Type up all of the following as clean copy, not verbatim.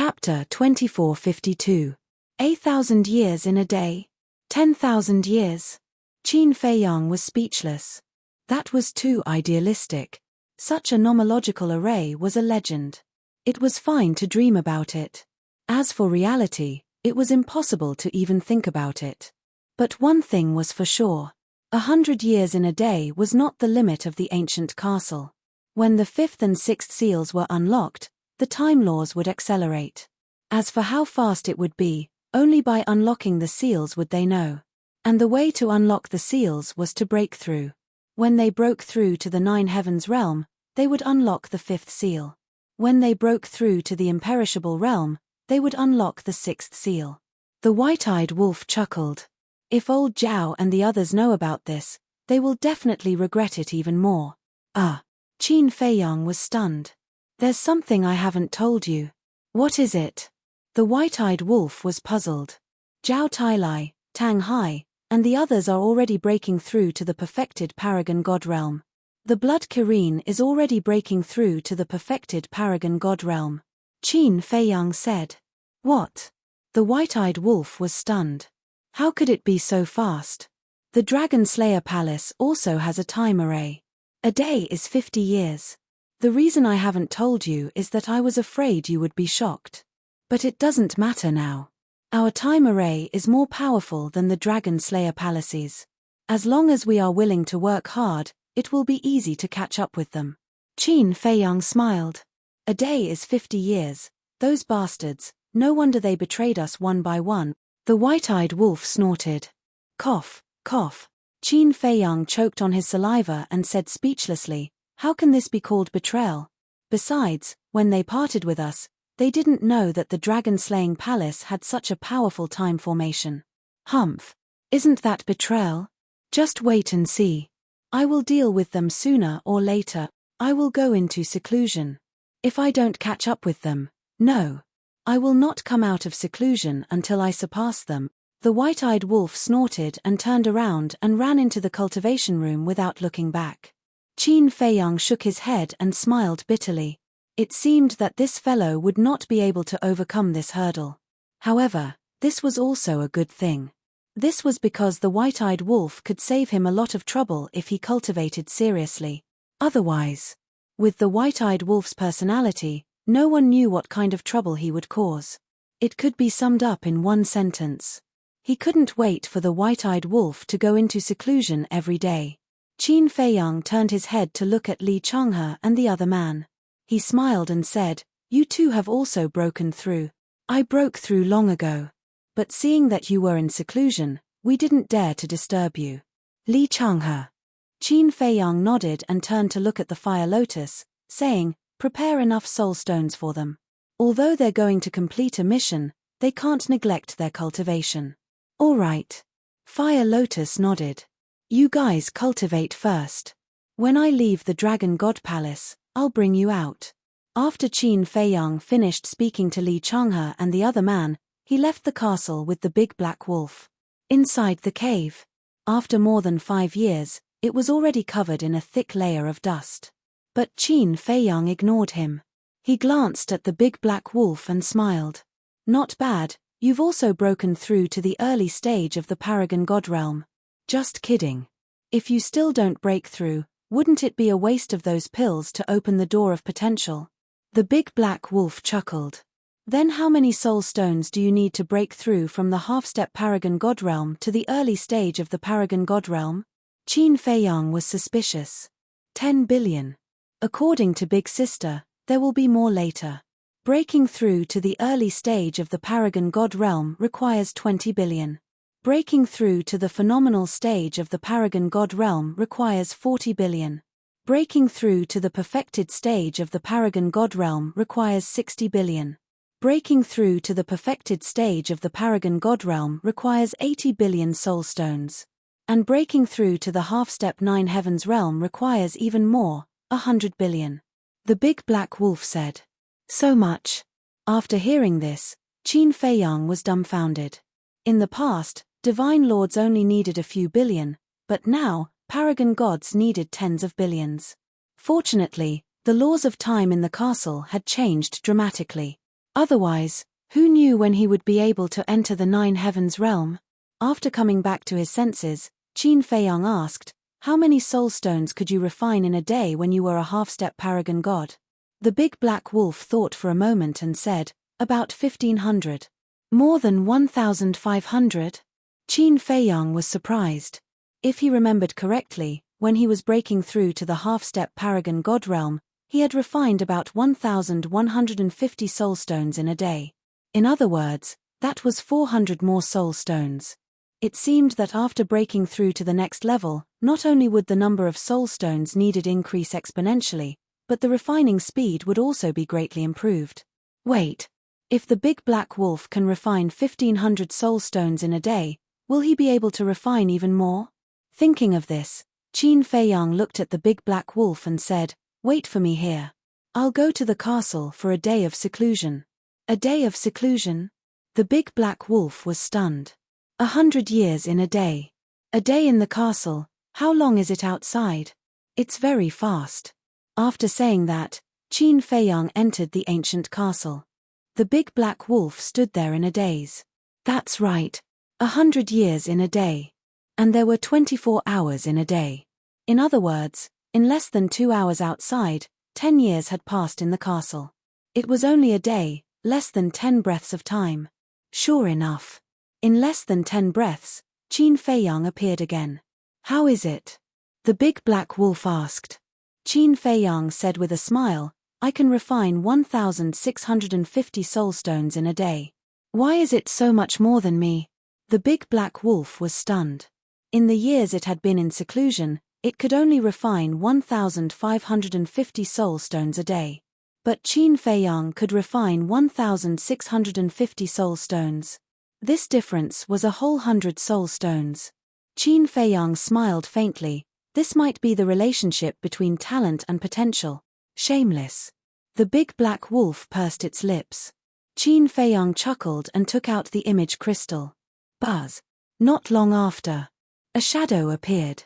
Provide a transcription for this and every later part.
Chapter 2452. 1,000 years in a day. 10,000 years. Qin Feiyang was speechless. That was too idealistic. Such a nomological array was a legend. It was fine to dream about it. As for reality, it was impossible to even think about it. But one thing was for sure. 100 years in a day was not the limit of the ancient castle. When the fifth and sixth seals were unlocked, the time laws would accelerate. As for how fast it would be, only by unlocking the seals would they know. And the way to unlock the seals was to break through. When they broke through to the Nine Heavens realm, they would unlock the fifth seal. When they broke through to the imperishable realm, they would unlock the sixth seal. The white-eyed wolf chuckled. If old Zhao and the others know about this, they will definitely regret it even more. Qin Feiyang was stunned. There's something I haven't told you. What is it? The white-eyed wolf was puzzled. Zhao Tailai, Tang Hai, and the others are already breaking through to the perfected Paragon God realm. The Blood Kirin is already breaking through to the perfected Paragon God realm. Qin Feiyang said. What? The white-eyed wolf was stunned. How could it be so fast? The Dragon Slayer Palace also has a time array. A day is 50 years. The reason I haven't told you is that I was afraid you would be shocked. But it doesn't matter now. Our time array is more powerful than the Dragon Slayer Palaces. As long as we are willing to work hard, it will be easy to catch up with them. Qin Feiyang smiled. A day is 50 years. Those bastards, no wonder they betrayed us one by one. The white-eyed wolf snorted. Cough, cough. Qin Feiyang choked on his saliva and said speechlessly, how can this be called betrayal? Besides, when they parted with us, they didn't know that the dragon-slaying palace had such a powerful time formation. Humph. Isn't that betrayal? Just wait and see. I will deal with them sooner or later. I will go into seclusion. If I don't catch up with them, no. I will not come out of seclusion until I surpass them. The white-eyed wolf snorted and turned around and ran into the cultivation room without looking back. Qin Feiyang shook his head and smiled bitterly. It seemed that this fellow would not be able to overcome this hurdle. However, this was also a good thing. This was because the white-eyed wolf could save him a lot of trouble if he cultivated seriously. Otherwise, with the white-eyed wolf's personality, no one knew what kind of trouble he would cause. It could be summed up in one sentence. He couldn't wait for the white-eyed wolf to go into seclusion every day. Qin Feiyang turned his head to look at Li Changhe and the other man. He smiled and said, you two have also broken through. I broke through long ago. But seeing that you were in seclusion, we didn't dare to disturb you. Li Changhe. Qin Feiyang nodded and turned to look at the fire lotus, saying, prepare enough soul stones for them. Although they're going to complete a mission, they can't neglect their cultivation. All right. Fire Lotus nodded. You guys cultivate first. When I leave the Dragon God Palace, I'll bring you out. After Qin Feiyang finished speaking to Li Changhe and the other man, he left the castle with the big black wolf. Inside the cave. After more than 5 years, it was already covered in a thick layer of dust. But Qin Feiyang ignored him. He glanced at the big black wolf and smiled. Not bad. You've also broken through to the early stage of the Paragon God realm. Just kidding. If you still don't break through, wouldn't it be a waste of those pills to open the door of potential? The big black wolf chuckled. Then how many soul stones do you need to break through from the half-step Paragon God realm to the early stage of the Paragon God realm? Qin Feiyang was suspicious. 10 billion. According to Big Sister, there will be more later. Breaking through to the early stage of the Paragon God realm requires 20 billion. Breaking through to the phenomenal stage of the Paragon God realm requires 40 billion. Breaking through to the perfected stage of the Paragon God realm requires 60 billion. Breaking through to the perfected stage of the Paragon God realm requires 80 billion soul stones. And breaking through to the half-step Nine Heavens realm requires even more, 100 billion. The big black wolf said. So much. After hearing this, Qin Feiyang was dumbfounded. In the past, divine lords only needed a few billion, but now, paragon gods needed tens of billions. Fortunately, the laws of time in the castle had changed dramatically. Otherwise, who knew when he would be able to enter the nine heavens realm? After coming back to his senses, Qin Feiyang asked, "How many soul stones could you refine in a day when you were a half-step paragon god?" The big black wolf thought for a moment and said, "About 1,500. More than 1,500? Qin Feiyang was surprised. If he remembered correctly, when he was breaking through to the half-step paragon god realm, he had refined about 1,150 soul stones in a day. In other words, that was 400 more soul stones. It seemed that after breaking through to the next level, not only would the number of soul stones needed increase exponentially, but the refining speed would also be greatly improved. Wait. If the big black wolf can refine 1,500 soul stones in a day, will he be able to refine even more? Thinking of this, Qin Feiyang looked at the big black wolf and said, "Wait for me here. I'll go to the castle for a day of seclusion." A day of seclusion? The big black wolf was stunned. 100 years in a day. A day in the castle, how long is it outside? It's very fast. After saying that, Qin Feiyang entered the ancient castle. The big black wolf stood there in a daze. That's right. 100 years in a day. And there were 24 hours in a day. In other words, in less than 2 hours outside, 10 years had passed in the castle. It was only a day, less than 10 breaths of time. Sure enough. In less than 10 breaths, Qin Feiyang appeared again. "How is it?" the big black wolf asked. Qin Feiyang said with a smile, "I can refine 1,650 soul stones in a day." "Why is it so much more than me?" The big black wolf was stunned. In the years it had been in seclusion, it could only refine 1,550 soul stones a day. But Qin Feiyang could refine 1,650 soul stones. This difference was a whole 100 soul stones. Qin Feiyang smiled faintly. This might be the relationship between talent and potential. Shameless. The big black wolf pursed its lips. Qin Feiyang chuckled and took out the image crystal. Buzz. Not long after, a shadow appeared.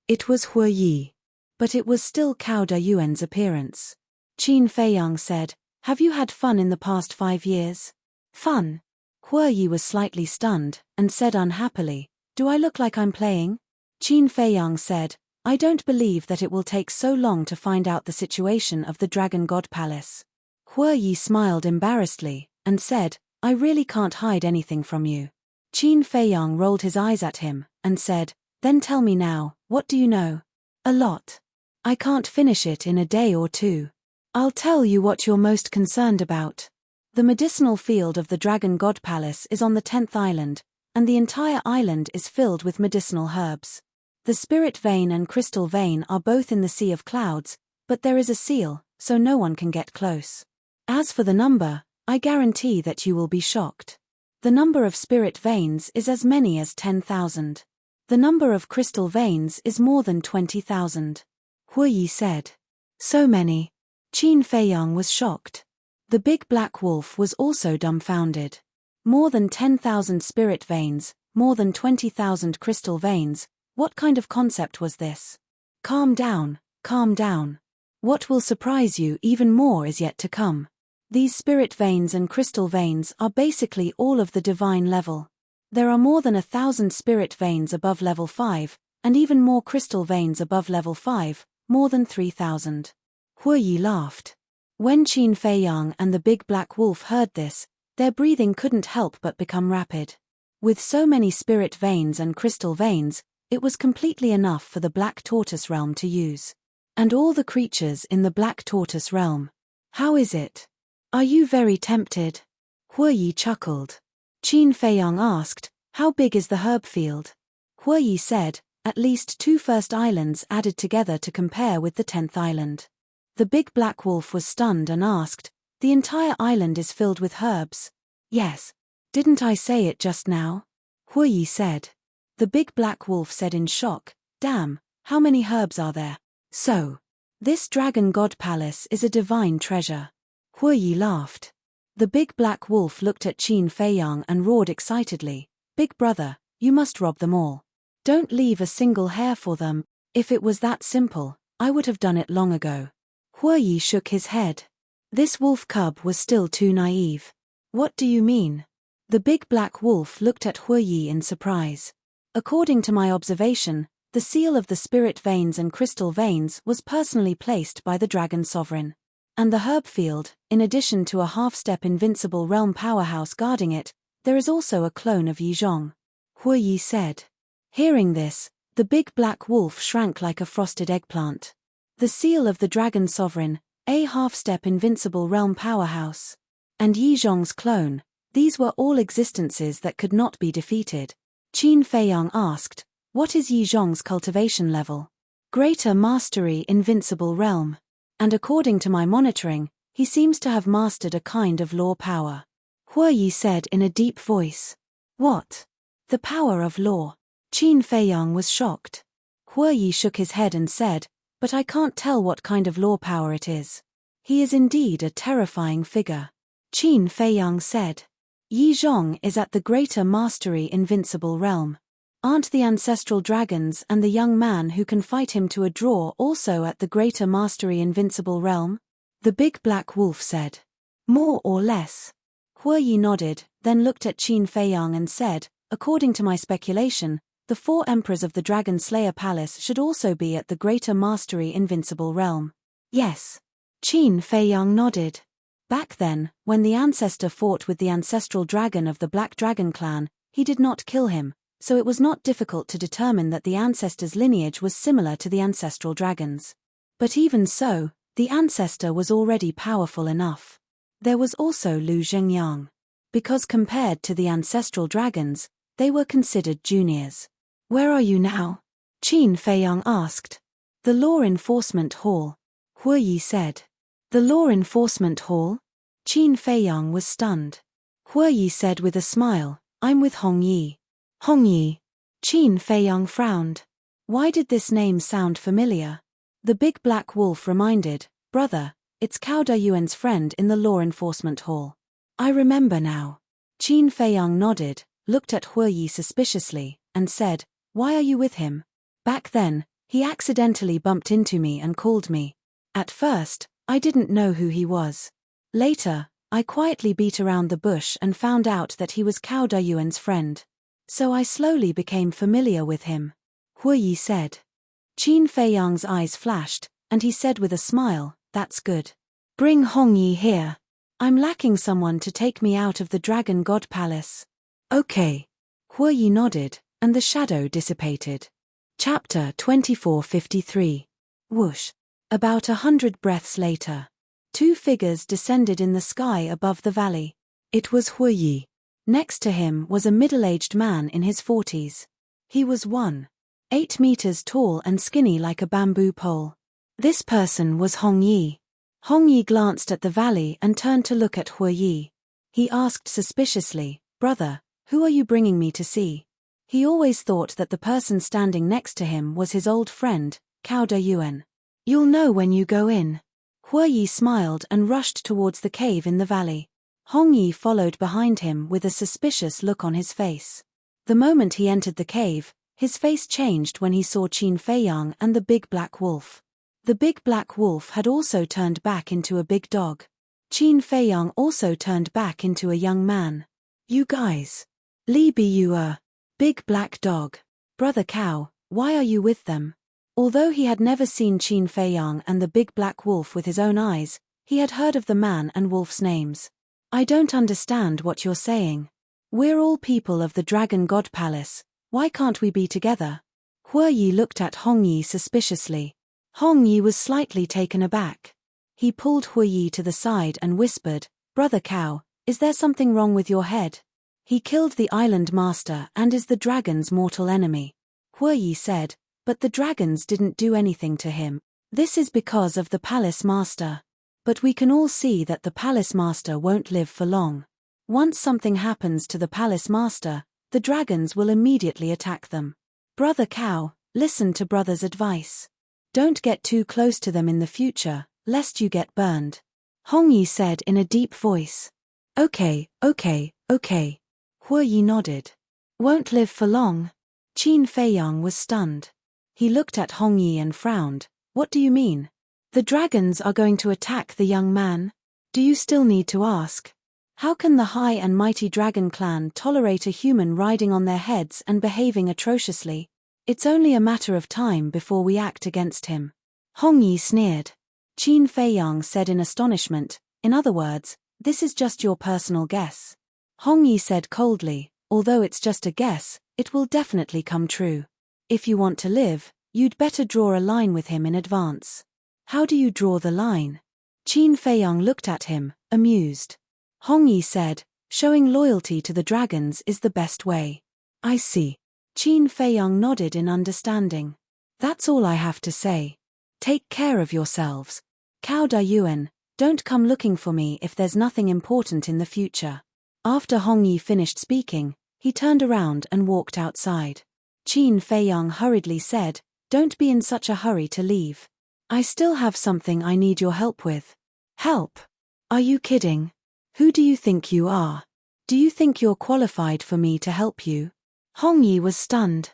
It was Hu Yi. But it was still Cao De Yuan's appearance. Qin Feiyang said, "Have you had fun in the past 5 years?" "Fun?" Hu Yi was slightly stunned, and said unhappily, "Do I look like I'm playing?" Qin Feiyang said, "I don't believe that it will take so long to find out the situation of the Dragon God Palace." Hu Yi smiled embarrassedly, and said, "I really can't hide anything from you." Qin Feiyang rolled his eyes at him, and said, "Then tell me now, what do you know?" "A lot. I can't finish it in a day or two." "I'll tell you what you're most concerned about. The medicinal field of the Dragon God Palace is on the 10th island, and the entire island is filled with medicinal herbs. The spirit vein and crystal vein are both in the Sea of Clouds, but there is a seal, so no one can get close. As for the number, I guarantee that you will be shocked. The number of spirit veins is as many as 10,000. The number of crystal veins is more than 20,000. Hu Yi said. So many. Qin Feiyang was shocked. The big black wolf was also dumbfounded. More than 10,000 spirit veins, more than 20,000 crystal veins. What kind of concept was this? Calm down, calm down. What will surprise you even more is yet to come. These spirit veins and crystal veins are basically all of the divine level. There are more than 1,000 spirit veins above level 5, and even more crystal veins above level 5, more than 3,000. Hu Yi laughed. When Qin Feiyang and the big black wolf heard this, their breathing couldn't help but become rapid. With so many spirit veins and crystal veins, it was completely enough for the Black Tortoise realm to use. And all the creatures in the Black Tortoise realm. How is it? Are you very tempted? Hu Yi chuckled. Qin Feiyang asked, "How big is the herb field?" Hu Yi said, "At least 2 first islands added together to compare with the 10th island." The big black wolf was stunned and asked, "The entire island is filled with herbs?" "Yes. Didn't I say it just now?" Hu Yi said. The big black wolf said in shock, "Damn, how many herbs are there?" "So, this Dragon God Palace is a divine treasure." Hu Yi laughed. The big black wolf looked at Qin Feiyang and roared excitedly, "Big brother, you must rob them all. Don't leave a single hair for them. If it was that simple, I would have done it long ago." Hu Yi shook his head. This wolf cub was still too naive. What do you mean? The big black wolf looked at Huoyi in surprise. According to my observation, the seal of the spirit veins and crystal veins was personally placed by the dragon sovereign. And the herb field, in addition to a half-step invincible realm powerhouse guarding it, there is also a clone of Yizhong. Huoyi said. Hearing this, the big black wolf shrank like a frosted eggplant. The seal of the dragon sovereign, a half-step invincible realm powerhouse, and Yizhong's clone, these were all existences that could not be defeated. Qin Feiyang asked, what is Yizhong's cultivation level? Greater mastery invincible realm. And according to my monitoring, he seems to have mastered a kind of law power. Huoyi said in a deep voice. What? The power of law. Qin Feiyang was shocked. Huoyi shook his head and said, but I can't tell what kind of law power it is. He is indeed a terrifying figure. Qin Feiyang said. Yizhong is at the greater mastery invincible realm. Aren't the ancestral dragons and the young man who can fight him to a draw also at the greater mastery invincible realm? The big black wolf said. More or less. Huoyi nodded, then looked at Qin Feiyang and said, according to my speculation, the 4 emperors of the Dragon Slayer Palace should also be at the greater mastery invincible realm. Yes. Qin Feiyang nodded. Back then, when the ancestor fought with the ancestral dragon of the Black Dragon clan, he did not kill him, so it was not difficult to determine that the ancestor's lineage was similar to the ancestral dragon's. But even so, the ancestor was already powerful enough. There was also Lu Zhengyang. Because compared to the ancestral dragons, they were considered juniors. Where are you now? Qin Feiyang asked. The Law Enforcement Hall. Huoyi said. The Law Enforcement Hall? Qin Feiyang was stunned. Huoyi said with a smile, I'm with Hongyi. Hongyi. Qin Feiyang frowned. Why did this name sound familiar? The big black wolf reminded, brother, it's Cao Dayuan's friend in the Law Enforcement Hall. I remember now. Qin Feiyang nodded, looked at Huoyi suspiciously, and said, why are you with him? Back then, he accidentally bumped into me and called me. At first, I didn't know who he was. Later, I quietly beat around the bush and found out that he was Cao Dayuan's friend. So I slowly became familiar with him. Huoyi said. Qin Feiyang's eyes flashed, and he said with a smile, that's good. Bring Hongyi here. I'm lacking someone to take me out of the Dragon God Palace. Okay. Huoyi nodded, and the shadow dissipated. Chapter 2453. Whoosh. About 100 breaths later, 2 figures descended in the sky above the valley. It was Huoyi. Next to him was a middle-aged man in his 40s. He was 1.8 meters tall and skinny like a bamboo pole. This person was Hongyi. Hongyi glanced at the valley and turned to look at Huoyi. He asked suspiciously, brother, who are you bringing me to see? He always thought that the person standing next to him was his old friend, Cao Dayuan. You'll know when you go in. Huoyi smiled and rushed towards the cave in the valley. Hongyi followed behind him with a suspicious look on his face. The moment he entered the cave, his face changed when he saw Qin Feiyang and the big black wolf. The big black wolf had also turned back into a big dog. Qin Feiyang also turned back into a young man. You guys. Li Biyu, big black dog. Brother Cao, why are you with them? Although he had never seen Qin Feiyang and the big black wolf with his own eyes, he had heard of the man and wolf's names. I don't understand what you're saying. We're all people of the Dragon God Palace, why can't we be together? Huoyi looked at Hongyi suspiciously. Hongyi was slightly taken aback. He pulled Huoyi to the side and whispered, Brother Cao, is there something wrong with your head? He killed the island master and is the dragon's mortal enemy. Huoyi said, but the dragons didn't do anything to him. This is because of the palace master. But we can all see that the palace master won't live for long. Once something happens to the palace master, the dragons will immediately attack them. Brother Cao, listen to brother's advice. Don't get too close to them in the future, lest you get burned. Hongyi said in a deep voice. Okay. Huoyi nodded. Won't live for long? Qin Feiyang was stunned. He looked at Hongyi and frowned. What do you mean? The dragons are going to attack the young man? Do you still need to ask? How can the high and mighty dragon clan tolerate a human riding on their heads and behaving atrociously? It's only a matter of time before we act against him. Hong Yi sneered. Qin Feiyang said in astonishment, in other words, this is just your personal guess. Hong Yi said coldly, although it's just a guess, it will definitely come true. If you want to live, you'd better draw a line with him in advance. How do you draw the line? Qin Feiyang looked at him, amused. Hong Yi said, showing loyalty to the dragons is the best way. I see. Qin Feiyang nodded in understanding. That's all I have to say. Take care of yourselves. Cao Dayuan, don't come looking for me if there's nothing important in the future. After Hong Yi finished speaking, he turned around and walked outside. Qin Feiyang hurriedly said, don't be in such a hurry to leave. I still have something I need your help with. Help? Are you kidding? Who do you think you are? Do you think you're qualified for me to help you? Hong Yi was stunned.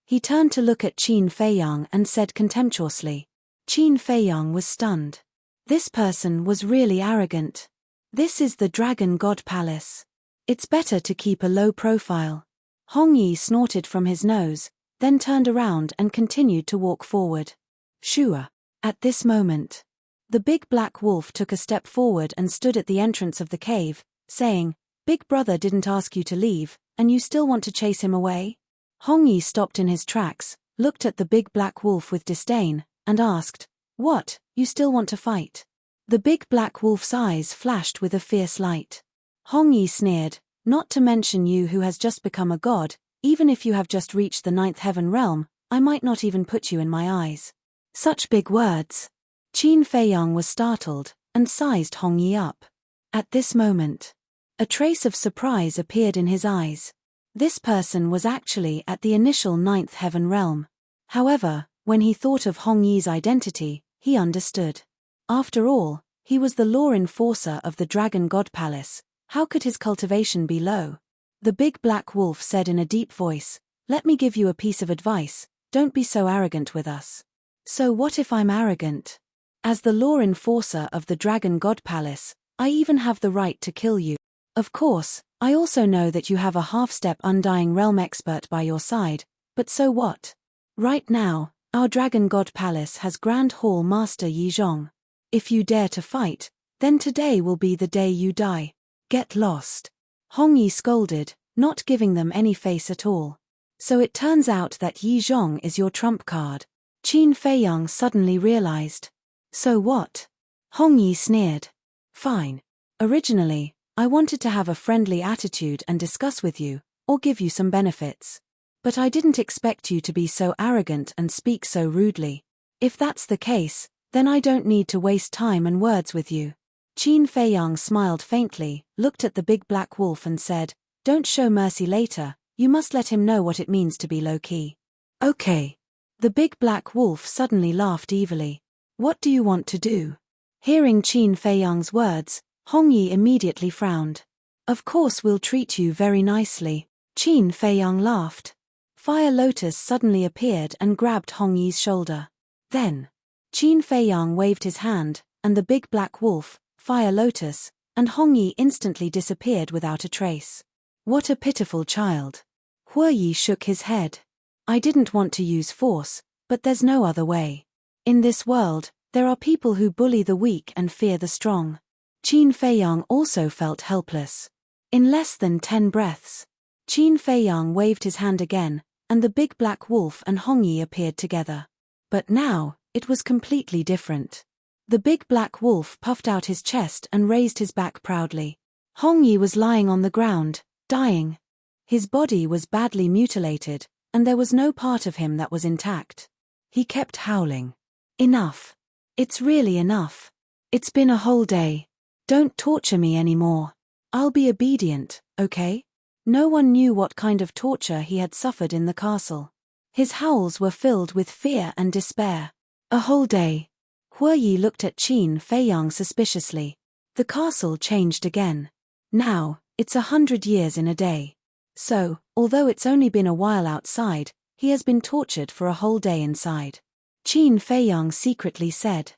He turned to look at Qin Feiyang and said contemptuously. Qin Feiyang was stunned. This person was really arrogant. This is the Dragon God Palace. It's better to keep a low profile. Hong Yi snorted from his nose, then turned around and continued to walk forward. Shua. At this moment, the big black wolf took a step forward and stood at the entrance of the cave, saying, Big brother didn't ask you to leave, and you still want to chase him away? Hong Yi stopped in his tracks, looked at the big black wolf with disdain, and asked, What, you still want to fight? The big black wolf's eyes flashed with a fierce light. Hong Yi sneered, Not to mention you who has just become a god, even if you have just reached the 9th heaven realm, I might not even put you in my eyes. Such big words. Qin Feiyang was startled, and sized Hong Yi up. At this moment, a trace of surprise appeared in his eyes. This person was actually at the initial 9th heaven realm. However, when he thought of Hong Yi's identity, he understood. After all, he was the law enforcer of the Dragon God Palace. How could his cultivation be low? The big black wolf said in a deep voice, Let me give you a piece of advice, don't be so arrogant with us. So what if I'm arrogant? As the law enforcer of the Dragon God Palace, I even have the right to kill you. Of course, I also know that you have a half-step Undying Realm expert by your side, but so what? Right now, our Dragon God Palace has Grand Hall Master Yi Zhong. If you dare to fight, then today will be the day you die. Get lost. Hong Yi scolded, not giving them any face at all. So it turns out that Yi Zhong is your trump card. Qin Feiyang suddenly realized. So what? Hong Yi sneered. Fine. Originally, I wanted to have a friendly attitude and discuss with you, or give you some benefits. But I didn't expect you to be so arrogant and speak so rudely. If that's the case, then I don't need to waste time and words with you. Qin Feiyang smiled faintly, looked at the big black wolf and said, Don't show mercy later, you must let him know what it means to be low-key. Okay. The big black wolf suddenly laughed evilly. What do you want to do? Hearing Qin Feiyang's words, Hong Yi immediately frowned. Of course we'll treat you very nicely. Qin Feiyang laughed. Fire Lotus suddenly appeared and grabbed Hong Yi's shoulder. Then, Qin Feiyang waved his hand, and the big black wolf, Fire Lotus, and Hong Yi instantly disappeared without a trace. What a pitiful child. Huo Yi shook his head. I didn't want to use force, but there's no other way. In this world, there are people who bully the weak and fear the strong. Qin Feiyang also felt helpless. In less than 10 breaths, Qin Feiyang waved his hand again, and the big black wolf and Hong Yi appeared together. But now, it was completely different. The big black wolf puffed out his chest and raised his back proudly. Hong Yi was lying on the ground, dying. His body was badly mutilated, and there was no part of him that was intact. He kept howling. Enough. It's really enough. It's been a whole day. Don't torture me anymore. I'll be obedient, okay? No one knew what kind of torture he had suffered in the castle. His howls were filled with fear and despair. A whole day. Huo Yi looked at Qin Feiyang suspiciously. The castle changed again. Now, it's 100 years in a day. So, although it's only been a while outside, he has been tortured for a whole day inside. Qin Feiyang secretly said.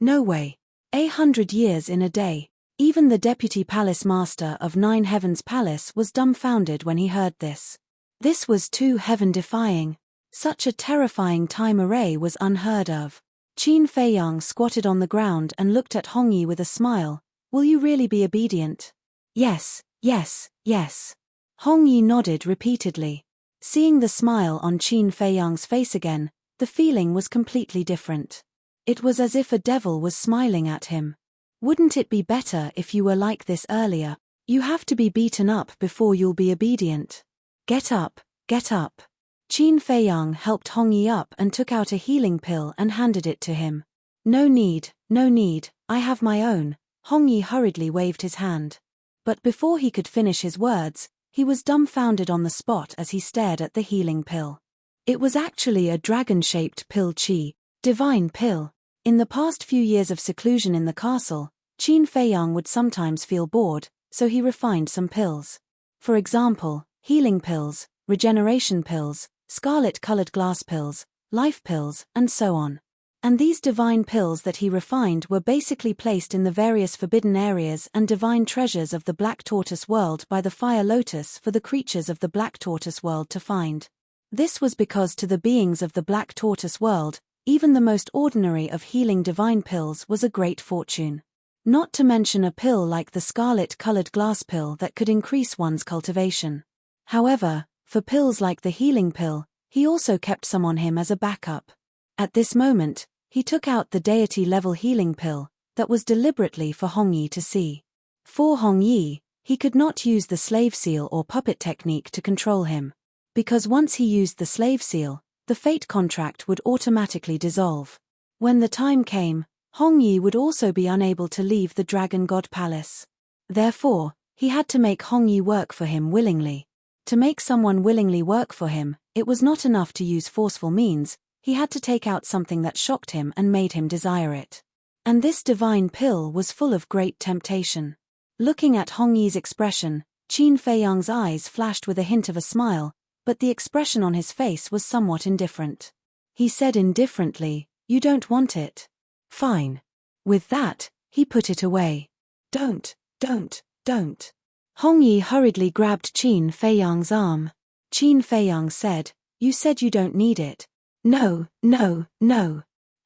No way. 100 years in a day. Even the deputy palace master of Nine Heavens Palace was dumbfounded when he heard this. This was too heaven-defying. Such a terrifying time array was unheard of. Qin Feiyang squatted on the ground and looked at Hongyi with a smile. Will you really be obedient? Yes, yes, yes. Hongyi nodded repeatedly. Seeing the smile on Qin Feiyang's face again, the feeling was completely different. It was as if a devil was smiling at him. Wouldn't it be better if you were like this earlier? You have to be beaten up before you'll be obedient. Get up, get up. Qin Feiyang helped Hongyi up and took out a healing pill and handed it to him. No need, I have my own. Hongyi hurriedly waved his hand. But before he could finish his words, he was dumbfounded on the spot as he stared at the healing pill. It was actually a dragon-shaped pill qi, divine pill. In the past few years of seclusion in the castle, Qin Feiyang would sometimes feel bored, so he refined some pills. For example, healing pills, regeneration pills, scarlet-colored glass pills, life pills, and so on. And these divine pills that he refined were basically placed in the various forbidden areas and divine treasures of the Black Tortoise world by the Fire Lotus for the creatures of the Black Tortoise world to find. This was because to the beings of the Black Tortoise world, even the most ordinary of healing divine pills was a great fortune. Not to mention a pill like the scarlet-colored glass pill that could increase one's cultivation. However, for pills like the healing pill, he also kept some on him as a backup. At this moment, he took out the deity-level healing pill that was deliberately for Hongyi to see. For Hongyi, he could not use the slave seal or puppet technique to control him. Because once he used the slave seal, the fate contract would automatically dissolve. When the time came, Hongyi would also be unable to leave the Dragon God Palace. Therefore, he had to make Hongyi work for him willingly. To make someone willingly work for him, it was not enough to use forceful means, he had to take out something that shocked him and made him desire it. And this divine pill was full of great temptation. Looking at Hongyi's expression, Qin Feiyang's eyes flashed with a hint of a smile, but the expression on his face was somewhat indifferent. He said indifferently, "You don't want it? Fine." With that, he put it away. Don't. Hongyi hurriedly grabbed Qin Feiyang's arm. Qin Feiyang said, "You said you don't need it." No.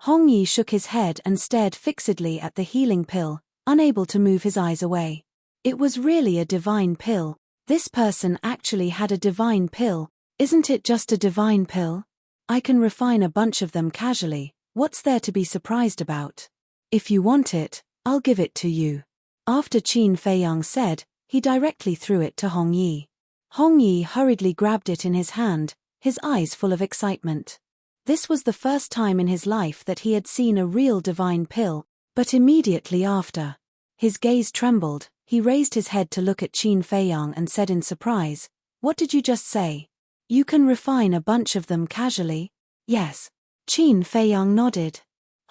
Hongyi shook his head and stared fixedly at the healing pill, unable to move his eyes away. It was really a divine pill. This person actually had a divine pill. Isn't it just a divine pill? I can refine a bunch of them casually. What's there to be surprised about? If you want it, I'll give it to you. After Qin Feiyang said, he directly threw it to Hongyi. Hongyi hurriedly grabbed it in his hand, his eyes full of excitement. This was the first time in his life that he had seen a real divine pill, but immediately after, his gaze trembled, he raised his head to look at Qin Feiyang and said in surprise, "What did you just say? You can refine a bunch of them casually?" "Yes." Qin Feiyang nodded.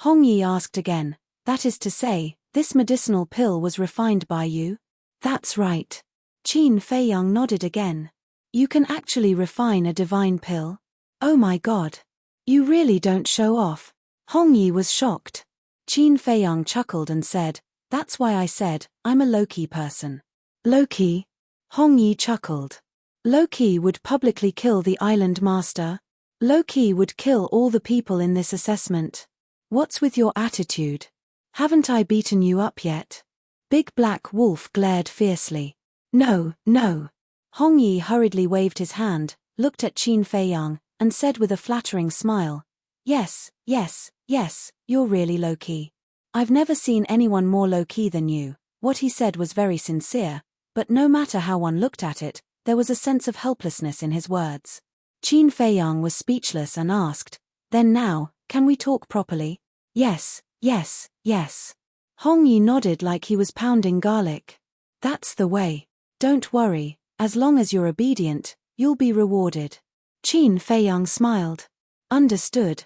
Hongyi asked again, "That is to say, this medicinal pill was refined by you?" "That's right." Qin Feiyang nodded again. "You can actually refine a divine pill? Oh my god. You really don't show off." Hongyi was shocked. Qin Feiyang chuckled and said, "That's why I said, I'm a low-key person." "Low-key?" Hongyi chuckled. "Low-key would publicly kill the island master? Low-key would kill all the people in this assessment. What's with your attitude? Haven't I beaten you up yet?" Big Black Wolf glared fiercely. No. Hongyi hurriedly waved his hand, looked at Qin Feiyang, and said with a flattering smile, Yes, you're really low-key. I've never seen anyone more low-key than you." What he said was very sincere, but no matter how one looked at it, there was a sense of helplessness in his words. Qin Feiyang was speechless and asked, "Then now, can we talk properly?" Yes. Hongyi nodded like he was pounding garlic. "That's the way. Don't worry, as long as you're obedient, you'll be rewarded." Qin Feiyang smiled. Understood.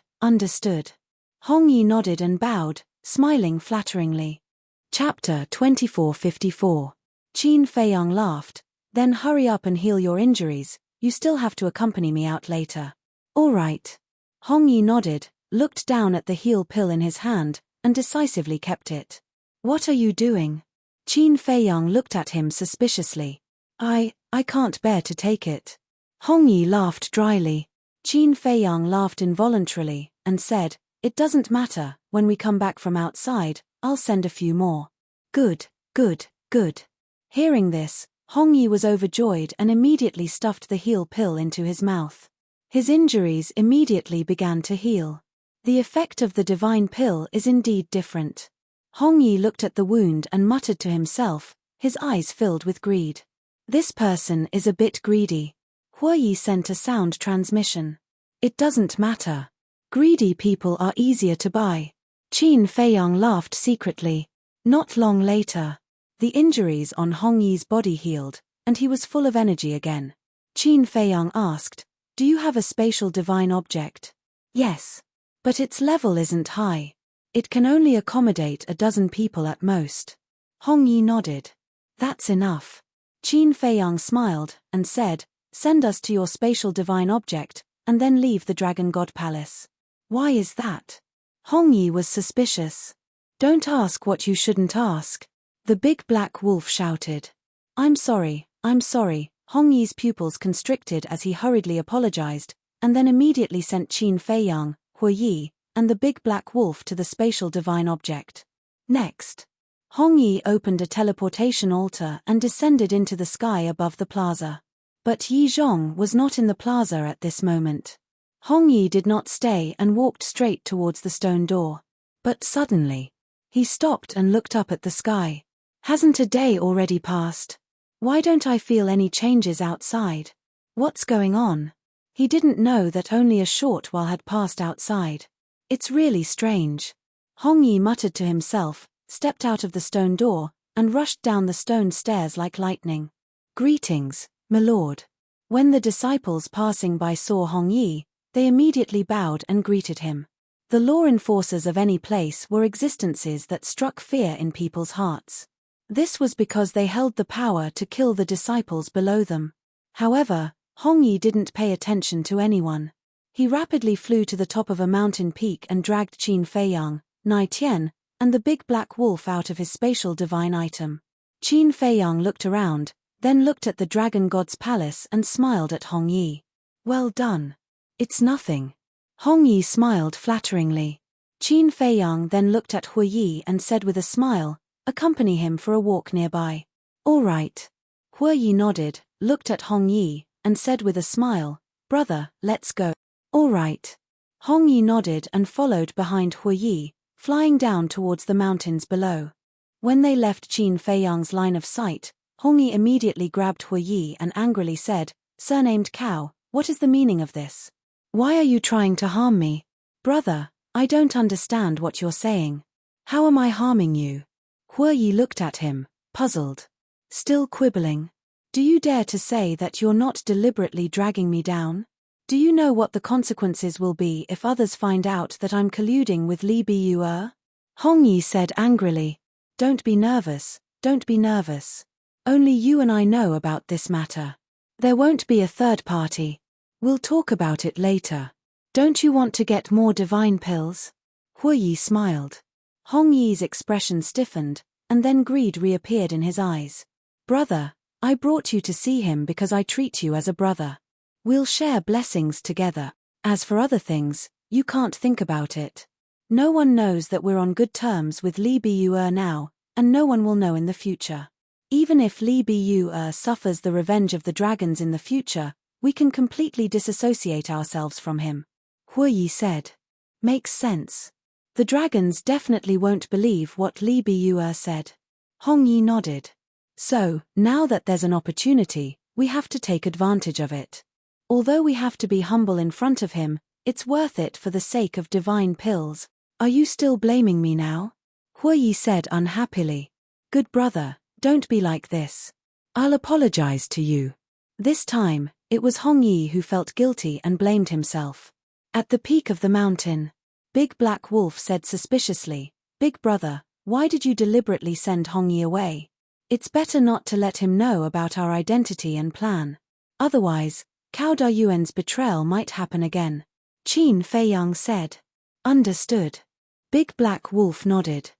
Hongyi nodded and bowed, smiling flatteringly. Chapter 2454. Qin Feiyang laughed. "Then hurry up and heal your injuries, you still have to accompany me out later." "All right." Hongyi nodded, looked down at the heal pill in his hand, and decisively kept it. "What are you doing?" Qin Feiyang looked at him suspiciously. I can't bear to take it. Hong Yi laughed dryly. Qin Feiyang laughed involuntarily, and said, "It doesn't matter, when we come back from outside, I'll send a few more." Good, good, good. Hearing this, Hong Yi was overjoyed and immediately stuffed the heal pill into his mouth. His injuries immediately began to heal. The effect of the divine pill is indeed different. Hong Yi looked at the wound and muttered to himself, his eyes filled with greed. This person is a bit greedy. Hua Yi sent a sound transmission. It doesn't matter. Greedy people are easier to buy. Qin Feiyang laughed secretly. Not long later, the injuries on Hong Yi's body healed, and he was full of energy again. Qin Feiyang asked, "Do you have a spatial divine object?" "Yes. But its level isn't high. It can only accommodate 12 people at most." Hong Yi nodded. "That's enough." Qin Feiyang smiled, and said, "Send us to your spatial divine object, and then leave the Dragon God Palace." "Why is that?" Hong Yi was suspicious. "Don't ask what you shouldn't ask," the big black wolf shouted. I'm sorry," Hong Yi's pupils constricted as he hurriedly apologized, and then immediately sent Qin Feiyang, Hua Yi, and the big black wolf to the spatial divine object. Next, Hong Yi opened a teleportation altar and descended into the sky above the plaza. But Yi Zhong was not in the plaza at this moment. Hong Yi did not stay and walked straight towards the stone door. But suddenly, he stopped and looked up at the sky. Hasn't a day already passed? Why don't I feel any changes outside? What's going on? He didn't know that only a short while had passed outside. It's really strange. Hong Yi muttered to himself, stepped out of the stone door, and rushed down the stone stairs like lightning. "Greetings, my lord." When the disciples passing by saw Hong Yi, they immediately bowed and greeted him. The law enforcers of any place were existences that struck fear in people's hearts. This was because they held the power to kill the disciples below them. However, Hong Yi didn't pay attention to anyone. He rapidly flew to the top of a mountain peak and dragged Qin Feiyang, Nai Tian, and the big black wolf out of his spatial divine item. Qin Feiyang looked around, then looked at the dragon god's palace and smiled at Hong Yi. "Well done. It's nothing." Hong Yi smiled flatteringly. Qin Feiyang then looked at Hua Yi and said with a smile, "Accompany him for a walk nearby." "All right." Hua Yi nodded, looked at Hong Yi, and said with a smile, "Brother, let's go." "All right." Hong Yi nodded and followed behind Hua Yi, flying down towards the mountains below. When they left Qin Feiyang's line of sight, Hong Yi immediately grabbed Hua Yi and angrily said, "Surnamed Cow, what is the meaning of this? Why are you trying to harm me?" "Brother, I don't understand what you're saying. How am I harming you?" Hua Yi looked at him, puzzled. "Still quibbling? Do you dare to say that you're not deliberately dragging me down? Do you know what the consequences will be if others find out that I'm colluding with Li Biyue?" Hong Yi said angrily, don't be nervous. Only you and I know about this matter. There won't be a third party. We'll talk about it later. Don't you want to get more divine pills?" Hua Yi smiled. Hong Yi's expression stiffened, and then greed reappeared in his eyes. "Brother, I brought you to see him because I treat you as a brother. We'll share blessings together. As for other things, you can't think about it. No one knows that we're on good terms with Li Biyue now, and no one will know in the future. Even if Li Biyue suffers the revenge of the dragons in the future, we can completely disassociate ourselves from him." Hua Yi said. "Makes sense. The dragons definitely won't believe what Li Biyue said." Hong Yi nodded. "So, now that there's an opportunity, we have to take advantage of it. Although we have to be humble in front of him, it's worth it for the sake of divine pills." "Are you still blaming me now?" Hua Yi said unhappily. "Good brother, don't be like this. I'll apologize to you." This time, it was Hong Yi who felt guilty and blamed himself. At the peak of the mountain, Big Black Wolf said suspiciously, "Big brother, why did you deliberately send Hong Yi away? It's better not to let him know about our identity and plan. Otherwise, Cao Dayuan's betrayal might happen again." Qin Feiyang said. "Understood." Big Black Wolf nodded.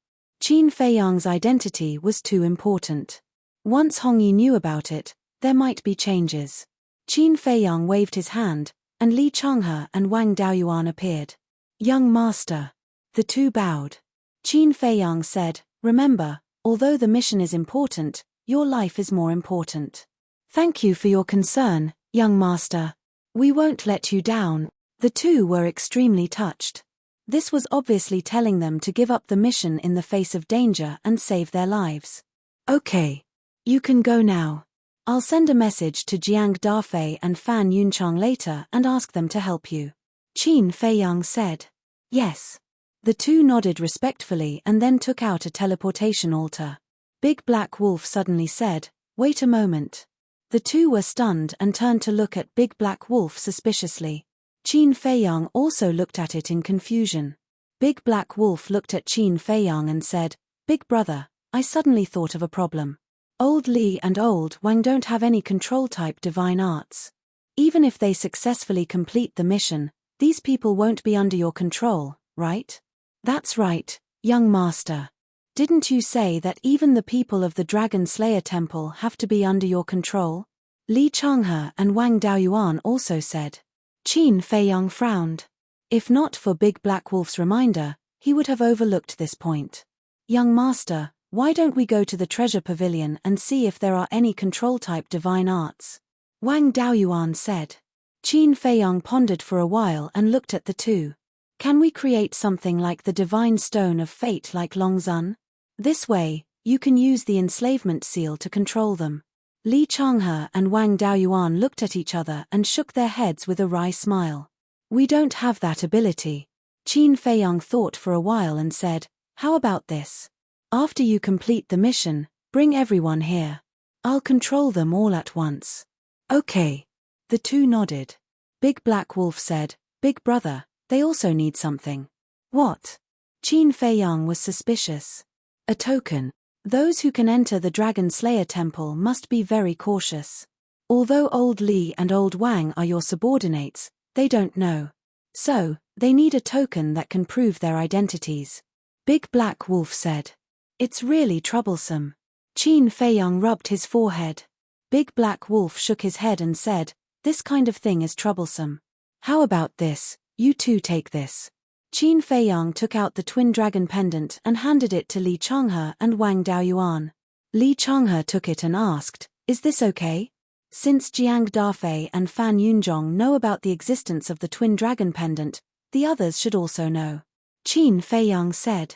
Qin Feiyang's identity was too important. Once Hongyi knew about it, there might be changes. Qin Feiyang waved his hand, and Li Changhe and Wang Daoyuan appeared. Young master. The two bowed. Qin Feiyang said, remember, although the mission is important, your life is more important. Thank you for your concern, young master. We won't let you down. The two were extremely touched. This was obviously telling them to give up the mission in the face of danger and save their lives. Okay. You can go now. I'll send a message to Jiang Dafei and Fan Yunchang later and ask them to help you. Qin Feiyang said. Yes. The two nodded respectfully and then took out a teleportation altar. Big Black Wolf suddenly said, wait a moment. The two were stunned and turned to look at Big Black Wolf suspiciously. Qin Feiyang also looked at it in confusion. Big Black Wolf looked at Qin Feiyang and said, Big brother, I suddenly thought of a problem. Old Li and Old Wang don't have any control-type divine arts. Even if they successfully complete the mission, these people won't be under your control, right? That's right, young master. Didn't you say that even the people of the Dragon Slayer Temple have to be under your control? Li Changhe and Wang Daoyuan also said. Qin Feiyang frowned. If not for Big Black Wolf's reminder, he would have overlooked this point. Young master, why don't we go to the treasure pavilion and see if there are any control-type divine arts? Wang Daoyuan said. Qin Feiyang pondered for a while and looked at the two. Can we create something like the divine stone of fate like Longzun? This way, you can use the enslavement seal to control them. Li Changhe and Wang Daoyuan looked at each other and shook their heads with a wry smile. We don't have that ability. Qin Feiyang thought for a while and said, how about this? After you complete the mission, bring everyone here. I'll control them all at once. Okay. The two nodded. Big Black Wolf said, Big brother, they also need something. What? Qin Feiyang was suspicious. A token. Those who can enter the Dragon Slayer Temple must be very cautious. Although Old Li and Old Wang are your subordinates, they don't know. So, they need a token that can prove their identities. Big Black Wolf said. It's really troublesome. Qin Feiyang rubbed his forehead. Big Black Wolf shook his head and said, this kind of thing is troublesome. How about this, you two take this. Qin Feiyang took out the twin dragon pendant and handed it to Li Changhe and Wang Daoyuan. Li Changhe took it and asked, is this okay? Since Jiang Dafei and Fan Yunzhong know about the existence of the twin dragon pendant, the others should also know. Qin Feiyang said.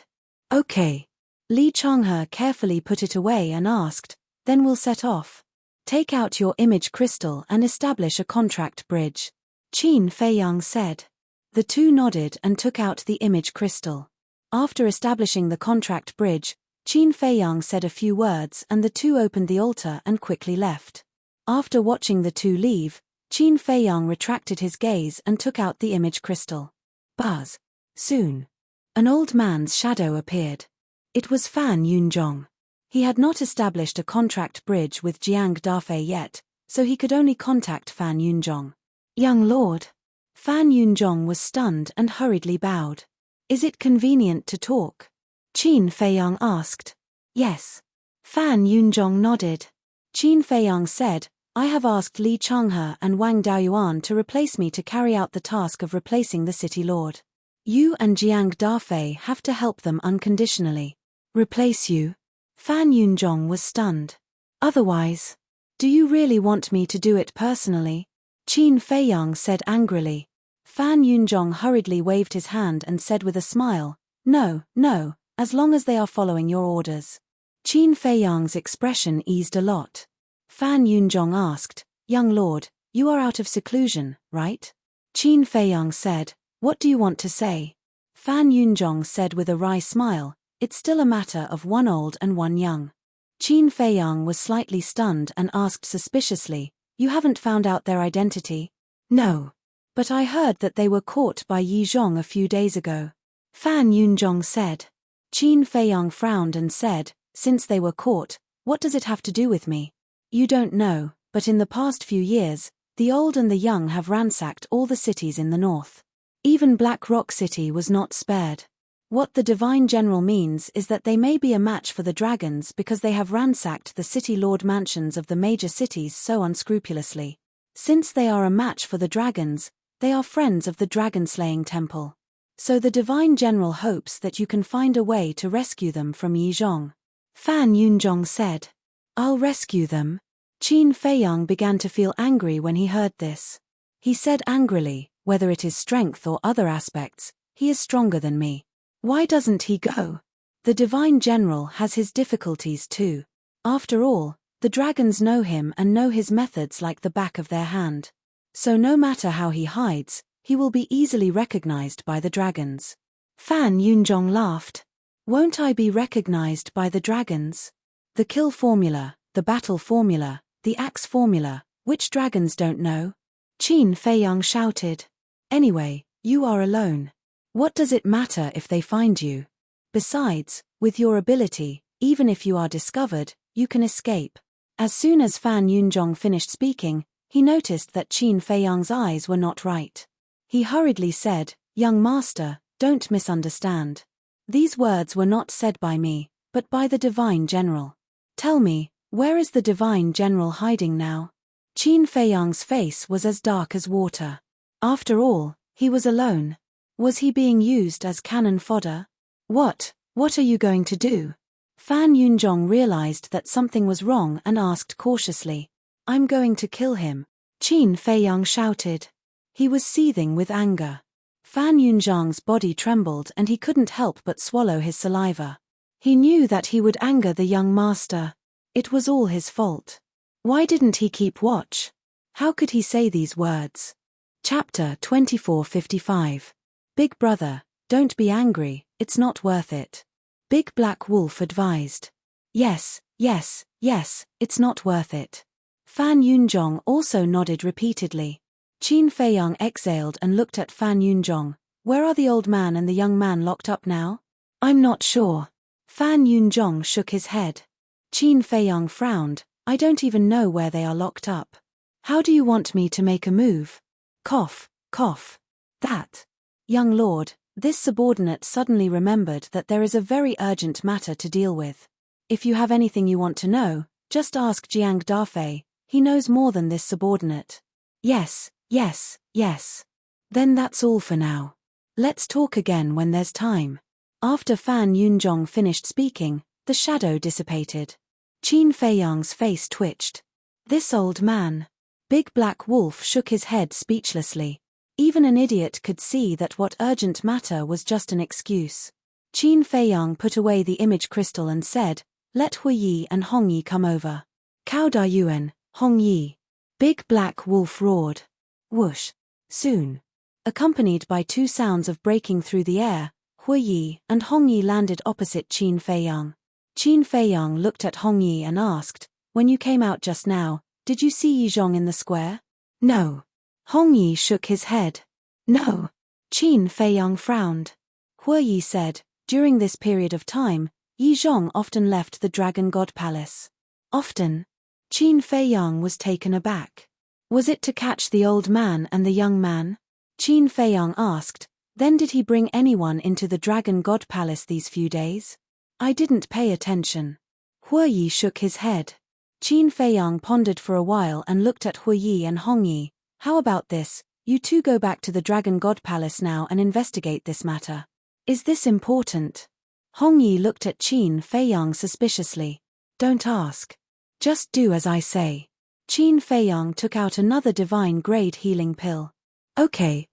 Okay. Li Changhe carefully put it away and asked, then we'll set off. Take out your image crystal and establish a contract bridge. Qin Feiyang said. The two nodded and took out the image crystal. After establishing the contract bridge, Qin Feiyang said a few words and the two opened the altar and quickly left. After watching the two leave, Qin Feiyang retracted his gaze and took out the image crystal. Buzz. Soon. An old man's shadow appeared. It was Fan Yunzhong. He had not established a contract bridge with Jiang Dafei yet, so he could only contact Fan Yunzhong. Young lord. Fan Yunzhong was stunned and hurriedly bowed. Is it convenient to talk? Qin Feiyang asked. Yes. Fan Yunzhong nodded. Qin Feiyang said, I have asked Li Changhe and Wang Daoyuan to replace me to carry out the task of replacing the city lord. You and Jiang Dafei have to help them unconditionally. Replace you? Fan Yunzhong was stunned. Otherwise? Do you really want me to do it personally? Qin Feiyang said angrily. Fan Yunzhong hurriedly waved his hand and said with a smile, no, as long as they are following your orders. Qin Feiyang's expression eased a lot. Fan Yunzhong asked, young lord, you are out of seclusion, right? Qin Feiyang said, what do you want to say? Fan Yunzhong said with a wry smile, it's still a matter of one old and one young. Qin Feiyang was slightly stunned and asked suspiciously, you haven't found out their identity? No. But I heard that they were caught by Yi Zhong a few days ago. Fan Yunzhong said. Qin Feiyang frowned and said, since they were caught, what does it have to do with me? You don't know, but in the past few years, the old and the young have ransacked all the cities in the north. Even Black Rock City was not spared. What the divine general means is that they may be a match for the dragons because they have ransacked the city lord mansions of the major cities so unscrupulously. Since they are a match for the dragons, they are friends of the dragon-slaying temple. So the divine general hopes that you can find a way to rescue them from Yizhong. Fan Yunzhong said. I'll rescue them. Qin Feiyang began to feel angry when he heard this. He said angrily, whether it is strength or other aspects, he is stronger than me. Why doesn't he go? The divine general has his difficulties too. After all, the dragons know him and know his methods like the back of their hand. So no matter how he hides, he will be easily recognized by the dragons. Fan Yunzhong laughed. Won't I be recognized by the dragons? The kill formula, the battle formula, the axe formula, which dragons don't know? Qin Feiyang shouted. Anyway, you are alone. What does it matter if they find you? Besides, with your ability, even if you are discovered, you can escape. As soon as Fan Yunzhong finished speaking, he noticed that Qin Feiyang's eyes were not right. He hurriedly said, Young master, don't misunderstand. These words were not said by me, but by the divine general. Tell me, where is the divine general hiding now? Qin Feiyang's face was as dark as water. After all, he was alone. Was he being used as cannon fodder? What are you going to do? Fan Yunzhong realized that something was wrong and asked cautiously. I'm going to kill him. Qin Feiyang shouted. He was seething with anger. Fan Yunzhang's body trembled and he couldn't help but swallow his saliva. He knew that he would anger the young master. It was all his fault. Why didn't he keep watch? How could he say these words? Chapter 2455. Big brother, don't be angry, it's not worth it. Big Black Wolf advised. Yes, it's not worth it. Fan Yunzhong also nodded repeatedly. Qin Feiyang exhaled and looked at Fan Yunzhong. Where are the old man and the young man locked up now? I'm not sure. Fan Yunzhong shook his head. Qin Feiyang frowned. I don't even know where they are locked up. How do you want me to make a move? Cough. That. Young lord, this subordinate suddenly remembered that there is a very urgent matter to deal with. If you have anything you want to know, just ask Jiang Dafei, he knows more than this subordinate. Yes. Then that's all for now. Let's talk again when there's time. After Fan Yunzhong finished speaking, the shadow dissipated. Qin Feiyang's face twitched. This old man. Big Black Wolf shook his head speechlessly. Even an idiot could see that what urgent matter was just an excuse. Qin Feiyang put away the image crystal and said, let Hui Yi and Hong Yi come over. Cao Da Yuan, Hong Yi. Big Black Wolf roared. Whoosh. Soon. Accompanied by two sounds of breaking through the air, Hui Yi and Hong Yi landed opposite Qin Feiyang. Qin Feiyang looked at Hong Yi and asked, when you came out just now, did you see Yizhong in the square? No. Hong Yi shook his head. No. Qin Feiyang frowned. Hui Yi said, during this period of time, Yizhong often left the Dragon God Palace. Often? Qin Feiyang was taken aback. Was it to catch the old man and the young man? Qin Feiyang asked, then did he bring anyone into the Dragon God Palace these few days? I didn't pay attention. Hui Yi shook his head. Qin Feiyang pondered for a while and looked at Hui Yi and Hong Yi. How about this, you two go back to the Dragon God Palace now and investigate this matter. Is this important? Hong Yi looked at Qin Feiyang suspiciously. Don't ask. Just do as I say. Qin Feiyang took out another divine-grade healing pill. Okay.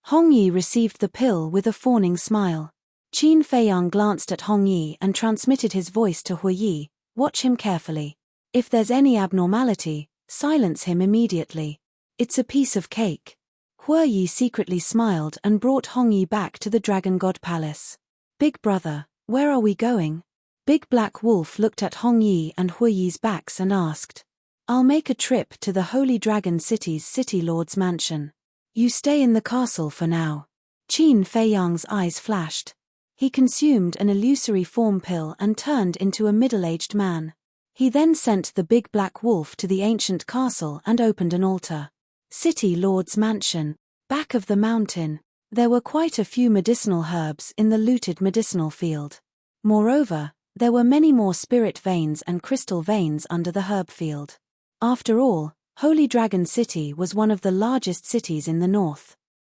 Hong Yi received the pill with a fawning smile. Qin Feiyang glanced at Hong Yi and transmitted his voice to Hui Yi. Watch him carefully. If there's any abnormality, silence him immediately. It's a piece of cake. Hui Yi secretly smiled and brought Hong Yi back to the Dragon God Palace. Big brother, where are we going? Big Black Wolf looked at Hong Yi and Hui Yi's backs and asked. I'll make a trip to the Holy Dragon City's City Lord's mansion. You stay in the castle for now. Qin Feiyang's eyes flashed. He consumed an illusory form pill and turned into a middle-aged man. He then sent the Big Black Wolf to the ancient castle and opened an altar. City Lord's mansion, back of the mountain. There were quite a few medicinal herbs in the looted medicinal field. Moreover, there were many more spirit veins and crystal veins under the herb field. After all, Holy Dragon City was one of the largest cities in the north.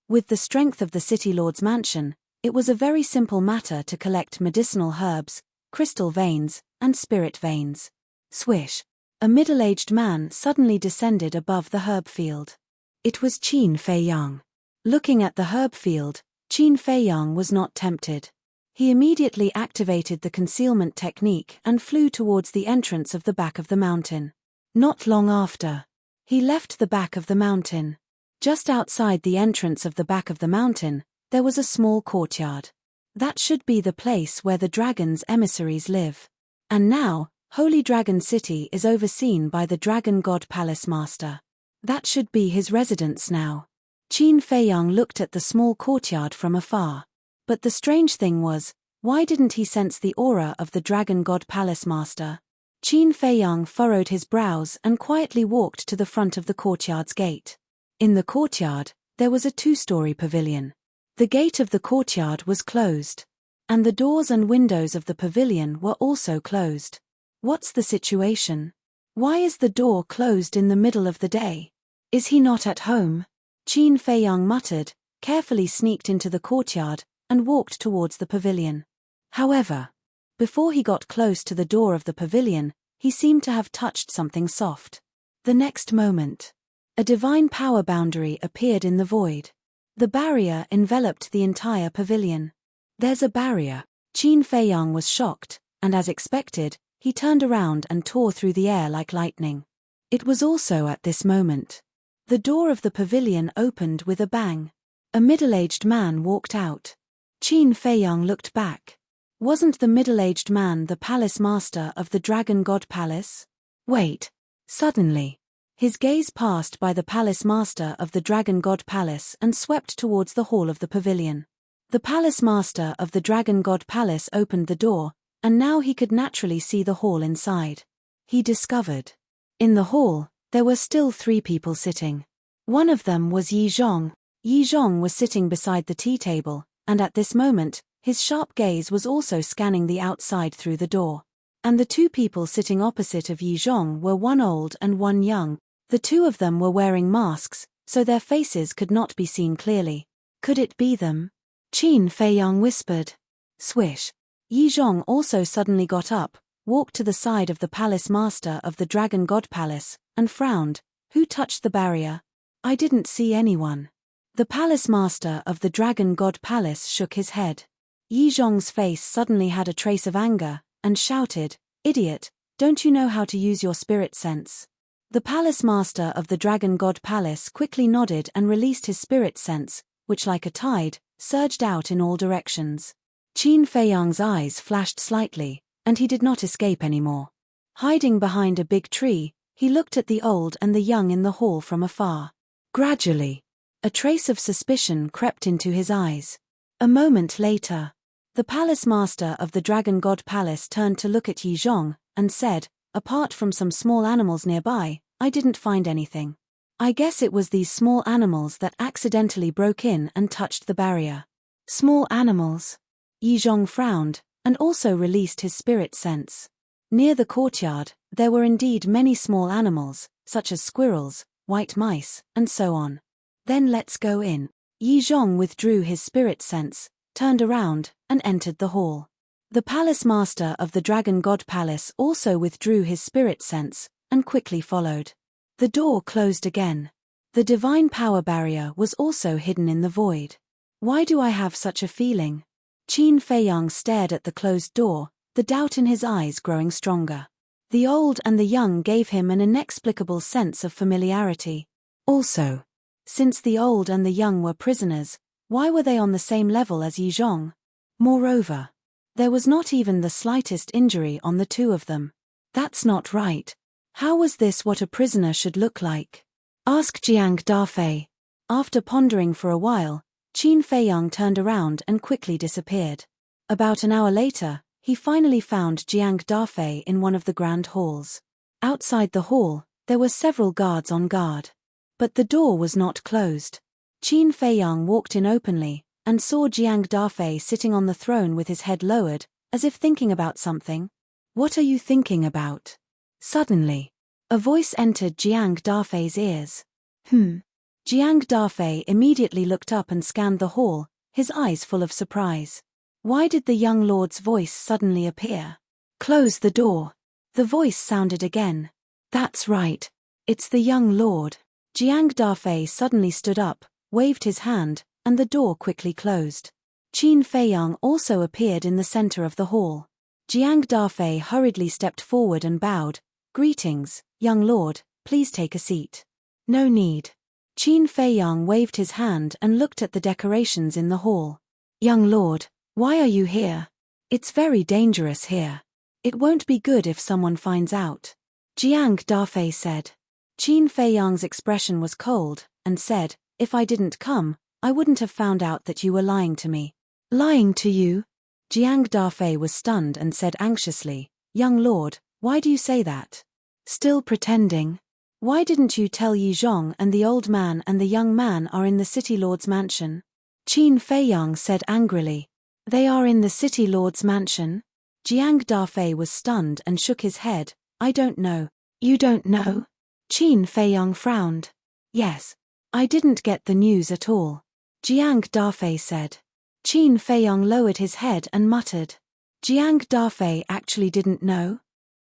With the strength of the city lord's mansion, it was a very simple matter to collect medicinal herbs, crystal veins, and spirit veins. Swish! A middle-aged man suddenly descended above the herb field. It was Qin Fei Yang. Looking at the herb field, Qin Fei Yang was not tempted. He immediately activated the concealment technique and flew towards the entrance of the back of the mountain. Not long after, he left the back of the mountain. Just outside the entrance of the back of the mountain, there was a small courtyard. That should be the place where the dragon's emissaries live. And now, Holy Dragon City is overseen by the Dragon God Palace Master. That should be his residence now. Qin Fei Yang looked at the small courtyard from afar. But the strange thing was, why didn't he sense the aura of the Dragon God Palace Master? Qin Fei Yang furrowed his brows and quietly walked to the front of the courtyard's gate. In the courtyard, there was a two-story pavilion. The gate of the courtyard was closed. And the doors and windows of the pavilion were also closed. What's the situation? Why is the door closed in the middle of the day? Is he not at home? Qin Fei Yang muttered, carefully sneaked into the courtyard, and walked towards the pavilion. However, before he got close to the door of the pavilion, he seemed to have touched something soft. The next moment, a divine power boundary appeared in the void. The barrier enveloped the entire pavilion. There's a barrier. Qin Fei Yang was shocked, and as expected, he turned around and tore through the air like lightning. It was also at this moment. The door of the pavilion opened with a bang. A middle-aged man walked out. Qin Fei Yang looked back. Wasn't the middle-aged man the palace master of the Dragon God Palace? Wait. Suddenly, his gaze passed by the palace master of the Dragon God Palace and swept towards the hall of the pavilion. The palace master of the Dragon God Palace opened the door, and now he could naturally see the hall inside. He discovered. In the hall, there were still 3 people sitting. One of them was Yi Zhong. Yi Zhong was sitting beside the tea table, and at this moment, his sharp gaze was also scanning the outside through the door. And the 2 people sitting opposite of Yi Zhong were one old and one young. The 2 of them were wearing masks, so their faces could not be seen clearly. Could it be them? Qin Fei Yang whispered. Swish. Yi Zhong also suddenly got up, walked to the side of the palace master of the Dragon God Palace, and frowned. Who touched the barrier? I didn't see anyone. The palace master of the Dragon God Palace shook his head. Yi Zhong's face suddenly had a trace of anger, and shouted, "Idiot, don't you know how to use your spirit sense?" The palace master of the Dragon God Palace quickly nodded and released his spirit sense, which like a tide, surged out in all directions. Qin Fei Yang's eyes flashed slightly, and he did not escape anymore. Hiding behind a big tree, he looked at the old and the young in the hall from afar. Gradually, a trace of suspicion crept into his eyes. A moment later, the palace master of the Dragon God Palace turned to look at Yi Zhong, and said, "Apart from some small animals nearby, I didn't find anything. I guess it was these small animals that accidentally broke in and touched the barrier." Small animals? Yi Zhong frowned, and also released his spirit sense. Near the courtyard, there were indeed many small animals, such as squirrels, white mice, and so on. Then let's go in. Yi Zhong withdrew his spirit sense, turned around, and entered the hall. The palace master of the Dragon God Palace also withdrew his spirit sense, and quickly followed. The door closed again. The divine power barrier was also hidden in the void. Why do I have such a feeling? Qin Fei Yang stared at the closed door, the doubt in his eyes growing stronger. The old and the young gave him an inexplicable sense of familiarity. Also, since the old and the young were prisoners, why were they on the same level as Yi Zhong? Moreover, there was not even the slightest injury on the 2 of them. That's not right. How was this what a prisoner should look like? Ask Jiang Dafei. After pondering for a while, Qin Fei Yang turned around and quickly disappeared. About an hour later, he finally found Jiang Dafei in one of the grand halls. Outside the hall, there were several guards on guard. But the door was not closed. Qin Feiyang walked in openly, and saw Jiang Dafei sitting on the throne with his head lowered, as if thinking about something. "What are you thinking about?" Suddenly, a voice entered Jiang Dafei's ears. Jiang Dafei immediately looked up and scanned the hall, his eyes full of surprise. Why did the young lord's voice suddenly appear? "Close the door." The voice sounded again. "That's right. It's the young lord." Jiang Dafei suddenly stood up, waved his hand, and the door quickly closed. Qin Feiyang also appeared in the center of the hall. Jiang Dafei hurriedly stepped forward and bowed. "Greetings, young lord, please take a seat." "No need." Qin Feiyang waved his hand and looked at the decorations in the hall. "Young lord, why are you here? It's very dangerous here. It won't be good if someone finds out." Jiang Dafei said. Qin Feiyang's expression was cold, and said, "If I didn't come, I wouldn't have found out that you were lying to me." "Lying to you?" Jiang Dafei was stunned and said anxiously, "Young lord, why do you say that? Still pretending? Why didn't you tell Yi Zhong and the old man and the young man are in the city lord's mansion?" Qin Feiyang said angrily. "They are in the city lord's mansion?" Jiang Dafei was stunned and shook his head. "I don't know." "You don't know?" Qin Feiyang frowned. "Yes. I didn't get the news at all," Jiang Dafei said. Qin Feiyang lowered his head and muttered. Jiang Dafei actually didn't know?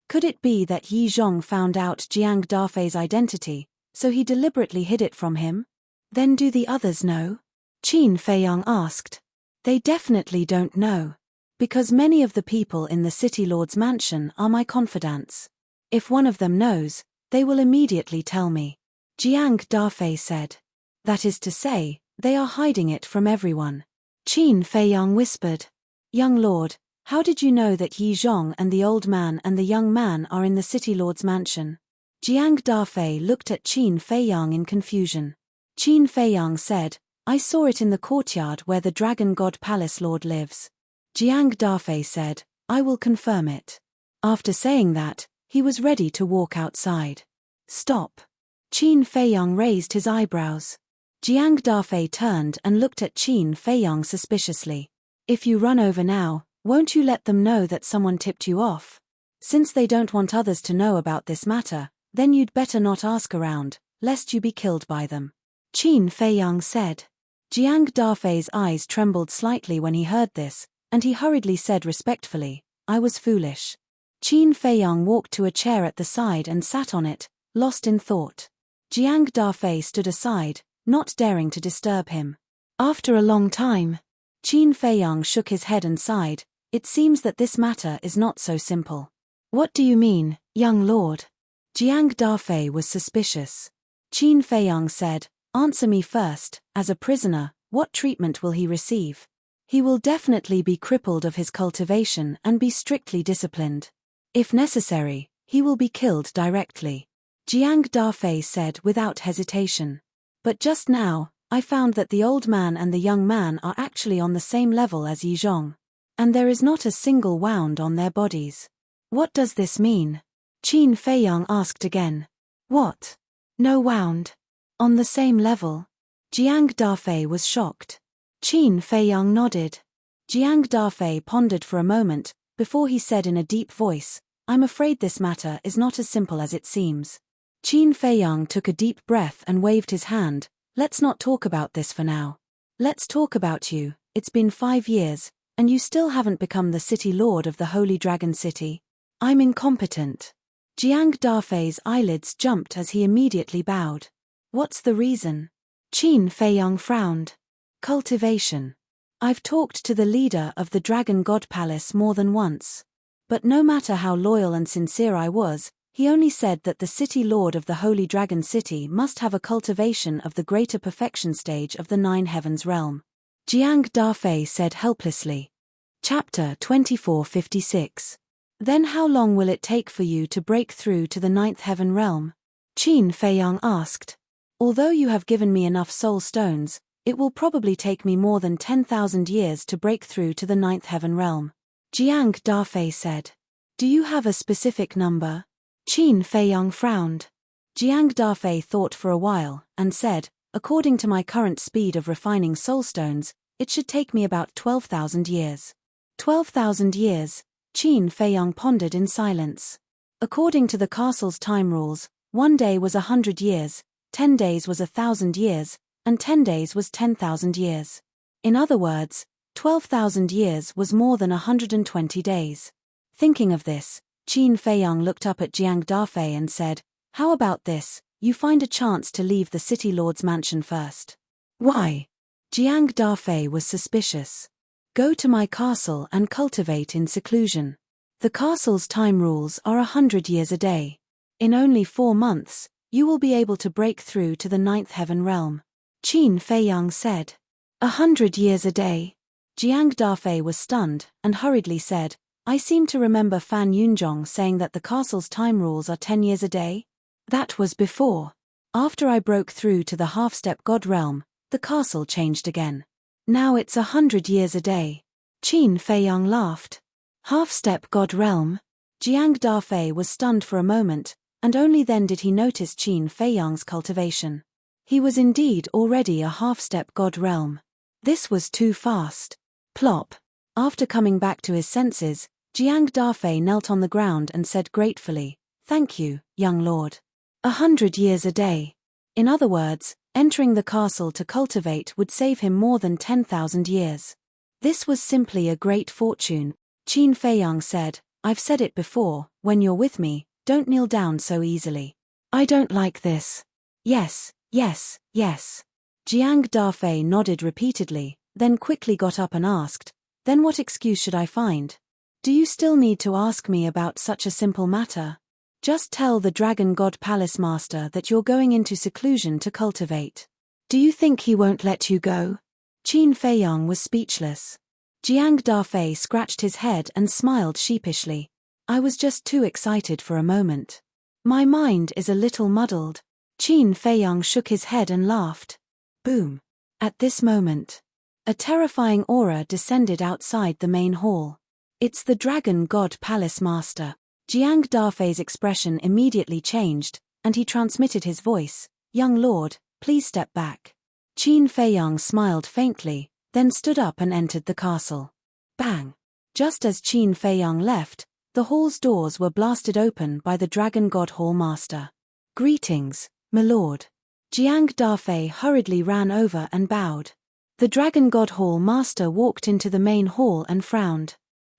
Could it be that Yi Zhong found out Jiang Dafei's identity, so he deliberately hid it from him? Then do the others know? Qin Feiyang asked. "They definitely don't know. Because many of the people in the city lord's mansion are my confidants. If one of them knows, they will immediately tell me," Jiang Dafei said. "That is to say, they are hiding it from everyone." Qin Feiyang whispered. "Young lord, how did you know that Yi Zhong and the old man and the young man are in the city lord's mansion?" Jiang Dafei looked at Qin Feiyang in confusion. Qin Feiyang said, "I saw it in the courtyard where the Dragon God Palace Lord lives." Jiang Dafei said, "I will confirm it." After saying that, he was ready to walk outside. "Stop." Qin Feiyang raised his eyebrows. Jiang Dafei turned and looked at Qin Feiyang suspiciously. "If you run over now, won't you let them know that someone tipped you off? Since they don't want others to know about this matter, then you'd better not ask around, lest you be killed by them," Qin Feiyang said. Jiang Dafei's eyes trembled slightly when he heard this, and he hurriedly said respectfully, "I was foolish." Qin Feiyang walked to a chair at the side and sat on it, lost in thought. Jiang Dafei stood aside, not daring to disturb him. After a long time, Qin Feiyang shook his head and sighed. "It seems that this matter is not so simple." "What do you mean, young lord?" Jiang Dafei was suspicious. Qin Feiyang said, "Answer me first, as a prisoner, what treatment will he receive?" "He will definitely be crippled of his cultivation and be strictly disciplined. If necessary, he will be killed directly," Jiang Dafei said without hesitation. "But just now, I found that the old man and the young man are actually on the same level as Yi Zhong. And there is not a single wound on their bodies." "What does this mean?" Qin Feiyang asked again. "What? No wound? On the same level?" Jiang Dafei was shocked. Qin Feiyang nodded. Jiang Dafei pondered for a moment, before he said in a deep voice, "I'm afraid this matter is not as simple as it seems." Qin Feiyang took a deep breath and waved his hand. "Let's not talk about this for now. Let's talk about you. It's been 5 years, and you still haven't become the city lord of the Holy Dragon City. I'm incompetent." Jiang Dafei's eyelids jumped as he immediately bowed. "What's the reason?" Qin Feiyang frowned. "Cultivation. I've talked to the leader of the Dragon God Palace more than once. But no matter how loyal and sincere I was, he only said that the city lord of the Holy Dragon City must have a cultivation of the greater perfection stage of the 9 heavens realm." Jiang Dafei said helplessly. Chapter 2456. "Then how long will it take for you to break through to the 9th heaven realm?" Qin Feiyang asked. "Although you have given me enough soul stones, it will probably take me more than 10,000 years to break through to the 9th heaven realm," Jiang Dafei said. "Do you have a specific number?" Qin Feiyang frowned. Jiang Dafei thought for a while, and said, According to my current speed of refining soulstones, it should take me about 12,000 years. 12,000 years, Qin Feiyang pondered in silence. According to the castle's time rules, 1 day was 100 years, 10 days was 1,000 years, and 10 days was 10,000 years. In other words, 12,000 years was more than 120 days. Thinking of this, Qin Feiyang looked up at Jiang Dafei and said, "How about this, you find a chance to leave the city lord's mansion first." "Why?" Jiang Dafei was suspicious. "Go to my castle and cultivate in seclusion. The castle's time rules are 100 years a day. In only 4 months, you will be able to break through to the 9th heaven realm." Qin Feiyang said. 100 years a day? Jiang Dafei was stunned and hurriedly said, "I seem to remember Fan Yunzhong saying that the castle's time rules are 10 years a day? That was before. After I broke through to the half-step god realm, the castle changed again. Now it's 100 years a day." Qin Feiyang laughed. Half-step god realm? Jiang Dafei was stunned for a moment, and only then did he notice Qin Feiyang's cultivation. He was indeed already a half-step god realm. This was too fast. Plop. After coming back to his senses, Jiang Dafei knelt on the ground and said gratefully, "Thank you, young lord. 100 years a day." In other words, entering the castle to cultivate would save him more than 10,000 years. This was simply a great fortune. Qin Feiyang said, "I've said it before, when you're with me, don't kneel down so easily." "I don't like this." "Yes, yes, yes." Jiang Dafei nodded repeatedly, then quickly got up and asked, "Then what excuse should I find? Do you still need to ask me about such a simple matter? Just tell the Dragon God Palace Master that you're going into seclusion to cultivate. Do you think he won't let you go?" Qin Feiyang was speechless. Jiang Dafei scratched his head and smiled sheepishly. "I was just too excited for a moment. My mind is a little muddled." Qin Feiyang shook his head and laughed. Boom. At this moment, a terrifying aura descended outside the main hall. "It's the Dragon God Palace Master." Jiang Dafei's expression immediately changed, and he transmitted his voice, "Young lord, please step back." Qin Feiyang smiled faintly, then stood up and entered the castle. Bang! Just as Qin Feiyang left, the hall's doors were blasted open by the Dragon God Hall Master. "Greetings, my lord." Jiang Dafei hurriedly ran over and bowed. The Dragon God Hall Master walked into the main hall and frowned.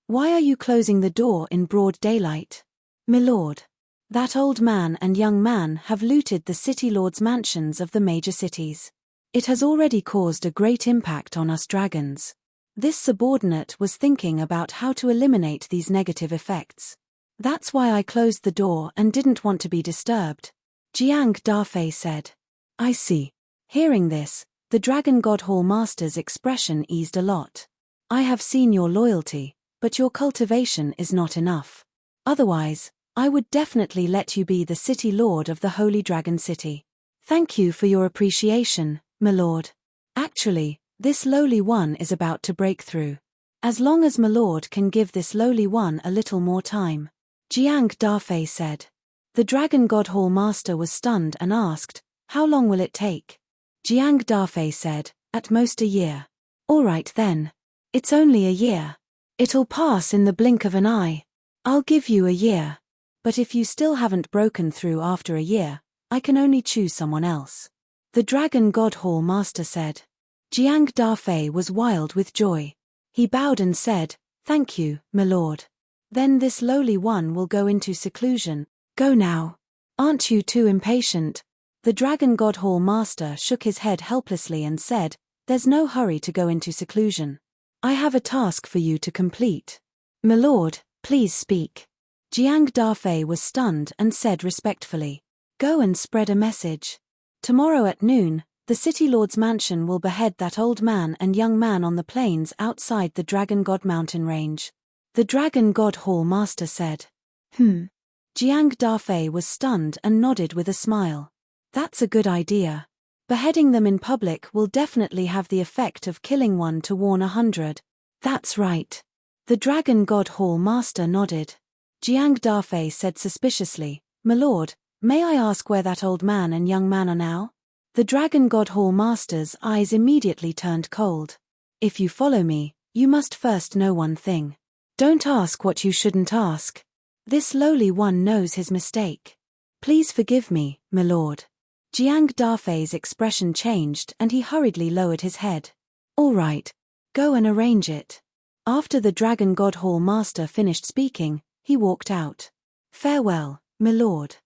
"Why are you closing the door in broad daylight?" "My lord, that old man and young man have looted the city lord's mansions of the major cities. It has already caused a great impact on us dragons. This subordinate was thinking about how to eliminate these negative effects. That's why I closed the door and didn't want to be disturbed." Jiang Dafei said. "I see." Hearing this, the Dragon God Hall Master's expression eased a lot. "I have seen your loyalty, but your cultivation is not enough. Otherwise, I would definitely let you be the city lord of the Holy Dragon City. Thank you for your appreciation, my lord. Actually, this lowly one is about to break through. As long as my lord can give this lowly one a little more time." Jiang Dafei said. The Dragon God Hall Master was stunned and asked, "How long will it take?" Jiang Dafei said, "At most a year." "All right then. It's only a year. It'll pass in the blink of an eye. I'll give you a year. But if you still haven't broken through after a year, I can only choose someone else." The Dragon God Hall Master said. Jiang Dafei was wild with joy. He bowed and said, "Thank you, my lord. Then this lowly one will go into seclusion. Go now. Aren't you too impatient?" The Dragon God Hall Master shook his head helplessly and said, "There's no hurry to go into seclusion. I have a task for you to complete." "My lord, please speak." Jiang Dafei was stunned and said respectfully, "Go and spread a message. Tomorrow at noon, the City Lord's mansion will behead that old man and young man on the plains outside the Dragon God mountain range." The Dragon God Hall Master said. Jiang Dafei was stunned and nodded with a smile. "That's a good idea. Beheading them in public will definitely have the effect of killing one to warn 100. "That's right." The Dragon God Hall Master nodded. Jiang Dafei said suspiciously, "My lord, may I ask where that old man and young man are now?" The Dragon God Hall Master's eyes immediately turned cold. If you follow me, you must first know one thing. Don't ask what you shouldn't ask. This lowly one knows his mistake. Please forgive me, my lord. Jiang Dafei's expression changed and he hurriedly lowered his head. All right. Go and arrange it. After the Dragon God Hall Master finished speaking, he walked out. Farewell, my lord.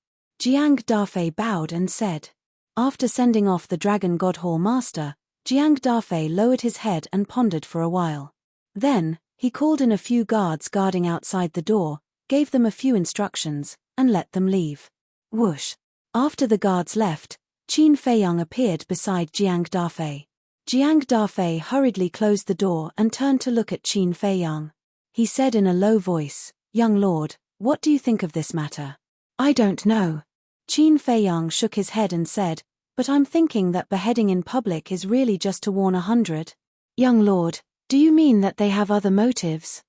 Jiang Dafei bowed and said. After sending off the Dragon God Hall Master, Jiang Dafei lowered his head and pondered for a while. Then, he called in a few guards guarding outside the door, gave them a few instructions, and let them leave. Whoosh! After the guards left, Qin Feiyang appeared beside Jiang Dafei. Jiang Dafei hurriedly closed the door and turned to look at Qin Feiyang. He said in a low voice, Young lord, what do you think of this matter? I don't know. Qin Feiyang shook his head and said, but I'm thinking that beheading in public is really just to warn 100. Young lord, do you mean that they have other motives?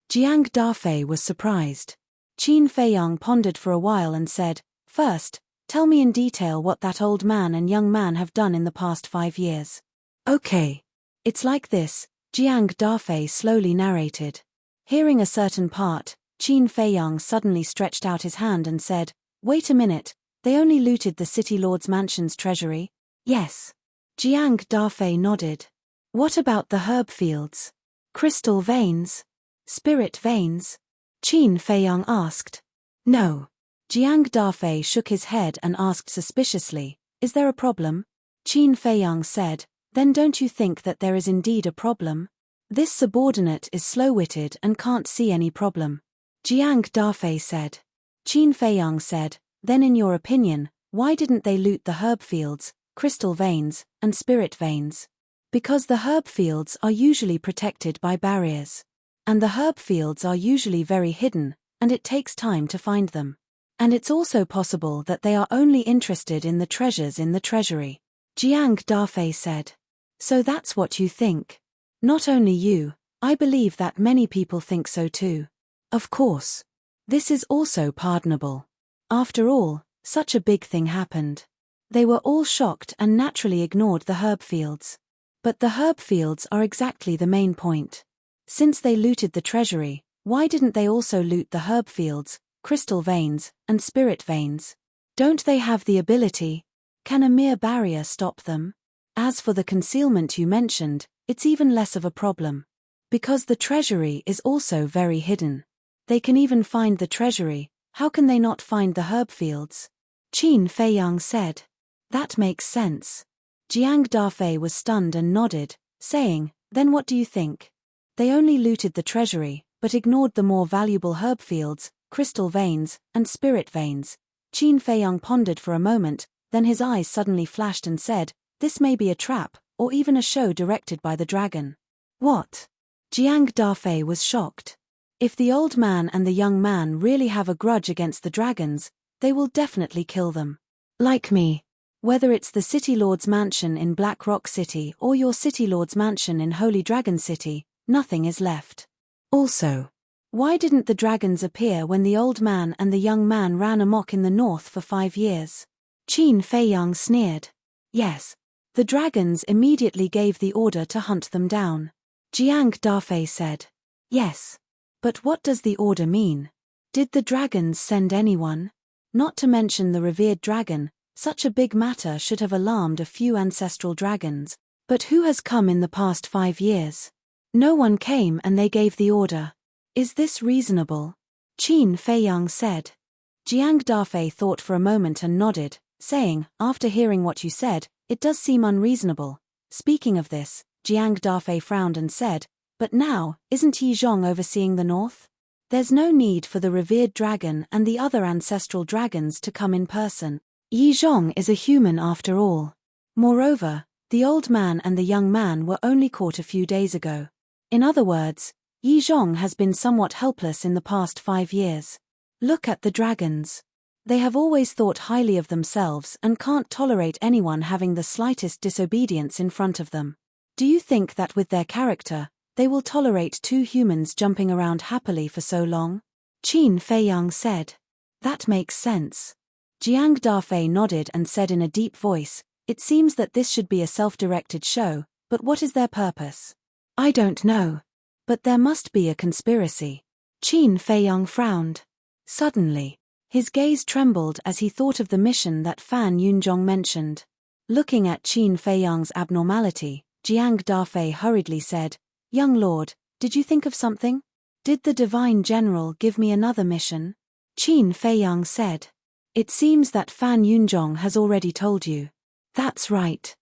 Jiang Dafei was surprised. Qin Feiyang pondered for a while and said, First, tell me in detail what that old man and young man have done in the past 5 years. Okay. It's like this, Jiang Dafei slowly narrated. Hearing a certain part, Qin Feiyang suddenly stretched out his hand and said, Wait a minute, they only looted the city lord's mansion's treasury? Yes. Jiang Dafei nodded. What about the herb fields? Crystal veins? Spirit veins? Qin Feiyang asked. No. Jiang Dafei shook his head and asked suspiciously, Is there a problem? Qin Feiyang said, Then don't you think that there is indeed a problem? This subordinate is slow-witted and can't see any problem. Jiang Dafei said. Qin Feiyang said, Then in your opinion, why didn't they loot the herb fields, crystal veins, and spirit veins? Because the herb fields are usually protected by barriers. And the herb fields are usually very hidden, and it takes time to find them. And it's also possible that they are only interested in the treasures in the treasury. Jiang Dafei said. So that's what you think. Not only you, I believe that many people think so too. Of course. This is also pardonable. After all, such a big thing happened. They were all shocked and naturally ignored the herb fields. But the herb fields are exactly the main point. Since they looted the treasury, why didn't they also loot the herb fields, crystal veins, and spirit veins? Don't they have the ability? Can a mere barrier stop them? As for the concealment you mentioned, it's even less of a problem. Because the treasury is also very hidden. They can even find the treasury, how can they not find the herb fields? Qin Feiyang said. That makes sense. Jiang Dafei was stunned and nodded, saying, Then what do you think? They only looted the treasury, but ignored the more valuable herb fields, crystal veins, and spirit veins. Qin Feiyang pondered for a moment, then his eyes suddenly flashed and said, This may be a trap, or even a show directed by the dragon. What? Jiang Dafei was shocked. If the old man and the young man really have a grudge against the dragons, they will definitely kill them. Like me. Whether it's the City Lord's mansion in Black Rock City or your City Lord's mansion in Holy Dragon City, nothing is left. Also, why didn't the dragons appear when the old man and the young man ran amok in the north for 5 years? Qin Feiyang sneered. Yes. The dragons immediately gave the order to hunt them down. Jiang Dafei said. Yes. But what does the order mean? Did the dragons send anyone? Not to mention the revered dragon, such a big matter should have alarmed a few ancestral dragons. But who has come in the past 5 years? No one came and they gave the order. Is this reasonable? Qin Feiyang said. Jiang Dafei thought for a moment and nodded, saying, After hearing what you said, it does seem unreasonable. Speaking of this, Jiang Dafei frowned and said, But now, isn't Yi Zhong overseeing the north? There's no need for the revered dragon and the other ancestral dragons to come in person. Yi Zhong is a human after all. Moreover, the old man and the young man were only caught a few days ago. In other words, Yi Zhong has been somewhat helpless in the past 5 years. Look at the dragons. They have always thought highly of themselves and can't tolerate anyone having the slightest disobedience in front of them. Do you think that with their character, they will tolerate 2 humans jumping around happily for so long? Qin Feiyang said. That makes sense. Jiang Dafei nodded and said in a deep voice, It seems that this should be a self-directed show, but what is their purpose? I don't know. But there must be a conspiracy. Qin Feiyang frowned. Suddenly, his gaze trembled as he thought of the mission that Fan Yunzhong mentioned. Looking at Qin Feiyang's abnormality, Jiang Dafei hurriedly said, "Young lord, did you think of something? Did the divine general give me another mission?" Qin Feiyang said, "It seems that Fan Yunzhong has already told you." That's right.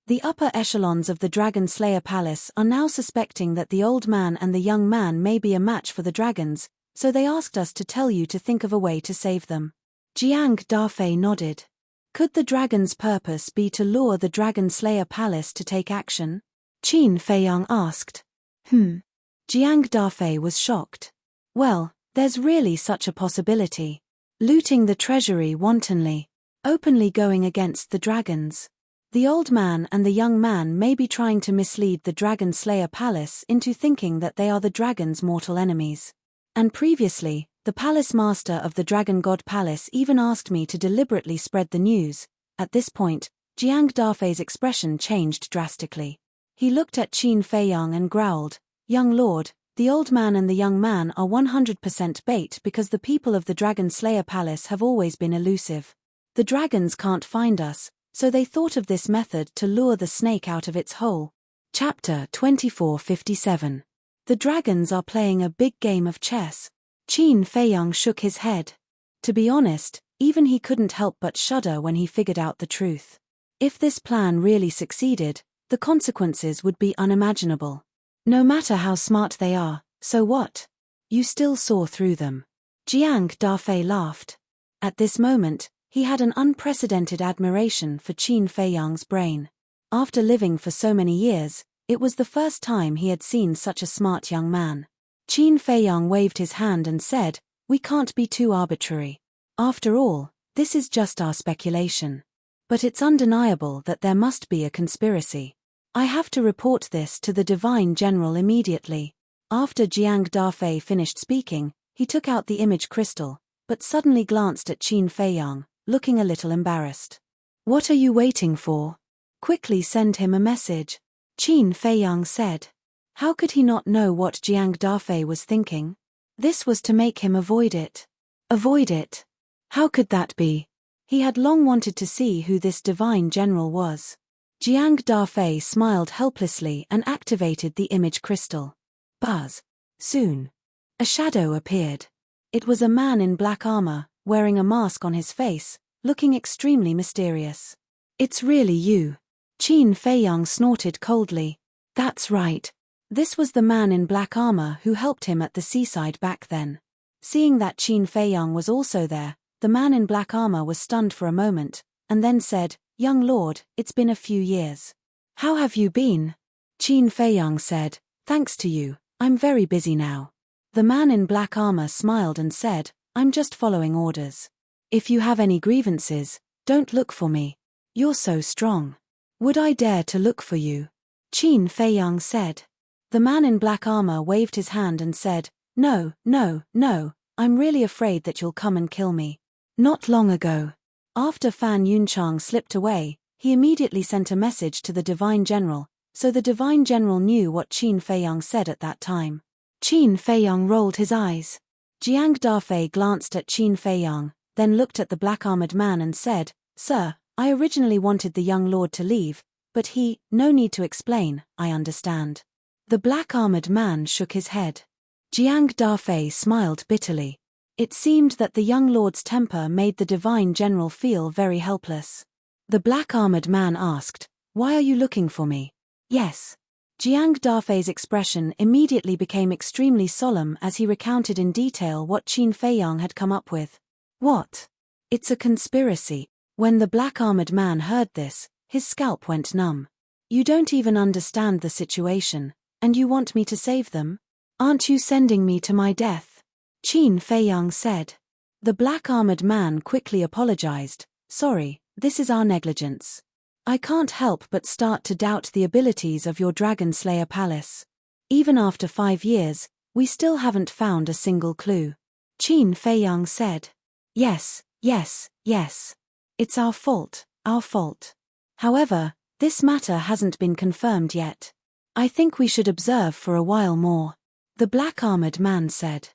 The upper echelons of the Dragon Slayer Palace are now suspecting that the old man and the young man may be a match for the dragons, so they asked us to tell you to think of a way to save them. Jiang Dafei nodded. Could the dragon's purpose be to lure the Dragon Slayer Palace to take action? Qin Feiyang asked. Jiang Dafei was shocked. Well, there's really such a possibility. Looting the treasury wantonly. Openly going against the dragons. The old man and the young man may be trying to mislead the Dragon Slayer Palace into thinking that they are the dragon's mortal enemies. And previously, the palace master of the Dragon God Palace even asked me to deliberately spread the news. At this point, Jiang Dafei's expression changed drastically. He looked at Qin Feiyang and growled, "Young lord, the old man and the young man are 100% bait because the people of the Dragon Slayer Palace have always been elusive. The dragons can't find us, so they thought of this method to lure the snake out of its hole." Chapter 2457. The dragons are playing a big game of chess. Qin Feiyang shook his head. To be honest, even he couldn't help but shudder when he figured out the truth. If this plan really succeeded, the consequences would be unimaginable. No matter how smart they are, so what? You still saw through them. Jiang Dafei laughed. At this moment, he had an unprecedented admiration for Qin Feiyang's brain. After living for so many years, it was the first time he had seen such a smart young man. Qin Feiyang waved his hand and said, "We can't be too arbitrary. After all, this is just our speculation. But it's undeniable that there must be a conspiracy. I have to report this to the Divine General immediately." After Jiang Dafei finished speaking, he took out the image crystal, but suddenly glanced at Qin Feiyang, looking a little embarrassed. "What are you waiting for? Quickly send him a message," Qin Feiyang said. How could he not know what Jiang Dafei was thinking? This was to make him avoid it. Avoid it? How could that be? He had long wanted to see who this divine general was. Jiang Dafei smiled helplessly and activated the image crystal. Buzz. Soon. A shadow appeared. It was a man in black armor, wearing a mask on his face, looking extremely mysterious. "It's really you." Qin Feiyang snorted coldly. "That's right. This was the man in black armor who helped him at the seaside back then." Seeing that Qin Feiyang was also there, the man in black armor was stunned for a moment, and then said, "Young lord, it's been a few years. How have you been?" Qin Feiyang said, "Thanks to you, I'm very busy now." The man in black armor smiled and said, "I'm just following orders. If you have any grievances, don't look for me. You're so strong. Would I dare to look for you?" Qin Feiyang said. The man in black armor waved his hand and said, "No, no, no, I'm really afraid that you'll come and kill me." Not long ago, after Fan Yunchang slipped away, he immediately sent a message to the Divine General, so the Divine General knew what Qin Feiyang said at that time. Qin Feiyang rolled his eyes. Jiang Dafei glanced at Qin Feiyang, then looked at the black-armored man and said, "Sir, I originally wanted the young lord to leave, but no need to explain, I understand." The black-armored man shook his head. Jiang Dafei smiled bitterly. It seemed that the young lord's temper made the Divine General feel very helpless. The black-armored man asked, "Why are you looking for me?" "Yes." Jiang Dafei's expression immediately became extremely solemn as he recounted in detail what Qin Feiyang had come up with. "What? It's a conspiracy." When the black-armored man heard this, his scalp went numb. "You don't even understand the situation, and you want me to save them? Aren't you sending me to my death?" Qin Feiyang said. The black-armored man quickly apologized, "Sorry, this is our negligence. I can't help but start to doubt the abilities of your Dragon Slayer Palace. Even after 5 years, we still haven't found a single clue." Qin Feiyang said. Yes. It's our fault, our fault. However, this matter hasn't been confirmed yet. I think we should observe for a while more. The black-armored man said.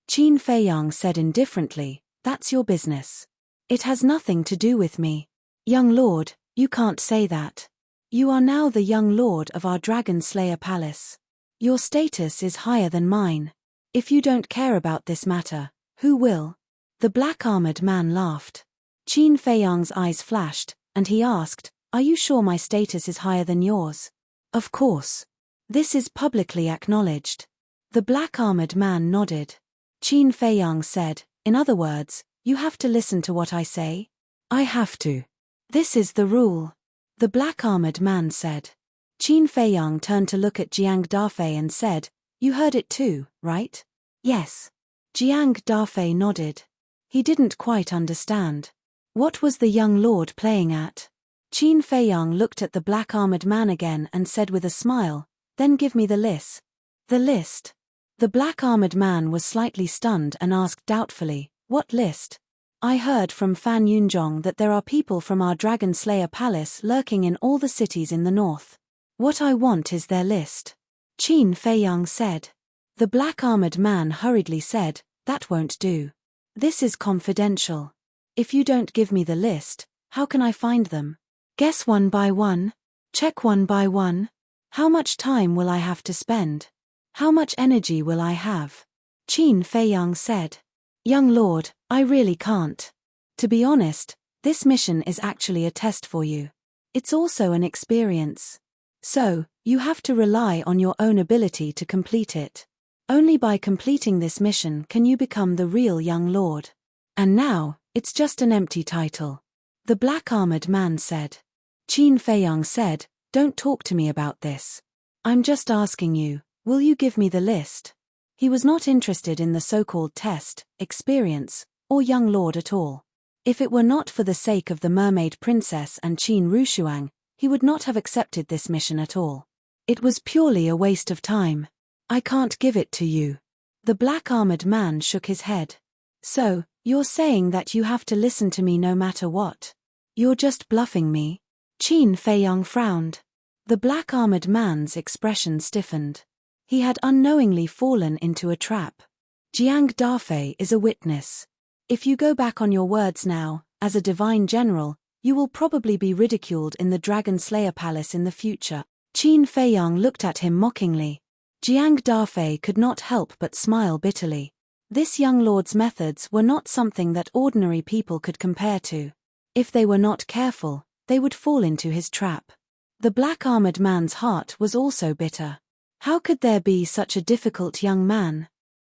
Qin Feiyang said indifferently, that's your business. It has nothing to do with me. Young lord, you can't say that. You are now the young lord of our Dragon Slayer Palace. Your status is higher than mine. If you don't care about this matter, who will? The black-armored man laughed. Qin Feiyang's eyes flashed, and he asked, are you sure my status is higher than yours? Of course. This is publicly acknowledged. The black-armored man nodded. Qin Feiyang said, in other words, you have to listen to what I say? I have to. This is the rule. The black-armored man said. Qin Feiyang turned to look at Jiang Dafei and said, you heard it too, right? Yes. Jiang Dafei nodded. He didn't quite understand. What was the young lord playing at? Qin Feiyang looked at the black-armored man again and said with a smile, then give me the list. The list? The black-armored man was slightly stunned and asked doubtfully, what list? I heard from Fan Yunzhong that there are people from our Dragon Slayer Palace lurking in all the cities in the north. What I want is their list. Qin Feiyang said. The black-armored man hurriedly said, that won't do. This is confidential. If you don't give me the list, how can I find them? Guess one by one? Check one by one? How much time will I have to spend? How much energy will I have? Qin Feiyang said. Young lord, I really can't. To be honest, this mission is actually a test for you. It's also an experience. So, you have to rely on your own ability to complete it. Only by completing this mission can you become the real young lord. And now, it's just an empty title. The black-armored man said. Qin Feiyang said, don't talk to me about this. I'm just asking you, will you give me the list? He was not interested in the so-called test, experience, or young lord at all. If it were not for the sake of the mermaid princess and Qin Rushuang, he would not have accepted this mission at all. It was purely a waste of time. I can't give it to you. The black-armored man shook his head. So, you're saying that you have to listen to me no matter what? You're just bluffing me? Qin Feiyang frowned. The black-armored man's expression stiffened. He had unknowingly fallen into a trap. Jiang Dafei is a witness. If you go back on your words now, as a divine general, you will probably be ridiculed in the Dragon Slayer Palace in the future. Qin Feiyang looked at him mockingly. Jiang Dafei could not help but smile bitterly. This young lord's methods were not something that ordinary people could compare to. If they were not careful, they would fall into his trap. The black-armored man's heart was also bitter. How could there be such a difficult young man?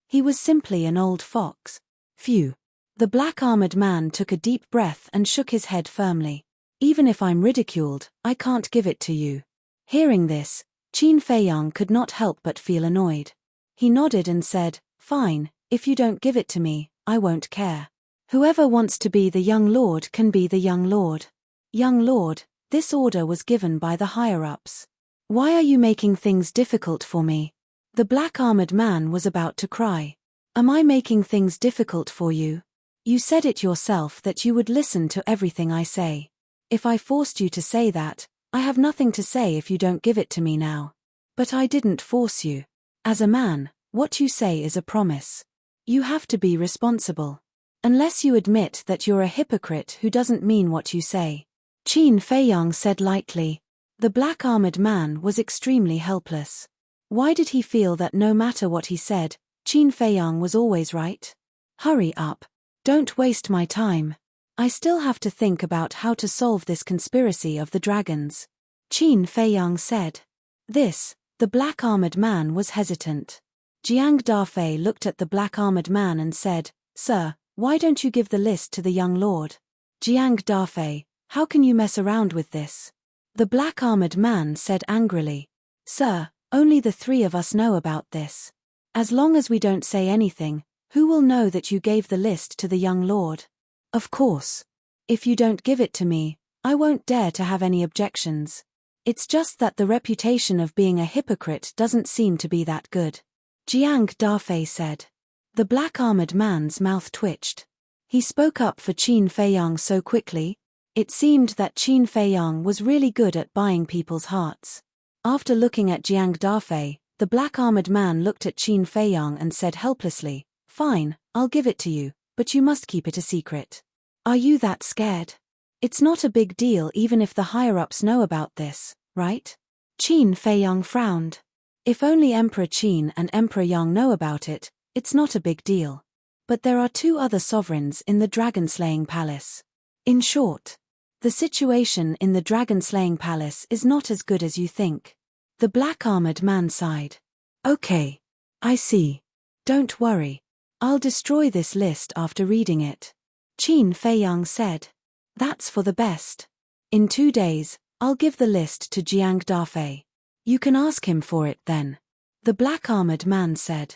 He was simply an old fox. Phew. The black-armored man took a deep breath and shook his head firmly. Even if I'm ridiculed, I can't give it to you. Hearing this, Qin Feiyang could not help but feel annoyed. He nodded and said, fine, if you don't give it to me, I won't care. Whoever wants to be the young lord can be the young lord. Young lord, this order was given by the higher-ups. Why are you making things difficult for me? The black-armored man was about to cry. Am I making things difficult for you? You said it yourself that you would listen to everything I say. If I forced you to say that, I have nothing to say if you don't give it to me now. But I didn't force you. As a man, what you say is a promise. You have to be responsible. Unless you admit that you're a hypocrite who doesn't mean what you say. Qin Feiyang said lightly. The black-armored man was extremely helpless. Why did he feel that no matter what he said, Qin Feiyang was always right? Hurry up. Don't waste my time. I still have to think about how to solve this conspiracy of the dragons. Qin Feiyang said. The black-armored man was hesitant. Jiang Dafei looked at the black-armored man and said, Sir, why don't you give the list to the young lord? Jiang Dafei, how can you mess around with this? The black-armored man said angrily. Sir, only the three of us know about this. As long as we don't say anything, who will know that you gave the list to the young lord? Of course. If you don't give it to me, I won't dare to have any objections. It's just that the reputation of being a hypocrite doesn't seem to be that good. Jiang Dafei said. The black-armored man's mouth twitched. He spoke up for Qin Feiyang so quickly. It seemed that Qin Feiyang was really good at buying people's hearts. After looking at Jiang Dafei, the black-armored man looked at Qin Feiyang and said helplessly, "Fine, I'll give it to you, but you must keep it a secret." "Are you that scared? It's not a big deal even if the higher-ups know about this, right?" Qin Feiyang frowned. "If only Emperor Qin and Emperor Yang know about it, it's not a big deal. But there are two other sovereigns in the dragon-slaying palace. In short, the situation in the dragon-slaying palace is not as good as you think." The black-armored man sighed. "Okay. I see. Don't worry. I'll destroy this list after reading it." Qin Feiyang said. "That's for the best. In 2 days, I'll give the list to Jiang Dafei. You can ask him for it then." The black-armored man said.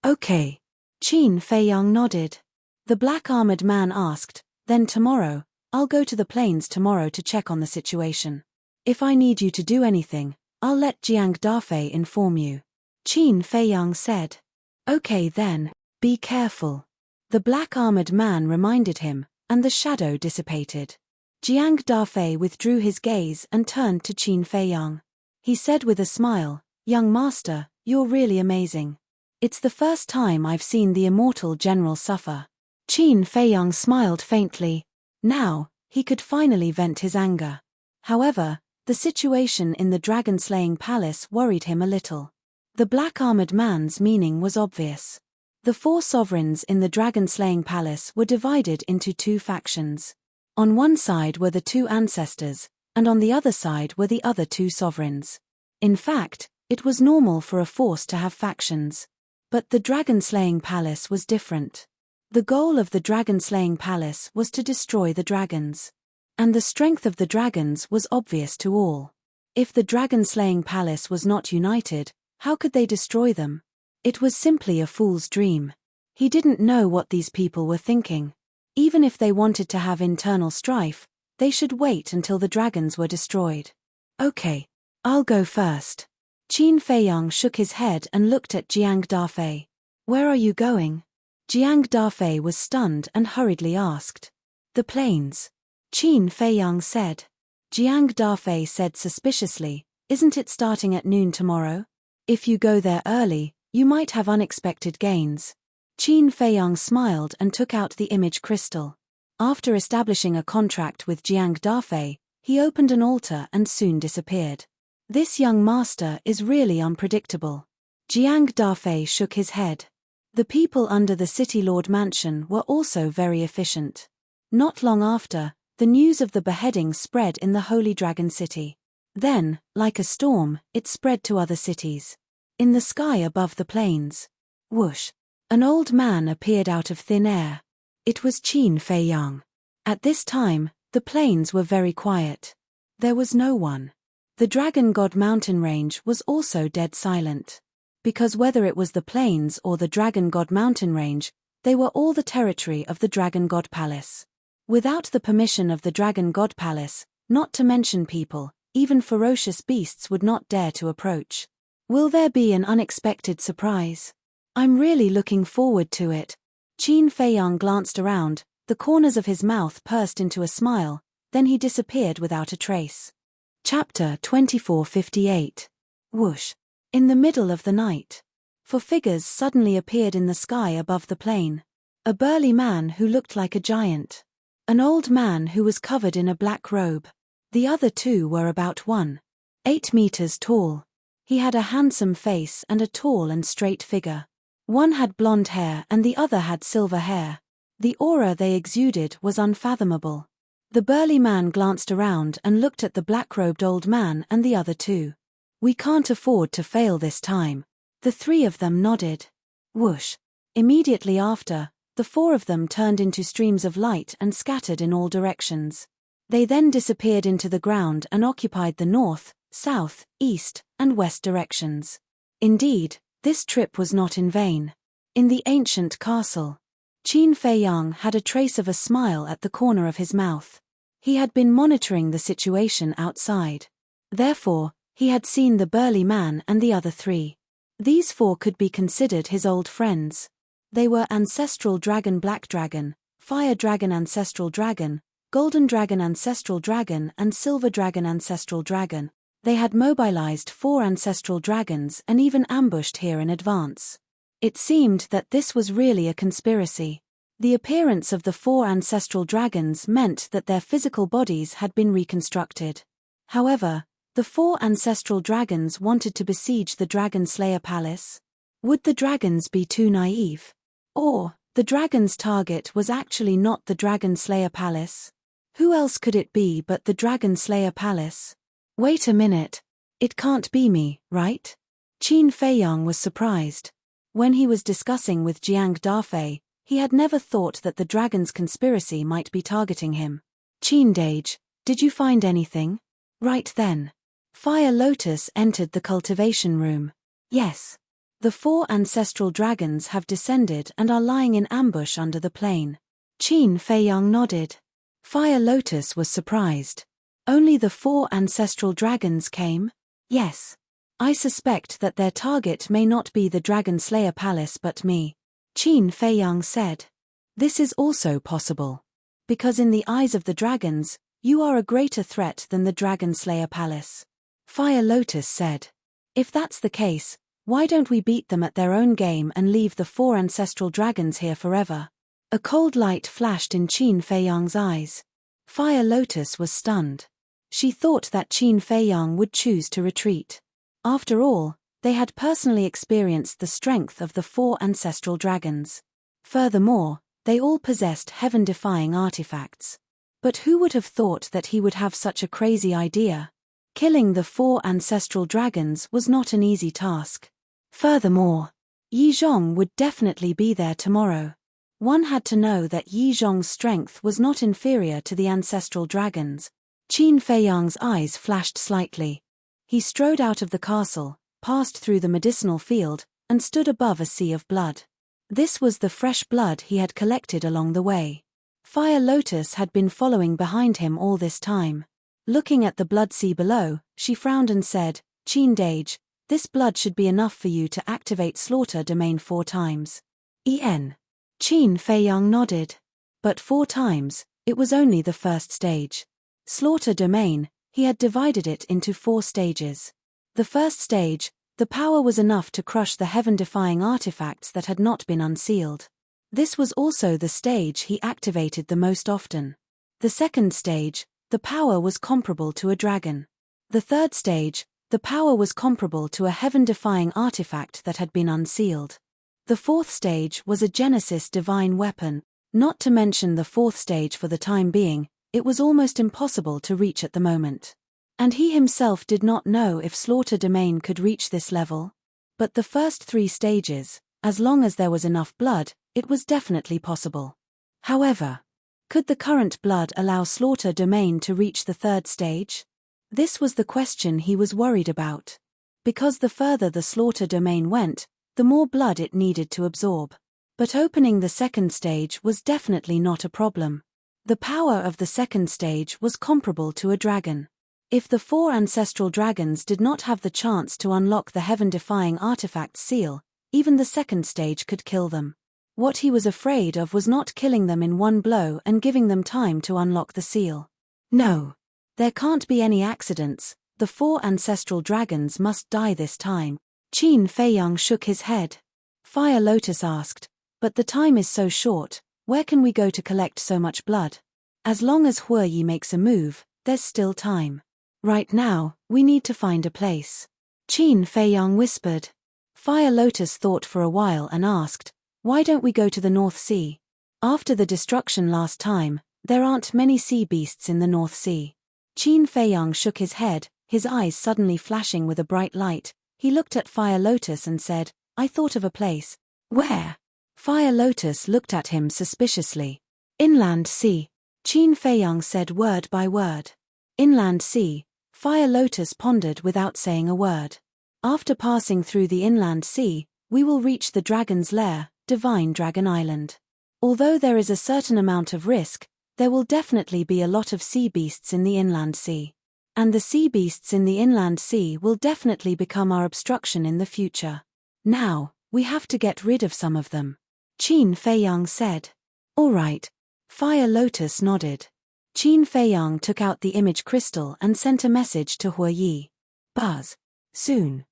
"Okay." Qin Feiyang nodded. The black-armored man asked, "Then tomorrow, I'll go to the plains tomorrow to check on the situation. If I need you to do anything, I'll let Jiang Dafei inform you." Qin Feiyang said. "Okay then, be careful." The black-armored man reminded him, and the shadow dissipated. Jiang Dafei withdrew his gaze and turned to Qin Feiyang. He said with a smile, "Young master, you're really amazing. It's the first time I've seen the immortal general suffer." Qin Feiyang smiled faintly. Now, he could finally vent his anger. However, the situation in the dragon-slaying palace worried him a little. The black-armored man's meaning was obvious. The 4 sovereigns in the dragon-slaying palace were divided into 2 factions. On one side were the 2 ancestors, and on the other side were the other 2 sovereigns. In fact, it was normal for a force to have factions. But the dragon-slaying palace was different. The goal of the dragon-slaying palace was to destroy the dragons. And the strength of the dragons was obvious to all. If the dragon-slaying palace was not united, how could they destroy them? It was simply a fool's dream. He didn't know what these people were thinking. Even if they wanted to have internal strife, they should wait until the dragons were destroyed. "Okay. I'll go first." Qin Feiyang shook his head and looked at Jiang Dafei. "Where are you going?" Jiang Dafei was stunned and hurriedly asked. "The plains." Qin Feiyang said. Jiang Dafei said suspiciously, "Isn't it starting at noon tomorrow? If you go there early, you might have unexpected gains." Qin Feiyang smiled and took out the image crystal. After establishing a contract with Jiang Dafei, he opened an altar and soon disappeared. "This young master is really unpredictable." Jiang Dafei shook his head. The people under the City Lord Mansion were also very efficient. Not long after, the news of the beheading spread in the Holy Dragon City. Then, like a storm, it spread to other cities. In the sky above the plains, whoosh, an old man appeared out of thin air. It was Qin Feiyang. At this time, the plains were very quiet. There was no one. The Dragon God mountain range was also dead silent. Because whether it was the plains or the Dragon God mountain range, they were all the territory of the Dragon God Palace. Without the permission of the Dragon God Palace, not to mention people, even ferocious beasts would not dare to approach. Will there be an unexpected surprise? I'm really looking forward to it. Qin Feiyang glanced around, the corners of his mouth pursed into a smile, then he disappeared without a trace. Chapter 2458. Whoosh. In the middle of the night, 4 figures suddenly appeared in the sky above the plain. A burly man who looked like a giant. An old man who was covered in a black robe. The other 2 were about 1.8 meters tall. He had a handsome face and a tall and straight figure. One had blonde hair and the other had silver hair. The aura they exuded was unfathomable. The burly man glanced around and looked at the black-robed old man and the other 2. "We can't afford to fail this time." The 3 of them nodded. Whoosh. Immediately after, the 4 of them turned into streams of light and scattered in all directions. They then disappeared into the ground and occupied the north, south, east, and west directions. Indeed, this trip was not in vain. In the ancient castle, Qin Feiyang had a trace of a smile at the corner of his mouth. He had been monitoring the situation outside. Therefore, he had seen the burly man and the other 3. These 4 could be considered his old friends. They were Ancestral Dragon Black Dragon, Fire Dragon Ancestral Dragon, Golden Dragon Ancestral Dragon and Silver Dragon Ancestral Dragon. They had mobilized 4 ancestral dragons and even ambushed here in advance. It seemed that this was really a conspiracy. The appearance of the 4 ancestral dragons meant that their physical bodies had been reconstructed. However, the 4 ancestral dragons wanted to besiege the Dragon Slayer Palace. Would the dragons be too naive? Or, the dragon's target was actually not the Dragon Slayer Palace? Who else could it be but the Dragon Slayer Palace? Wait a minute. It can't be me, right? Qin Feiyang was surprised. When he was discussing with Jiang Dafei, he had never thought that the dragon's conspiracy might be targeting him. Qin Dage, did you find anything? Right then. Fire Lotus entered the cultivation room. Yes. The 4 ancestral dragons have descended and are lying in ambush under the plain. Qin Feiyang nodded. Fire Lotus was surprised. Only the 4 ancestral dragons came? Yes. I suspect that their target may not be the Dragon Slayer Palace but me. Qin Feiyang said. This is also possible. Because in the eyes of the dragons, you are a greater threat than the Dragon Slayer Palace. Fire Lotus said. If that's the case, why don't we beat them at their own game and leave the 4 ancestral dragons here forever? A cold light flashed in Qin Feiyang's eyes. Fire Lotus was stunned. She thought that Qin Feiyang would choose to retreat. After all, they had personally experienced the strength of the 4 ancestral dragons. Furthermore, they all possessed heaven-defying artifacts. But who would have thought that he would have such a crazy idea? Killing the 4 ancestral dragons was not an easy task. Furthermore, Yi Zhong would definitely be there tomorrow. One had to know that Yi Zhong's strength was not inferior to the ancestral dragons. Qin Feiyang's eyes flashed slightly. He strode out of the castle, passed through the medicinal field, and stood above a sea of blood. This was the fresh blood he had collected along the way. Fire Lotus had been following behind him all this time. Looking at the blood sea below, she frowned and said, Qin Dage, this blood should be enough for you to activate Slaughter Domain 4 times. En. Qin Feiyang nodded. But 4 times, it was only the first stage. Slaughter Domain, he had divided it into 4 stages. The first stage, the power was enough to crush the heaven-defying artifacts that had not been unsealed. This was also the stage he activated the most often. The second stage, the power was comparable to a dragon. The third stage, the power was comparable to a heaven-defying artifact that had been unsealed. The fourth stage was a Genesis divine weapon, not to mention the fourth stage for the time being, it was almost impossible to reach at the moment. And he himself did not know if Slaughter Domain could reach this level. But the first 3 stages, as long as there was enough blood, it was definitely possible. However, could the current blood allow Slaughter Domain to reach the 3rd stage? This was the question he was worried about. Because the further the Slaughter Domain went, the more blood it needed to absorb. But opening the 2nd stage was definitely not a problem. The power of the 2nd stage was comparable to a dragon. If the 4 ancestral dragons did not have the chance to unlock the heaven-defying artifact seal, even the 2nd stage could kill them. What he was afraid of was not killing them in one blow and giving them time to unlock the seal. No. There can't be any accidents, the 4 ancestral dragons must die this time. Qin Feiyang shook his head. Fire Lotus asked, but the time is so short, where can we go to collect so much blood? As long as Hue Yi makes a move, there's still time. Right now, we need to find a place. Qin Feiyang whispered. Fire Lotus thought for a while and asked, why don't we go to the North Sea? After the destruction last time, there aren't many sea beasts in the North Sea. Qin Feiyang shook his head, his eyes suddenly flashing with a bright light. He looked at Fire Lotus and said, I thought of a place. Where? Fire Lotus looked at him suspiciously. Inland Sea. Qin Feiyang said word by word. Inland Sea. Fire Lotus pondered without saying a word. After passing through the Inland Sea, we will reach the Dragon's Lair, Divine Dragon Island. Although there is a certain amount of risk, there will definitely be a lot of sea beasts in the Inland Sea. And the sea beasts in the Inland Sea will definitely become our obstruction in the future. Now, we have to get rid of some of them. Qin Feiyang said. All right. Fire Lotus nodded. Qin Feiyang took out the image crystal and sent a message to Hue Yi. Buzz. Soon.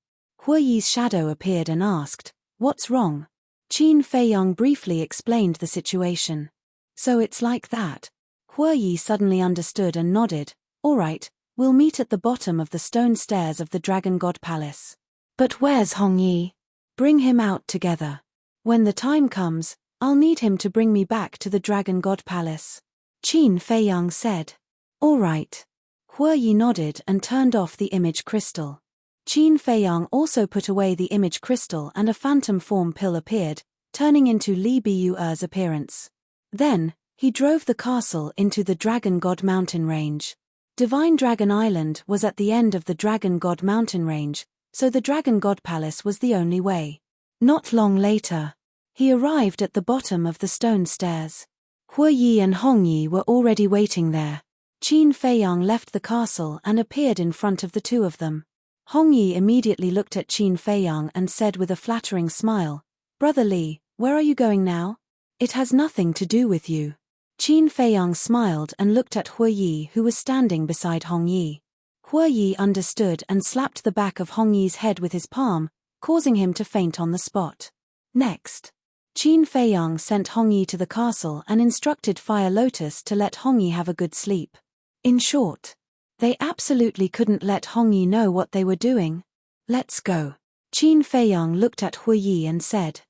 Hue Yi's shadow appeared and asked, "What's wrong?" Qin Feiyang briefly explained the situation. "So it's like that." Hue Yi suddenly understood and nodded. "All right, we'll meet at the bottom of the stone stairs of the Dragon God Palace." "But where's Hong Yi?" "Bring him out together. When the time comes, I'll need him to bring me back to the Dragon God Palace," Qin Feiyang said. "All right." Hue Yi nodded and turned off the image crystal. Qin Feiyang also put away the image crystal and a phantom form pill appeared, turning into Li Buer's appearance. Then, he drove the castle into the Dragon God Mountain Range. Divine Dragon Island was at the end of the Dragon God Mountain Range, so the Dragon God Palace was the only way. Not long later, he arrived at the bottom of the stone stairs. Hue Yi and Hong Yi were already waiting there. Qin Feiyang left the castle and appeared in front of the two of them. Hong Yi immediately looked at Qin Feiyang and said with a flattering smile, "Brother Li, where are you going now? It has nothing to do with you." Qin Feiyang smiled and looked at Hue Yi, who was standing beside Hong Yi. Hue Yi understood and slapped the back of Hong Yi's head with his palm, causing him to faint on the spot. Next, Qin Feiyang sent Hong Yi to the castle and instructed Fire Lotus to let Hong Yi have a good sleep. In short, they absolutely couldn't let Hong Yi know what they were doing. "Let's go." Qin Feiyang looked at Hue Yi and said.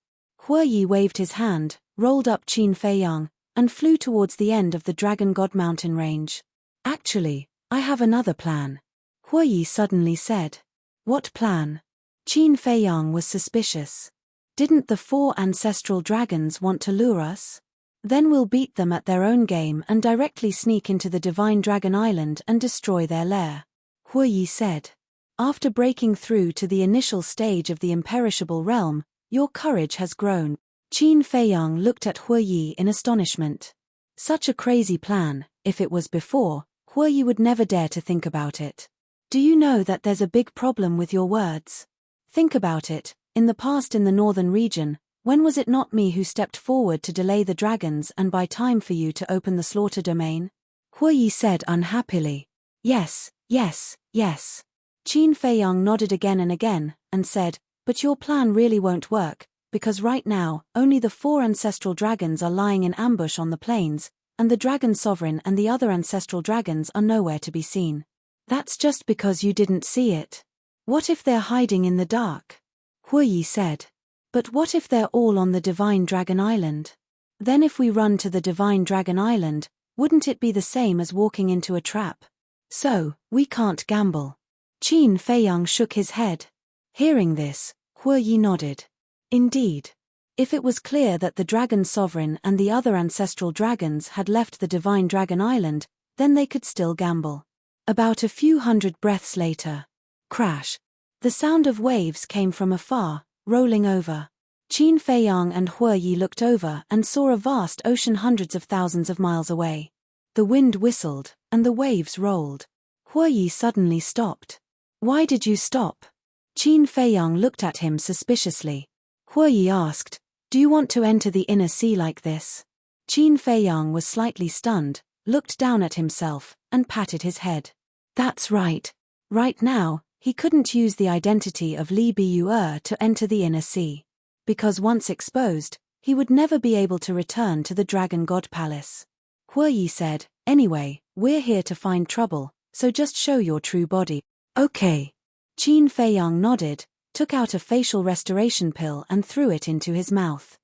Hue Yi waved his hand, rolled up Qin Feiyang, and flew towards the end of the Dragon God Mountain Range. "Actually, I have another plan," Hue Yi suddenly said. "What plan?" Qin Feiyang was suspicious. "Didn't the 4 ancestral dragons want to lure us? Then we'll beat them at their own game and directly sneak into the Divine Dragon Island and destroy their lair," Hue Yi said. "After breaking through to the initial stage of the imperishable realm, your courage has grown." Qin Feiyang looked at Hue Yi in astonishment. Such a crazy plan, if it was before, Hue Yi would never dare to think about it. "Do you know that there's a big problem with your words? Think about it, in the past in the northern region, when was it not me who stepped forward to delay the dragons and buy time for you to open the slaughter domain?" Hue Yi said unhappily. "Yes, yes, yes." Qin Feiyang nodded again and said, "But your plan really won't work, because right now, only the 4 ancestral dragons are lying in ambush on the plains, and the Dragon Sovereign and the other ancestral dragons are nowhere to be seen. That's just because you didn't see it. What if they're hiding in the dark?" Hue Yi said. "But what if they're all on the Divine Dragon Island? Then if we run to the Divine Dragon Island, wouldn't it be the same as walking into a trap? So, we can't gamble." Qin Feiyang shook his head. Hearing this, Hue Yi nodded. Indeed. If it was clear that the Dragon Sovereign and the other ancestral dragons had left the Divine Dragon Island, then they could still gamble. About a few hundred breaths later. Crash. The sound of waves came from afar, rolling over. Qin Feiyang and Hue Yi looked over and saw a vast ocean hundreds of thousands of miles away. The wind whistled, and the waves rolled. Hue Yi suddenly stopped. "Why did you stop?" Qin Feiyang looked at him suspiciously. Hue Yi asked, "Do you want to enter the inner sea like this?" Qin Feiyang was slightly stunned, looked down at himself, and patted his head. That's right. Right now, he couldn't use the identity of Li Buer to enter the inner sea. Because once exposed, he would never be able to return to the Dragon God Palace. Hue Yi said, "Anyway, we're here to find trouble, so just show your true body." "Okay." Qin Feiyang nodded, took out a facial restoration pill and threw it into his mouth.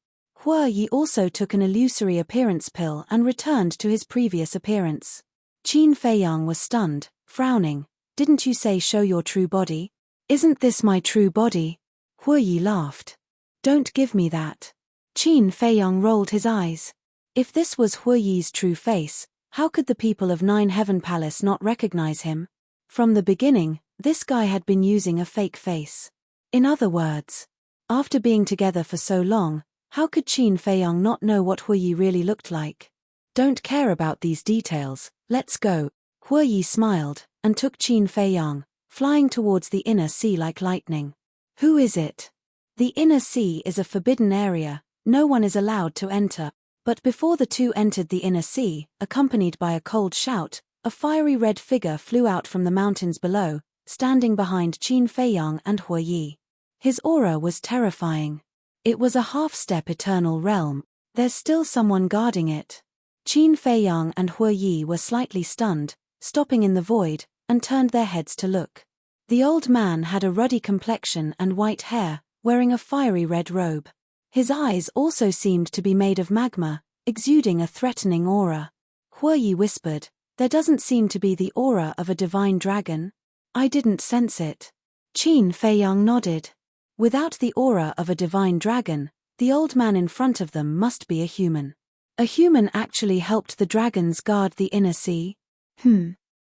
Hue Yi also took an illusory appearance pill and returned to his previous appearance. Qin Feiyang was stunned, frowning. "Didn't you say show your true body? Isn't this my true body?" Hue Yi laughed. "Don't give me that." Qin Feiyang rolled his eyes. If this was Hue Yi's true face, how could the people of Nine Heaven Palace not recognize him? From the beginning, this guy had been using a fake face. In other words, after being together for so long, how could Qin Feiyang not know what Hue Yi really looked like? "Don't care about these details, let's go." Hue Yi smiled, and took Qin Feiyang, flying towards the inner sea like lightning. "Who is it?" "The inner sea is a forbidden area, no one is allowed to enter." But before the two entered the inner sea, accompanied by a cold shout, a fiery red figure flew out from the mountains below, standing behind Qin Feiyang and Hue Yi. His aura was terrifying. It was a half-step eternal realm. There's still someone guarding it. Qin Feiyang and Hue Yi were slightly stunned, stopping in the void, and turned their heads to look. The old man had a ruddy complexion and white hair, wearing a fiery red robe. His eyes also seemed to be made of magma, exuding a threatening aura. Hue Yi whispered, "There doesn't seem to be the aura of a divine dragon." "I didn't sense it." Qin Feiyang nodded. Without the aura of a divine dragon, the old man in front of them must be a human. A human actually helped the dragons guard the inner sea?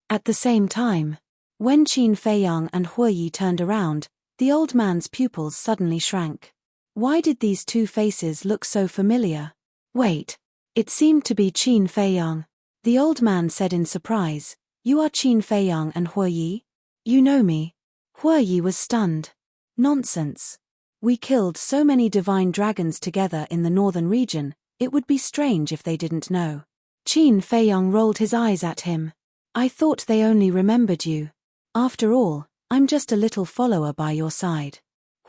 At the same time, when Qin Feiyang and Hue Yi turned around, the old man's pupils suddenly shrank. Why did these two faces look so familiar? Wait. It seemed to be Qin Feiyang. The old man said in surprise, "You are Qin Feiyang and Hue Yi? You know me?" Hue Yi was stunned. "Nonsense. We killed so many divine dragons together in the northern region, it would be strange if they didn't know." Qin Feiyang rolled his eyes at him. "I thought they only remembered you. After all, I'm just a little follower by your side."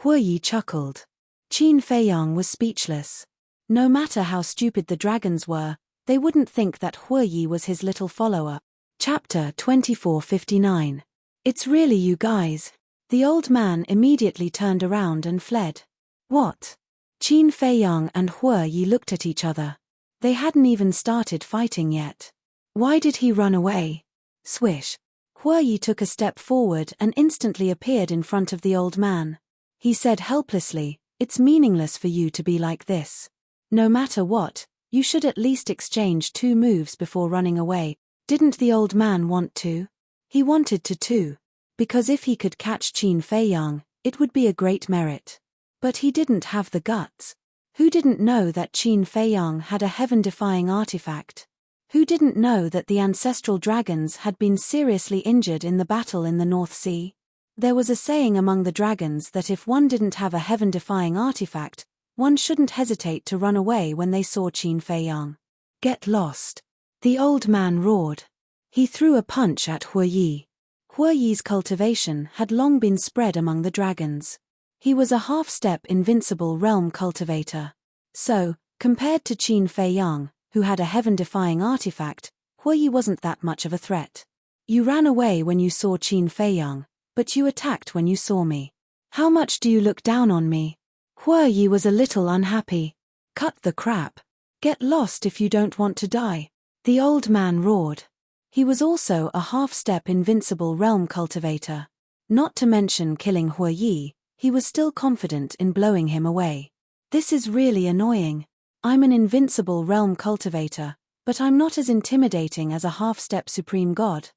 Hue Yi chuckled. Qin Feiyang was speechless. No matter how stupid the dragons were, they wouldn't think that Hue Yi was his little follower. Chapter 2459. "It's really you guys." The old man immediately turned around and fled. "What?" Qin Feiyang and Hue Yi looked at each other. They hadn't even started fighting yet. Why did he run away? Swish. Hue Yi took a step forward and instantly appeared in front of the old man. He said helplessly, "It's meaningless for you to be like this. No matter what, you should at least exchange 2 moves before running away." Didn't the old man want to? He wanted to too. Because if he could catch Qin Feiyang, it would be a great merit. But he didn't have the guts. Who didn't know that Qin Feiyang had a heaven-defying artifact? Who didn't know that the ancestral dragons had been seriously injured in the battle in the North Sea? There was a saying among the dragons that if one didn't have a heaven-defying artifact, one shouldn't hesitate to run away when they saw Qin Feiyang. "Get lost!" the old man roared. He threw a punch at Hue Yi. Hue Yi's cultivation had long been spread among the dragons. He was a half-step invincible realm cultivator. So, compared to Qin Feiyang, who had a heaven-defying artifact, Hue Yi wasn't that much of a threat. "You ran away when you saw Qin Feiyang, but you attacked when you saw me. How much do you look down on me?" Hue Yi was a little unhappy. "Cut the crap. Get lost if you don't want to die," the old man roared. He was also a half-step invincible realm cultivator. Not to mention killing Hue Yi, he was still confident in blowing him away. "This is really annoying. I'm an invincible realm cultivator, but I'm not as intimidating as a half-step supreme god."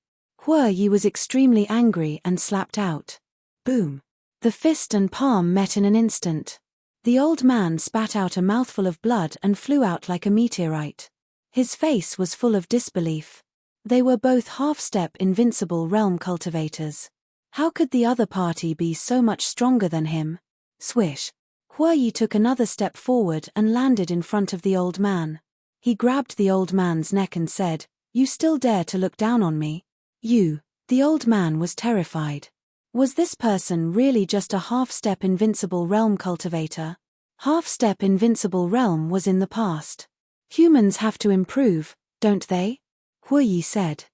Hue Yi was extremely angry and slapped out. Boom. The fist and palm met in an instant. The old man spat out a mouthful of blood and flew out like a meteorite. His face was full of disbelief. They were both half-step invincible realm cultivators. How could the other party be so much stronger than him? Swish. Hue Yi took another step forward and landed in front of the old man. He grabbed the old man's neck and said, "You still dare to look down on me? You." The old man was terrified. Was this person really just a half-step invincible realm cultivator? Half-step invincible realm was in the past. Humans have to improve, don't they? Hue Yi said.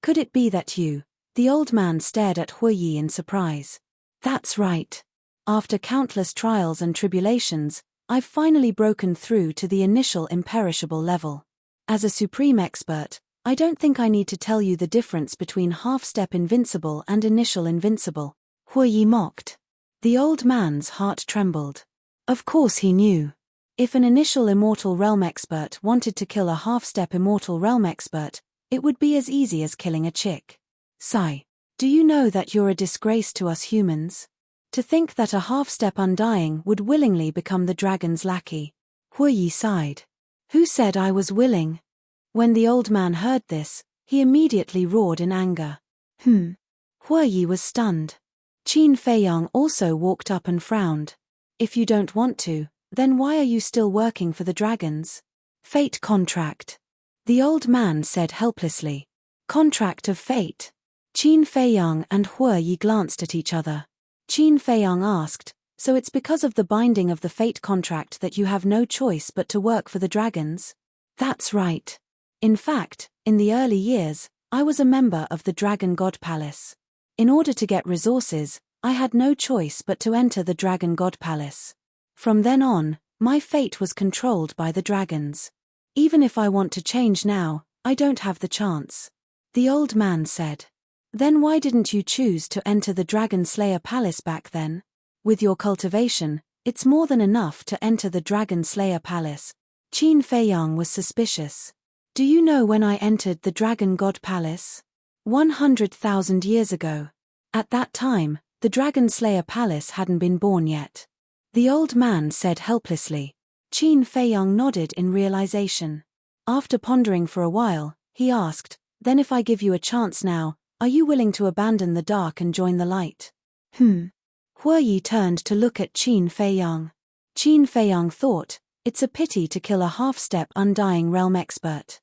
"Could it be that you?" The old man stared at Hue Yi in surprise. "That's right. After countless trials and tribulations, I've finally broken through to the initial imperishable level. As a supreme expert, I don't think I need to tell you the difference between half-step invincible and initial invincible." Hue Yi mocked. The old man's heart trembled. Of course he knew. If an initial immortal realm expert wanted to kill a half-step immortal realm expert, it would be as easy as killing a chick. Sigh. "Do you know that you're a disgrace to us humans? To think that a half-step undying would willingly become the dragon's lackey." Hue Yi sighed. "Who said I was willing?" When the old man heard this, he immediately roared in anger. Hue Yi was stunned. Qin Feiyang also walked up and frowned. "If you don't want to, then why are you still working for the dragons? Fate contract. The old man said helplessly. Contract of fate. Qin Feiyang and Hue Yi glanced at each other. Qin Feiyang asked, so it's because of the binding of the fate contract that you have no choice but to work for the dragons? That's right. In fact, in the early years, I was a member of the Dragon God Palace. In order to get resources, I had no choice but to enter the Dragon God Palace. From then on, my fate was controlled by the dragons. Even if I want to change now, I don't have the chance. The old man said. Then why didn't you choose to enter the Dragon Slayer Palace back then? With your cultivation, it's more than enough to enter the Dragon Slayer Palace. Qin Feiyang was suspicious. Do you know when I entered the Dragon God Palace? 100,000 years ago. At that time, the Dragon Slayer Palace hadn't been born yet. The old man said helplessly. Qin Feiyang nodded in realization. After pondering for a while, he asked, then if I give you a chance now, are you willing to abandon the dark and join the light? Hue Yi turned to look at Qin Feiyang. Qin Feiyang thought, it's a pity to kill a half-step Undying Realm expert.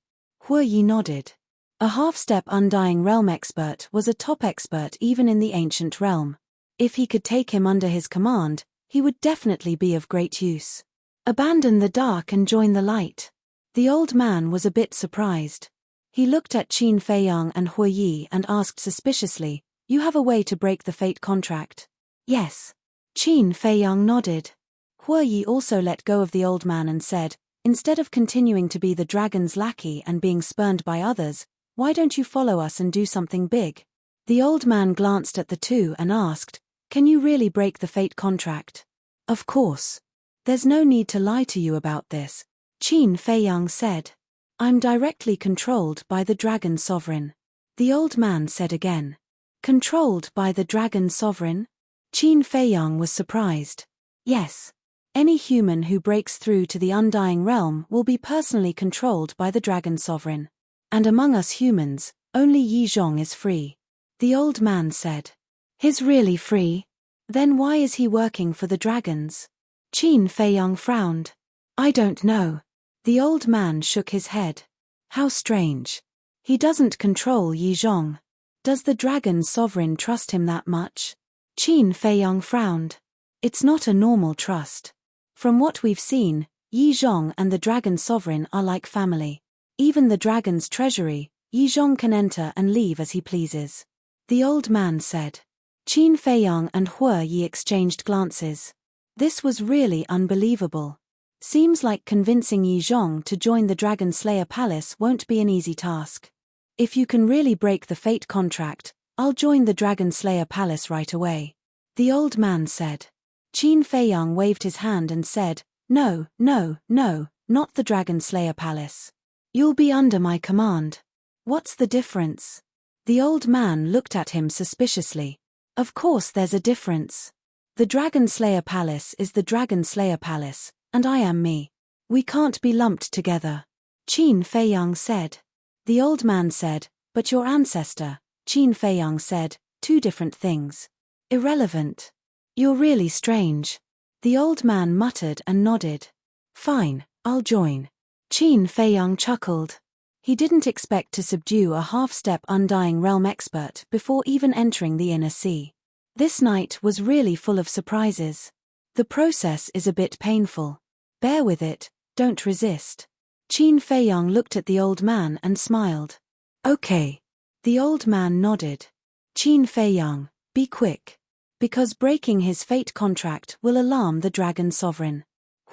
Hue Yi nodded. A half-step Undying Realm expert was a top expert even in the ancient realm. If he could take him under his command, he would definitely be of great use. Abandon the dark and join the light. The old man was a bit surprised. He looked at Qin Feiyang and Hue Yi and asked suspiciously, you have a way to break the fate contract? Yes. Qin Feiyang nodded. Hue Yi also let go of the old man and said, instead of continuing to be the dragon's lackey and being spurned by others, why don't you follow us and do something big? The old man glanced at the two and asked, can you really break the fate contract? Of course. There's no need to lie to you about this, Qin Feiyang said. I'm directly controlled by the Dragon Sovereign. The old man said again. Controlled by the Dragon Sovereign? Qin Feiyang was surprised. Yes. Any human who breaks through to the Undying Realm will be personally controlled by the Dragon Sovereign. And among us humans, only Yi Zhong is free. The old man said. He's really free? Then why is he working for the dragons? Qin Feiyang frowned. I don't know. The old man shook his head. How strange. He doesn't control Yi Zhong. Does the Dragon Sovereign trust him that much? Qin Feiyang frowned. It's not a normal trust. From what we've seen, Yi Zhong and the Dragon Sovereign are like family. Even the dragon's treasury, Yi Zhong can enter and leave as he pleases. The old man said. Qin Feiyang and Hue Yi exchanged glances. This was really unbelievable. Seems like convincing Yi Zhong to join the Dragon Slayer Palace won't be an easy task. If you can really break the fate contract, I'll join the Dragon Slayer Palace right away. The old man said. Qin Feiyang waved his hand and said, no, no, no, not the Dragon Slayer Palace. You'll be under my command. What's the difference? The old man looked at him suspiciously. Of course there's a difference. The Dragon Slayer Palace is the Dragon Slayer Palace, and I am me. We can't be lumped together. Qin Feiyang said. The old man said, but your ancestor, Qin Feiyang said, two different things. Irrelevant. You're really strange. The old man muttered and nodded. Fine, I'll join. Qin Feiyang chuckled. He didn't expect to subdue a half-step Undying Realm expert before even entering the Inner Sea. This night was really full of surprises. The process is a bit painful. Bear with it, don't resist. Qin Feiyang looked at the old man and smiled. Okay. The old man nodded. Qin Feiyang, be quick. Because breaking his fate contract will alarm the Dragon Sovereign.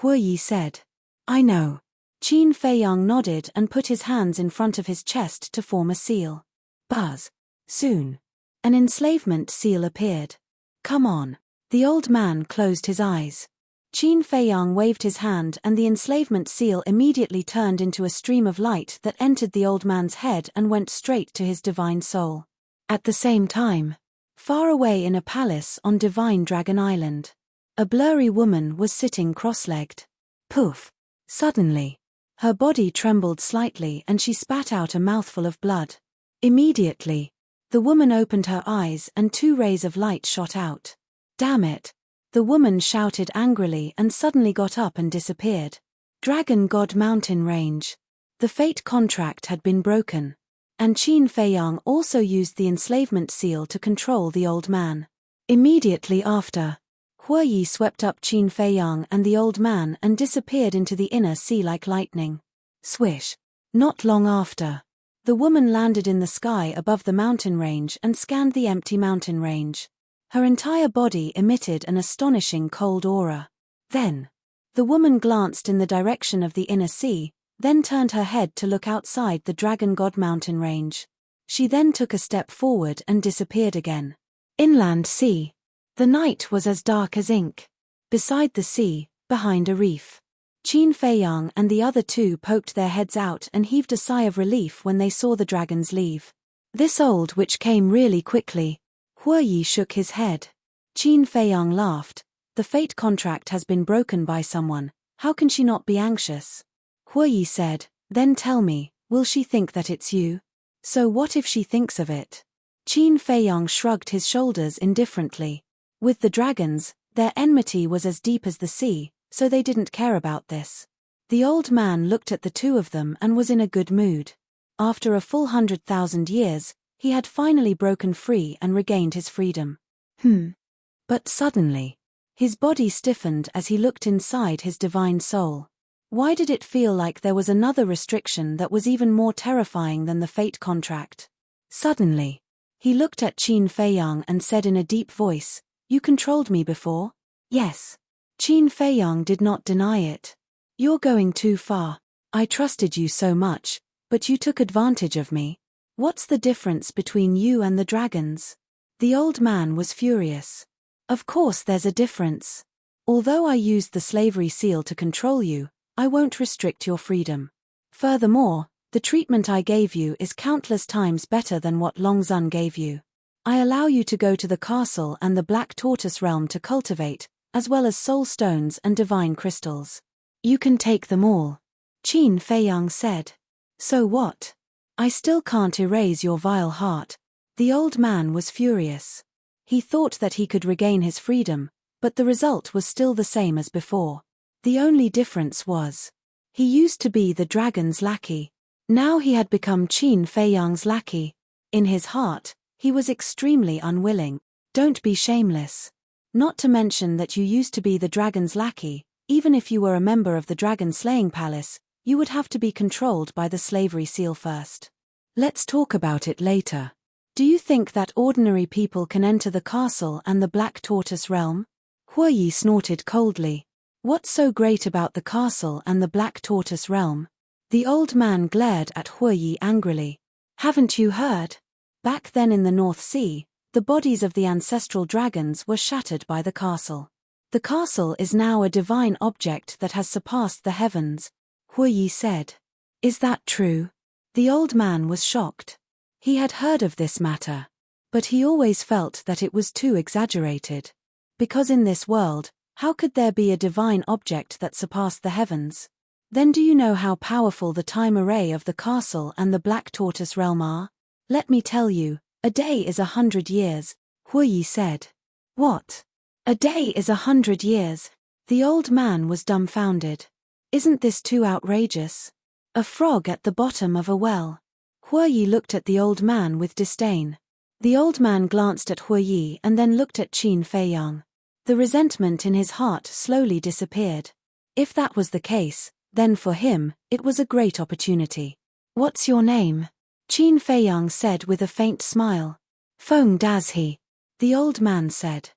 Hue Yi said. I know. Qin Feiyang nodded and put his hands in front of his chest to form a seal. Buzz. Soon. An enslavement seal appeared. Come on. The old man closed his eyes. Qin Feiyang waved his hand and the enslavement seal immediately turned into a stream of light that entered the old man's head and went straight to his divine soul. At the same time, far away in a palace on Divine Dragon Island, a blurry woman was sitting cross-legged. Poof! Suddenly, her body trembled slightly and she spat out a mouthful of blood. Immediately, the woman opened her eyes and two rays of light shot out. Damn it! The woman shouted angrily and suddenly got up and disappeared. Dragon God Mountain Range. The fate contract had been broken. And Qin Feiyang also used the enslavement seal to control the old man. Immediately after, Hue Yi swept up Qin Feiyang and the old man and disappeared into the inner sea like lightning. Swish. Not long after, the woman landed in the sky above the mountain range and scanned the empty mountain range. Her entire body emitted an astonishing cold aura. Then, the woman glanced in the direction of the inner sea, then turned her head to look outside the Dragon God mountain range. She then took a step forward and disappeared again. Inland sea. The night was as dark as ink. Beside the sea, behind a reef, Qin Feiyang and the other two poked their heads out and heaved a sigh of relief when they saw the dragons leave. This old witch came really quickly. Hue Yi shook his head. Qin Feiyang laughed. The fate contract has been broken by someone, how can she not be anxious? Hue Yi said, then tell me, will she think that it's you? So what if she thinks of it? Qin Feiyang shrugged his shoulders indifferently. With the dragons, their enmity was as deep as the sea, so they didn't care about this. The old man looked at the two of them and was in a good mood. After a full 100,000 years, he had finally broken free and regained his freedom. But suddenly, his body stiffened as he looked inside his divine soul. Why did it feel like there was another restriction that was even more terrifying than the fate contract? Suddenly, he looked at Qin Feiyang and said in a deep voice, "You controlled me before?" "Yes." Qin Feiyang did not deny it. "You're going too far. I trusted you so much, but you took advantage of me. What's the difference between you and the dragons?" The old man was furious. "Of course there's a difference. Although I used the slavery seal to control you, I won't restrict your freedom. Furthermore, the treatment I gave you is countless times better than what Longzun gave you. I allow you to go to the castle and the Black Tortoise realm to cultivate, as well as soul stones and divine crystals. You can take them all." Qin Feiyang said. "So what? I still can't erase your vile heart." The old man was furious. He thought that he could regain his freedom, but the result was still the same as before. The only difference was, he used to be the dragon's lackey. Now he had become Qin Feiyang's lackey. In his heart, he was extremely unwilling. Don't be shameless. Not to mention that you used to be the dragon's lackey, even if you were a member of the dragon slaying palace, you would have to be controlled by the slavery seal first. Let's talk about it later. Do you think that ordinary people can enter the castle and the Black Tortoise realm? Hue Yi snorted coldly. What's so great about the castle and the Black Tortoise realm? The old man glared at Hue Yi angrily. Haven't you heard? Back then in the North Sea, the bodies of the ancestral dragons were shattered by the castle. The castle is now a divine object that has surpassed the heavens, Hue Yi said. Is that true? The old man was shocked. He had heard of this matter, but he always felt that it was too exaggerated. Because in this world, how could there be a divine object that surpassed the heavens? Then do you know how powerful the time array of the castle and the Black Tortoise realm are? Let me tell you, a day is 100 years, Hue Yi said. What? A day is 100 years? The old man was dumbfounded. Isn't this too outrageous? A frog at the bottom of a well. Hue Yi looked at the old man with disdain. The old man glanced at Hue Yi and then looked at Qin Feiyang. The resentment in his heart slowly disappeared. If that was the case, then for him, it was a great opportunity. What's your name? Qin Feiyang said with a faint smile. Feng Dazhi. The old man said.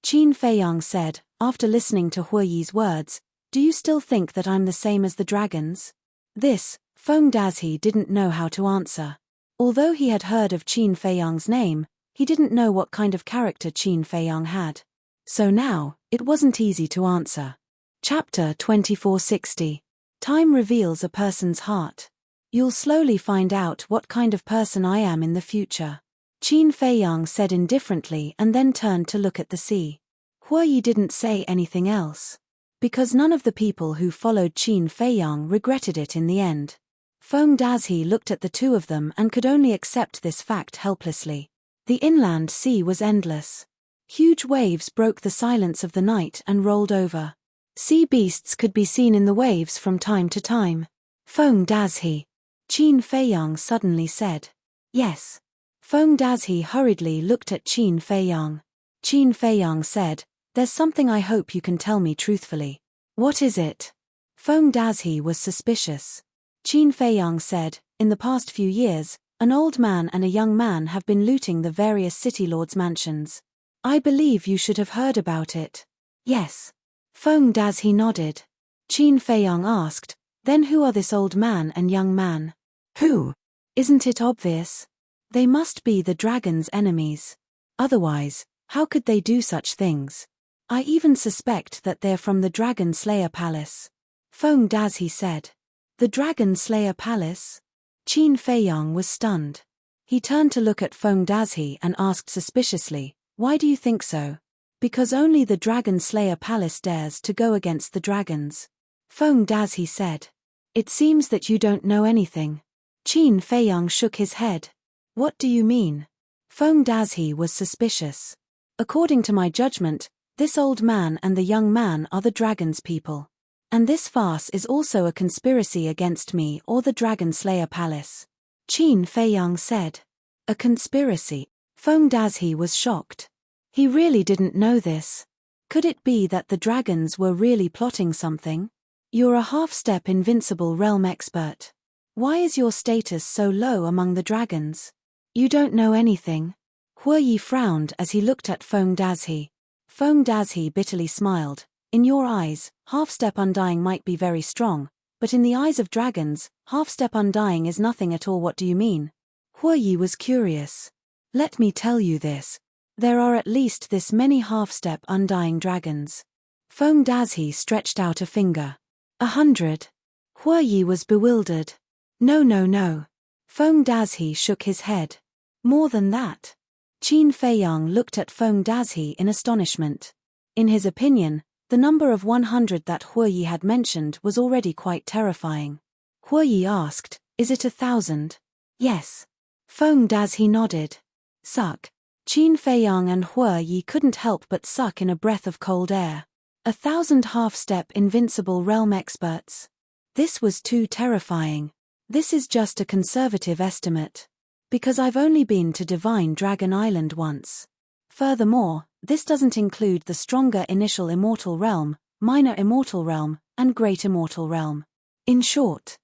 Qin Feiyang said, after listening to Hue Yi's words, do you still think that I'm the same as the dragons? This, Feng Dazhi didn't know how to answer. Although he had heard of Qin Feiyang's name, he didn't know what kind of character Qin Feiyang had. So now, it wasn't easy to answer. Chapter 2460. Time reveals a person's heart. You'll slowly find out what kind of person I am in the future. Qin Feiyang said indifferently and then turned to look at the sea. Hue Yi didn't say anything else. Because none of the people who followed Qin Feiyang regretted it in the end. Feng Dazhi looked at the two of them and could only accept this fact helplessly. The inland sea was endless. Huge waves broke the silence of the night and rolled over. Sea beasts could be seen in the waves from time to time. Feng Dazhi. Qin Feiyang suddenly said. Yes. Feng Dazhi hurriedly looked at Qin Feiyang. Qin Feiyang said, there's something I hope you can tell me truthfully. What is it? Feng Dazhi was suspicious. Qin Feiyang said, in the past few years, an old man and a young man have been looting the various city lords' mansions. I believe you should have heard about it. Yes. Feng Dazhi nodded. Qin Feiyang asked, then who are this old man and young man? Who? Isn't it obvious? They must be the dragon's enemies. Otherwise, how could they do such things? I even suspect that they're from the Dragon Slayer Palace. Feng Dazhi said. The Dragon Slayer Palace? Qin Feiyang was stunned. He turned to look at Feng Dazhi and asked suspiciously, why do you think so? Because only the Dragon Slayer Palace dares to go against the dragons. Feng Dazhi said. It seems that you don't know anything. Qin Feiyang shook his head. What do you mean? Feng Dazhi was suspicious. According to my judgment, this old man and the young man are the dragon's people. And this farce is also a conspiracy against me or the Dragon Slayer Palace. Qin Feiyang said. A conspiracy? Feng Dazhi was shocked. He really didn't know this. Could it be that the dragons were really plotting something? You're a half-step invincible realm expert. Why is your status so low among the dragons? You don't know anything. Hue Yi frowned as he looked at Feng Dazhi. Feng Dazhi bitterly smiled. In your eyes, half-step undying might be very strong, but in the eyes of dragons, half-step undying is nothing at all. What do you mean? Hue Yi was curious. Let me tell you this. There are at least this many half-step undying dragons. Feng Dazhi stretched out a finger. 100. Hue Yi was bewildered. No. Feng Dazhi shook his head. More than that. Qin Feiyang looked at Feng Dazhi in astonishment. In his opinion, the number of 100 that Hue Yi had mentioned was already quite terrifying. Hue Yi asked, is it 1,000? Yes. Feng Dazhi nodded. Suck. Qin Feiyang and Hue Yi couldn't help but suck in a breath of cold air. 1,000 half-step invincible realm experts. This was too terrifying. This is just a conservative estimate. Because I've only been to Divine Dragon Island once. Furthermore, this doesn't include the stronger initial immortal realm, minor immortal realm, and great immortal realm. In short,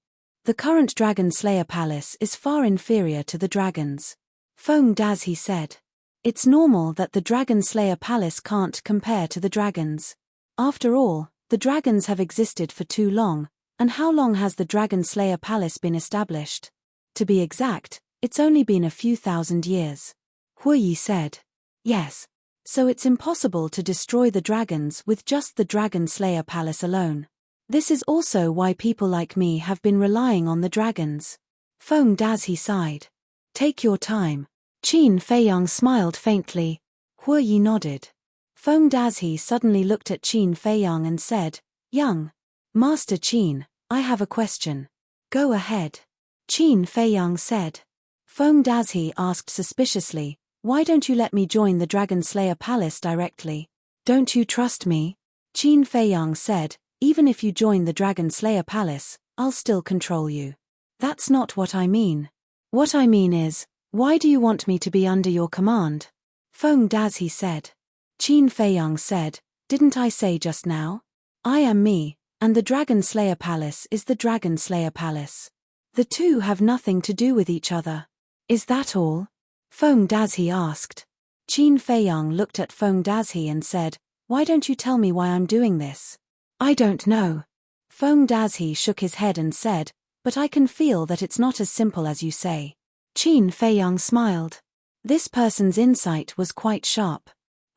the current Dragon Slayer Palace is far inferior to the dragons. Feng Dazhi said. It's normal that the Dragon Slayer Palace can't compare to the dragons. After all, the dragons have existed for too long, and how long has the Dragon Slayer Palace been established? To be exact, it's only been a few thousand years. Hue Yi said. Yes. So it's impossible to destroy the dragons with just the Dragon Slayer Palace alone. This is also why people like me have been relying on the dragons. Feng Dazhi sighed. Take your time. Qin Feiyang smiled faintly. Hue Yi nodded. Feng Dazhi suddenly looked at Qin Feiyang and said, Young Master Qin, I have a question. Go ahead. Qin Feiyang said. Feng Dazhi asked suspiciously, why don't you let me join the Dragon Slayer Palace directly? Don't you trust me? Qin Feiyang said, even if you join the Dragon Slayer Palace, I'll still control you. That's not what I mean. What I mean is, why do you want me to be under your command? Feng Dazhi said. Qin Feiyang said, didn't I say just now? I am me, and the Dragon Slayer Palace is the Dragon Slayer Palace. The two have nothing to do with each other. Is that all? Feng Dazhi asked. Qin Feiyang looked at Feng Dazhi and said, why don't you tell me why I'm doing this? I don't know. Feng Dazhi shook his head and said, but I can feel that it's not as simple as you say. Qin Feiyang smiled. This person's insight was quite sharp.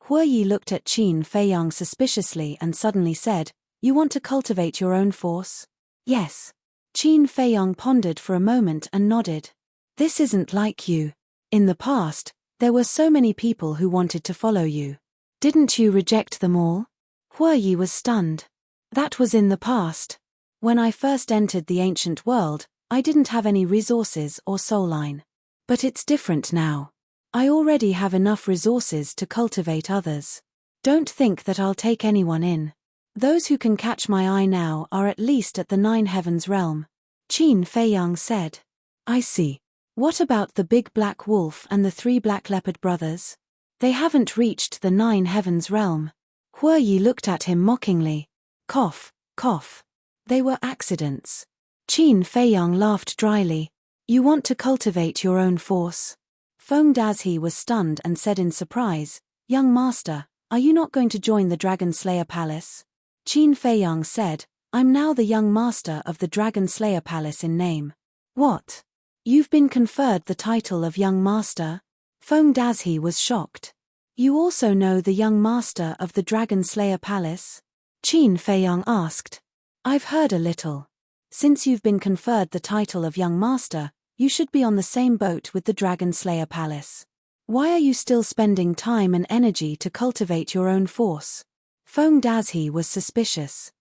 Hue Yi looked at Qin Feiyang suspiciously and suddenly said, you want to cultivate your own force? Yes. Qin Feiyang pondered for a moment and nodded. This isn't like you. In the past, there were so many people who wanted to follow you. Didn't you reject them all? Hue Yi was stunned. That was in the past. When I first entered the ancient world, I didn't have any resources or soul line. But it's different now. I already have enough resources to cultivate others. Don't think that I'll take anyone in. Those who can catch my eye now are at least at the Nine Heavens realm. Qin Feiyang said. I see. What about the big black wolf and the 3 black leopard brothers? They haven't reached the Nine Heavens realm. Hue Yi looked at him mockingly. Cough, cough. They were accidents. Qin Feiyang laughed dryly. You want to cultivate your own force? Feng Dazhi was stunned and said in surprise, Young master, are you not going to join the Dragon Slayer Palace? Qin Feiyang said, I'm now the young master of the Dragon Slayer Palace in name. What? You've been conferred the title of young master? Feng Dazhi was shocked. You also know the young master of the Dragon Slayer Palace? Qin Feiyang asked. I've heard a little. Since you've been conferred the title of young master, you should be on the same boat with the Dragon Slayer Palace. Why are you still spending time and energy to cultivate your own force? Feng Dazhi was suspicious.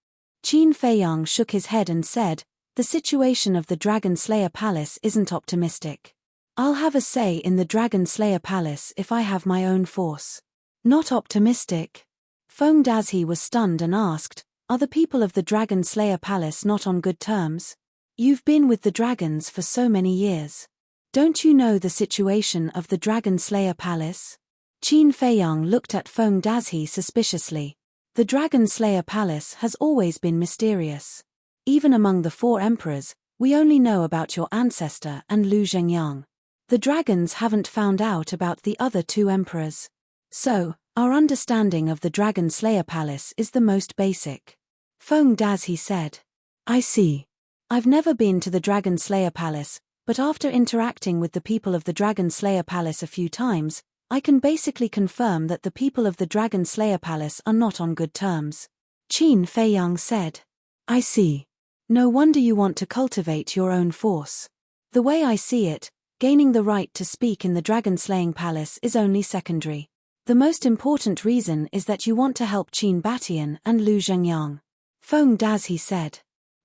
Qin Feiyang shook his head and said, The situation of the Dragon Slayer Palace isn't optimistic. I'll have a say in the Dragon Slayer Palace if I have my own force. Not optimistic? Feng Dazhi was stunned and asked, Are the people of the Dragon Slayer Palace not on good terms? You've been with the dragons for so many years. Don't you know the situation of the Dragon Slayer Palace? Qin Feiyang looked at Feng Dazhi suspiciously. The Dragon Slayer Palace has always been mysterious. Even among the 4 emperors, we only know about your ancestor and Lu Zhengyang. The dragons haven't found out about the other 2 emperors. So, our understanding of the Dragon Slayer Palace is the most basic. Feng Dazhi said. I see. I've never been to the Dragon Slayer Palace, but after interacting with the people of the Dragon Slayer Palace a few times, I can basically confirm that the people of the Dragon Slayer Palace are not on good terms. Qin Feiyang said. I see. No wonder you want to cultivate your own force. The way I see it, gaining the right to speak in the Dragon Slaying Palace is only secondary. The most important reason is that you want to help Qin Batian and Lu Zhengyang. Feng Dazhi said.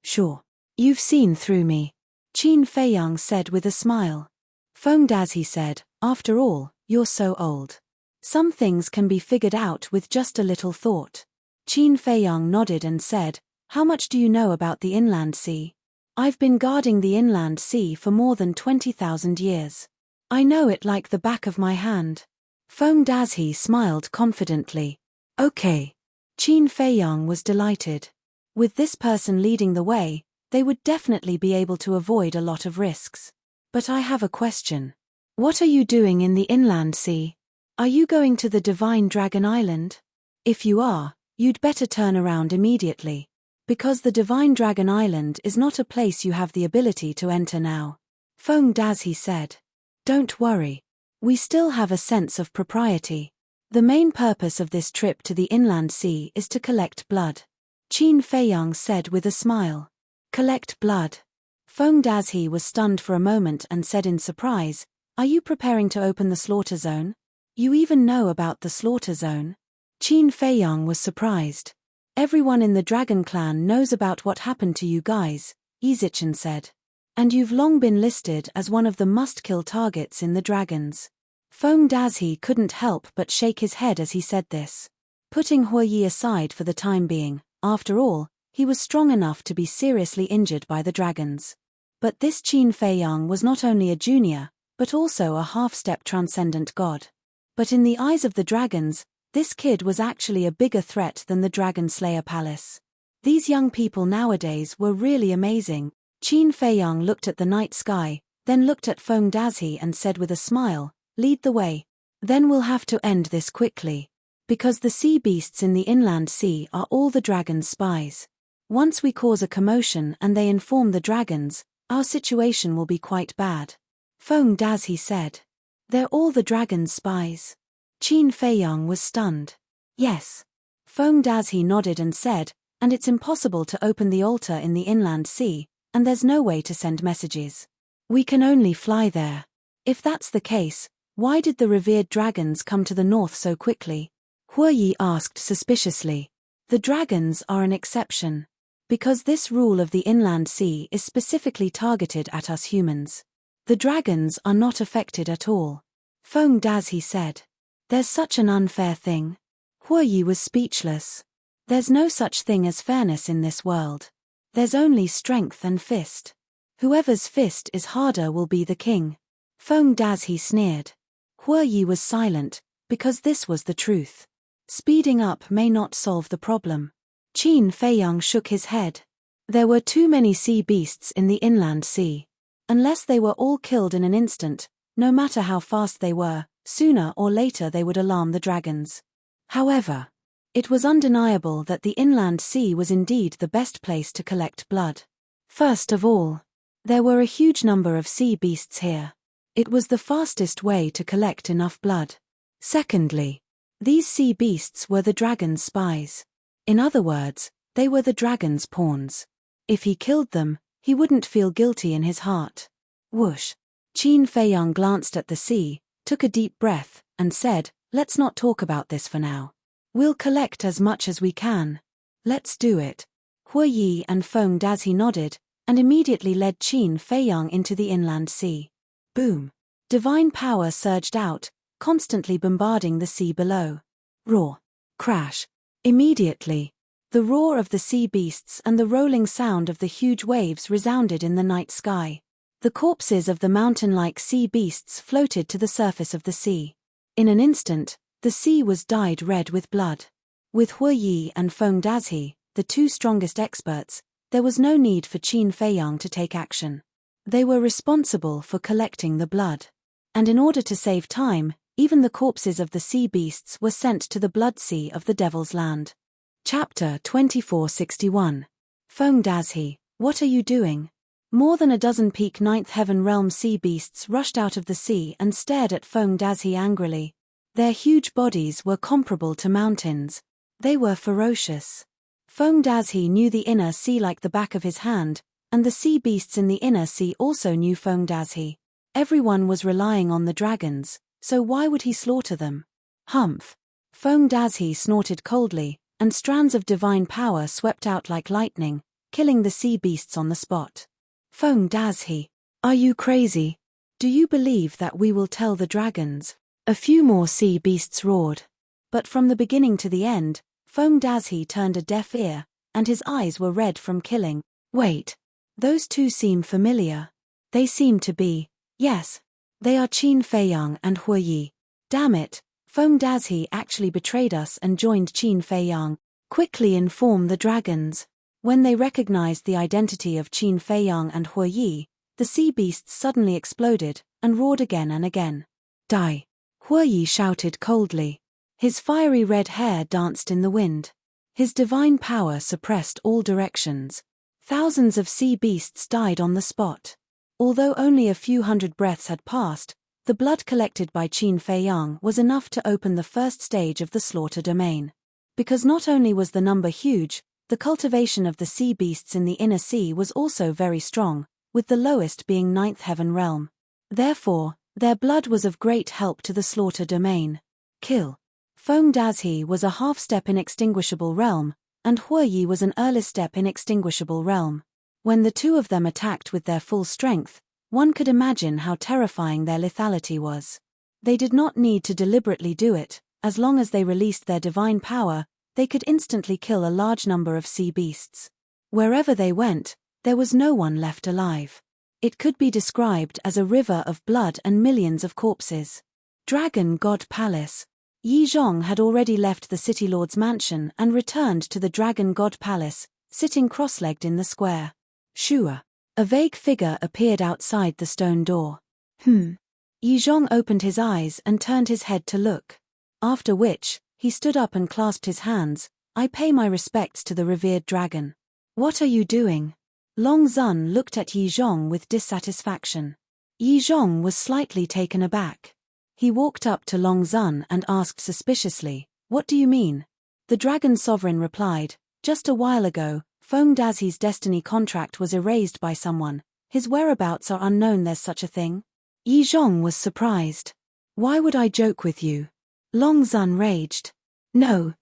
Sure. You've seen through me. Qin Feiyang said with a smile. Feng Dazhi said, After all, you're so old. Some things can be figured out with just a little thought. Qin Feiyang nodded and said, How much do you know about the inland sea? I've been guarding the inland sea for more than 20,000 years. I know it like the back of my hand. Feng Dazhi smiled confidently. Okay. Qin Feiyang was delighted. With this person leading the way, they would definitely be able to avoid a lot of risks. But I have a question. What are you doing in the inland sea? Are you going to the Divine Dragon Island? If you are, you'd better turn around immediately. Because the Divine Dragon Island is not a place you have the ability to enter now. Feng Dazhi said. Don't worry. We still have a sense of propriety. The main purpose of this trip to the inland sea is to collect blood. Qin Feiyang said with a smile. Collect blood. Feng Dazhi was stunned for a moment and said in surprise, Are you preparing to open the slaughter zone? You even know about the slaughter zone? Qin Feiyang was surprised. Everyone in the Dragon Clan knows about what happened to you guys, Yizichen said. And you've long been listed as one of the must-kill targets in the dragons. Feng Dazhi couldn't help but shake his head as he said this. Putting Hue Yi aside for the time being, after all, he was strong enough to be seriously injured by the dragons. But this Qin Feiyang was not only a junior, but also a half-step transcendent god. But in the eyes of the dragons, this kid was actually a bigger threat than the Dragon Slayer Palace. These young people nowadays were really amazing. Qin Feiyang looked at the night sky, then looked at Feng Dazhi and said with a smile, Lead the way. Then we'll have to end this quickly. Because the sea beasts in the inland sea are all the dragons' spies. Once we cause a commotion and they inform the dragons, our situation will be quite bad. Feng Dazhi said. They're all the dragons' spies. Qin Feiyang was stunned. Yes. Feng Dazhi nodded and said, And it's impossible to open the altar in the inland sea, and there's no way to send messages. We can only fly there. If that's the case, why did the revered dragons come to the north so quickly? Hue Yi asked suspiciously. The dragons are an exception. Because this rule of the inland sea is specifically targeted at us humans. The dragons are not affected at all. Feng Dazhi said. There's such an unfair thing. Hue Yi was speechless. There's no such thing as fairness in this world. There's only strength and fist. Whoever's fist is harder will be the king. Feng Dazi sneered. Hue Yi was silent, because this was the truth. Speeding up may not solve the problem. Qin Feiyang shook his head. There were too many sea beasts in the inland sea. Unless they were all killed in an instant, no matter how fast they were, sooner or later they would alarm the dragons. However, it was undeniable that the inland sea was indeed the best place to collect blood. First of all, there were a huge number of sea beasts here. It was the fastest way to collect enough blood. Secondly, these sea beasts were the dragon's spies. In other words, they were the dragon's pawns. If he killed them, he wouldn't feel guilty in his heart. Whoosh! Qin Feiyang glanced at the sea, took a deep breath, and said, "Let's not talk about this for now. We'll collect as much as we can. Let's do it." Hue Yi and Feng Dazi nodded, and immediately led Qin Feiyang into the inland sea. Boom! Divine power surged out, constantly bombarding the sea below. Roar! Crash! Immediately, the roar of the sea beasts and the rolling sound of the huge waves resounded in the night sky. The corpses of the mountain-like sea beasts floated to the surface of the sea. In an instant, the sea was dyed red with blood. With Hue Yi and Feng Dazi, the two strongest experts, there was no need for Qin Feiyang to take action. They were responsible for collecting the blood. And in order to save time, even the corpses of the sea beasts were sent to the blood sea of the Devil's Land. Chapter 2461. Feng Dazi, what are you doing? More than a dozen peak ninth heaven realm sea beasts rushed out of the sea and stared at Feng Dazi angrily. Their huge bodies were comparable to mountains. They were ferocious. Feng Dazi knew the inner sea like the back of his hand, and the sea beasts in the inner sea also knew Feng Dazi. Everyone was relying on the dragons, so why would he slaughter them? Humph! Feng Dazi snorted coldly, and strands of divine power swept out like lightning, killing the sea beasts on the spot. Feng Dazi, are you crazy? Do you believe that we will tell the dragons? A few more sea beasts roared. But from the beginning to the end, Feng Dazi turned a deaf ear, and his eyes were red from killing. Wait. Those two seem familiar. They seem to be. Yes. They are Qin Feiyang and Hue Yi. Damn it. Feng Dazi actually betrayed us and joined Qin Feiyang. Quickly inform the dragons. When they recognized the identity of Qin Feiyang and Hue Yi, the sea beasts suddenly exploded, and roared again and again. Die! Hue Yi shouted coldly. His fiery red hair danced in the wind. His divine power suppressed all directions. Thousands of sea beasts died on the spot. Although only a few hundred breaths had passed, the blood collected by Qin Feiyang was enough to open the first stage of the slaughter domain. Because not only was the number huge, the cultivation of the sea beasts in the inner sea was also very strong, with the lowest being ninth heaven realm. Therefore, their blood was of great help to the slaughter domain. Kill. Feng Dazi was a half-step in extinguishable realm, and Hue Yi was an early step in extinguishable realm. When the two of them attacked with their full strength, one could imagine how terrifying their lethality was. They did not need to deliberately do it. As long as they released their divine power, they could instantly kill a large number of sea beasts. Wherever they went, there was no one left alive. It could be described as a river of blood and millions of corpses. Dragon God Palace. Yi Zhong had already left the city lord's mansion and returned to the Dragon God Palace, sitting cross-legged in the square. Shua. A vague figure appeared outside the stone door. Yi Zhong opened his eyes and turned his head to look. After which, he stood up and clasped his hands. I pay my respects to the revered dragon. What are you doing? Long Zun looked at Yi Zhong with dissatisfaction. Yi Zhong was slightly taken aback. He walked up to Long Zun and asked suspiciously, "What do you mean?" The dragon sovereign replied, "Just a while ago, Feng Dazi's destiny contract was erased by someone. His whereabouts are unknown. There's such a thing?" Yi Zhong was surprised. "Why would I joke with you?" Long Zun raged. No.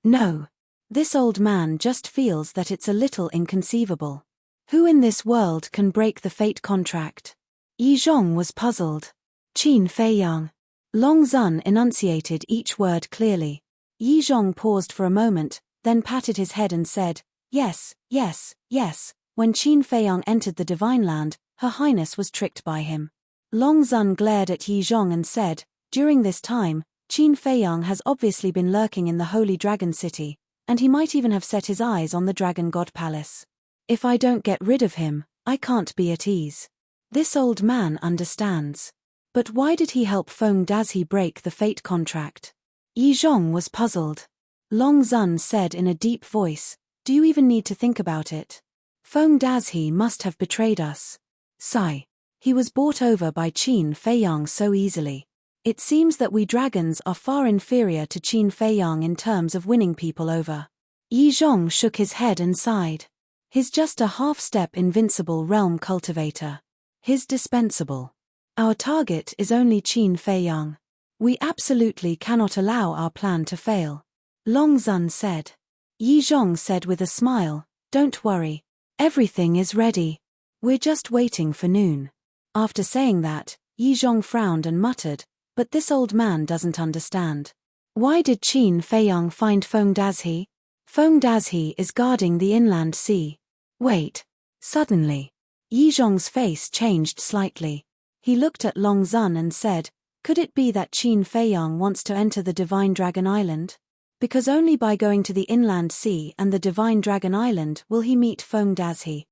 This old man just feels that it's a little inconceivable. Who in this world can break the fate contract? Yi Zhong was puzzled. Qin Feiyang. Long Zun enunciated each word clearly. Yi Zhong paused for a moment, then patted his head and said, "Yes, yes, yes." When Qin Feiyang entered the Divine Land, Her Highness was tricked by him. Long Zun glared at Yi Zhong and said, "During this time, Qin Feiyang has obviously been lurking in the Holy Dragon City, and he might even have set his eyes on the Dragon God Palace. If I don't get rid of him, I can't be at ease. This old man understands. But why did he help Feng Dazhi break the fate contract?" Yi Zhong was puzzled. Long Zun said in a deep voice, "Do you even need to think about it? Feng Dazhi must have betrayed us. Sigh. He was bought over by Qin Feiyang so easily. It seems that we dragons are far inferior to Qin Feiyang in terms of winning people over." Yi Zhong shook his head and sighed. "He's just a half-step invincible realm cultivator. He's dispensable. Our target is only Qin Feiyang. We absolutely cannot allow our plan to fail," Long Zun said. Yi Zhong said with a smile, "Don't worry. Everything is ready. We're just waiting for noon." After saying that, Yi Zhong frowned and muttered, "But this old man doesn't understand. Why did Qin Feiyang find Feng Dazhi? Feng Dazhi is guarding the inland sea." Wait. Suddenly, Yi Zhong's face changed slightly. He looked at Long Zun and said, "Could it be that Qin Feiyang wants to enter the Divine Dragon Island? Because only by going to the inland sea and the Divine Dragon Island will he meet Feng Dazhi."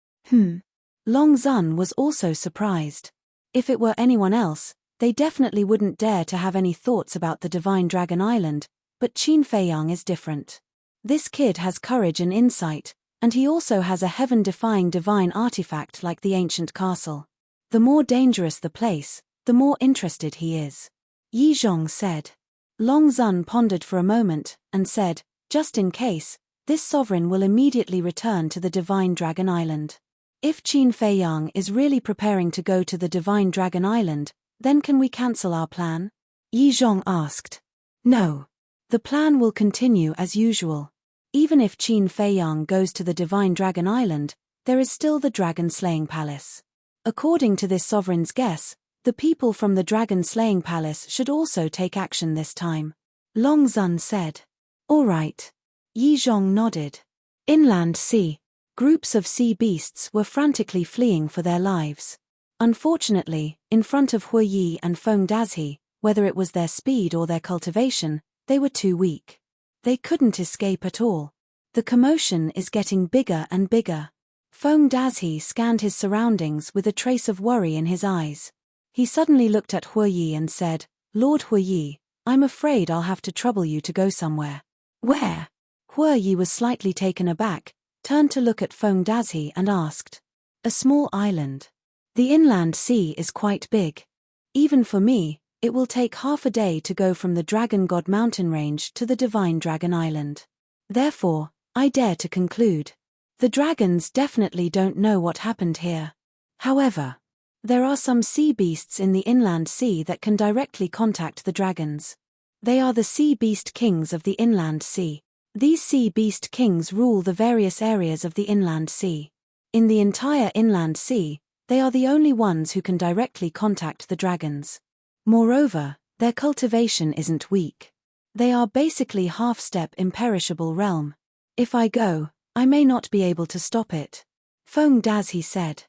Long Zun was also surprised. If it were anyone else, they definitely wouldn't dare to have any thoughts about the Divine Dragon Island, but Qin Feiyang is different. This kid has courage and insight, and he also has a heaven-defying divine artifact like the ancient castle. The more dangerous the place, the more interested he is, Yi Zhong said. Long Zun pondered for a moment, and said, "Just in case, this sovereign will immediately return to the Divine Dragon Island. If Qin Feiyang is really preparing to go to the Divine Dragon Island, then can we cancel our plan?" Yi Zhong asked. "No. The plan will continue as usual. Even if Qin Feiyang goes to the Divine Dragon Island, there is still the Dragon Slaying Palace. According to this sovereign's guess, the people from the Dragon Slaying Palace should also take action this time," Long Zun said. "All right." Yi Zhong nodded. Inland sea. Groups of sea beasts were frantically fleeing for their lives. Unfortunately, in front of Huiyi and Feng Dazhi, whether it was their speed or their cultivation, they were too weak. They couldn't escape at all. The commotion is getting bigger and bigger. Feng Dazhi scanned his surroundings with a trace of worry in his eyes. He suddenly looked at Huiyi and said, "Lord Huiyi, I'm afraid I'll have to trouble you to go somewhere." "Where?" Huiyi was slightly taken aback, turned to look at Feng Dazhi and asked. "A small island. The inland sea is quite big. Even for me, it will take half a day to go from the Dragon God mountain range to the Divine Dragon Island. Therefore, I dare to conclude, the dragons definitely don't know what happened here. However, there are some sea beasts in the inland sea that can directly contact the dragons. They are the sea beast kings of the inland sea. These sea beast kings rule the various areas of the inland sea. In the entire inland sea, they are the only ones who can directly contact the dragons. Moreover, their cultivation isn't weak. They are basically half-step imperishable realm. If I go, I may not be able to stop it," Feng Dazhi said.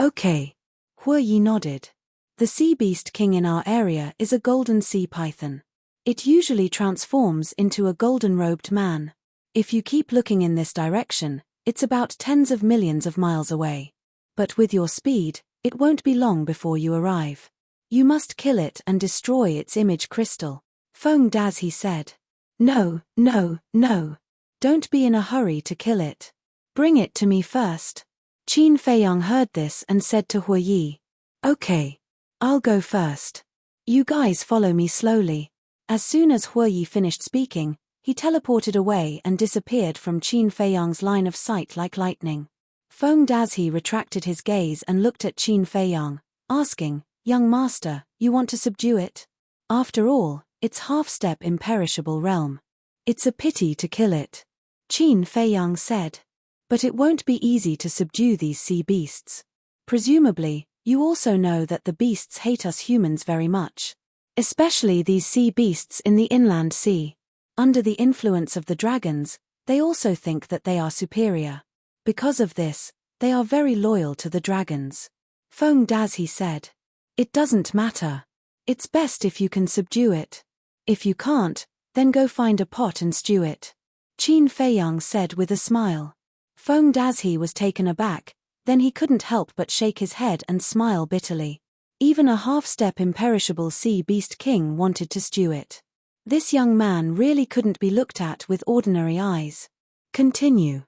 "Okay." Huiyi nodded. "The sea beast king in our area is a golden sea python. It usually transforms into a golden-robed man. If you keep looking in this direction, it's about tens of millions of miles away. But with your speed, it won't be long before you arrive. You must kill it and destroy its image crystal," Feng Dazhi said. "No, no, no. Don't be in a hurry to kill it. Bring it to me first." Qin Feiyang heard this and said to Huiyi, "Okay. I'll go first. You guys follow me slowly." As soon as Huiyi finished speaking, he teleported away and disappeared from Qin Feiyang's line of sight like lightning. Feng Dazhi retracted his gaze and looked at Qin Feiyang, asking, "Young master, you want to subdue it? After all, it's half-step imperishable realm. It's a pity to kill it," Qin Feiyang said. "But it won't be easy to subdue these sea beasts. Presumably, you also know that the beasts hate us humans very much. Especially these sea beasts in the inland sea. Under the influence of the dragons, They also think that they are superior. Because of this, they are very loyal to the dragons. Feng Dazi said. It doesn't matter. It's best if you can subdue it. If you can't, then go find a pot and stew it. Qin Feiyang said with a smile. Feng Dazi was taken aback, then he couldn't help but shake his head and smile bitterly. Even a half-step imperishable sea beast king wanted to stew it. This young man really couldn't be looked at with ordinary eyes. Continue.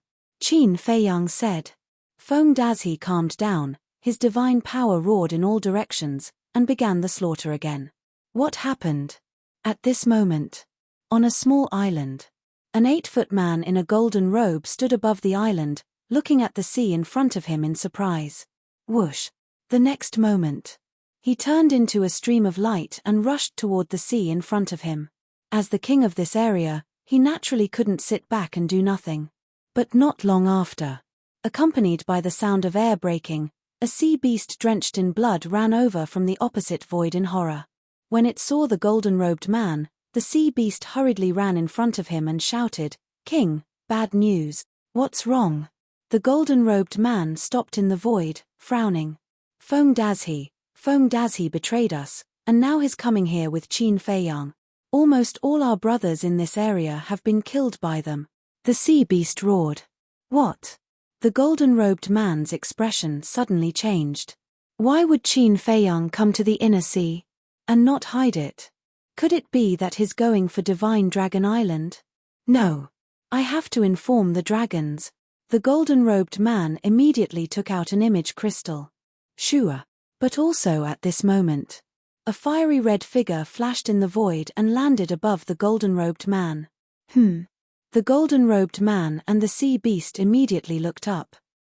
Qin Feiyang said. Feng Dazi calmed down, his divine power roared in all directions, and began the slaughter again. What happened? At this moment, on a small island, an 8-foot man in a golden robe stood above the island, looking at the sea in front of him in surprise. Whoosh! The next moment, he turned into a stream of light and rushed toward the sea in front of him. As the king of this area, he naturally couldn't sit back and do nothing. But not long after, accompanied by the sound of air breaking, a sea beast drenched in blood ran over from the opposite void in horror. When it saw the golden-robed man, the sea beast hurriedly ran in front of him and shouted, "King, bad news. What's wrong?" The golden-robed man stopped in the void, frowning. Feng Dazi betrayed us, and now he's coming here with Qin Feiyang. Almost all our brothers in this area have been killed by them. The sea beast roared. What? The golden-robed man's expression suddenly changed. Why would Qin Feiyang come to the inner sea and not hide it? Could it be that he's going for Divine Dragon Island? No. I have to inform the dragons. The golden-robed man immediately took out an image crystal. Sure. But also at this moment, a fiery red figure flashed in the void and landed above the golden-robed man. The golden-robed man and the sea beast immediately looked up.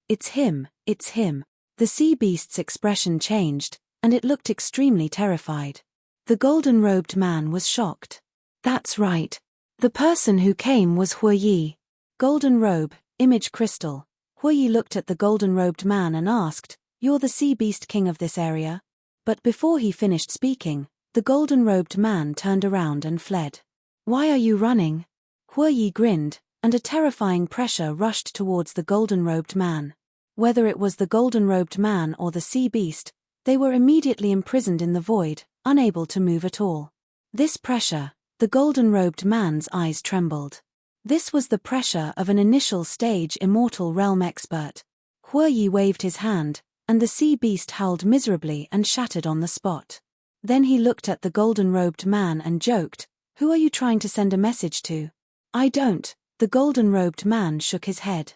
It's him, it's him. The sea beast's expression changed, and it looked extremely terrified. The golden-robed man was shocked. That's right. The person who came was Huiyi. Golden robe, image crystal. Huiyi looked at the golden-robed man and asked, "You're the sea beast king of this area?" But before he finished speaking, the golden-robed man turned around and fled. Why are you running? Huiyi grinned, and a terrifying pressure rushed towards the golden-robed man. Whether it was the golden-robed man or the sea beast, they were immediately imprisoned in the void, unable to move at all. This pressure, the golden-robed man's eyes trembled. This was the pressure of an initial stage immortal realm expert. Huiyi waved his hand, and the sea beast howled miserably and shattered on the spot. Then he looked at the golden-robed man and joked, "Who are you trying to send a message to?" "I don't." The golden-robed man shook his head.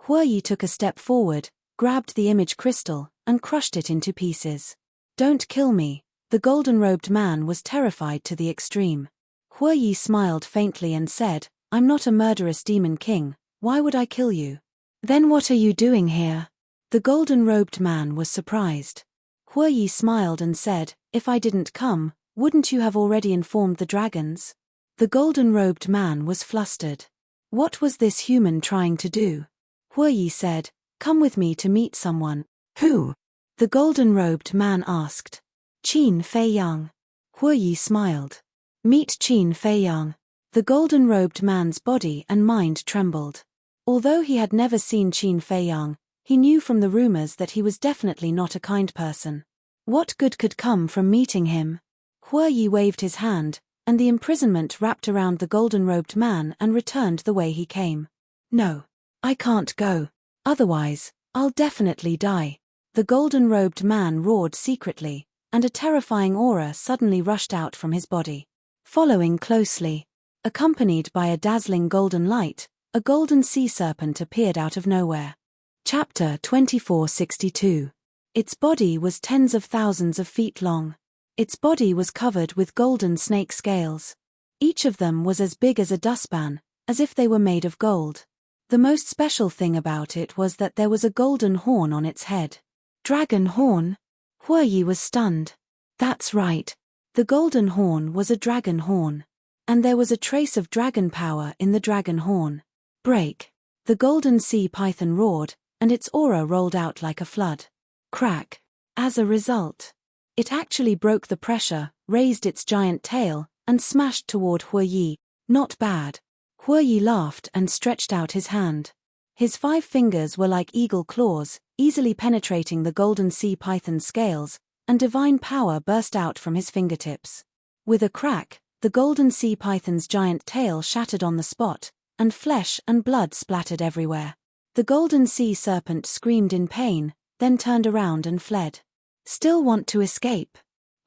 Huiyi took a step forward, grabbed the image crystal, and crushed it into pieces. "Don't kill me." The golden-robed man was terrified to the extreme. Huiyi smiled faintly and said, "I'm not a murderous demon king, why would I kill you?" "Then what are you doing here?" The golden-robed man was surprised. Huiyi smiled and said, "If I didn't come, wouldn't you have already informed the dragons?" The golden-robed man was flustered. What was this human trying to do? Huiyi said, "Come with me to meet someone." "Who?" the golden-robed man asked. "Qin Feiyang." Huiyi smiled. "Meet Qin Feiyang." The golden-robed man's body and mind trembled. Although he had never seen Qin Feiyang, he knew from the rumors that he was definitely not a kind person. What good could come from meeting him? Huiyi waved his hand, and the imprisonment wrapped around the golden-robed man and returned the way he came. "No. I can't go. Otherwise, I'll definitely die." The golden-robed man roared secretly, and a terrifying aura suddenly rushed out from his body. Following closely, accompanied by a dazzling golden light, a golden sea serpent appeared out of nowhere. Chapter 2462. Its body was tens of thousands of feet long. Its body was covered with golden snake scales. Each of them was as big as a dustpan, as if they were made of gold. The most special thing about it was that there was a golden horn on its head. Dragon horn? Huiyi was stunned. That's right. The golden horn was a dragon horn. And there was a trace of dragon power in the dragon horn. Break. The golden sea python roared, and its aura rolled out like a flood. Crack. As a result, it actually broke the pressure, raised its giant tail, and smashed toward Huiyi. Not bad. Huoyi laughed and stretched out his hand. His 5 fingers were like eagle claws, easily penetrating the golden sea python's scales, and divine power burst out from his fingertips. With a crack, the golden sea python's giant tail shattered on the spot, and flesh and blood splattered everywhere. The golden sea serpent screamed in pain, then turned around and fled. Still want to escape?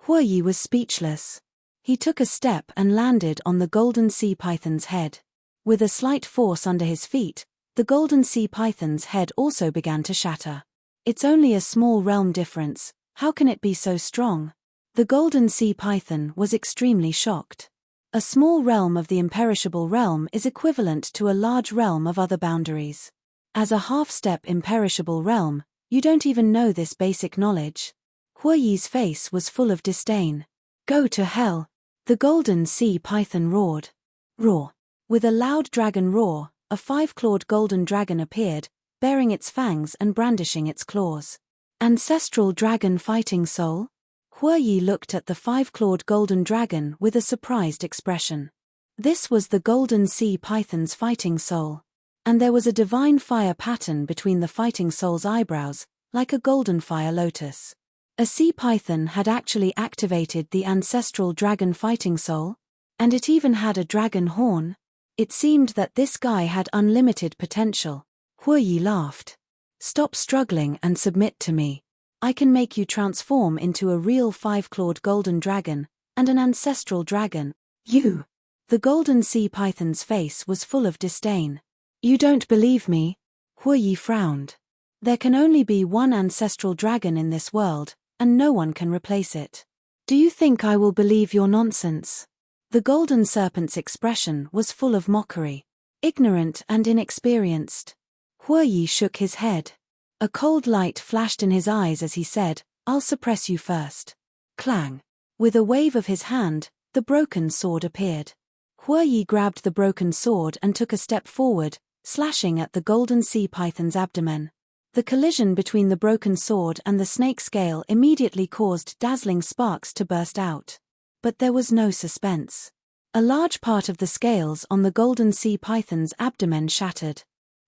Huoyi was speechless. He took a step and landed on the golden sea python's head. With a slight force under his feet, the golden sea python's head also began to shatter. It's only a small realm difference, how can it be so strong? The golden sea python was extremely shocked. A small realm of the imperishable realm is equivalent to a large realm of other boundaries. As a half-step imperishable realm, you don't even know this basic knowledge. Huoyi's face was full of disdain. Go to hell! The golden sea python roared. Roar! With a loud dragon roar, a 5-clawed golden dragon appeared, baring its fangs and brandishing its claws. Ancestral dragon fighting soul? Huoyi looked at the 5-clawed golden dragon with a surprised expression. This was the golden sea python's fighting soul. And there was a divine fire pattern between the fighting soul's eyebrows, like a golden fire lotus. A sea python had actually activated the ancestral dragon fighting soul, and it even had a dragon horn. It seemed that this guy had unlimited potential. Huoyi laughed. Stop struggling and submit to me. I can make you transform into a real 5-clawed golden dragon, and an ancestral dragon. You! The golden sea python's face was full of disdain. You don't believe me? Huoyi frowned. There can only be one ancestral dragon in this world, and no one can replace it. Do you think I will believe your nonsense? The golden serpent's expression was full of mockery. Ignorant and inexperienced. Huoyi shook his head. A cold light flashed in his eyes as he said, I'll suppress you first. Clang. With a wave of his hand, the broken sword appeared. Huoyi grabbed the broken sword and took a step forward, slashing at the golden sea python's abdomen. The collision between the broken sword and the snake scale immediately caused dazzling sparks to burst out. But there was no suspense. A large part of the scales on the golden sea python's abdomen shattered.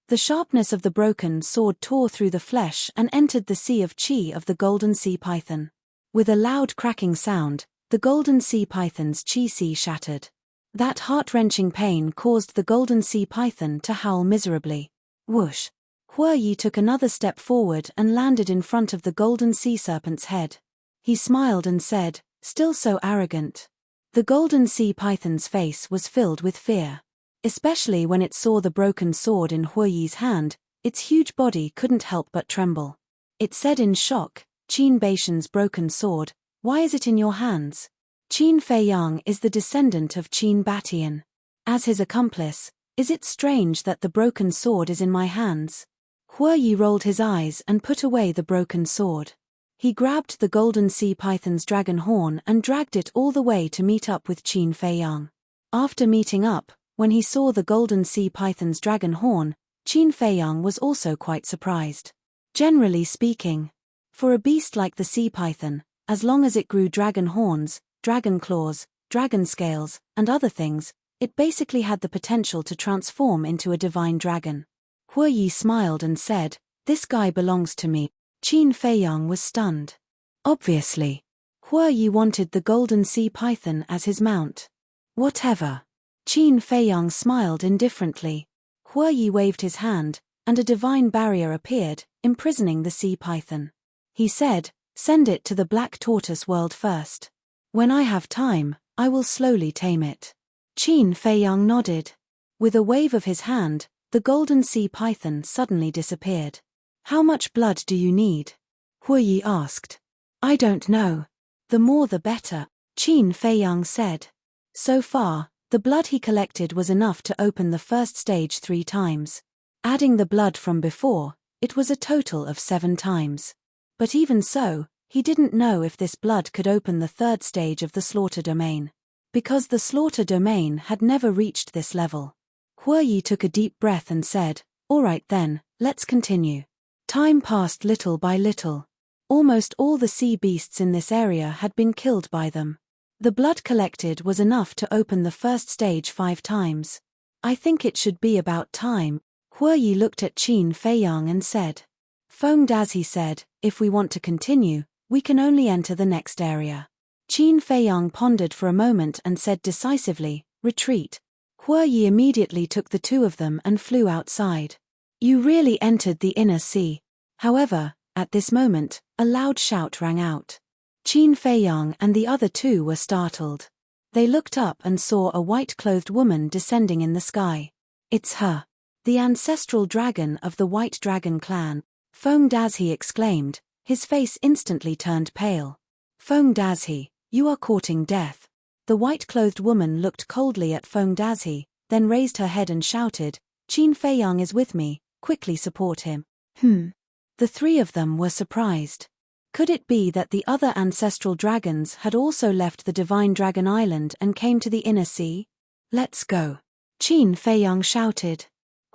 The sharpness of the broken sword tore through the flesh and entered the sea of chi of the golden sea python. With a loud cracking sound, the golden sea python's chi sea shattered. That heart-wrenching pain caused the golden sea python to howl miserably. Whoosh! Huoyi took another step forward and landed in front of the golden sea serpent's head. He smiled and said, still so arrogant. The golden sea python's face was filled with fear. Especially when it saw the broken sword in Huoyi's hand, its huge body couldn't help but tremble. It said in shock, Qin Beishan's broken sword, why is it in your hands? Qin Feiyang is the descendant of Qin Batian. As his accomplice, is it strange that the broken sword is in my hands? Huoyi rolled his eyes and put away the broken sword. He grabbed the golden sea python's dragon horn and dragged it all the way to meet up with Qin Feiyang. After meeting up, when he saw the golden sea python's dragon horn, Qin Feiyang was also quite surprised. Generally speaking, for a beast like the sea python, as long as it grew dragon horns, dragon claws, dragon scales, and other things, it basically had the potential to transform into a divine dragon. Huoyi smiled and said, this guy belongs to me. Qin Feiyang was stunned. Obviously. Huoyi wanted the golden sea python as his mount. Whatever. Qin Feiyang smiled indifferently. Huoyi waved his hand, and a divine barrier appeared, imprisoning the sea python. He said, send it to the black tortoise world first. When I have time, I will slowly tame it. Qin Feiyang nodded. With a wave of his hand, the golden sea python suddenly disappeared. How much blood do you need? Huoyi asked. I don't know. The more the better, Qin Feiyang said. So far, the blood he collected was enough to open the first stage 3 times. Adding the blood from before, it was a total of 7 times. But even so, he didn't know if this blood could open the 3rd stage of the slaughter domain. Because the slaughter domain had never reached this level. Huoyi took a deep breath and said, all right then, let's continue. Time passed little by little. Almost all the sea beasts in this area had been killed by them. The blood collected was enough to open the first stage 5 times. I think it should be about time. Huoyi looked at Qin Feiyang and said. Feng Dazi said, if we want to continue, we can only enter the next area. Qin Feiyang pondered for a moment and said decisively, retreat. Huoyi immediately took the two of them and flew outside. You really entered the inner sea. However, at this moment, a loud shout rang out. Qin Feiyang and the other two were startled. They looked up and saw a white-clothed woman descending in the sky. It's her. The ancestral dragon of the White Dragon clan. Feng Dazi exclaimed, his face instantly turned pale. Feng Dazi, you are courting death. The white-clothed woman looked coldly at Feng Dazi, then raised her head and shouted, Qin Feiyang is with me, quickly support him. The three of them were surprised. Could it be that the other ancestral dragons had also left the Divine Dragon Island and came to the inner sea? Let's go. Qin Feiyang shouted.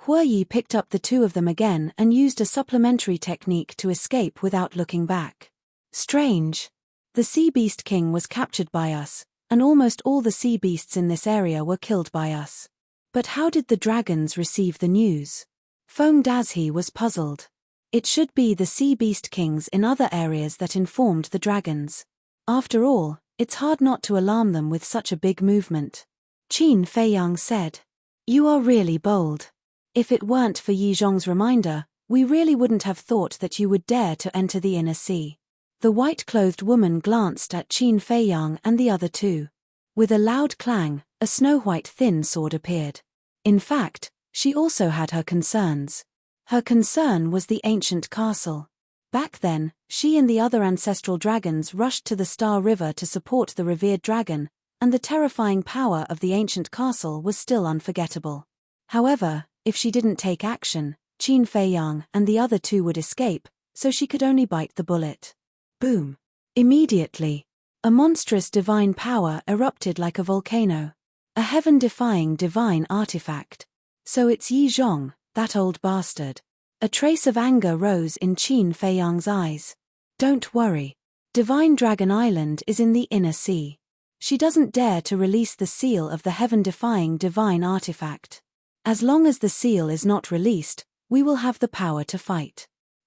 Huoyi picked up the two of them again and used a supplementary technique to escape without looking back. Strange. The Sea Beast King was captured by us, and almost all the sea beasts in this area were killed by us. But how did the dragons receive the news? Feng Dazi was puzzled. It should be the Sea Beast Kings in other areas that informed the dragons. After all, it's hard not to alarm them with such a big movement. Qin Feiyang said. You are really bold. If it weren't for Yi Zhong's reminder, we really wouldn't have thought that you would dare to enter the inner sea. The white-clothed woman glanced at Qin Feiyang and the other two. With a loud clang, a snow-white thin sword appeared. In fact, she also had her concerns. Her concern was the ancient castle. Back then, she and the other ancestral dragons rushed to the Star River to support the revered dragon, and the terrifying power of the ancient castle was still unforgettable. However, if she didn't take action, Qin Feiyang and the other two would escape, so she could only bite the bullet. Boom! Immediately, a monstrous divine power erupted like a volcano. A heaven-defying divine artifact. So it's Yi Zhong, that old bastard. A trace of anger rose in Qin Feiyang's eyes. Don't worry. Divine Dragon Island is in the inner sea. She doesn't dare to release the seal of the heaven-defying divine artifact. As long as the seal is not released, we will have the power to fight.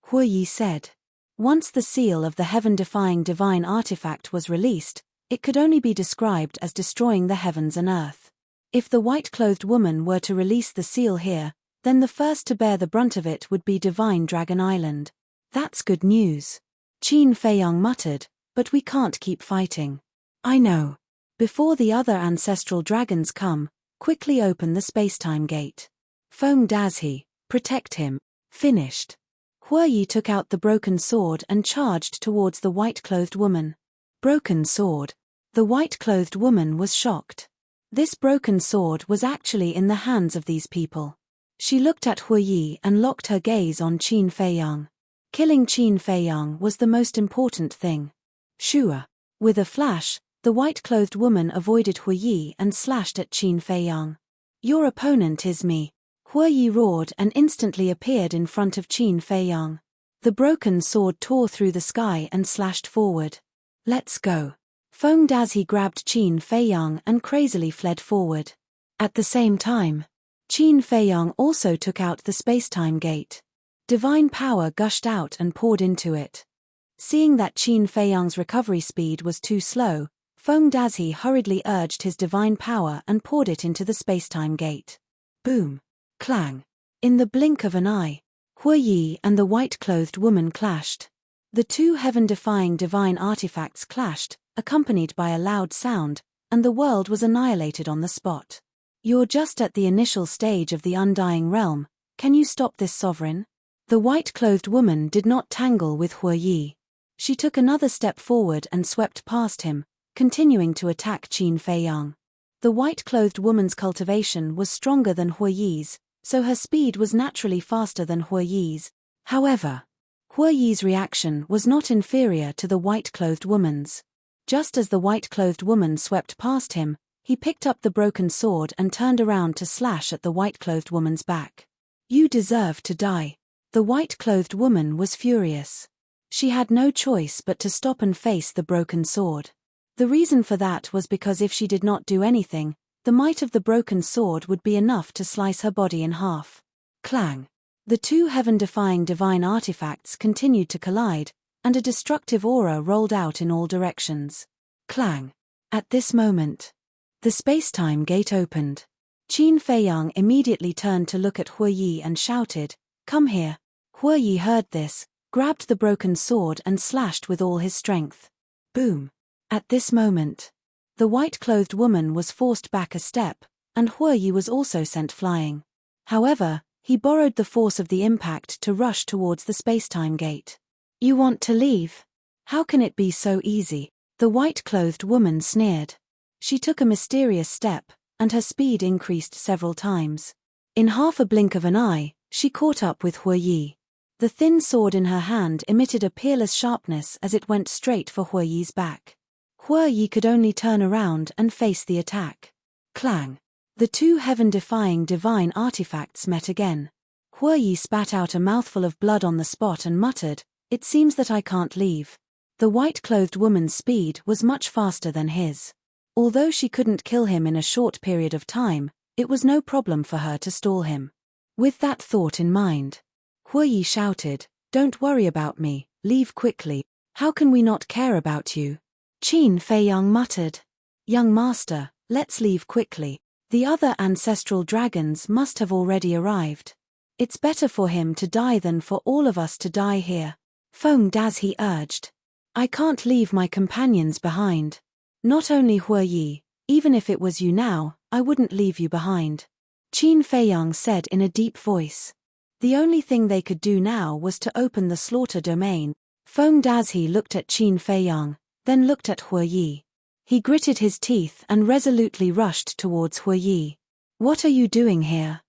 Huoyi said. Once the seal of the heaven-defying divine artifact was released, it could only be described as destroying the heavens and earth. If the white-clothed woman were to release the seal here, then the first to bear the brunt of it would be Divine Dragon Island. That's good news. Qin Feiyang muttered, but we can't keep fighting. I know. Before the other ancestral dragons come, quickly open the space-time gate. Feng Dazi, protect him. Finished. Huoyi took out the broken sword and charged towards the white-clothed woman. Broken sword. The white-clothed woman was shocked. This broken sword was actually in the hands of these people. She looked at Huoyi and locked her gaze on Qin Feiyang. Killing Qin Feiyang was the most important thing. Shua. With a flash, the white-clothed woman avoided Huoyi and slashed at Qin Feiyang. Your opponent is me. Huoyi roared and instantly appeared in front of Qin Feiyang. The broken sword tore through the sky and slashed forward. Let's go. Feng Dazi grabbed Qin Feiyang and crazily fled forward. At the same time, Qin Feiyang also took out the space-time gate. Divine power gushed out and poured into it. Seeing that Qin Feiyang's recovery speed was too slow, Feng Dazi hurriedly urged his divine power and poured it into the space-time gate. Boom! Clang! In the blink of an eye, Huoyi and the white-clothed woman clashed. The two heaven-defying divine artifacts clashed, accompanied by a loud sound, and the world was annihilated on the spot. You're just at the initial stage of the Undying Realm. Can you stop this sovereign? The white-clothed woman did not tangle with Huoyi. She took another step forward and swept past him, continuing to attack Qin Feiyang. The white-clothed woman's cultivation was stronger than Huoyi's, so her speed was naturally faster than Huoyi's. However, Huoyi's reaction was not inferior to the white-clothed woman's. Just as the white-clothed woman swept past him, he picked up the broken sword and turned around to slash at the white-clothed woman's back. You deserve to die. The white-clothed woman was furious. She had no choice but to stop and face the broken sword. The reason for that was because if she did not do anything, the might of the broken sword would be enough to slice her body in half. Clang! The two heaven-defying divine artifacts continued to collide, and a destructive aura rolled out in all directions. Clang! At this moment, the space-time gate opened. Qin Feiyang immediately turned to look at Hue Yi and shouted, "Come here." Hue Yi heard this, grabbed the broken sword and slashed with all his strength. Boom! At this moment, the white-clothed woman was forced back a step, and Hue Yi was also sent flying. However, he borrowed the force of the impact to rush towards the space-time gate. "You want to leave? How can it be so easy?" The white-clothed woman sneered. She took a mysterious step, and her speed increased several times. In half a blink of an eye, she caught up with Hue Yi. The thin sword in her hand emitted a peerless sharpness as it went straight for Hue Yi's back. Hue Yi could only turn around and face the attack. Clang! The two heaven-defying divine artifacts met again. Hue Yi spat out a mouthful of blood on the spot and muttered, "It seems that I can't leave." The white-clothed woman's speed was much faster than his. Although she couldn't kill him in a short period of time, it was no problem for her to stall him. With that thought in mind, Hue Yi shouted, "Don't worry about me, leave quickly. How can we not care about you?" Qin Feiyang muttered, "Young master, let's leave quickly. The other ancestral dragons must have already arrived. It's better for him to die than for all of us to die here." Feng Dazhi urged, "I can't leave my companions behind. Not only Hue Yi, even if it was you now, I wouldn't leave you behind." Qin Feiyang said in a deep voice. The only thing they could do now was to open the slaughter domain. Feng Dazhi looked at Qin Feiyang, then looked at Hue Yi. He gritted his teeth and resolutely rushed towards Hue Yi. "What are you doing here?"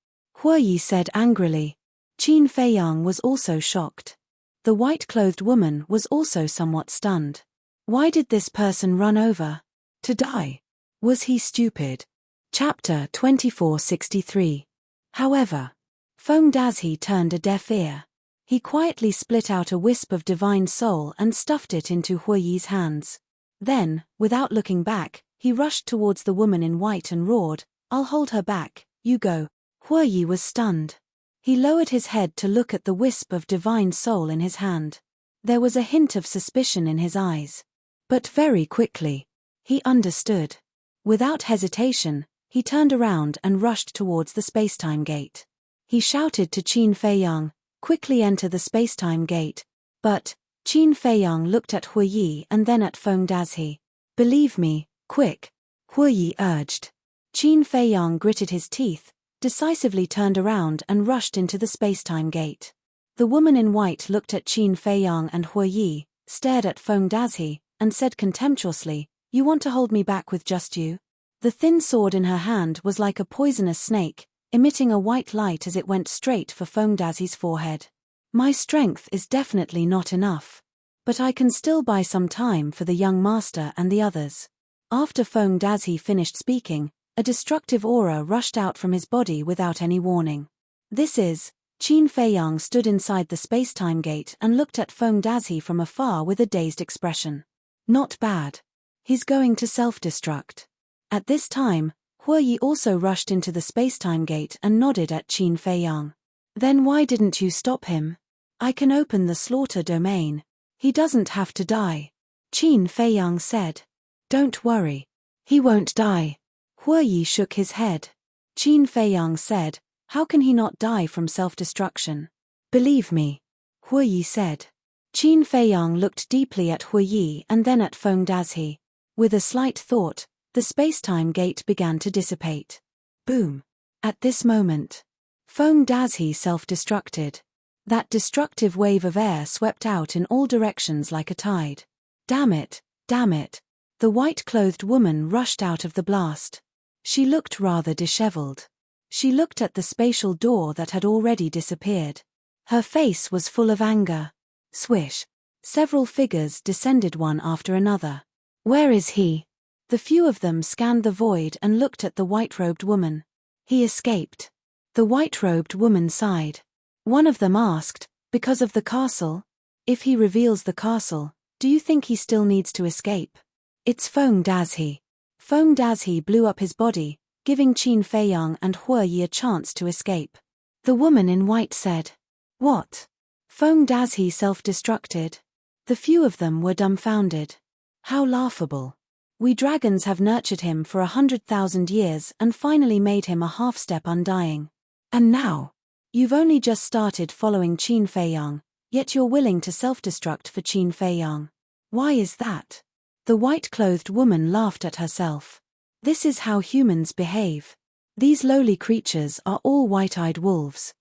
Hue Yi said angrily. Qin Feiyang was also shocked. The white-clothed woman was also somewhat stunned. Why did this person run over? To die? Was he stupid? Chapter 2463. However, Feng Dazhi turned a deaf ear. He quietly split out a wisp of divine soul and stuffed it into Hue Yi's hands. Then, without looking back, he rushed towards the woman in white and roared, "I'll hold her back, you go." Hue Yi was stunned. He lowered his head to look at the wisp of divine soul in his hand. There was a hint of suspicion in his eyes. But very quickly, he understood. Without hesitation, he turned around and rushed towards the spacetime gate. He shouted to Qin Feiyang, "Quickly enter the spacetime gate." But Qin Feiyang looked at Hue Yi and then at Feng Dazhi. "Believe me, quick," Hue Yi urged. Qin Feiyang gritted his teeth, decisively turned around and rushed into the spacetime gate. The woman in white looked at Qin Feiyang and Hue Yi, stared at Feng Dazhi, and said contemptuously, "You want to hold me back with just you?" The thin sword in her hand was like a poisonous snake, emitting a white light as it went straight for Feng Dazhi's forehead. "My strength is definitely not enough. But I can still buy some time for the young master and the others." After Feng Dazhi finished speaking, a destructive aura rushed out from his body without any warning. Qin Feiyang stood inside the spacetime gate and looked at Feng Dazhi from afar with a dazed expression. Not bad. He's going to self-destruct. At this time, Hue Yi also rushed into the spacetime gate and nodded at Qin Feiyang. "Then why didn't you stop him? I can open the slaughter domain. He doesn't have to die." Qin Feiyang said. "Don't worry. He won't die." Hue Yi shook his head. Qin Feiyang said, "How can he not die from self-destruction?" "Believe me," Hue Yi said. Qin Feiyang looked deeply at Hue Yi and then at Feng Dazhi. With a slight thought, the spacetime gate began to dissipate. Boom! At this moment, Feng Dazhi self-destructed. That destructive wave of air swept out in all directions like a tide. Damn it, damn it. The white-clothed woman rushed out of the blast. She looked rather disheveled. She looked at the spatial door that had already disappeared. Her face was full of anger. Swish. Several figures descended one after another. "Where is he?" The few of them scanned the void and looked at the white-robed woman. "He escaped." The white-robed woman sighed. One of them asked, "Because of the castle? If he reveals the castle, do you think he still needs to escape?" "It's Feng Dazhi." Feng Dazhi blew up his body, giving Qin Feiyang and Hue Yi a chance to escape. The woman in white said, "What? Feng Dazhi self-destructed?" The few of them were dumbfounded. How laughable. We dragons have nurtured him for 100,000 years and finally made him a half-step undying. And now? You've only just started following Qin Feiyang, yet you're willing to self-destruct for Qin Feiyang. Why is that? The white-clothed woman laughed at herself. This is how humans behave. These lowly creatures are all white-eyed wolves.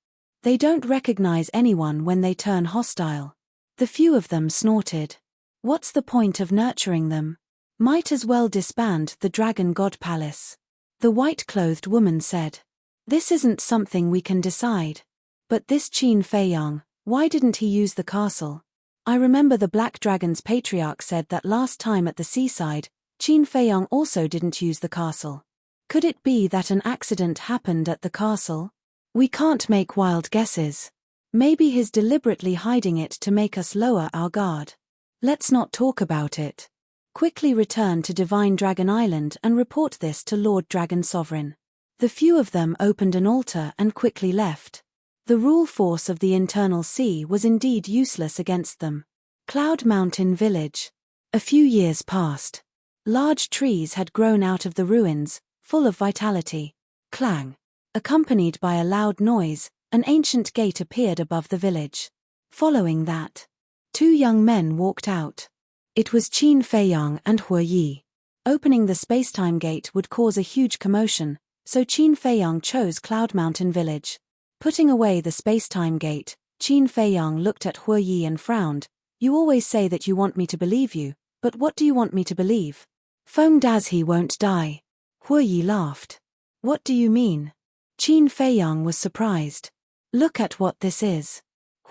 They don't recognize anyone when they turn hostile. The few of them snorted. What's the point of nurturing them? Might as well disband the Dragon God Palace. The white-clothed woman said. This isn't something we can decide. But this Qin Feiyang, why didn't he use the castle? I remember the Black Dragon's patriarch said that last time at the seaside, Qin Feiyang also didn't use the castle. Could it be that an accident happened at the castle? We can't make wild guesses. Maybe he's deliberately hiding it to make us lower our guard. Let's not talk about it. Quickly return to Divine Dragon Island and report this to Lord Dragon Sovereign. The few of them opened an altar and quickly left. The rule force of the internal sea was indeed useless against them. Cloud Mountain Village. A few years passed. Large trees had grown out of the ruins, full of vitality. Clang. Accompanied by a loud noise, an ancient gate appeared above the village. Following that, two young men walked out. It was Qin Feiyang and Hue Yi. Opening the spacetime gate would cause a huge commotion, so Qin Feiyang chose Cloud Mountain Village. Putting away the spacetime gate, Qin Feiyang looked at Hue Yi and frowned. You always say that you want me to believe you, but what do you want me to believe? Feng Dazhi won't die. Hue Yi laughed. What do you mean? Qin Feiyang was surprised. Look at what this is.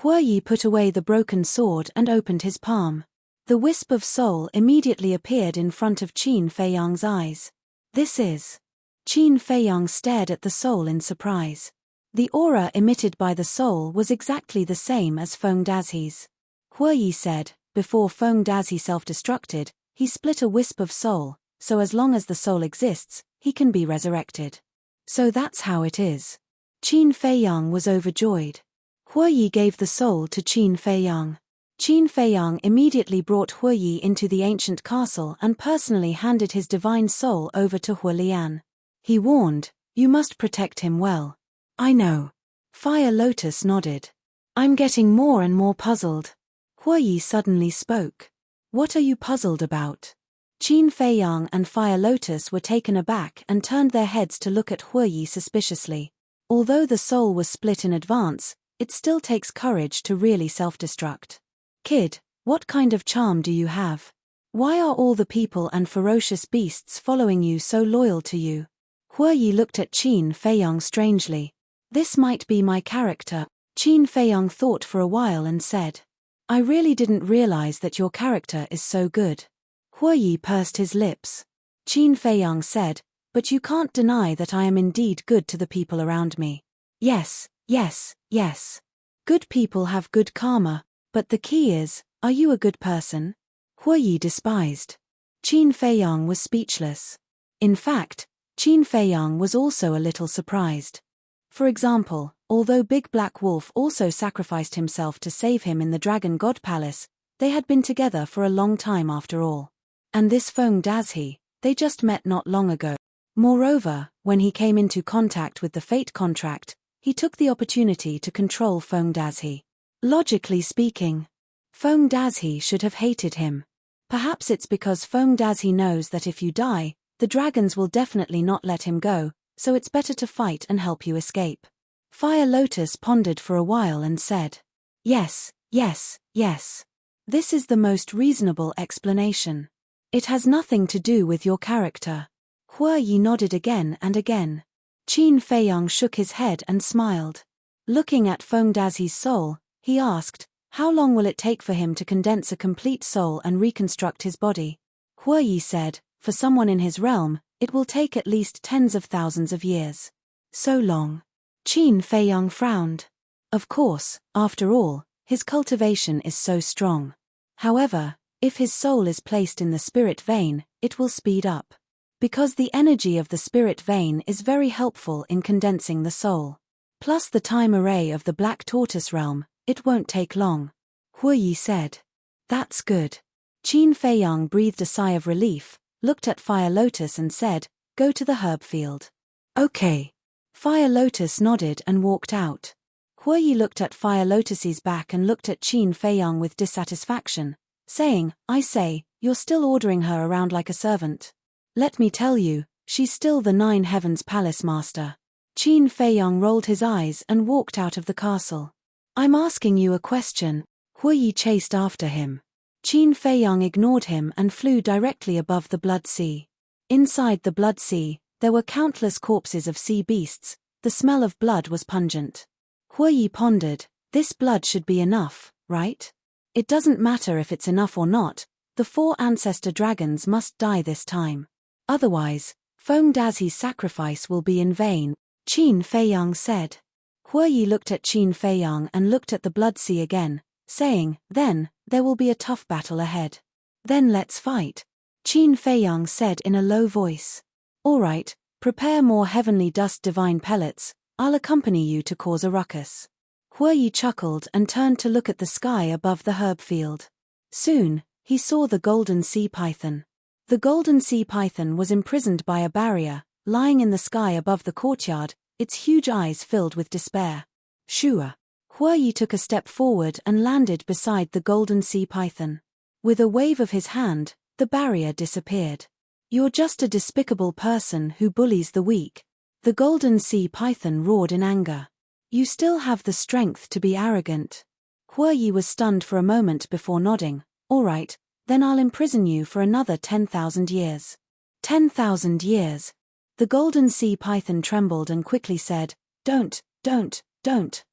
Hue Yi put away the broken sword and opened his palm. The wisp of soul immediately appeared in front of Qin Feiyang's eyes. This is. Qin Feiyang stared at the soul in surprise. The aura emitted by the soul was exactly the same as Feng Dazhi's. Hue Yi said, before Feng Dazhi self-destructed, he split a wisp of soul, so as long as the soul exists, he can be resurrected. So that's how it is. Qin Feiyang was overjoyed. Hue Yi gave the soul to Qin Feiyang. Qin Feiyang immediately brought Hue Yi into the ancient castle and personally handed his divine soul over to Hue Lian. He warned, you must protect him well. I know. Fire Lotus nodded. I'm getting more and more puzzled. Hue Yi suddenly spoke. What are you puzzled about? Qin Feiyang and Fire Lotus were taken aback and turned their heads to look at Hue Yi suspiciously. Although the soul was split in advance, it still takes courage to really self-destruct. Kid, what kind of charm do you have? Why are all the people and ferocious beasts following you so loyal to you? Hue Yi looked at Qin Feiyang strangely. This might be my character. Qin Feiyang thought for a while and said, I really didn't realize that your character is so good. Hue Yi pursed his lips. Qin Feiyang said, but you can't deny that I am indeed good to the people around me. Yes, yes, yes. Good people have good karma, but the key is, are you a good person? Hue Yi despised. Qin Feiyang was speechless. In fact, Qin Feiyang was also a little surprised. For example, although Big Black Wolf also sacrificed himself to save him in the Dragon God Palace, they had been together for a long time after all. And this Feng Dazhi, they just met not long ago. Moreover, when he came into contact with the Fate contract, he took the opportunity to control Feng Dazhi. Logically speaking, Feng Dazhi should have hated him. Perhaps it's because Feng Dazhi knows that if you die, the dragons will definitely not let him go, so it's better to fight and help you escape. Fire Lotus pondered for a while and said, yes, yes, yes. This is the most reasonable explanation. It has nothing to do with your character. Hue Yi nodded again and again. Qin Feiyang shook his head and smiled. Looking at Feng Dazhi's soul, he asked, how long will it take for him to condense a complete soul and reconstruct his body? Hue Yi said, for someone in his realm, it will take at least tens of thousands of years. So long. Qin Feiyang frowned. Of course, after all, his cultivation is so strong. However, if his soul is placed in the spirit vein, it will speed up. Because the energy of the spirit vein is very helpful in condensing the soul. Plus the time array of the black tortoise realm, it won't take long. Huoyi said. That's good. Qin Feiyang breathed a sigh of relief, looked at Fire Lotus and said, go to the herb field. Okay. Fire Lotus nodded and walked out. Huoyi looked at Fire Lotus's back and looked at Qin Feiyang with dissatisfaction, saying, I say, you're still ordering her around like a servant. Let me tell you, she's still the Nine Heavens Palace Master. Qin Feiyang rolled his eyes and walked out of the castle. I'm asking you a question. Huoyi chased after him. Qin Feiyang ignored him and flew directly above the blood sea. Inside the blood sea, there were countless corpses of sea beasts. The smell of blood was pungent. Huoyi pondered, this blood should be enough, right? It doesn't matter if it's enough or not, the 4 ancestor dragons must die this time. Otherwise, Feng Dazi's sacrifice will be in vain, Qin Feiyang said. Huoyi looked at Qin Feiyang and looked at the blood sea again, saying, then, there will be a tough battle ahead. Then let's fight, Qin Feiyang said in a low voice. All right, prepare more heavenly dust divine pellets, I'll accompany you to cause a ruckus. Huoyi chuckled and turned to look at the sky above the herb field. Soon, he saw the golden sea python. The golden sea python was imprisoned by a barrier, lying in the sky above the courtyard, its huge eyes filled with despair. Shua. Huoyi took a step forward and landed beside the golden sea python. With a wave of his hand, the barrier disappeared. You're just a despicable person who bullies the weak. The golden sea python roared in anger. You still have the strength to be arrogant. Huoyi was stunned for a moment before nodding. All right, then I'll imprison you for another 10,000 years. 10,000 years. The golden sea python trembled and quickly said, don't,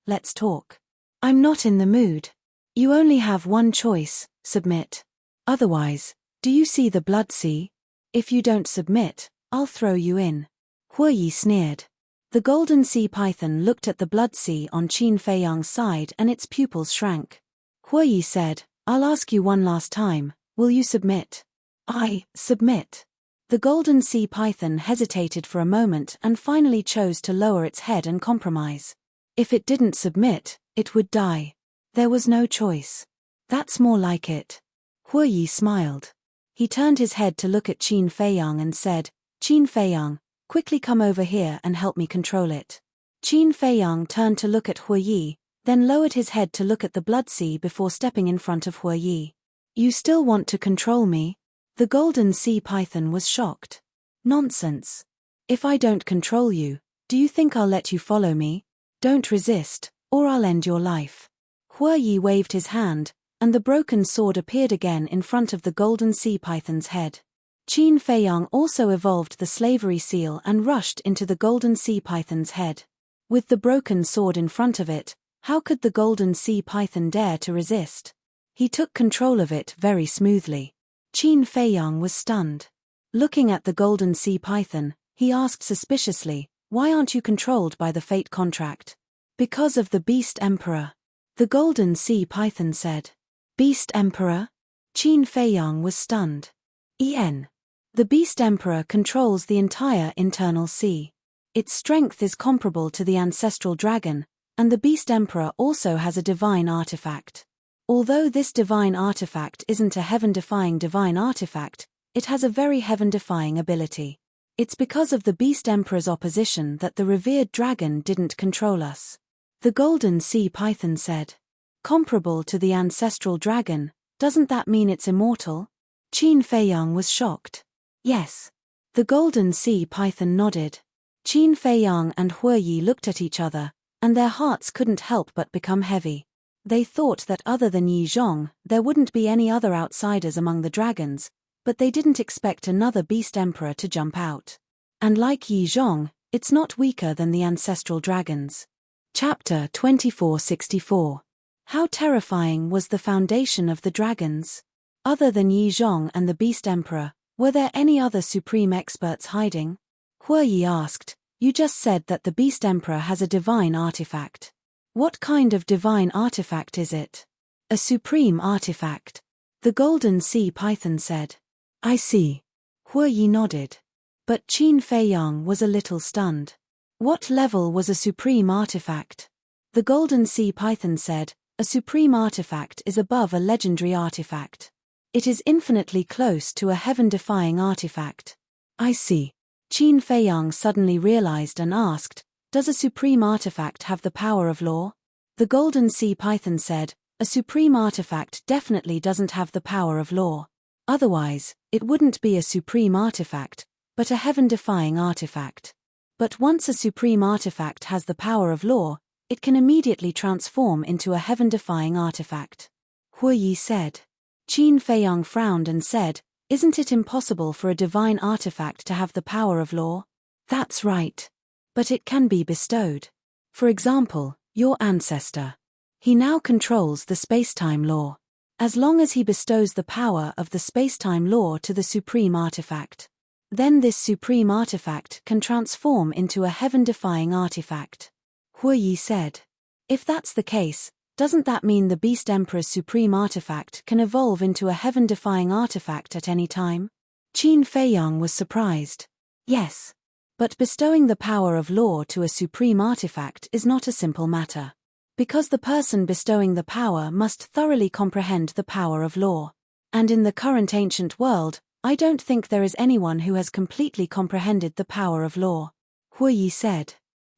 let's talk. I'm not in the mood. You only have one choice, submit. Otherwise, do you see the blood sea? If you don't submit, I'll throw you in. Huoyi sneered. The golden sea python looked at the blood sea on Qin Feiyang's side and its pupils shrank. Huoyi said, I'll ask you one last time, will you submit? I submit. The golden sea python hesitated for a moment and finally chose to lower its head and compromise. If it didn't submit, it would die. There was no choice. That's more like it. Huoyi smiled. He turned his head to look at Qin Feiyang and said, Qin Feiyang, quickly come over here and help me control it. Qin Feiyang turned to look at Huoyi, then lowered his head to look at the blood sea before stepping in front of Huoyi. You still want to control me? The golden sea python was shocked. Nonsense. If I don't control you, do you think I'll let you follow me? Don't resist, or I'll end your life. Huoyi waved his hand, and the broken sword appeared again in front of the golden sea python's head. Qin Feiyang also evolved the slavery seal and rushed into the golden sea python's head. With the broken sword in front of it, how could the golden sea python dare to resist? He took control of it very smoothly. Qin Feiyang was stunned. Looking at the golden sea python, he asked suspiciously, why aren't you controlled by the fate contract? Because of the Beast Emperor. The golden sea python said. Beast Emperor? Qin Feiyang was stunned. The Beast Emperor controls the entire internal sea. Its strength is comparable to the ancestral dragon, and the Beast Emperor also has a divine artifact. Although this divine artifact isn't a heaven-defying divine artifact, it has a very heaven-defying ability. It's because of the Beast Emperor's opposition that the revered dragon didn't control us. The golden sea python said. Comparable to the ancestral dragon, doesn't that mean it's immortal? Qin Feiyang was shocked. Yes. The golden sea python nodded. Qin Feiyang and Huoyi looked at each other, and their hearts couldn't help but become heavy. They thought that other than Yi Zhong, there wouldn't be any other outsiders among the dragons, but they didn't expect another Beast Emperor to jump out. And like Yi Zhong, it's not weaker than the ancestral dragons. Chapter 2464. How terrifying was the foundation of the dragons? Other than Yi Zhong and the Beast Emperor, were there any other supreme experts hiding? Huoyi asked, you just said that the Beast Emperor has a divine artifact. What kind of divine artifact is it? A supreme artifact. The golden sea python said. I see. Huoyi nodded. But Qin Feiyang was a little stunned. What level was a supreme artifact? The Golden Sea Python said, a supreme artifact is above a legendary artifact. It is infinitely close to a heaven-defying artifact. I see. Qin Feiyang suddenly realized and asked, does a supreme artifact have the power of law? The Golden Sea Python said, a supreme artifact definitely doesn't have the power of law. Otherwise, it wouldn't be a supreme artifact, but a heaven-defying artifact. But once a supreme artifact has the power of law, it can immediately transform into a heaven-defying artifact. Huiyi said. Qin Feiyang frowned and said, isn't it impossible for a divine artifact to have the power of law? That's right. But it can be bestowed. For example, your ancestor. He now controls the space-time law. As long as he bestows the power of the space-time law to the supreme artifact, then this supreme artifact can transform into a heaven-defying artifact. Huiyi said. If that's the case, doesn't that mean the Beast Emperor's supreme artifact can evolve into a heaven-defying artifact at any time? Qin Feiyang was surprised. Yes. But bestowing the power of law to a supreme artifact is not a simple matter. Because the person bestowing the power must thoroughly comprehend the power of law. And in the current ancient world, I don't think there is anyone who has completely comprehended the power of law. Huiyi said.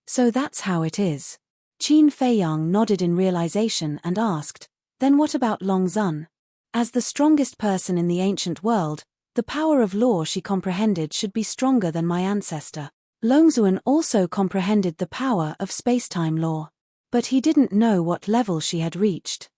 So that's how it is. Qin Feiyang nodded in realization and asked, then what about Longzun? As the strongest person in the ancient world, the power of law she comprehended should be stronger than my ancestor. Longzun also comprehended the power of space-time law. But he didn't know what level she had reached.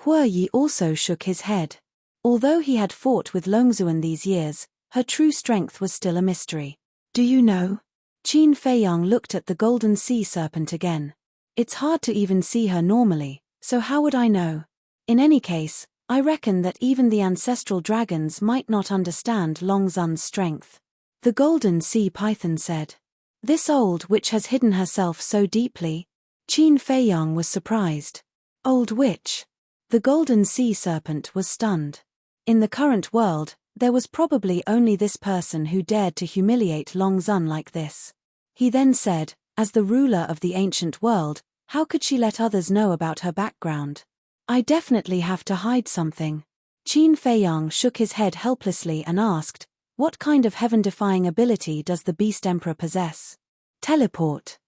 Huiyi also shook his head. Although he had fought with Longzun these years, her true strength was still a mystery. Do you know? Qin Feiyang looked at the Golden Sea Serpent again. It's hard to even see her normally, so how would I know? In any case, I reckon that even the ancestral dragons might not understand Longzun's strength. The Golden Sea Python said. This old witch has hidden herself so deeply. Qin Feiyang was surprised. Old witch? The Golden Sea Serpent was stunned. In the current world, there was probably only this person who dared to humiliate Longzun like this. He then said, as the ruler of the ancient world, how could she let others know about her background? I definitely have to hide something. Qin Feiyang shook his head helplessly and asked, what kind of heaven-defying ability does the Beast Emperor possess? Teleport.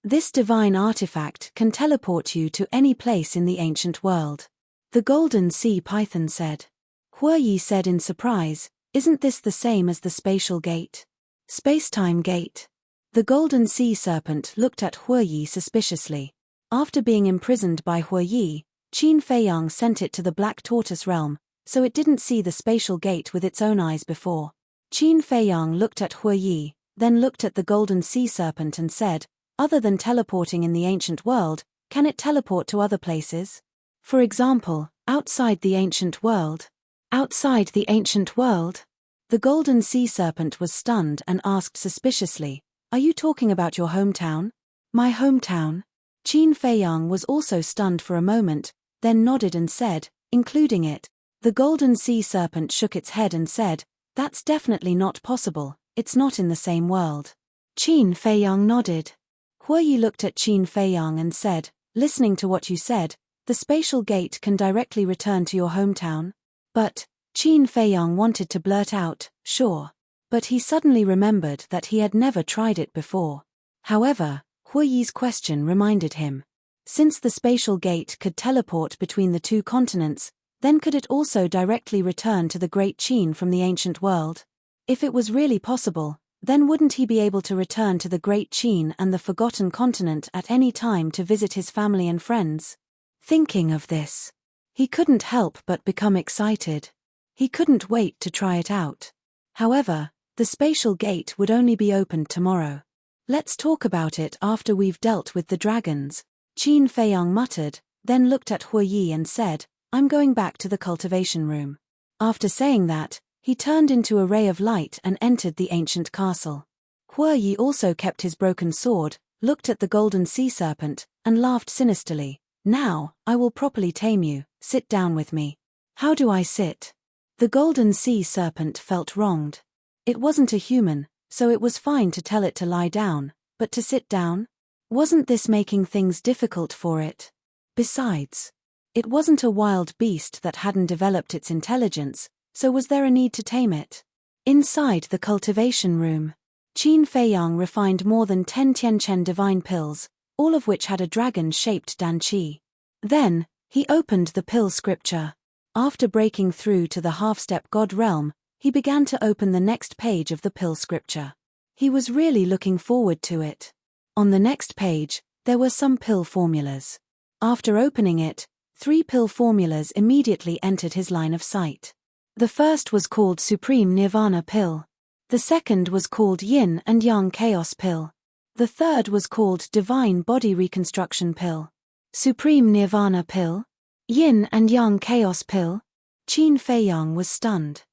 This divine artifact can teleport you to any place in the ancient world. The Golden Sea Python said. Huiyi said in surprise, isn't this the same as the spatial gate? Space-time gate. The Golden Sea Serpent looked at Huiyi suspiciously. After being imprisoned by Huiyi, Qin Feiyang sent it to the Black Tortoise realm, so it didn't see the spatial gate with its own eyes before. Qin Feiyang looked at Huiyi, then looked at the Golden Sea Serpent and said, other than teleporting in the ancient world, can it teleport to other places? For example, outside the ancient world. Outside the ancient world? The Golden Sea Serpent was stunned and asked suspiciously, are you talking about your hometown? My hometown? Qin Feiyang was also stunned for a moment, then nodded and said, including it. The Golden Sea Serpent shook its head and said, that's definitely not possible, it's not in the same world. Qin Feiyang nodded. Huiyi looked at Qin Feiyang and said, listening to what you said, the spatial gate can directly return to your hometown. But, Qin Feiyang wanted to blurt out, sure. But he suddenly remembered that he had never tried it before. However, Huiyi's question reminded him. Since the spatial gate could teleport between the two continents, then could it also directly return to the Great Qin from the ancient world? If it was really possible, then wouldn't he be able to return to the Great Qin and the Forgotten Continent at any time to visit his family and friends? Thinking of this, he couldn't help but become excited. He couldn't wait to try it out. However, the spatial gate would only be opened tomorrow. Let's talk about it after we've dealt with the dragons, Qin Feiyang muttered, then looked at Huiyi and said, I'm going back to the cultivation room. After saying that, he turned into a ray of light and entered the ancient castle. Huiyi also kept his broken sword, looked at the Golden Sea Serpent, and laughed sinisterly. Now, I will properly tame you, sit down with me. How do I sit? The Golden Sea Serpent felt wronged. It wasn't a human, so it was fine to tell it to lie down, but to sit down? Wasn't this making things difficult for it? Besides, it wasn't a wild beast that hadn't developed its intelligence, so was there a need to tame it? Inside the cultivation room, Qin Feiyang refined more than 10 Tianchen divine pills, all of which had a dragon-shaped danqi. Then, he opened the pill scripture. After breaking through to the half-step god realm, he began to open the next page of the pill scripture. He was really looking forward to it. On the next page, there were some pill formulas. After opening it, 3 pill formulas immediately entered his line of sight. The first was called Supreme Nirvana Pill. The second was called Yin and Yang Chaos Pill. The third was called Divine Body Reconstruction Pill. Supreme Nirvana Pill? Yin and Yang Chaos Pill? Qin Feiyang was stunned.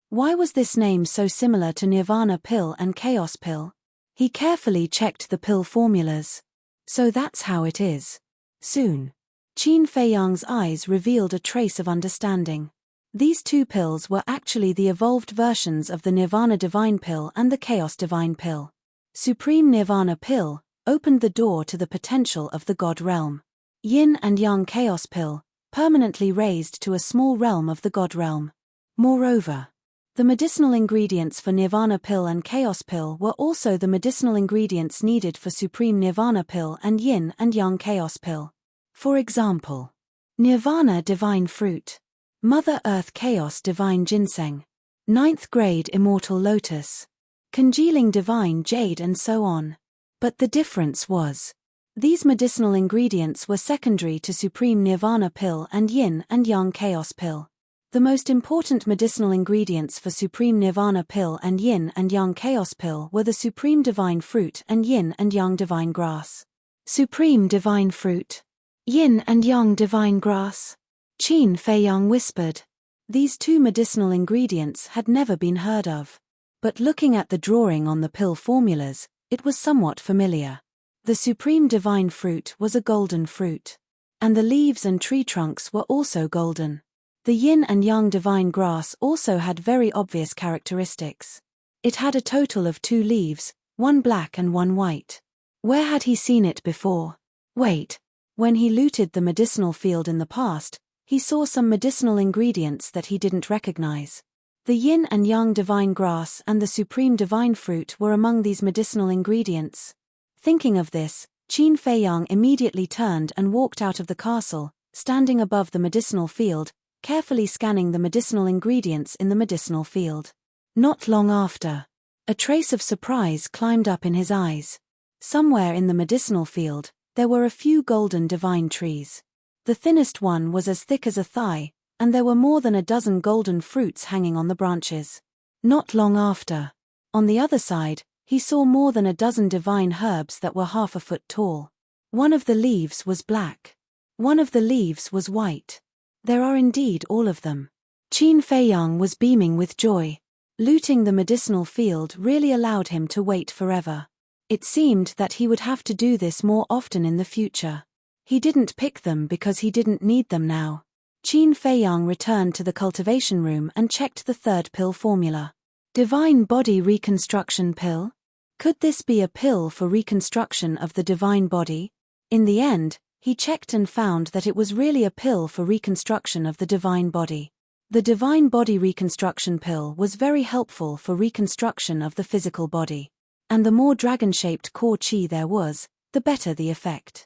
Why was this name so similar to Nirvana Pill and Chaos Pill? He carefully checked the pill formulas. So that's how it is. Soon, Qin Feiyang's eyes revealed a trace of understanding. These 2 pills were actually the evolved versions of the Nirvana Divine Pill and the Chaos Divine Pill. Supreme Nirvana Pill opened the door to the potential of the God realm. Yin and Yang Chaos Pill permanently raised to a small realm of the God realm. Moreover, the medicinal ingredients for Nirvana Pill and Chaos Pill were also the medicinal ingredients needed for Supreme Nirvana Pill and Yin and Yang Chaos Pill. For example, Nirvana Divine Fruit, Mother Earth Chaos Divine Ginseng, 9th Grade Immortal Lotus, Congealing Divine Jade and so on. But the difference was, these medicinal ingredients were secondary to Supreme Nirvana Pill and Yin and Yang Chaos Pill. The most important medicinal ingredients for Supreme Nirvana Pill and Yin and Yang Chaos Pill were the Supreme Divine Fruit and Yin and Yang Divine Grass. Supreme Divine Fruit, Yin and Yang Divine Grass, Qin Feiyang whispered. These 2 medicinal ingredients had never been heard of. But looking at the drawing on the pill formulas, it was somewhat familiar. The Supreme Divine Fruit was a golden fruit. And the leaves and tree trunks were also golden. The Yin and Yang Divine Grass also had very obvious characteristics. It had a total of 2 leaves, one black and one white. Where had he seen it before? Wait. When he looted the medicinal field in the past, he saw some medicinal ingredients that he didn't recognize. The Yin and Yang Divine Grass and the Supreme Divine Fruit were among these medicinal ingredients. Thinking of this, Qin Feiyang immediately turned and walked out of the castle, standing above the medicinal field, carefully scanning the medicinal ingredients in the medicinal field. Not long after, a trace of surprise climbed up in his eyes. Somewhere in the medicinal field, there were a few golden divine trees. The thinnest one was as thick as a thigh, and there were more than a dozen golden fruits hanging on the branches. Not long after, on the other side, he saw more than a dozen divine herbs that were half a foot tall. One of the leaves was black. One of the leaves was white. There are indeed all of them. Qin Feiyang was beaming with joy. Looting the medicinal field really allowed him to wait forever. It seemed that he would have to do this more often in the future. He didn't pick them because he didn't need them now. Qin Feiyang returned to the cultivation room and checked the 3rd pill formula. Divine Body Reconstruction Pill? Could this be a pill for reconstruction of the divine body? In the end, he checked and found that it was really a pill for reconstruction of the divine body. The Divine Body Reconstruction Pill was very helpful for reconstruction of the physical body. And the more dragon-shaped core qi there was, the better the effect.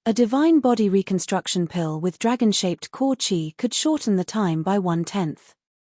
A Divine Body Reconstruction Pill with dragon-shaped core qi could shorten the time by 1/10.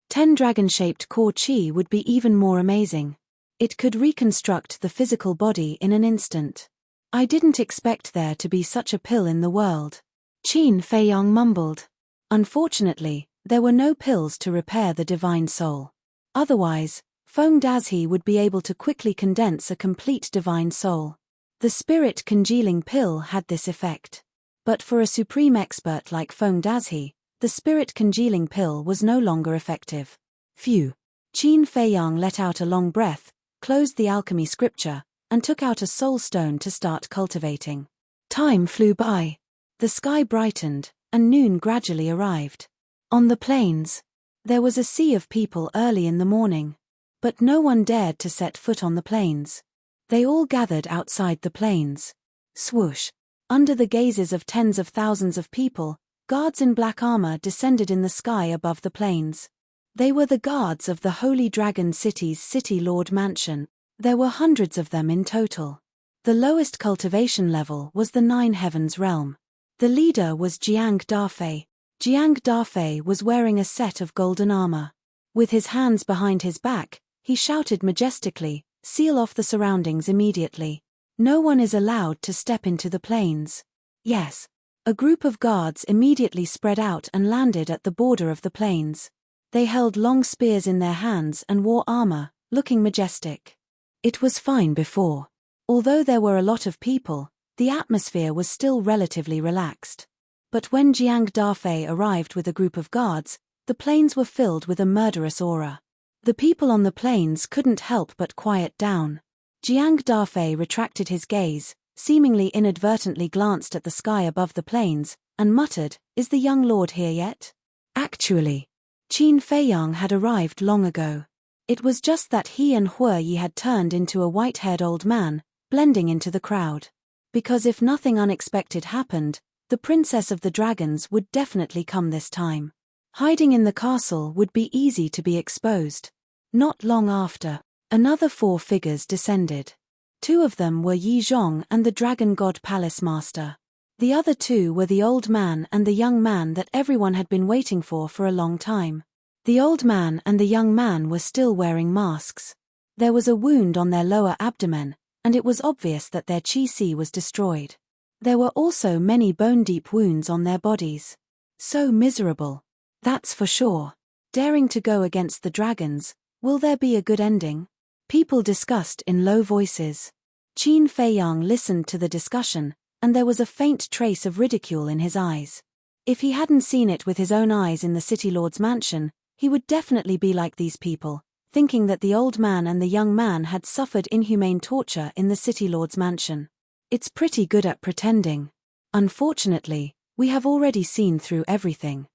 10 dragon-shaped core qi would be even more amazing. It could reconstruct the physical body in an instant. I didn't expect there to be such a pill in the world. Qin Feiyang mumbled. Unfortunately, there were no pills to repair the divine soul. Otherwise, Feng Dazhi would be able to quickly condense a complete divine soul. The spirit congealing pill had this effect. But for a supreme expert like Feng Dazhi, the spirit congealing pill was no longer effective. Phew. Qin Feiyang let out a long breath, closed the alchemy scripture, and took out a soul stone to start cultivating. Time flew by. The sky brightened, and noon gradually arrived. On the plains, there was a sea of people early in the morning. But no one dared to set foot on the plains. They all gathered outside the plains. Swoosh! Under the gazes of tens of thousands of people, guards in black armor descended in the sky above the plains. They were the guards of the Holy Dragon City's City Lord Mansion. There were hundreds of them in total. The lowest cultivation level was the Nine Heavens realm. The leader was Jiang Dafei. Jiang Dafei was wearing a set of golden armor. With his hands behind his back, he shouted majestically, "Seal off the surroundings immediately. No one is allowed to step into the plains." Yes. A group of guards immediately spread out and landed at the border of the plains. They held long spears in their hands and wore armor, looking majestic. It was fine before. Although there were a lot of people, the atmosphere was still relatively relaxed. But when Jiang Dafei arrived with a group of guards, the plains were filled with a murderous aura. The people on the plains couldn't help but quiet down. Jiang Dafei retracted his gaze, seemingly inadvertently glanced at the sky above the plains, and muttered, "Is the young lord here yet?" Actually, Qin Feiyang had arrived long ago. It was just that he and Hue Yi had turned into a white-haired old man, blending into the crowd. Because if nothing unexpected happened, the Princess of the Dragons would definitely come this time. Hiding in the castle would be easy to be exposed. Not long after, another 4 figures descended. 2 of them were Yi Zhong and the Dragon God Palace Master. The other 2 were the old man and the young man that everyone had been waiting for a long time. The old man and the young man were still wearing masks. There was a wound on their lower abdomen, and it was obvious that their qi was destroyed. There were also many bone-deep wounds on their bodies. So miserable. That's for sure. Daring to go against the dragons, will there be a good ending? People discussed in low voices. Qin Feiyang listened to the discussion, and there was a faint trace of ridicule in his eyes. If he hadn't seen it with his own eyes in the City Lord's mansion, he would definitely be like these people, thinking that the old man and the young man had suffered inhumane torture in the City Lord's mansion. It's pretty good at pretending. Unfortunately, we have already seen through everything.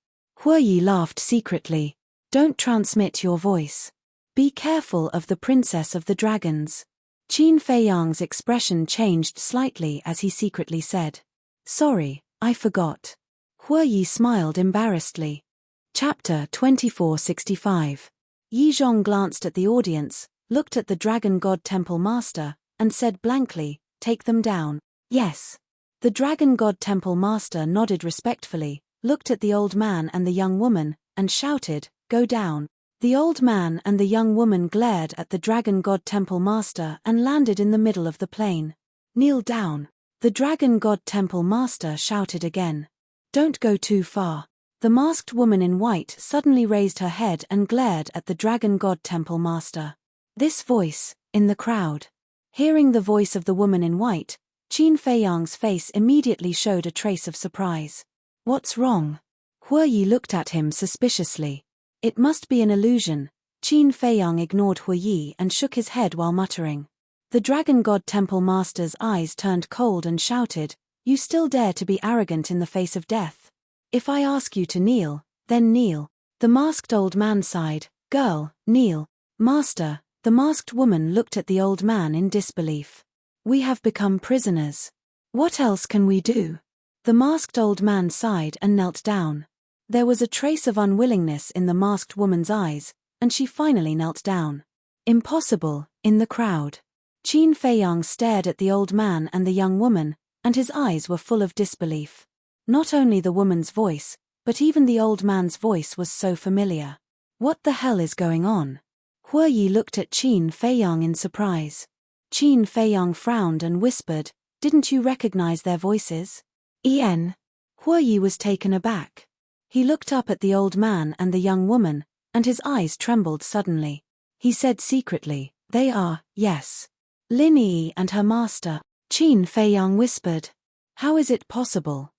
Hue Yi laughed secretly. Don't transmit your voice. Be careful of the Princess of the Dragons. Qin Feiyang's expression changed slightly as he secretly said, "Sorry, I forgot." Hue Yi smiled embarrassedly. Chapter 2465. Yi Zhong glanced at the audience, looked at the Dragon God Temple Master, and said blankly, "Take them down." Yes. The Dragon God Temple Master nodded respectfully, looked at the old man and the young woman, and shouted, "Go down." The old man and the young woman glared at the Dragon God Temple Master and landed in the middle of the plain. "Kneel down." The Dragon God Temple Master shouted again. "Don't go too far." The masked woman in white suddenly raised her head and glared at the Dragon God Temple Master. This voice, in the crowd. Hearing the voice of the woman in white, Qin Feiyang's face immediately showed a trace of surprise. "What's wrong?" Hue Yi looked at him suspiciously. It must be an illusion. Qin Feiyang ignored Hue Yi and shook his head while muttering. The Dragon God Temple Master's eyes turned cold and shouted, "You still dare to be arrogant in the face of death? If I ask you to kneel, then kneel." The masked old man sighed, "Girl, kneel." "Master." The masked woman looked at the old man in disbelief. "We have become prisoners. What else can we do?" The masked old man sighed and knelt down. There was a trace of unwillingness in the masked woman's eyes, and she finally knelt down. "Impossible," in the crowd. Qin Feiyang stared at the old man and the young woman, and his eyes were full of disbelief. Not only the woman's voice, but even the old man's voice was so familiar. What the hell is going on? Hue Yi looked at Qin Feiyang in surprise. Qin Feiyang frowned and whispered, "Didn't you recognize their voices?" "En." Hue Yi was taken aback. He looked up at the old man and the young woman, and his eyes trembled suddenly. He said secretly, "They are, yes. Lin Yi and her master." Qin Feiyang whispered, "How is it possible?"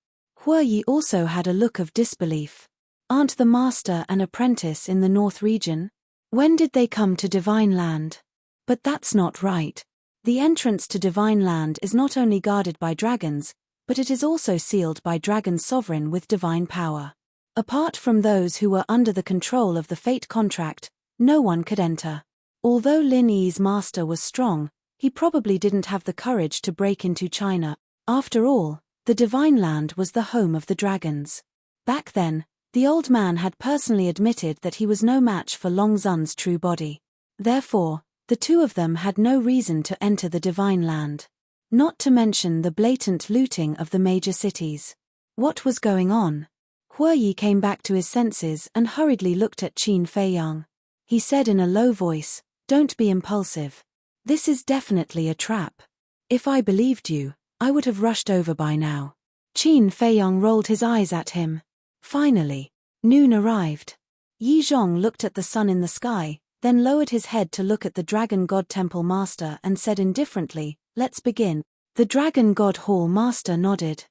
Hue Yi also had a look of disbelief. "Aren't the master and apprentice in the North region? When did they come to Divine Land?" "But that's not right. The entrance to Divine Land is not only guarded by dragons, but it is also sealed by Dragon Sovereign with divine power. Apart from those who were under the control of the Fate contract, no one could enter. Although Lin Yi's master was strong, he probably didn't have the courage to break into China. After all, the Divine Land was the home of the dragons. Back then, the old man had personally admitted that he was no match for Long Zun's true body. Therefore, the two of them had no reason to enter the Divine Land. Not to mention the blatant looting of the major cities. What was going on? Huo Yi came back to his senses and hurriedly looked at Qin Feiyang. He said in a low voice, "Don't be impulsive. This is definitely a trap. If I believed you, I would have rushed over by now." Qin Feiyang rolled his eyes at him. Finally, noon arrived. Yi Zhong looked at the sun in the sky, then lowered his head to look at the Dragon God Temple Master and said indifferently, "Let's begin." The Dragon God Hall Master nodded.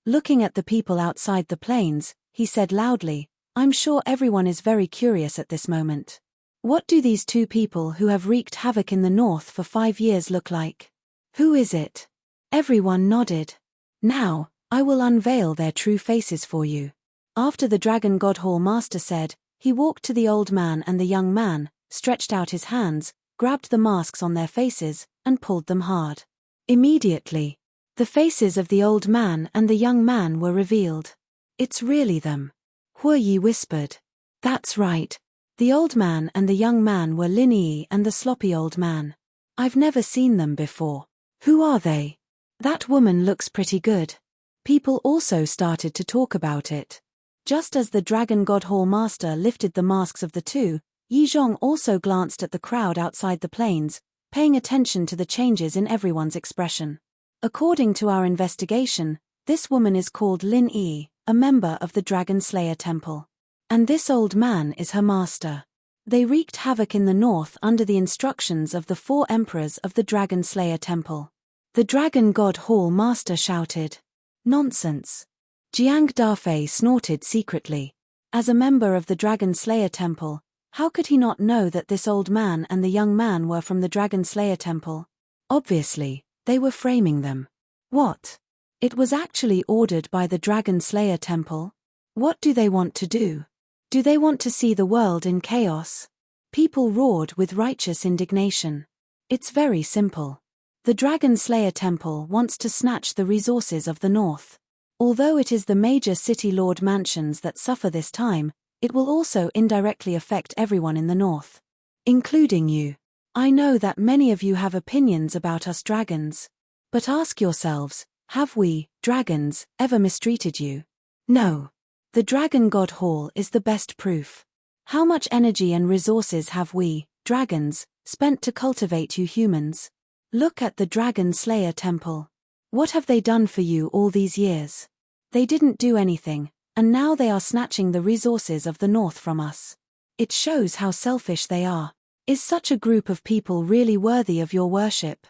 Looking at the people outside the plains, he said loudly, "I'm sure everyone is very curious at this moment. What do these two people who have wreaked havoc in the north for 5 years look like? Who is it?" Everyone nodded. "Now, I will unveil their true faces for you." After the Dragon God Hall Master said, he walked to the old man and the young man, stretched out his hands, grabbed the masks on their faces, and pulled them hard. Immediately, the faces of the old man and the young man were revealed. "It's really them," Huo Yi whispered. "That's right. The old man and the young man were Lin Yi and the sloppy old man. I've never seen them before. Who are they? That woman looks pretty good." People also started to talk about it. Just as the Dragon God Hall Master lifted the masks of the two, Yi Zhong also glanced at the crowd outside the plains, paying attention to the changes in everyone's expression. "According to our investigation, this woman is called Lin Yi, a member of the Dragon Slayer Temple. And this old man is her master. They wreaked havoc in the north under the instructions of the 4 emperors of the Dragon Slayer Temple." The Dragon God Hall Master shouted. "Nonsense." Jiang Dafei snorted secretly. As a member of the Dragon Slayer Temple, how could he not know that this old man and the young man were from the Dragon Slayer Temple? Obviously, they were framing them. What? It was actually ordered by the Dragon Slayer Temple? What do they want to do? Do they want to see the world in chaos? People roared with righteous indignation. It's very simple. The Dragon Slayer Temple wants to snatch the resources of the north. Although it is the major city lord mansions that suffer this time, it will also indirectly affect everyone in the north. Including you. I know that many of you have opinions about us dragons. But ask yourselves, have we, dragons, ever mistreated you? No. The Dragon God Hall is the best proof. How much energy and resources have we, dragons, spent to cultivate you humans? Look at the Dragon Slayer Temple. What have they done for you all these years? They didn't do anything, and now they are snatching the resources of the north from us. It shows how selfish they are. Is such a group of people really worthy of your worship?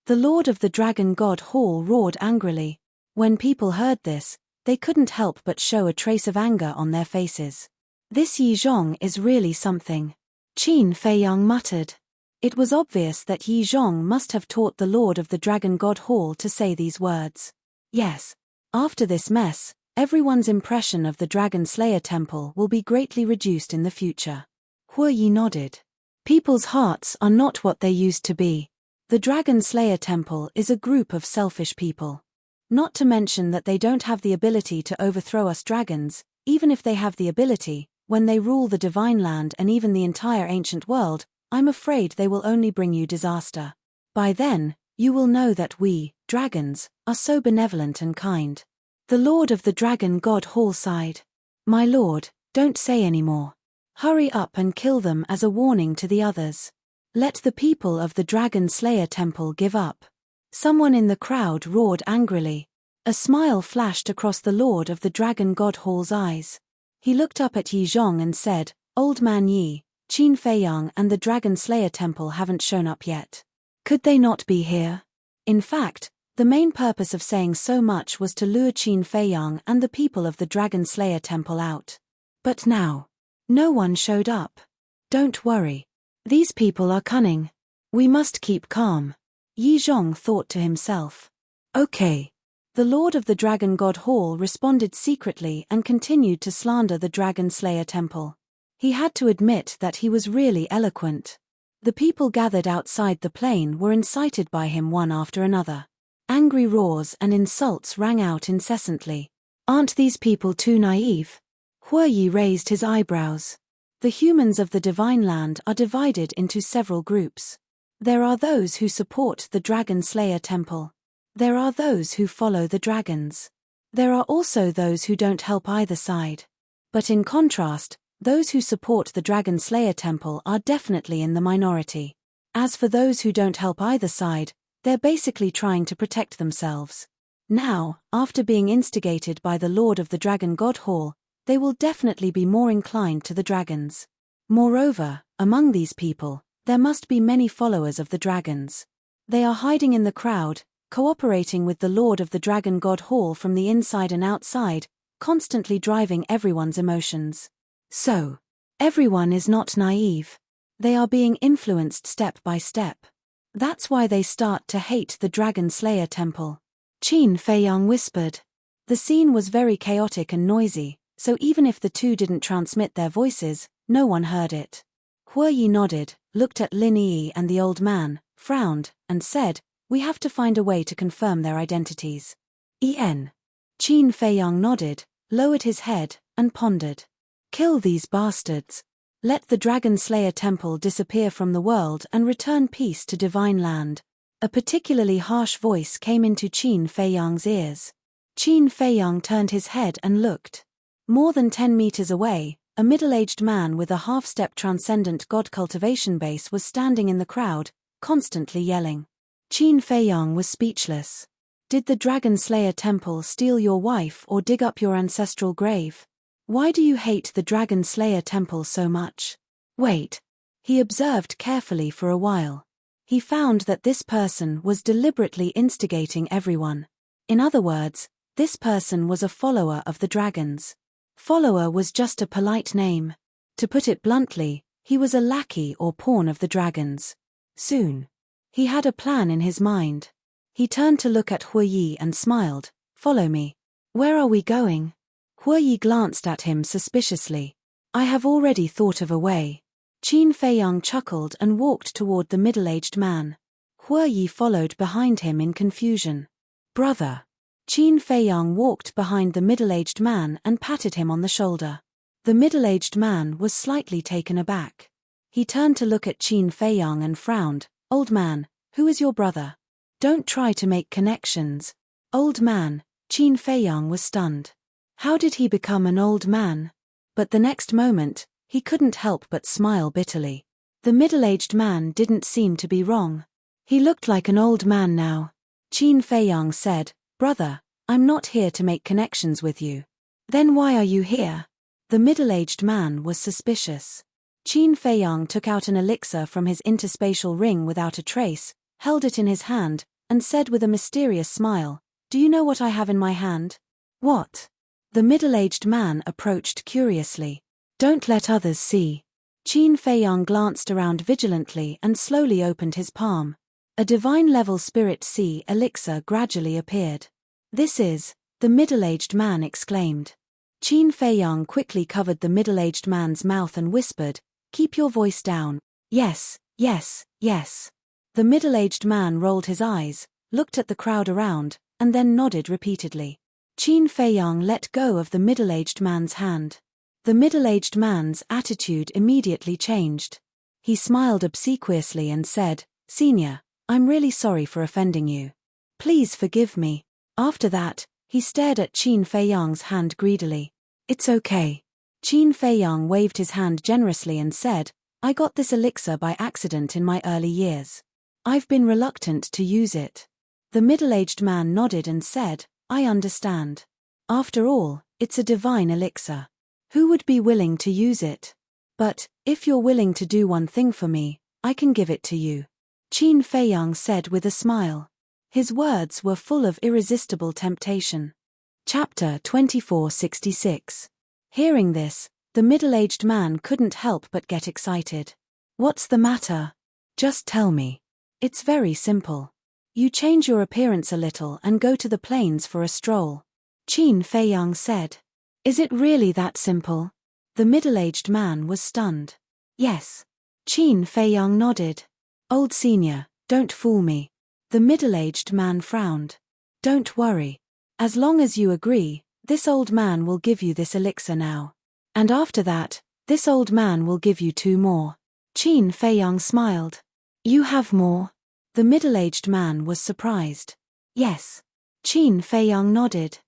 The Lord of the Dragon God Hall roared angrily. When people heard this, they couldn't help but show a trace of anger on their faces. This Yi Zhong is really something. Qin Feiyang muttered. It was obvious that Yi Zhong must have taught the Lord of the Dragon God Hall to say these words. Yes. After this mess, everyone's impression of the Dragon Slayer Temple will be greatly reduced in the future. Huo Yi nodded. People's hearts are not what they used to be. The Dragon Slayer Temple is a group of selfish people. Not to mention that they don't have the ability to overthrow us dragons, even if they have the ability, when they rule the Divine Land and even the entire ancient world, I'm afraid they will only bring you disaster. By then, you will know that we, dragons, are so benevolent and kind. The Lord of the Dragon God Hall sighed. My lord, don't say any more. Hurry up and kill them as a warning to the others. Let the people of the Dragon Slayer Temple give up. Someone in the crowd roared angrily. A smile flashed across the Lord of the Dragon God Hall's eyes. He looked up at Yi Zhong and said, Old Man Yi, Qin Feiyang and the Dragon Slayer Temple haven't shown up yet. Could they not be here? In fact, the main purpose of saying so much was to lure Qin Feiyang and the people of the Dragon Slayer Temple out. But now, no one showed up. Don't worry. These people are cunning. We must keep calm. Yi Zhong thought to himself. Okay. The Lord of the Dragon God Hall responded secretly and continued to slander the Dragon Slayer Temple. He had to admit that he was really eloquent. The people gathered outside the plain were incited by him one after another. Angry roars and insults rang out incessantly. Aren't these people too naive? Huoyi raised his eyebrows. The humans of the Divine Land are divided into several groups. There are those who support the Dragon Slayer Temple. There are those who follow the dragons. There are also those who don't help either side. But in contrast, those who support the Dragon Slayer Temple are definitely in the minority. As for those who don't help either side, they're basically trying to protect themselves. Now, after being instigated by the Lord of the Dragon God Hall, they will definitely be more inclined to the dragons. Moreover, among these people, there must be many followers of the dragons. They are hiding in the crowd, cooperating with the Lord of the Dragon God Hall from the inside and outside, constantly driving everyone's emotions. So, everyone is not naive. They are being influenced step by step. That's why they start to hate the Dragon Slayer Temple. Qin Feiyang whispered. The scene was very chaotic and noisy, so even if the two didn't transmit their voices, no one heard it. Huoyi nodded, looked at Lin Yi and the old man, frowned, and said, "We have to find a way to confirm their identities." Qin Feiyang nodded, lowered his head, and pondered. Kill these bastards. Let the Dragon Slayer Temple disappear from the world and return peace to Divine Land. A particularly harsh voice came into Qin Feiyang's ears. Qin Feiyang turned his head and looked. More than 10 meters away, a middle-aged man with a half-step transcendent god cultivation base was standing in the crowd, constantly yelling. Qin Feiyang was speechless. Did the Dragon Slayer Temple steal your wife or dig up your ancestral grave? Why do you hate the Dragon Slayer Temple so much? Wait. He observed carefully for a while. He found that this person was deliberately instigating everyone. In other words, this person was a follower of the dragons. Follower was just a polite name. To put it bluntly, he was a lackey or pawn of the dragons. Soon. He had a plan in his mind. He turned to look at Huoyi and smiled. Follow me. Where are we going? Huoyi glanced at him suspiciously. I have already thought of a way. Qin Feiyang chuckled and walked toward the middle-aged man. Huoyi followed behind him in confusion. Brother. Qin Feiyang walked behind the middle-aged man and patted him on the shoulder. The middle-aged man was slightly taken aback. He turned to look at Qin Feiyang and frowned. Old man, who is your brother? Don't try to make connections. Old man, Qin Feiyang was stunned. How did he become an old man? But the next moment, he couldn't help but smile bitterly. The middle-aged man didn't seem to be wrong. He looked like an old man now. Qin Feiyang said, Brother, I'm not here to make connections with you. Then why are you here? The middle-aged man was suspicious. Qin Feiyang took out an elixir from his interspatial ring without a trace, held it in his hand, and said with a mysterious smile, Do you know what I have in my hand? What? The middle-aged man approached curiously. Don't let others see. Qin Feiyang glanced around vigilantly and slowly opened his palm. A divine-level spirit sea elixir gradually appeared. This is, the middle-aged man exclaimed. Qin Feiyang quickly covered the middle-aged man's mouth and whispered, Keep your voice down. Yes, yes, yes. The middle-aged man rolled his eyes, looked at the crowd around, and then nodded repeatedly. Qin Feiyang let go of the middle-aged man's hand. The middle-aged man's attitude immediately changed. He smiled obsequiously and said, Senior, I'm really sorry for offending you. Please forgive me. After that, he stared at Qin Feiyang's hand greedily. It's okay. Qin Feiyang waved his hand generously and said, I got this elixir by accident in my early years. I've been reluctant to use it. The middle-aged man nodded and said, I understand. After all, it's a divine elixir. Who would be willing to use it? But, if you're willing to do one thing for me, I can give it to you. Qin Feiyang said with a smile. His words were full of irresistible temptation. Chapter 2466. Hearing this, the middle-aged man couldn't help but get excited. What's the matter? Just tell me. It's very simple. You change your appearance a little and go to the plains for a stroll. Qin Feiyang said. Is it really that simple? The middle-aged man was stunned. Yes. Qin Feiyang nodded. Old senior, don't fool me. The middle-aged man frowned. Don't worry. As long as you agree, this old man will give you this elixir now. And after that, this old man will give you 2 more. Qin Feiyang smiled. You have more? The middle-aged man was surprised. Yes. Qin Feiyang nodded.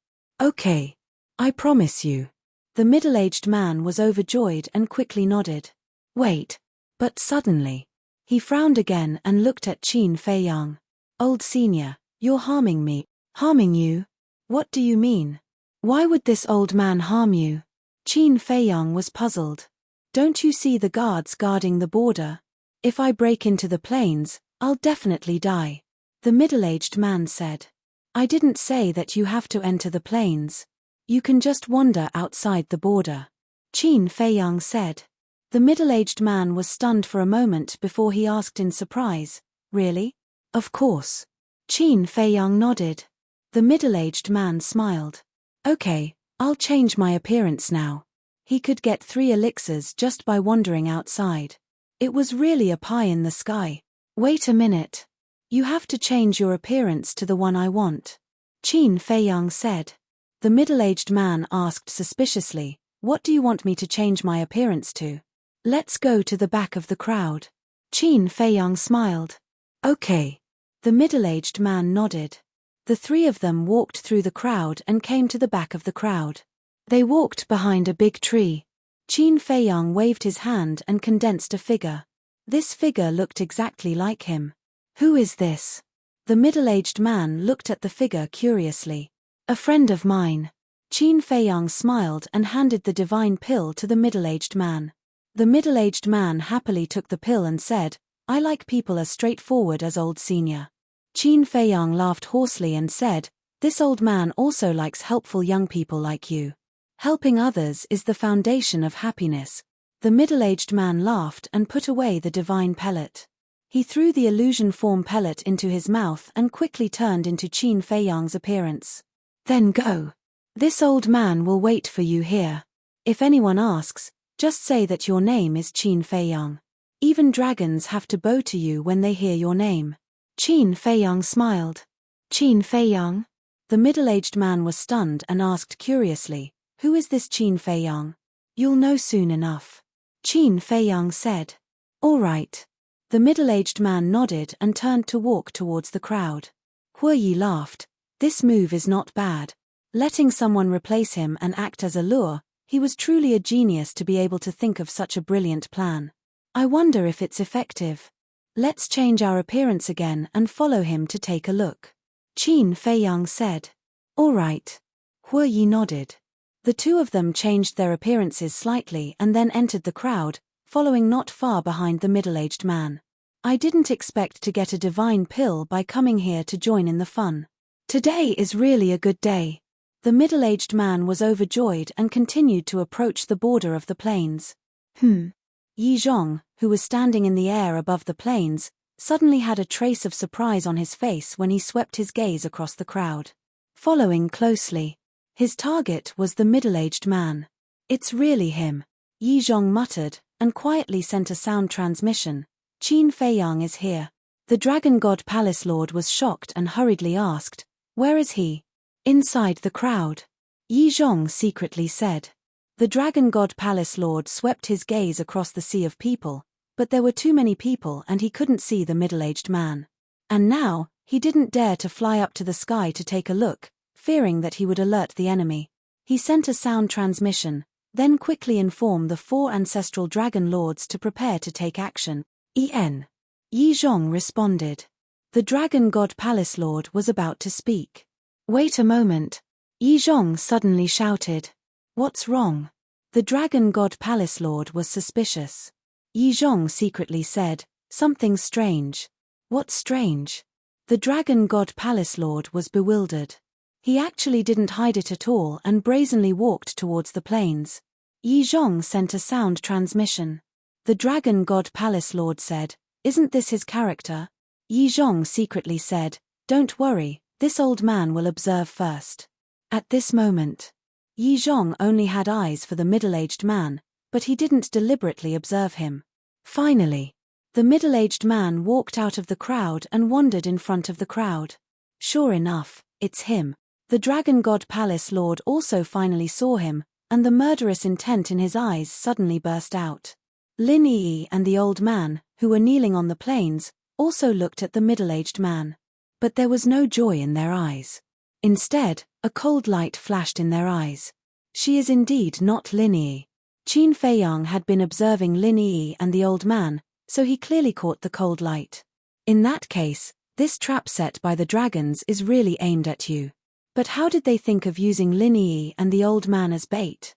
Okay. I promise you. The middle-aged man was overjoyed and quickly nodded. Wait. But suddenly, he frowned again and looked at Qin Feiyang. Old senior, you're harming me. Harming you? What do you mean? Why would this old man harm you? Qin Feiyang was puzzled. Don't you see the guards guarding the border? If I break into the plains, I'll definitely die. The middle-aged man said. I didn't say that you have to enter the plains. You can just wander outside the border. Qin Feiyang said. The middle-aged man was stunned for a moment before he asked in surprise, Really? Of course. Qin Feiyang nodded. The middle-aged man smiled. Okay, I'll change my appearance now. He could get 3 elixirs just by wandering outside. It was really a pie in the sky. Wait a minute. You have to change your appearance to the one I want. Qin Feiyang said. The middle-aged man asked suspiciously, What do you want me to change my appearance to? Let's go to the back of the crowd. Qin Feiyang smiled. Okay. The middle-aged man nodded. The 3 of them walked through the crowd and came to the back of the crowd. They walked behind a big tree. Qin Feiyang waved his hand and condensed a figure. This figure looked exactly like him. Who is this? The middle-aged man looked at the figure curiously. A friend of mine. Qin Feiyang smiled and handed the divine pill to the middle-aged man. The middle-aged man happily took the pill and said, I like people as straightforward as old senior. Qin Feiyang laughed hoarsely and said, This old man also likes helpful young people like you. Helping others is the foundation of happiness. The middle-aged man laughed and put away the divine pellet. He threw the illusion form pellet into his mouth and quickly turned into Qin Feiyang's appearance. Then go. This old man will wait for you here. If anyone asks, just say that your name is Qin Feiyang. Even dragons have to bow to you when they hear your name. Qin Feiyang smiled. Qin Feiyang? The middle-aged man was stunned and asked curiously, Who is this Qin Feiyang? You'll know soon enough. Qin Feiyang said. All right. The middle-aged man nodded and turned to walk towards the crowd. Huoyi laughed. This move is not bad. Letting someone replace him and act as a lure, he was truly a genius to be able to think of such a brilliant plan. I wonder if it's effective. Let's change our appearance again and follow him to take a look. Qin Feiyang said. All right. Huoyi nodded. The 2 of them changed their appearances slightly and then entered the crowd, following not far behind the middle-aged man. I didn't expect to get a divine pill by coming here to join in the fun. Today is really a good day. The middle-aged man was overjoyed and continued to approach the border of the plains. Yi Zhong, who was standing in the air above the plains, suddenly had a trace of surprise on his face when he swept his gaze across the crowd. Following closely, his target was the middle-aged man. It's really him. Yi Zhong muttered, and quietly sent a sound transmission. Qin Feiyang is here. The Dragon God Palace Lord was shocked and hurriedly asked, Where is he? Inside the crowd. Yi Zhong secretly said. The Dragon God Palace Lord swept his gaze across the sea of people, but there were too many people and he couldn't see the middle-aged man. And now, he didn't dare to fly up to the sky to take a look, fearing that he would alert the enemy. He sent a sound transmission, then quickly informed the 4 ancestral dragon lords to prepare to take action. En. Yi Zhong responded. The Dragon God Palace Lord was about to speak. Wait a moment. Yi Zhong suddenly shouted. What's wrong? The Dragon God Palace Lord was suspicious. Yi Zhong secretly said, Something strange. What's strange? The Dragon God Palace Lord was bewildered. He actually didn't hide it at all and brazenly walked towards the plains. Yi Zhong sent a sound transmission. The Dragon God Palace Lord said, Isn't this his character? Yi Zhong secretly said, Don't worry, this old man will observe first. At this moment, Yi Zhong only had eyes for the middle-aged man, but he didn't deliberately observe him. Finally, the middle-aged man walked out of the crowd and wandered in front of the crowd. Sure enough, it's him. The Dragon God Palace Lord also finally saw him, and the murderous intent in his eyes suddenly burst out. Lin Yi and the old man, who were kneeling on the plains, also looked at the middle-aged man. But there was no joy in their eyes. Instead, a cold light flashed in their eyes. She is indeed not Lin Yi. Qin Feiyang had been observing Lin Yi and the old man, so he clearly caught the cold light. In that case, this trap set by the dragons is really aimed at you. But how did they think of using Lin Yi and the old man as bait?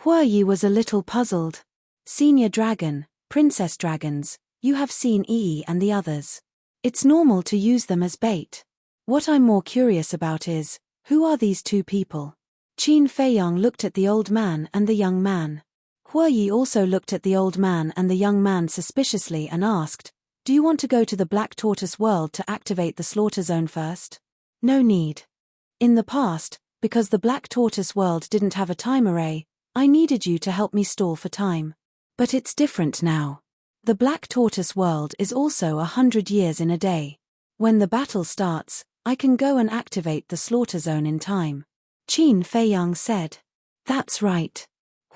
Hue Yi was a little puzzled. Senior Dragon, Princess Dragons, you have seen Yi and the others. It's normal to use them as bait. What I'm more curious about is, who are these two people? Qin Feiyang looked at the old man and the young man. Hue Yi also looked at the old man and the young man suspiciously and asked, do you want to go to the Black Tortoise world to activate the slaughter zone first? No need. In the past, because the Black Tortoise world didn't have a time array, I needed you to help me stall for time. But it's different now. The Black Tortoise world is also 100 years in a day. When the battle starts, I can go and activate the slaughter zone in time. Qin Feiyang said. That's right.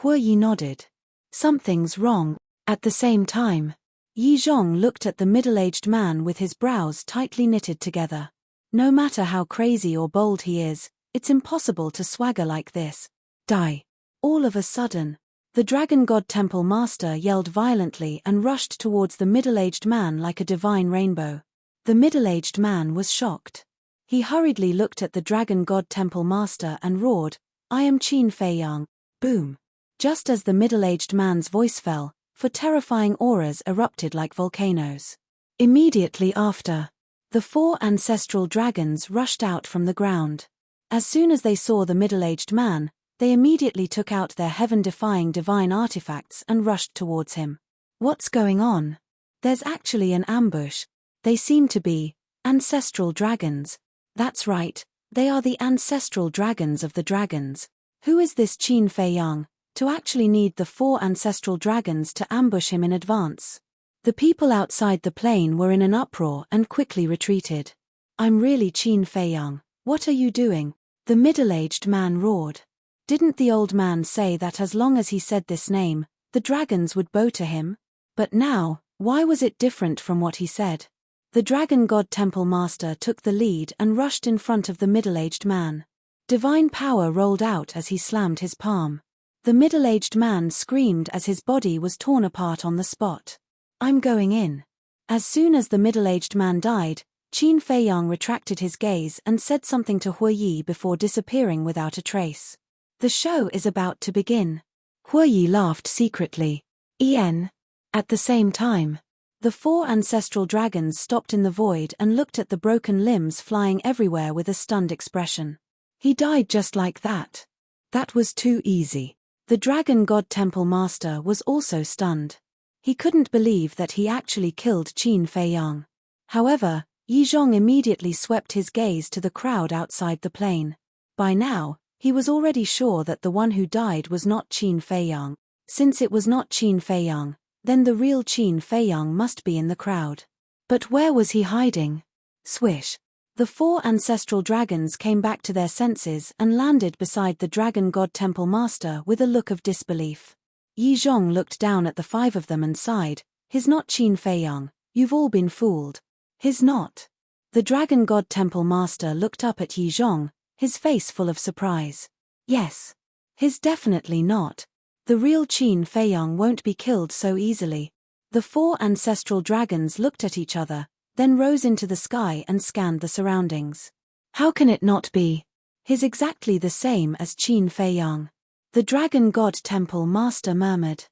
Hue Yi nodded. Something's wrong. At the same time, Yi Zhong looked at the middle-aged man with his brows tightly knitted together. No matter how crazy or bold he is, it's impossible to swagger like this. Die. All of a sudden, the Dragon God Temple Master yelled violently and rushed towards the middle-aged man like a divine rainbow. The middle-aged man was shocked. He hurriedly looked at the Dragon God Temple Master and roared, I am Qin Feiyang. Boom. Just as the middle-aged man's voice fell, for terrifying auras erupted like volcanoes. Immediately after, the 4 ancestral dragons rushed out from the ground. As soon as they saw the middle-aged man, they immediately took out their heaven-defying divine artifacts and rushed towards him. What's going on? There's actually an ambush. They seem to be ancestral dragons. That's right, they are the ancestral dragons of the dragons. Who is this Qin Feiyang, to actually need the 4 ancestral dragons to ambush him in advance? The people outside the plane were in an uproar and quickly retreated. I'm really Qin Feiyang, what are you doing? The middle-aged man roared. Didn't the old man say that as long as he said this name, the dragons would bow to him? But now, why was it different from what he said? The Dragon God Temple Master took the lead and rushed in front of the middle-aged man. Divine power rolled out as he slammed his palm. The middle-aged man screamed as his body was torn apart on the spot. I'm going in. As soon as the middle-aged man died, Qin Feiyang retracted his gaze and said something to Hue Yi before disappearing without a trace. The show is about to begin. Hue Yi laughed secretly. En. At the same time, the 4 ancestral dragons stopped in the void and looked at the broken limbs flying everywhere with a stunned expression. He died just like that. That was too easy. The Dragon God Temple Master was also stunned. He couldn't believe that he actually killed Qin Feiyang. However, Yi Zhong immediately swept his gaze to the crowd outside the plane. By now, he was already sure that the one who died was not Qin Feiyang. Since it was not Qin Feiyang, then the real Qin Feiyang must be in the crowd. But where was he hiding? Swish. The 4 ancestral dragons came back to their senses and landed beside the Dragon God Temple Master with a look of disbelief. Yi Zhong looked down at the 5 of them and sighed, "He's not Qin Feiyang, you've all been fooled." "He's not." The Dragon God Temple Master looked up at Yi Zhong, his face full of surprise. "Yes. He's definitely not. The real Qin Feiyang won't be killed so easily." The 4 ancestral dragons looked at each other, then rose into the sky and scanned the surroundings. "How can it not be? He's exactly the same as Qin Feiyang." The Dragon God Temple Master murmured.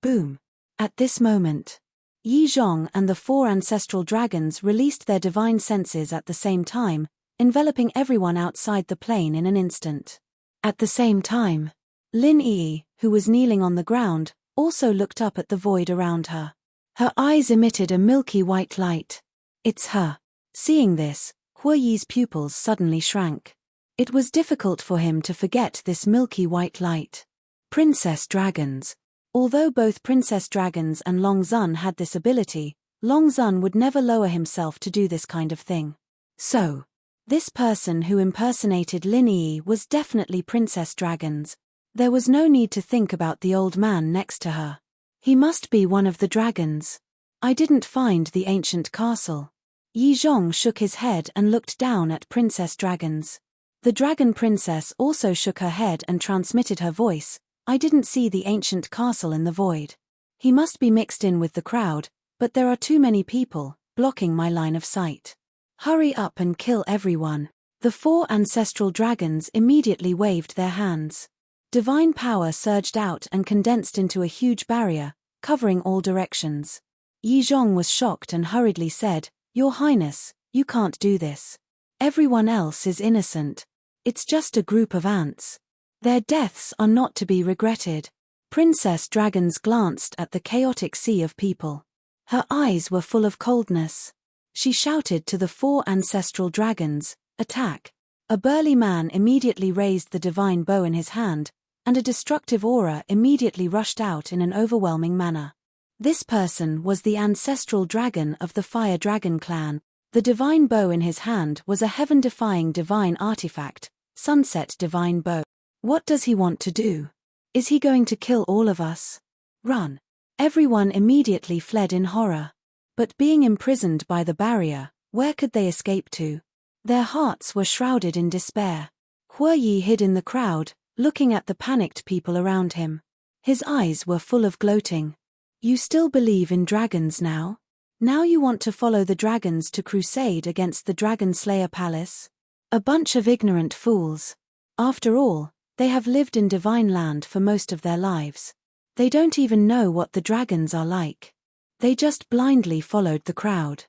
Boom. At this moment, Yi Zhong and the 4 ancestral dragons released their divine senses at the same time, enveloping everyone outside the plane in an instant. At the same time, Lin Yi, who was kneeling on the ground, also looked up at the void around her. Her eyes emitted a milky white light. It's her. Seeing this, Hue Yi's pupils suddenly shrank. It was difficult for him to forget this milky white light. Princess Dragons. Although both Princess Dragons and Long Zun had this ability, Long Zun would never lower himself to do this kind of thing. So, this person who impersonated Lin Yi was definitely Princess Dragons. There was no need to think about the old man next to her. He must be one of the dragons. I didn't find the ancient castle. Yi Zhong shook his head and looked down at Princess Dragons. The dragon princess also shook her head and transmitted her voice. I didn't see the ancient castle in the void. He must be mixed in with the crowd, but there are too many people, blocking my line of sight. Hurry up and kill everyone. The 4 ancestral dragons immediately waved their hands. Divine power surged out and condensed into a huge barrier, covering all directions. Yi Zhong was shocked and hurriedly said, "Your Highness, you can't do this. Everyone else is innocent. It's just a group of ants. Their deaths are not to be regretted." Princess Dragons glanced at the chaotic sea of people. Her eyes were full of coldness. She shouted to the 4 ancestral dragons, "Attack!" A burly man immediately raised the divine bow in his hand, and a destructive aura immediately rushed out in an overwhelming manner. This person was the ancestral dragon of the Fire Dragon clan. The divine bow in his hand was a heaven-defying divine artifact, Sunset Divine Bow. What does he want to do? Is he going to kill all of us? Run! Everyone immediately fled in horror. But being imprisoned by the barrier, where could they escape to? Their hearts were shrouded in despair. Hue Yi hid in the crowd, looking at the panicked people around him. His eyes were full of gloating. You still believe in dragons now? Now you want to follow the dragons to crusade against the Dragon Slayer Palace? A bunch of ignorant fools. After all, they have lived in Divine Land for most of their lives. They don't even know what the dragons are like. They just blindly followed the crowd.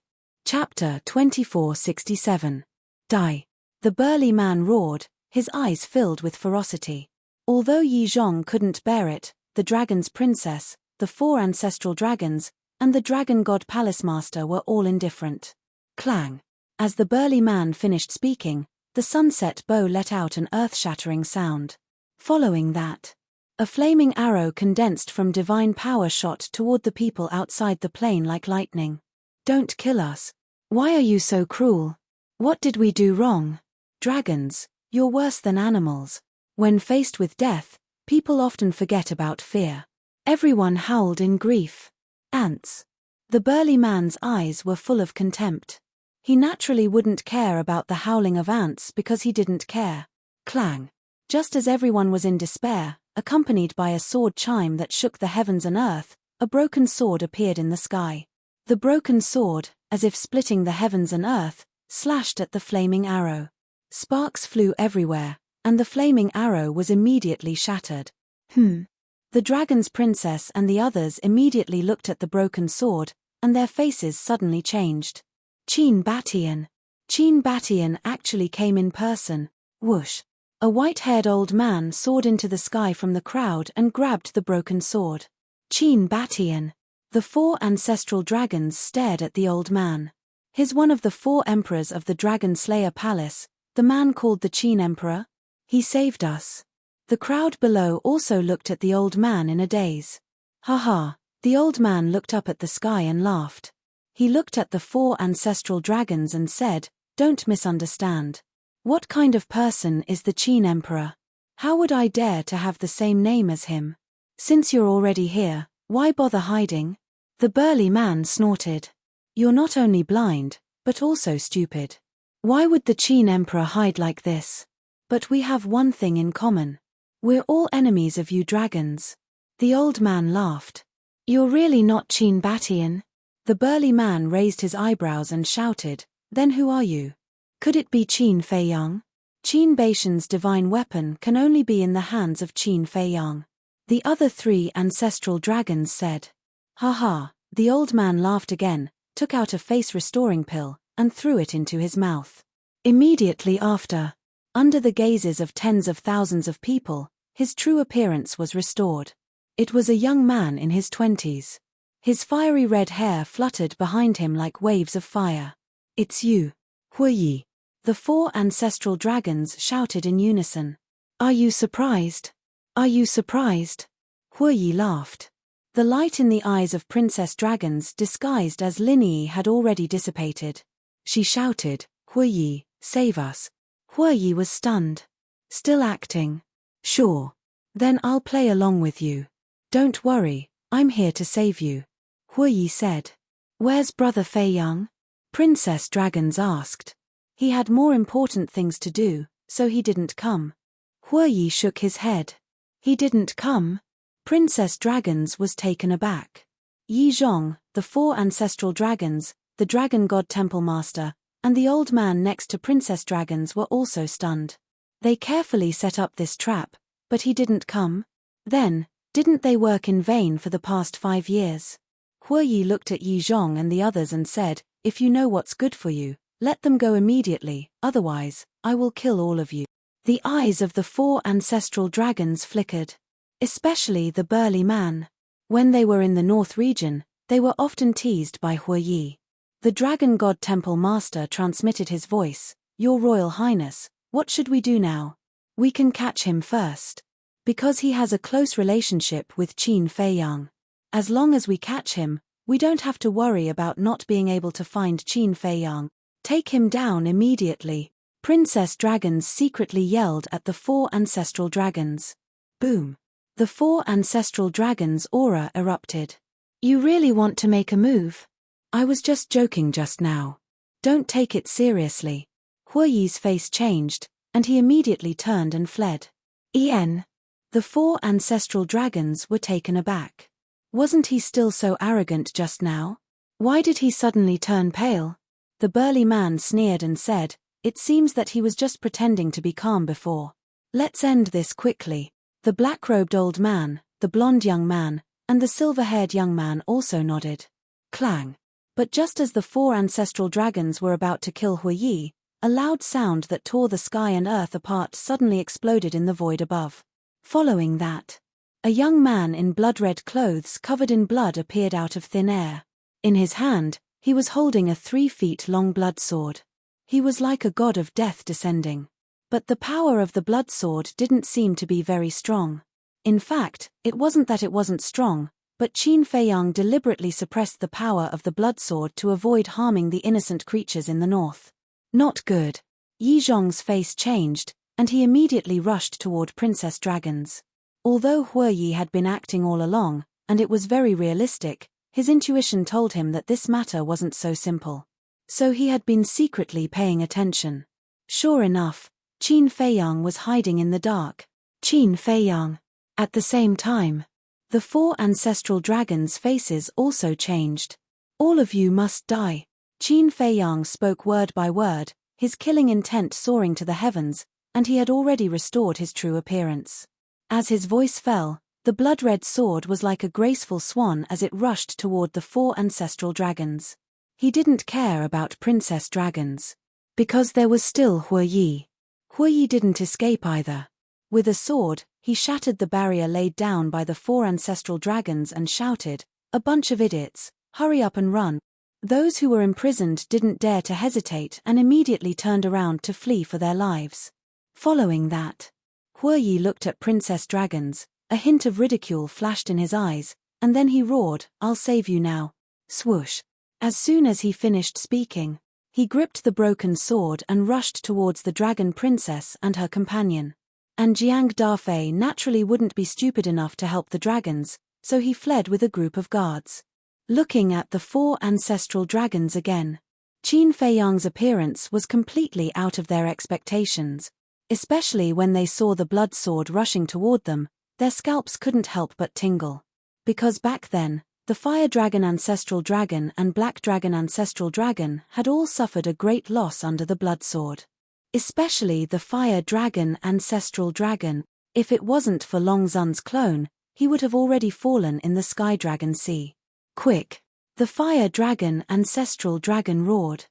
Chapter 2467. Die. The burly man roared, his eyes filled with ferocity. Although Yi Zhong couldn't bear it, the dragon's princess, the 4 ancestral dragons, and the dragon god palace master were all indifferent. Clang. As the burly man finished speaking, the sunset bow let out an earth-shattering sound. Following that, a flaming arrow condensed from divine power shot toward the people outside the plane like lightning. Don't kill us. Why are you so cruel? What did we do wrong? Dragons, you're worse than animals. When faced with death, people often forget about fear. Everyone howled in grief. Ants. The burly man's eyes were full of contempt. He naturally wouldn't care about the howling of ants because he didn't care. Clang. Just as everyone was in despair, accompanied by a sword chime that shook the heavens and earth, a broken sword appeared in the sky. The broken sword, as if splitting the heavens and earth, slashed at the flaming arrow. Sparks flew everywhere, and the flaming arrow was immediately shattered. The dragon's princess and the others immediately looked at the broken sword, and their faces suddenly changed. Qin Batian. Qin Batian actually came in person. Whoosh. A white-haired old man soared into the sky from the crowd and grabbed the broken sword. Qin Batian. The 4 ancestral dragons stared at the old man. He's one of the 4 emperors of the Dragon Slayer Palace, the man called the Qin Emperor. He saved us. The crowd below also looked at the old man in a daze. Ha. The old man looked up at the sky and laughed. He looked at the 4 ancestral dragons and said, "Don't misunderstand. What kind of person is the Qin Emperor? How would I dare to have the same name as him? Since you're already here, why bother hiding?" The burly man snorted. "You're not only blind, but also stupid. Why would the Qin Emperor hide like this? But we have one thing in common. We're all enemies of you dragons." The old man laughed. "You're really not Qin Batian?" The burly man raised his eyebrows and shouted, "Then who are you? Could it be Qin Feiyang? Qin Baishan's divine weapon can only be in the hands of Qin Feiyang." The other 3 ancestral dragons said. Ha. The old man laughed again, took out a face-restoring pill, and threw it into his mouth. Immediately after, under the gazes of tens of thousands of people, his true appearance was restored. It was a young man in his 20s. His fiery red hair fluttered behind him like waves of fire. "It's you, Hue Yi." The 4 ancestral dragons shouted in unison. "Are you surprised? Are you surprised?" Hue Yi laughed. The light in the eyes of Princess Dragons disguised as Linyi had already dissipated. She shouted, "Huiyi, save us." Huiyi was stunned. "Still acting? Sure. Then I'll play along with you. Don't worry, I'm here to save you," Huiyi said. "Where's Brother Feiyang?" Princess Dragons asked. "He had more important things to do, so he didn't come." Huiyi shook his head. "He didn't come?" Princess Dragons was taken aback. Yi Zhong, the 4 ancestral dragons, the Dragon God Temple Master, and the old man next to Princess Dragons were also stunned. They carefully set up this trap, but he didn't come? Then, didn't they work in vain for the past 5 years? Huiyi looked at Yi Zhong and the others and said, "If you know what's good for you, let them go immediately, otherwise, I will kill all of you." The eyes of the 4 ancestral dragons flickered. Especially the burly man. When they were in the North region, they were often teased by Huiyi. The Dragon God Temple Master transmitted his voice, "Your Royal Highness, what should we do now? We can catch him first. Because he has a close relationship with Qin Feiyang. As long as we catch him, we don't have to worry about not being able to find Qin Feiyang. Take him down immediately." Princess Dragons secretly yelled at the 4 ancestral dragons. Boom. The 4 ancestral dragons' aura erupted. "You really want to make a move? I was just joking just now. Don't take it seriously." Huiyi's face changed, and he immediately turned and fled. The 4 ancestral dragons were taken aback. Wasn't he still so arrogant just now? Why did he suddenly turn pale? The burly man sneered and said, "It seems that he was just pretending to be calm before. Let's end this quickly." The black-robed old man, the blonde young man, and the silver-haired young man also nodded. Clang. But just as the 4 ancestral dragons were about to kill Huiyi, a loud sound that tore the sky and earth apart suddenly exploded in the void above. Following that, a young man in blood-red clothes covered in blood appeared out of thin air. In his hand, he was holding a 3-feet-long blood sword. He was like a god of death descending. But the power of the blood sword didn't seem to be very strong. In fact, it wasn't that it wasn't strong, but Qin Feiyang deliberately suppressed the power of the blood sword to avoid harming the innocent creatures in the north. Not good. Yi Zhong's face changed, and he immediately rushed toward Princess Dragons. Although Huiyi had been acting all along, and it was very realistic, his intuition told him that this matter wasn't so simple. So he had been secretly paying attention. Sure enough, Qin Feiyang was hiding in the dark. Qin Feiyang. At the same time, the 4 ancestral dragons' faces also changed. "All of you must die." Qin Feiyang spoke word by word, his killing intent soaring to the heavens, and he had already restored his true appearance. As his voice fell, the blood-red sword was like a graceful swan as it rushed toward the 4 ancestral dragons. He didn't care about Princess Dragons. Because there was still Huiyi. Huiyi didn't escape either. With a sword, he shattered the barrier laid down by the 4 ancestral dragons and shouted, "A bunch of idiots, hurry up and run." Those who were imprisoned didn't dare to hesitate and immediately turned around to flee for their lives. Following that, Huiyi looked at Princess Dragons, a hint of ridicule flashed in his eyes, and then he roared, "I'll save you now." Swoosh. As soon as he finished speaking, he gripped the broken sword and rushed towards the dragon princess and her companion. And Jiang Dafei naturally wouldn't be stupid enough to help the dragons, so he fled with a group of guards. Looking at the 4 ancestral dragons again, Qin Feiyang's appearance was completely out of their expectations. Especially when they saw the blood sword rushing toward them, their scalps couldn't help but tingle. Because back then, the Fire Dragon Ancestral Dragon and Black Dragon Ancestral Dragon had all suffered a great loss under the blood sword. Especially the Fire Dragon Ancestral Dragon. If it wasn't for Long Zun's clone, he would have already fallen in the Sky Dragon Sea. Quick! The Fire Dragon Ancestral Dragon roared.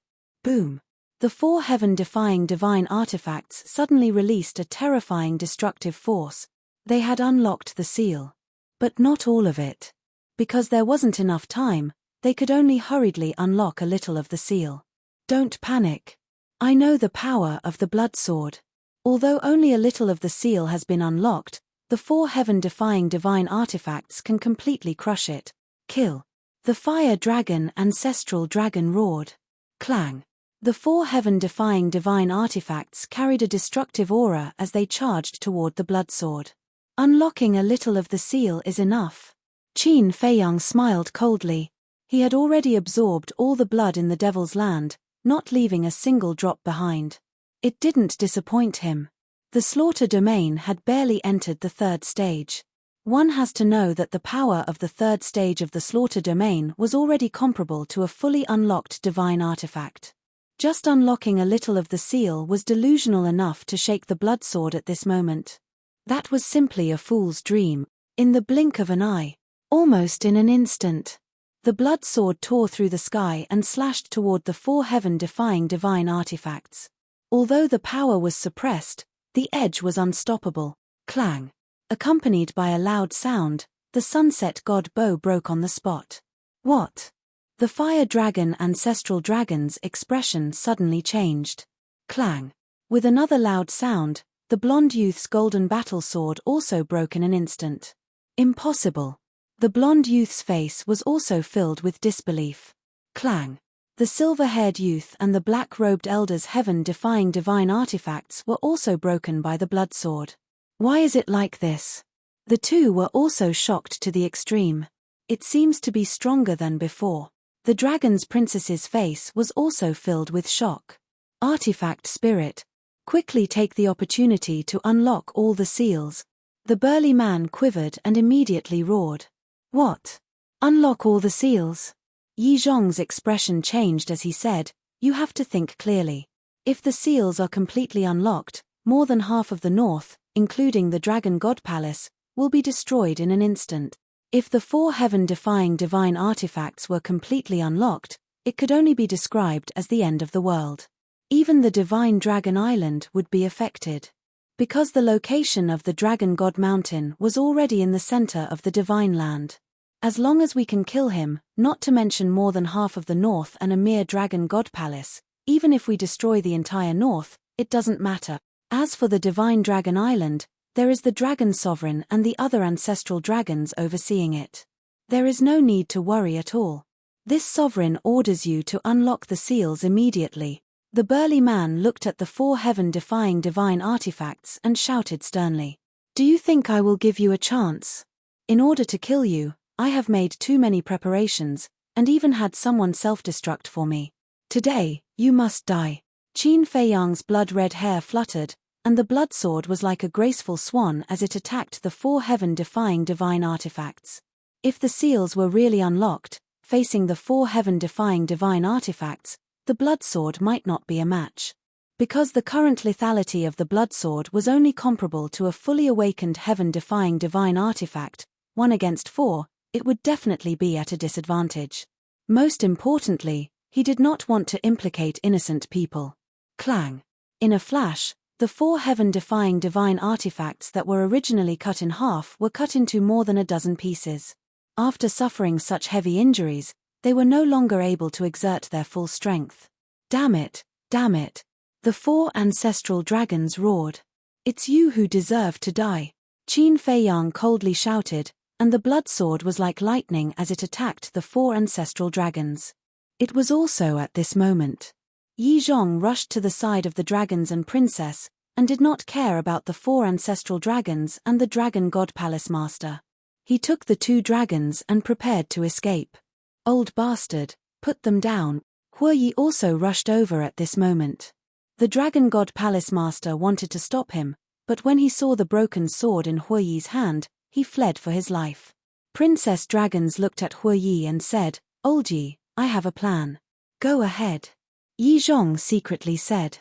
Boom! The 4 heaven-defying divine artifacts suddenly released a terrifying destructive force. They had unlocked the seal. But not all of it. Because there wasn't enough time, they could only hurriedly unlock a little of the seal. Don't panic. I know the power of the blood sword. Although only a little of the seal has been unlocked, The 4 heaven-defying divine artifacts can completely crush it. Kill. The fire dragon ancestral dragon roared. Clang. The 4 heaven-defying divine artifacts carried a destructive aura as they charged toward the blood sword. Unlocking a little of the seal is enough. Qin Feiyang smiled coldly. He had already absorbed all the blood in the Devil's Land, not leaving a single drop behind. It didn't disappoint him. The slaughter domain had barely entered the 3rd stage. One has to know that the power of the 3rd stage of the slaughter domain was already comparable to a fully unlocked divine artifact. Just unlocking a little of the seal was delusional enough to shake the blood sword at this moment. That was simply a fool's dream. In the blink of an eye, almost in an instant, the blood sword tore through the sky and slashed toward the 4 heaven-defying divine artifacts. Although the power was suppressed, the edge was unstoppable. Clang. Accompanied by a loud sound, the sunset god bow broke on the spot. What? The fire dragon ancestral dragon's expression suddenly changed. Clang. With another loud sound, the blonde youth's golden battle sword also broke in an instant. Impossible. The blonde youth's face was also filled with disbelief. Clang. The silver-haired youth and the black-robed elder's heaven-defying divine artifacts were also broken by the blood sword. Why is it like this? The two were also shocked to the extreme. It seems to be stronger than before. The dragon's princess's face was also filled with shock. Artifact spirit. Quickly take the opportunity to unlock all the seals. The burly man quivered and immediately roared. What? Unlock all the seals? Yi Zhong's expression changed as he said, "You have to think clearly. If the seals are completely unlocked, more than half of the north, including the Dragon God Palace, will be destroyed in an instant. If the 4 heaven-defying divine artifacts were completely unlocked, it could only be described as the end of the world. Even the divine Dragon Island would be affected. Because the location of the Dragon God Mountain was already in the center of the Divine Land. As long as we can kill him, not to mention more than half of the north and a mere Dragon God Palace, even if we destroy the entire north, it doesn't matter. As for the divine Dragon Island, there is the Dragon Sovereign and the other ancestral dragons overseeing it. There is no need to worry at all. This sovereign orders you to unlock the seals immediately." The burly man looked at the 4 heaven-defying divine artifacts and shouted sternly. "Do you think I will give you a chance? In order to kill you, I have made too many preparations, and even had someone self-destruct for me. Today, you must die." Qin Feiyang's blood-red hair fluttered, and the blood sword was like a graceful swan as it attacked the 4 heaven-defying divine artifacts. If the seals were really unlocked, facing the 4 heaven-defying divine artifacts, the blood sword might not be a match. Because the current lethality of the blood sword was only comparable to a fully awakened heaven-defying divine artifact, 1 against 4, it would definitely be at a disadvantage. Most importantly, he did not want to implicate innocent people. Clang. In a flash, the 4 heaven-defying divine artifacts that were originally cut in half were cut into more than a dozen pieces. After suffering such heavy injuries, they were no longer able to exert their full strength. Damn it, damn it. The 4 ancestral dragons roared. "It's you who deserve to die." Qin Feiyang coldly shouted, and the blood sword was like lightning as it attacked the 4 ancestral dragons. It was also at this moment. Yi Zhong rushed to the side of the dragons and princess, and did not care about the 4 ancestral dragons and the Dragon God Palace Master. He took the 2 dragons and prepared to escape. "Old bastard, put them down." Huoyi also rushed over at this moment. The Dragon God Palace Master wanted to stop him, but when he saw the broken sword in Huoyi's hand, he fled for his life. Princess Dragons looked at Huoyi and said, "Old Yi, I have a plan. Go ahead." Yi Zhong secretly said.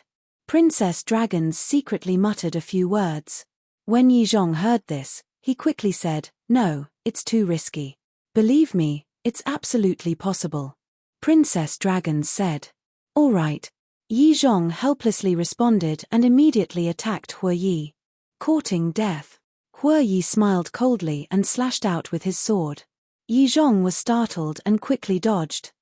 Princess Dragons secretly muttered a few words. When Yi Zhong heard this, he quickly said, "No, it's too risky. Believe me, it's absolutely possible." Princess Dragons said. "All right." Yi Zhong helplessly responded and immediately attacked Huoyi. Courting death. Huoyi smiled coldly and slashed out with his sword. Yi Zhong was startled and quickly dodged.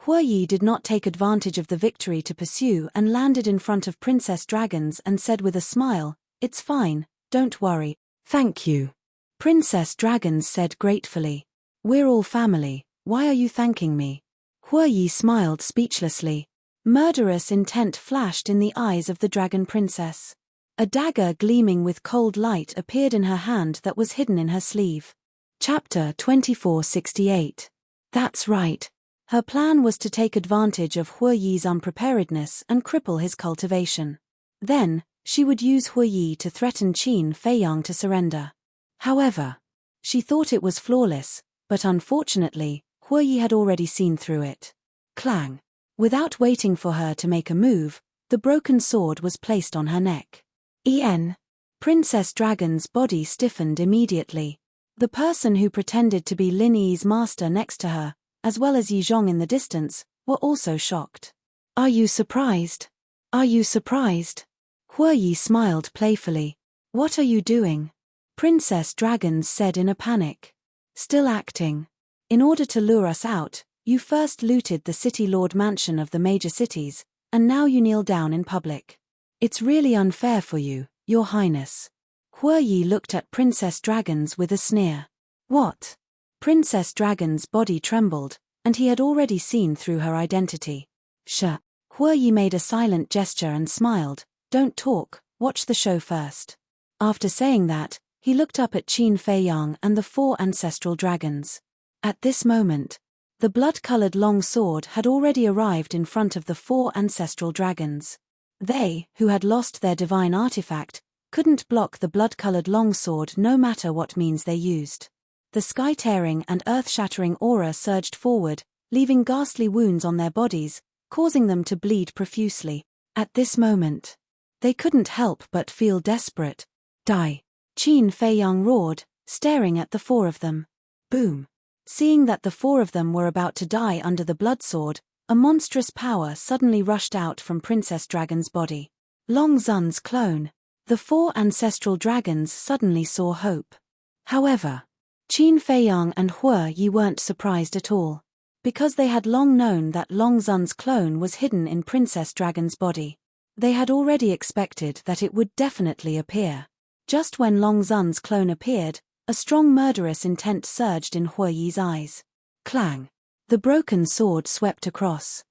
Huoyi did not take advantage of the victory to pursue and landed in front of Princess Dragons and said with a smile, "It's fine, don't worry." Thank you. Princess Dragons said gratefully. We're all family, why are you thanking me? Hue Yi smiled speechlessly. Murderous intent flashed in the eyes of the dragon princess. A dagger gleaming with cold light appeared in her hand that was hidden in her sleeve. Chapter 2468. That's right. Her plan was to take advantage of Hue Yi's unpreparedness and cripple his cultivation. Then, she would use Hue Yi to threaten Qin Feiyang to surrender. However, she thought it was flawless, but unfortunately, Hue Yi had already seen through it. Clang! Without waiting for her to make a move, the broken sword was placed on her neck. Princess Dragon's body stiffened immediately. The person who pretended to be Lin Yi's master next to her, as well as Yi Zhong in the distance, were also shocked. Are you surprised? Are you surprised? Hue Yi smiled playfully. What are you doing? Princess Dragons said in a panic. Still acting. In order to lure us out, you first looted the city lord mansion of the major cities, and now you kneel down in public. It's really unfair for you, Your Highness. Hue Yi looked at Princess Dragons with a sneer. What? Princess Dragon's body trembled, and he had already seen through her identity. Hue Yi made a silent gesture and smiled. Don't talk, watch the show first. After saying that, he looked up at Qin Feiyang and the 4 ancestral dragons. At this moment, the blood-colored long sword had already arrived in front of the 4 ancestral dragons. They, who had lost their divine artifact, couldn't block the blood-colored long sword no matter what means they used. The sky-tearing and earth-shattering aura surged forward, leaving ghastly wounds on their bodies, causing them to bleed profusely. At this moment, they couldn't help but feel desperate. Die! Qin Feiyang roared, staring at the 4 of them. Boom! Seeing that the 4 of them were about to die under the blood sword, a monstrous power suddenly rushed out from Princess Dragon's body. Long Zun's clone. The 4 ancestral dragons suddenly saw hope. However, Qin Feiyang and Hue Yi weren't surprised at all, because they had long known that Long Zun's clone was hidden in Princess Dragon's body. They had already expected that it would definitely appear. Just when Long Zun's clone appeared, a strong murderous intent surged in Hue Yi's eyes. Clang! The broken sword swept across.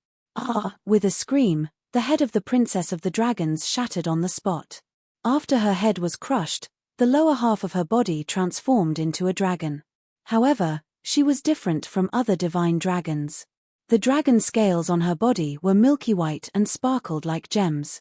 With a scream, the head of the Princess of the Dragons shattered on the spot. After her head was crushed, the lower half of her body transformed into a dragon. However, she was different from other divine dragons. The dragon scales on her body were milky white and sparkled like gems.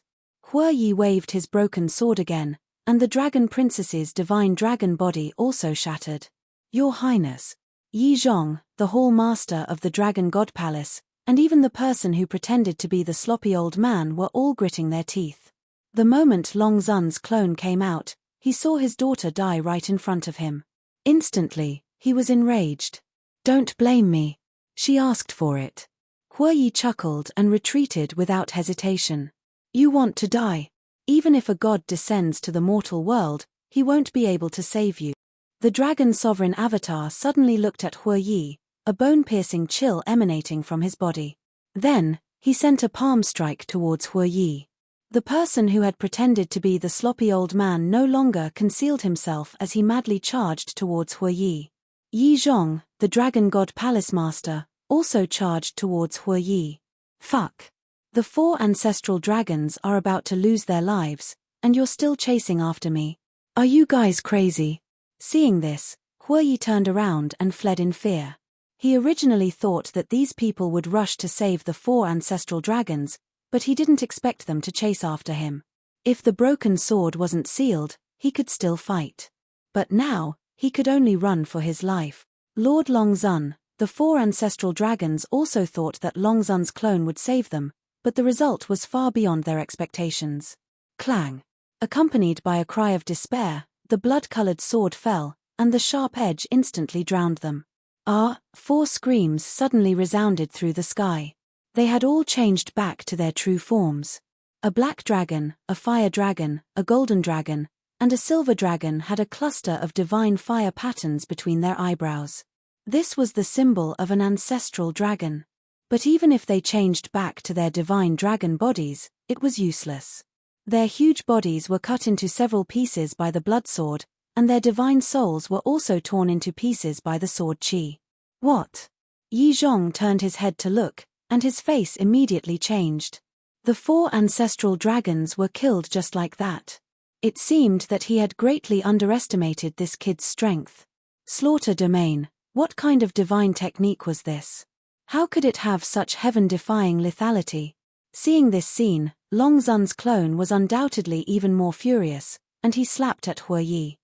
Hue Yi waved his broken sword again, and the dragon princess's divine dragon body also shattered. Your Highness, Yi Zhong, the hall master of the Dragon God Palace, and even the person who pretended to be the sloppy old man were all gritting their teeth. The moment Long Zun's clone came out, he saw his daughter die right in front of him. Instantly, he was enraged. Don't blame me. She asked for it. Hue Yi chuckled and retreated without hesitation. You want to die? Even if a god descends to the mortal world, he won't be able to save you. The dragon sovereign avatar suddenly looked at Hue Yi, a bone-piercing chill emanating from his body. Then, he sent a palm strike towards Hue Yi. The person who had pretended to be the sloppy old man no longer concealed himself as he madly charged towards Hue Yi. Yi Zhong, the Dragon God Palace Master, also charged towards Hue Yi. Fuck. The 4 ancestral dragons are about to lose their lives, and you're still chasing after me. Are you guys crazy? Seeing this, Hue Yi turned around and fled in fear. He originally thought that these people would rush to save the 4 ancestral dragons, but he didn't expect them to chase after him. If the broken sword wasn't sealed, he could still fight. But now, he could only run for his life. Lord Long Zun, the 4 ancestral dragons also thought that Long Zun's clone would save them, but the result was far beyond their expectations. Clang! Accompanied by a cry of despair, the blood-colored sword fell, and the sharp edge instantly drowned them. 4 screams suddenly resounded through the sky. They had all changed back to their true forms. A black dragon, a fire dragon, a golden dragon, and a silver dragon had a cluster of divine fire patterns between their eyebrows. This was the symbol of an ancestral dragon. But even if they changed back to their divine dragon bodies, it was useless. Their huge bodies were cut into several pieces by the blood sword, and their divine souls were also torn into pieces by the sword Qi. What? Yi Zhong turned his head to look, and his face immediately changed. The 4 ancestral dragons were killed just like that. It seemed that he had greatly underestimated this kid's strength. Slaughter domain, what kind of divine technique was this? How could it have such heaven-defying lethality? Seeing this scene, Long Zun's clone was undoubtedly even more furious, and he slapped at Hue Yi.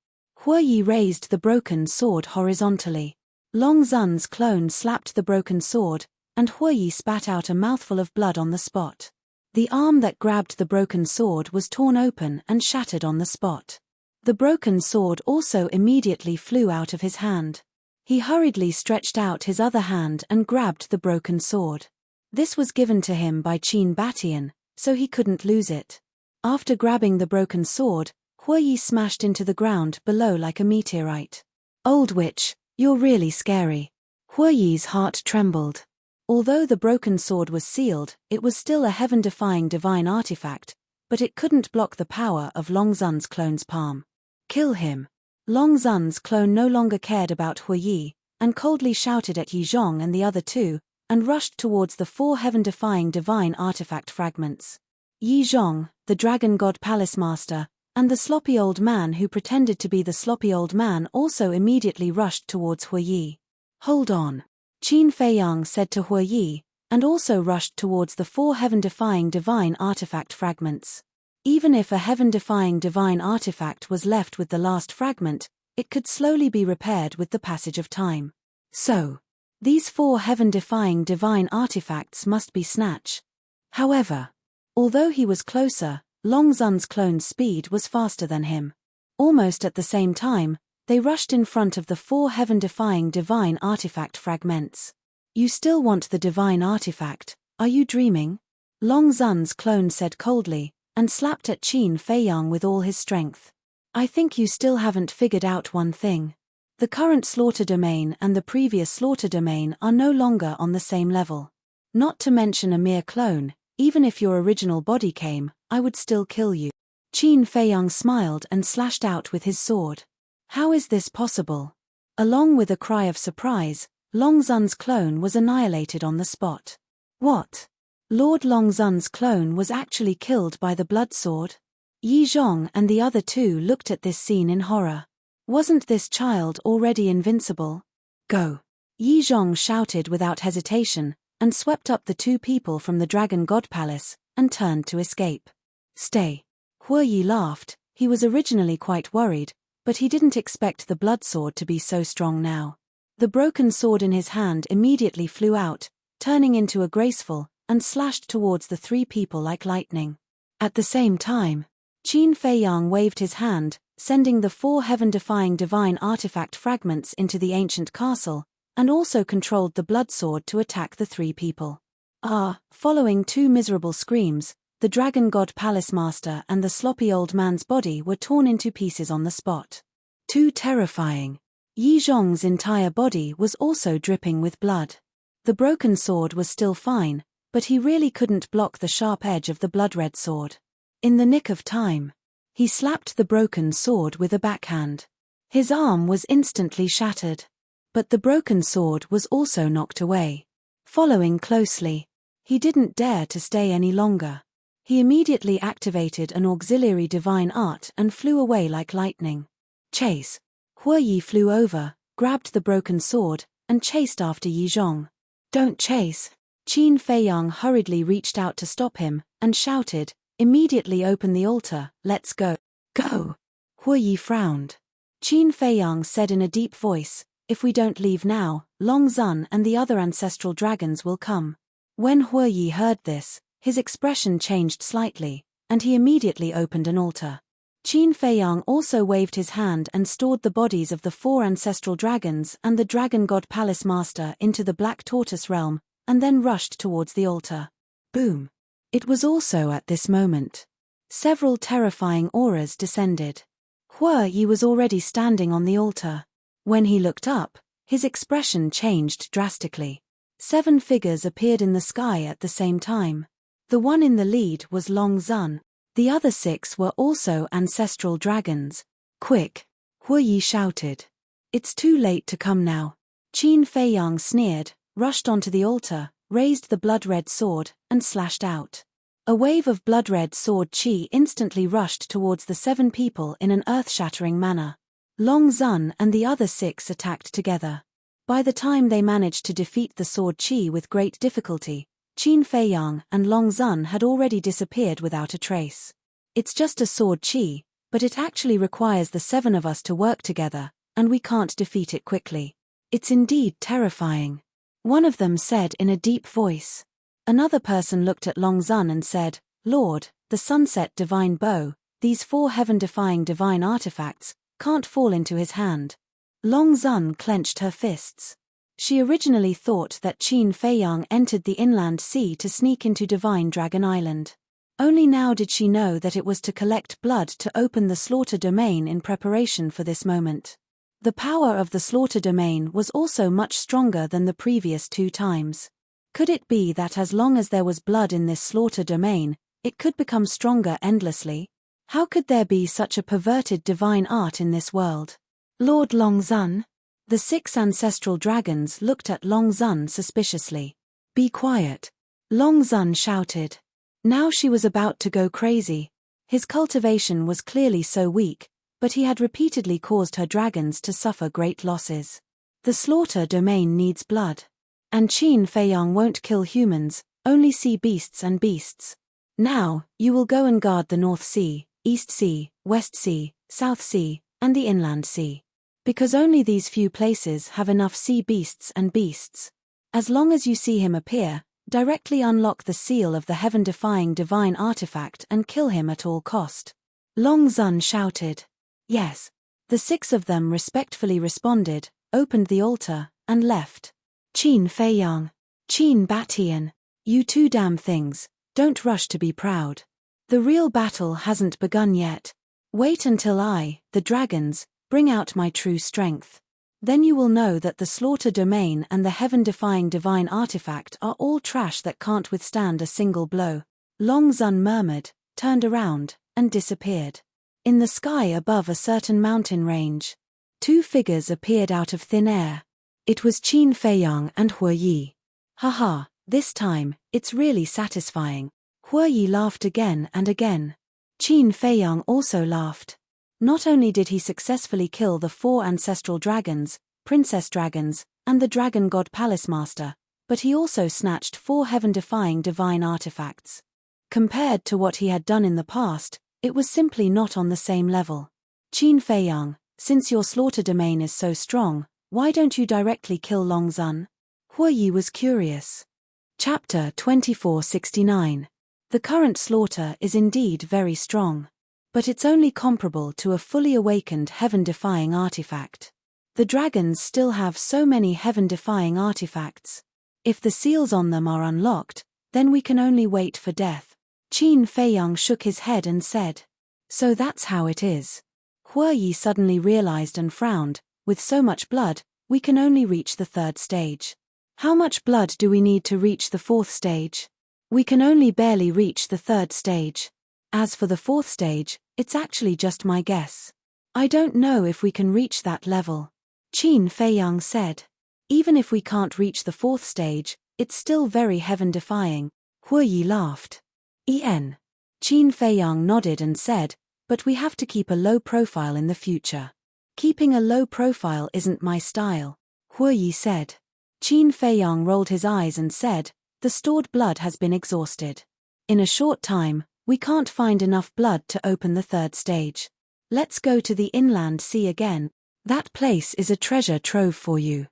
Hue Yi raised the broken sword horizontally. Long Zun's clone slapped the broken sword, and Hue Yi spat out a mouthful of blood on the spot. The arm that grabbed the broken sword was torn open and shattered on the spot. The broken sword also immediately flew out of his hand. He hurriedly stretched out his other hand and grabbed the broken sword. This was given to him by Qin Batian, so he couldn't lose it. After grabbing the broken sword, Hue Yi smashed into the ground below like a meteorite. Old witch, you're really scary. Hue Yi's heart trembled. Although the broken sword was sealed, it was still a heaven-defying divine artifact, but it couldn't block the power of Long Zun's clone's palm. Kill him. Long Zun's clone no longer cared about Hue Yi, and coldly shouted at Yi Zhong and the other 2, and rushed towards the 4 heaven-defying divine artifact fragments. Yi Zhong, the dragon god palace master, and the sloppy old man who pretended to be the sloppy old man also immediately rushed towards Hue Yi. Hold on. Qin Feiyang said to Hue Yi, and also rushed towards the 4 heaven-defying divine artifact fragments. Even if a heaven-defying divine artifact was left with the last fragment, it could slowly be repaired with the passage of time. So, these 4 heaven-defying divine artifacts must be snatched. However, although he was closer, Long Zun's clone's speed was faster than him. Almost at the same time, they rushed in front of the 4 heaven-defying divine artifact fragments. You still want the divine artifact, are you dreaming? Long Zun's clone said coldly, and slapped at Qin Feiyang with all his strength. I think you still haven't figured out one thing. The current slaughter domain and the previous slaughter domain are no longer on the same level. Not to mention a mere clone, even if your original body came, I would still kill you. Qin Feiyang smiled and slashed out with his sword. How is this possible? Along with a cry of surprise, Long Zun's clone was annihilated on the spot. What? Lord Long Zun's clone was actually killed by the blood sword? Yi Zhong and the other 2 looked at this scene in horror. Wasn't this child already invincible? Go! Yi Zhong shouted without hesitation, and swept up the 2 people from the Dragon God Palace, and turned to escape. Stay. Hue Yi laughed. He was originally quite worried, but he didn't expect the blood sword to be so strong now. The broken sword in his hand immediately flew out, turning into a graceful, and slashed towards the 3 people like lightning. At the same time, Qin Feiyang waved his hand, sending the 4 heaven-defying divine artifact fragments into the ancient castle, and also controlled the blood sword to attack the 3 people. Following 2 miserable screams, the Dragon God Palace Master and the sloppy old man's body were torn into pieces on the spot. Too terrifying. Yi Zhong's entire body was also dripping with blood. The broken sword was still fine, but he really couldn't block the sharp edge of the blood-red sword. In the nick of time, he slapped the broken sword with a backhand. His arm was instantly shattered. But the broken sword was also knocked away. Following closely, he didn't dare to stay any longer. He immediately activated an auxiliary divine art and flew away like lightning. Chase. Hue Yi flew over, grabbed the broken sword, and chased after Yi Zhong. Don't chase. Qin Feiyang hurriedly reached out to stop him, and shouted, immediately open the altar, let's go. Go! Hue Yi frowned. Qin Feiyang said in a deep voice, if we don't leave now, Long Zun and the other ancestral dragons will come. When Hue Yi heard this, his expression changed slightly, and he immediately opened an altar. Qin Feiyang also waved his hand and stored the bodies of the 4 ancestral dragons and the Dragon God Palace Master into the Black Tortoise realm, and then rushed towards the altar. Boom! It was also at this moment. Several terrifying auras descended. Hue Yi was already standing on the altar. When he looked up, his expression changed drastically. 7 figures appeared in the sky at the same time. The one in the lead was Long Zun. The other 6 were also ancestral dragons. Quick! Hu Yi shouted. It's too late to come now. Qin Feiyang sneered, rushed onto the altar, raised the blood-red sword, and slashed out. A wave of blood-red sword qi instantly rushed towards the 7 people in an earth-shattering manner. Long Zun and the other 6 attacked together. By the time they managed to defeat the sword qi with great difficulty, Qin Feiyang and Long Zun had already disappeared without a trace. It's just a sword qi, but it actually requires the 7 of us to work together, and we can't defeat it quickly. It's indeed terrifying. One of them said in a deep voice. Another person looked at Long Zun and said, Lord, the sunset divine bow, these 4 heaven-defying divine artifacts, can't fall into his hand. Long Zun clenched her fists. She originally thought that Qin Feiyang entered the inland sea to sneak into Divine Dragon Island. Only now did she know that it was to collect blood to open the slaughter domain in preparation for this moment. The power of the slaughter domain was also much stronger than the previous 2 times. Could it be that as long as there was blood in this slaughter domain, it could become stronger endlessly? How could there be such a perverted divine art in this world? Lord Long Zun? The 6 ancestral dragons looked at Long Zun suspiciously. Be quiet. Long Zun shouted. Now she was about to go crazy. His cultivation was clearly so weak, but he had repeatedly caused her dragons to suffer great losses. The slaughter domain needs blood. And Qin Feiyang won't kill humans, only sea beasts and beasts. Now, you will go and guard the North Sea, East Sea, West Sea, South Sea, and the Inland Sea. Because only these few places have enough sea beasts and beasts. As long as you see him appear, directly unlock the seal of the heaven-defying divine artifact and kill him at all cost. Long Zun shouted. Yes. The 6 of them respectfully responded, opened the altar, and left. Qin Feiyang. Qin Batian. You 2 damn things, don't rush to be proud. The real battle hasn't begun yet. Wait until I, the dragons, bring out my true strength. Then you will know that the slaughter domain and the heaven-defying divine artifact are all trash that can't withstand a single blow. Long Zun murmured, turned around, and disappeared. In the sky above a certain mountain range, 2 figures appeared out of thin air. It was Qin Feiyang and Hu Yi. Haha, this time, it's really satisfying. Hu Yi laughed again and again. Qin Feiyang also laughed. Not only did he successfully kill the 4 ancestral dragons, princess dragons, and the dragon god palace master, but he also snatched 4 heaven-defying divine artifacts. Compared to what he had done in the past, it was simply not on the same level. Qin Feiyang, since your slaughter domain is so strong, why don't you directly kill Long Zun? Hu Yi was curious. Chapter 2469. The current slaughter is indeed very strong. But it's only comparable to a fully awakened heaven-defying artifact. The dragons still have so many heaven-defying artifacts. If the seals on them are unlocked, then we can only wait for death. Qin Feiyang shook his head and said. So that's how it is. Hu Yi suddenly realized and frowned, with so much blood, we can only reach the 3rd stage. How much blood do we need to reach the 4th stage? We can only barely reach the 3rd stage. As for the 4th stage, it's actually just my guess. I don't know if we can reach that level. Qin Feiyang said. Even if we can't reach the 4th stage, it's still very heaven-defying. Hu Yi laughed. Qin Feiyang nodded and said, but we have to keep a low profile in the future. Keeping a low profile isn't my style. Hu Yi said. Qin Feiyang rolled his eyes and said, the stored blood has been exhausted. In a short time, we can't find enough blood to open the 3rd stage. Let's go to the inland sea again. That place is a treasure trove for you.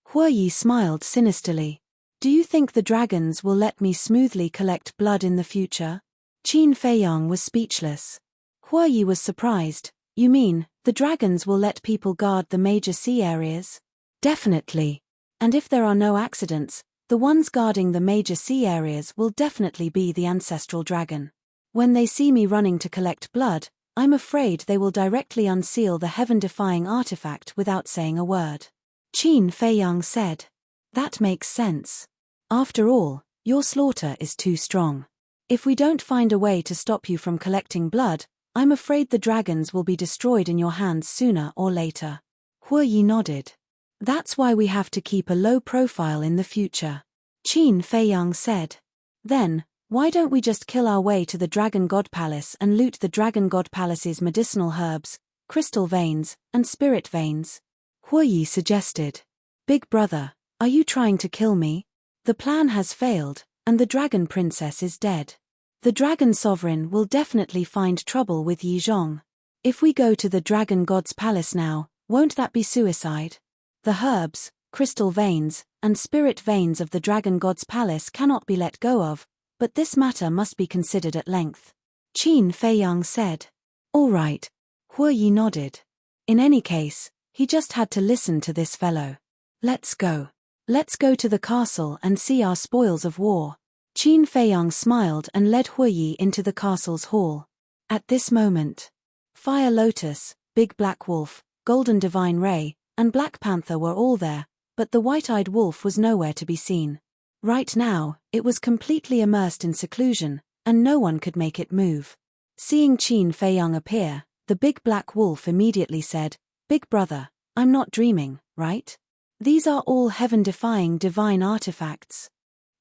Hu Yi smiled sinisterly. Do you think the dragons will let me smoothly collect blood in the future? Qin Feiyang was speechless. Hu Yi was surprised. You mean, the dragons will let people guard the major sea areas? Definitely. And if there are no accidents, the ones guarding the major sea areas will definitely be the ancestral dragon. When they see me running to collect blood, I'm afraid they will directly unseal the heaven-defying artifact without saying a word. Qin Feiyang said. That makes sense. After all, your slaughter is too strong. If we don't find a way to stop you from collecting blood, I'm afraid the dragons will be destroyed in your hands sooner or later. Huoyi nodded. That's why we have to keep a low profile in the future. Qin Feiyang said. Then, why don't we just kill our way to the Dragon God Palace and loot the Dragon God Palace's medicinal herbs, crystal veins, and spirit veins? Huoyi suggested. Big brother, are you trying to kill me? The plan has failed, and the Dragon Princess is dead. The Dragon Sovereign will definitely find trouble with Yi Zhong. If we go to the Dragon God's Palace now, won't that be suicide? The herbs, crystal veins, and spirit veins of the Dragon God's Palace cannot be let go of, but this matter must be considered at length. Qin Feiyang said. All right. Huoyi nodded. In any case, he just had to listen to this fellow. Let's go. Let's go to the castle and see our spoils of war. Qin Feiyang smiled and led Huoyi into the castle's hall. At this moment, Fire Lotus, Big Black Wolf, Golden Divine Ray, and Black Panther were all there, but the white-eyed wolf was nowhere to be seen. Right now, it was completely immersed in seclusion, and no one could make it move. Seeing Qin Feiyang appear, the Big Black Wolf immediately said, Big brother, I'm not dreaming, right? These are all heaven-defying divine artifacts.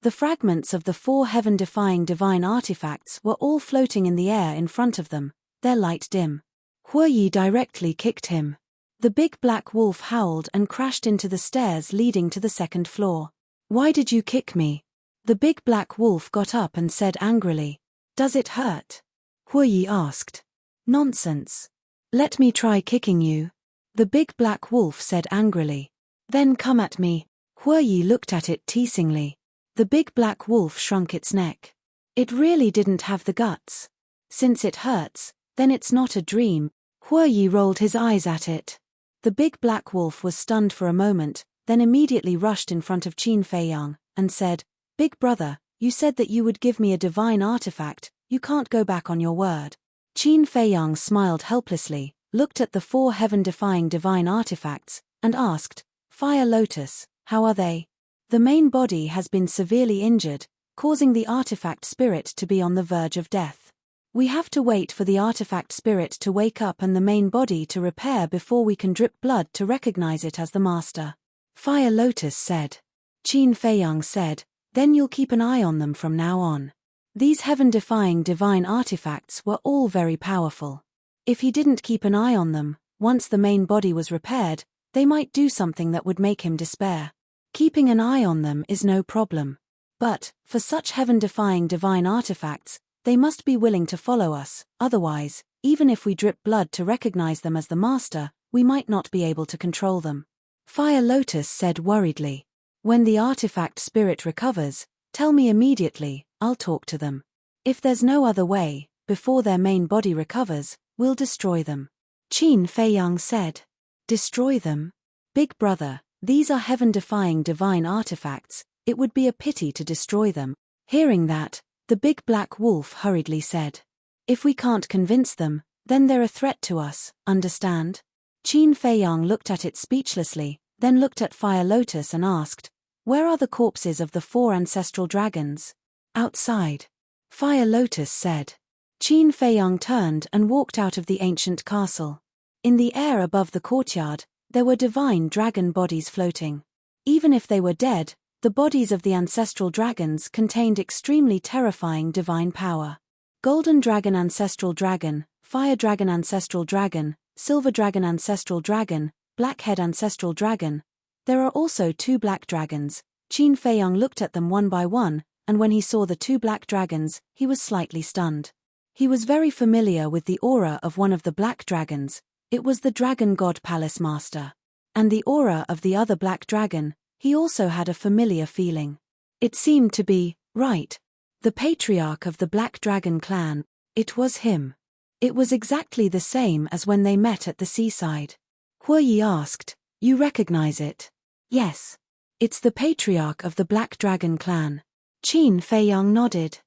The fragments of the 4 heaven-defying divine artifacts were all floating in the air in front of them, their light dim. Huoyi directly kicked him. The Big Black Wolf howled and crashed into the stairs leading to the 2nd floor. Why did you kick me? The Big Black Wolf got up and said angrily. Does it hurt? Huoyi asked. Nonsense. Let me try kicking you. The Big Black Wolf said angrily. Then come at me. Huoyi looked at it teasingly. The Big Black Wolf shrunk its neck. It really didn't have the guts. Since it hurts, then it's not a dream. Huoyi rolled his eyes at it. The Big Black Wolf was stunned for a moment, then immediately rushed in front of Qin Feiyang, and said, Big brother, you said that you would give me a divine artifact, you can't go back on your word. Qin Feiyang smiled helplessly, looked at the 4 heaven-defying divine artifacts, and asked, Fire Lotus, how are they? The main body has been severely injured, causing the artifact spirit to be on the verge of death. We have to wait for the artifact spirit to wake up and the main body to repair before we can drip blood to recognize it as the master. Fire Lotus said. Qin Feiyang said, then you'll keep an eye on them from now on. These heaven-defying divine artifacts were all very powerful. If he didn't keep an eye on them, once the main body was repaired, they might do something that would make him despair. Keeping an eye on them is no problem. But, for such heaven-defying divine artifacts, they must be willing to follow us, otherwise, even if we drip blood to recognize them as the master, we might not be able to control them. Fire Lotus said worriedly. When the artifact spirit recovers, tell me immediately, I'll talk to them. If there's no other way, before their main body recovers, we'll destroy them. Qin Feiyang said. Destroy them? Big brother, these are heaven-defying divine artifacts, it would be a pity to destroy them. Hearing that, the Big Black Wolf hurriedly said. If we can't convince them, then they're a threat to us, understand? Qin Feiyang looked at it speechlessly, then looked at Fire Lotus and asked, where are the corpses of the 4 ancestral dragons? Outside. Fire Lotus said. Qin Feiyang turned and walked out of the ancient castle. In the air above the courtyard, there were divine dragon bodies floating. Even if they were dead, the bodies of the ancestral dragons contained extremely terrifying divine power. Golden Dragon Ancestral Dragon, Fire Dragon Ancestral Dragon, Silver Dragon Ancestral Dragon, Blackhead Ancestral Dragon. There are also 2 black dragons. Qin Feiyang looked at them one by one, and when he saw the 2 black dragons, he was slightly stunned. He was very familiar with the aura of one of the black dragons. It was the Dragon God Palace Master. And the aura of the other black dragon, he also had a familiar feeling. It seemed to be, right. The patriarch of the Black Dragon clan, it was him. It was exactly the same as when they met at the seaside. Huoyi asked, you recognize it? Yes. It's the patriarch of the Black Dragon clan. Qin Feiyang nodded.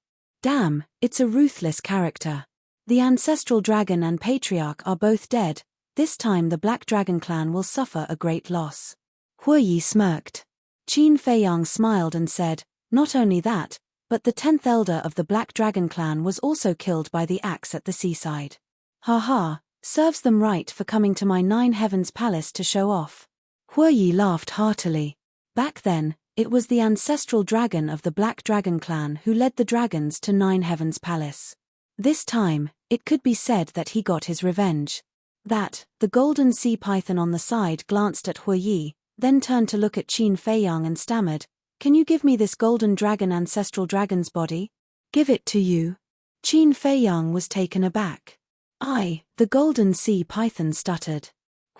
Damn, it's a ruthless character. The ancestral dragon and patriarch are both dead. This time the Black Dragon clan will suffer a great loss. Huoyi smirked. Qin Feiyang smiled and said, not only that, but the 10th elder of the Black Dragon clan was also killed by the axe at the seaside. Ha ha, serves them right for coming to my 9 Heavens Palace to show off. Hue Yi laughed heartily. Back then, it was the ancestral dragon of the Black Dragon clan who led the dragons to 9 Heavens Palace. This time, it could be said that he got his revenge. The golden sea python on the side glanced at Hue Yi, then turned to look at Qin Feiyang and stammered, "Can you give me this golden dragon ancestral dragon's body?" "Give it to you?" Qin Feiyang was taken aback. The golden sea python stuttered.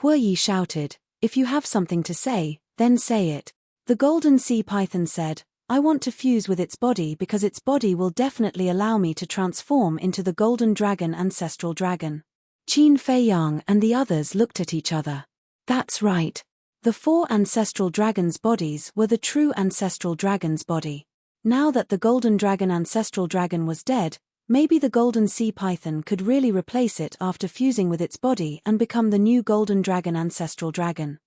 Hue Yi shouted, "If you have something to say, then say it." The golden sea python said, "I want to fuse with its body because its body will definitely allow me to transform into the golden dragon ancestral dragon." Qin Feiyang and the others looked at each other. That's right. The 4 ancestral dragons' bodies were the true ancestral dragon's body. Now that the golden dragon ancestral dragon was dead, maybe the golden sea python could really replace it after fusing with its body and become the new golden dragon ancestral dragon.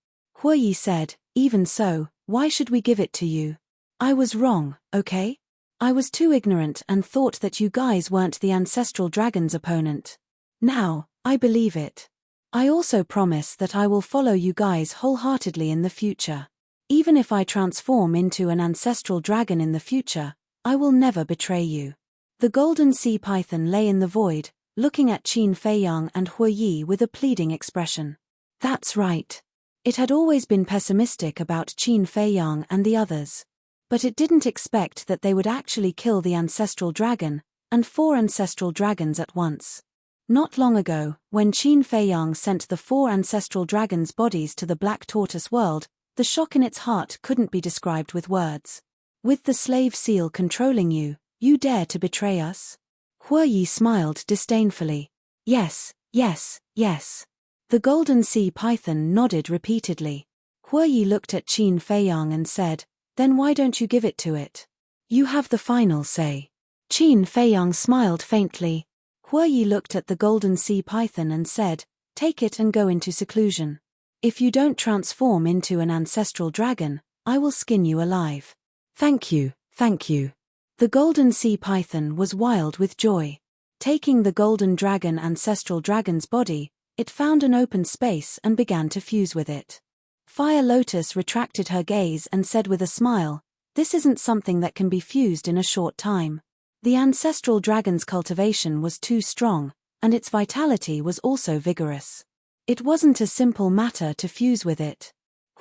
Hue Yi said, "Even so, why should we give it to you? I was wrong, okay? I was too ignorant and thought that you guys weren't the ancestral dragon's opponent. Now, I believe it. I also promise that I will follow you guys wholeheartedly in the future. Even if I transform into an ancestral dragon in the future, I will never betray you." The golden sea python lay in the void, looking at Qin Feiyang and Hue Yi with a pleading expression. That's right. It had always been pessimistic about Qin Feiyang and the others. But it didn't expect that they would actually kill the ancestral dragon, and 4 ancestral dragons at once. Not long ago, when Qin Feiyang sent the 4 ancestral dragons' bodies to the Black Tortoise world, the shock in its heart couldn't be described with words. "With the slave seal controlling you, you dare to betray us?" Hue Yi smiled disdainfully. Yes. The golden sea python nodded repeatedly. Hue Yi looked at Qin Feiyang and said, "Then why don't you give it to it? You have the final say." Qin Feiyang smiled faintly. Hue Yi looked at the golden sea python and said, "Take it and go into seclusion. If you don't transform into an ancestral dragon, I will skin you alive." Thank you. The golden sea python was wild with joy. Taking the golden dragon ancestral dragon's body, it found an open space and began to fuse with it. Fire Lotus retracted her gaze and said with a smile, "This isn't something that can be fused in a short time. The ancestral dragon's cultivation was too strong, and its vitality was also vigorous. It wasn't a simple matter to fuse with it."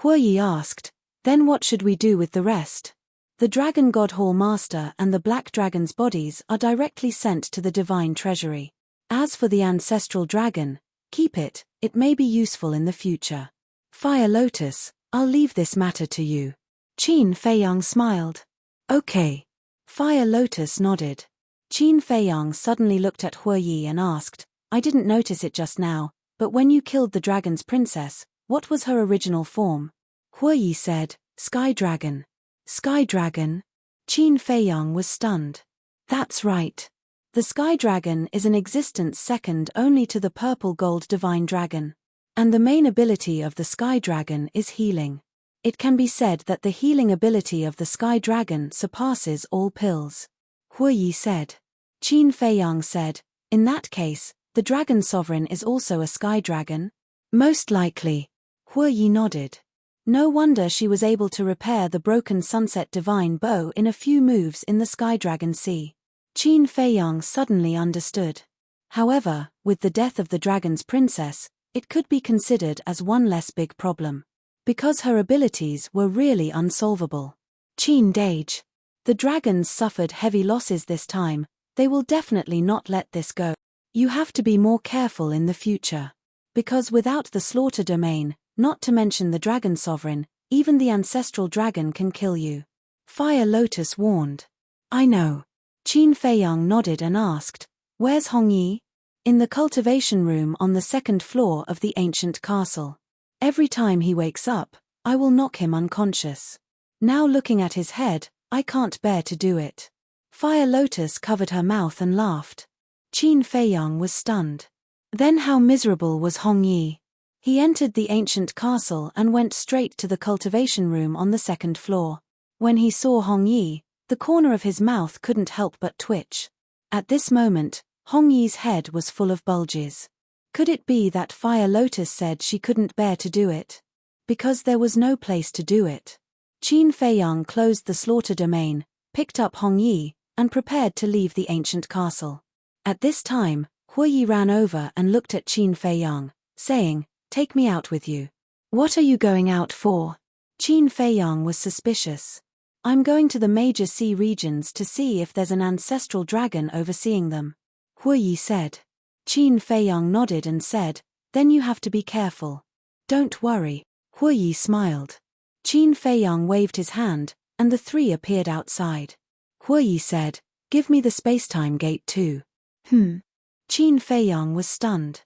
Hue Yi asked, "Then what should we do with the rest?" "The Dragon God Hall Master and the Black Dragon's bodies are directly sent to the Divine Treasury. As for the ancestral dragon, keep it, it may be useful in the future." "Fire Lotus, I'll leave this matter to you." Qin Feiyang smiled. "Okay." Fire Lotus nodded. Qin Feiyang suddenly looked at Hue Yi and asked, "I didn't notice it just now, but when you killed the dragon's princess, what was her original form?" Hue Yi said, "Sky Dragon." "Sky Dragon?" Qin Feiyang was stunned. That's right. The Sky Dragon is an existence second only to the purple gold divine dragon. And the main ability of the Sky Dragon is healing. It can be said that the healing ability of the Sky Dragon surpasses all pills. Hue Yi said. Qin Feiyang said, "In that case, the Dragon Sovereign is also a Sky Dragon?" "Most likely." Hue Yi nodded. No wonder she was able to repair the broken Sunset Divine Bow in a few moves in the Sky Dragon Sea. Qin Feiyang suddenly understood. However, with the death of the Dragon's Princess, it could be considered as one less big problem. Because her abilities were really unsolvable. Qin Dage. The dragons suffered heavy losses this time, they will definitely not let this go. You have to be more careful in the future. Because without the slaughter domain, not to mention the Dragon Sovereign, even the ancestral dragon can kill you. Fire Lotus warned. I know. Qin Feiyang nodded and asked, "Where's Hong Yi?" "In the cultivation room on the 2nd floor of the ancient castle. Every time he wakes up, I will knock him unconscious. Now looking at his head, I can't bear to do it." Fire Lotus covered her mouth and laughed. Qin Feiyang was stunned. Then how miserable was Hong Yi? He entered the ancient castle and went straight to the cultivation room on the 2nd floor. When he saw Hong Yi, the corner of his mouth couldn't help but twitch. At this moment, Hong Yi's head was full of bulges. Could it be that Fire Lotus said she couldn't bear to do it? Because there was no place to do it. Qin Feiyang closed the slaughter domain, picked up Hong Yi, and prepared to leave the ancient castle. At this time, Huoyi ran over and looked at Qin Feiyang, saying, "Take me out with you." "What are you going out for?" Qin Feiyang was suspicious. "I'm going to the major sea regions to see if there's an ancestral dragon overseeing them," Huoyi said. Qin Feiyang nodded and said, "Then you have to be careful." "Don't worry," Huoyi smiled. Qin Feiyang waved his hand, and the three appeared outside. Huoyi said, "Give me the spacetime gate too." Qin Feiyang was stunned.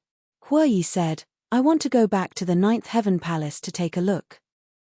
Huoyi said, "I want to go back to the Ninth Heaven Palace to take a look."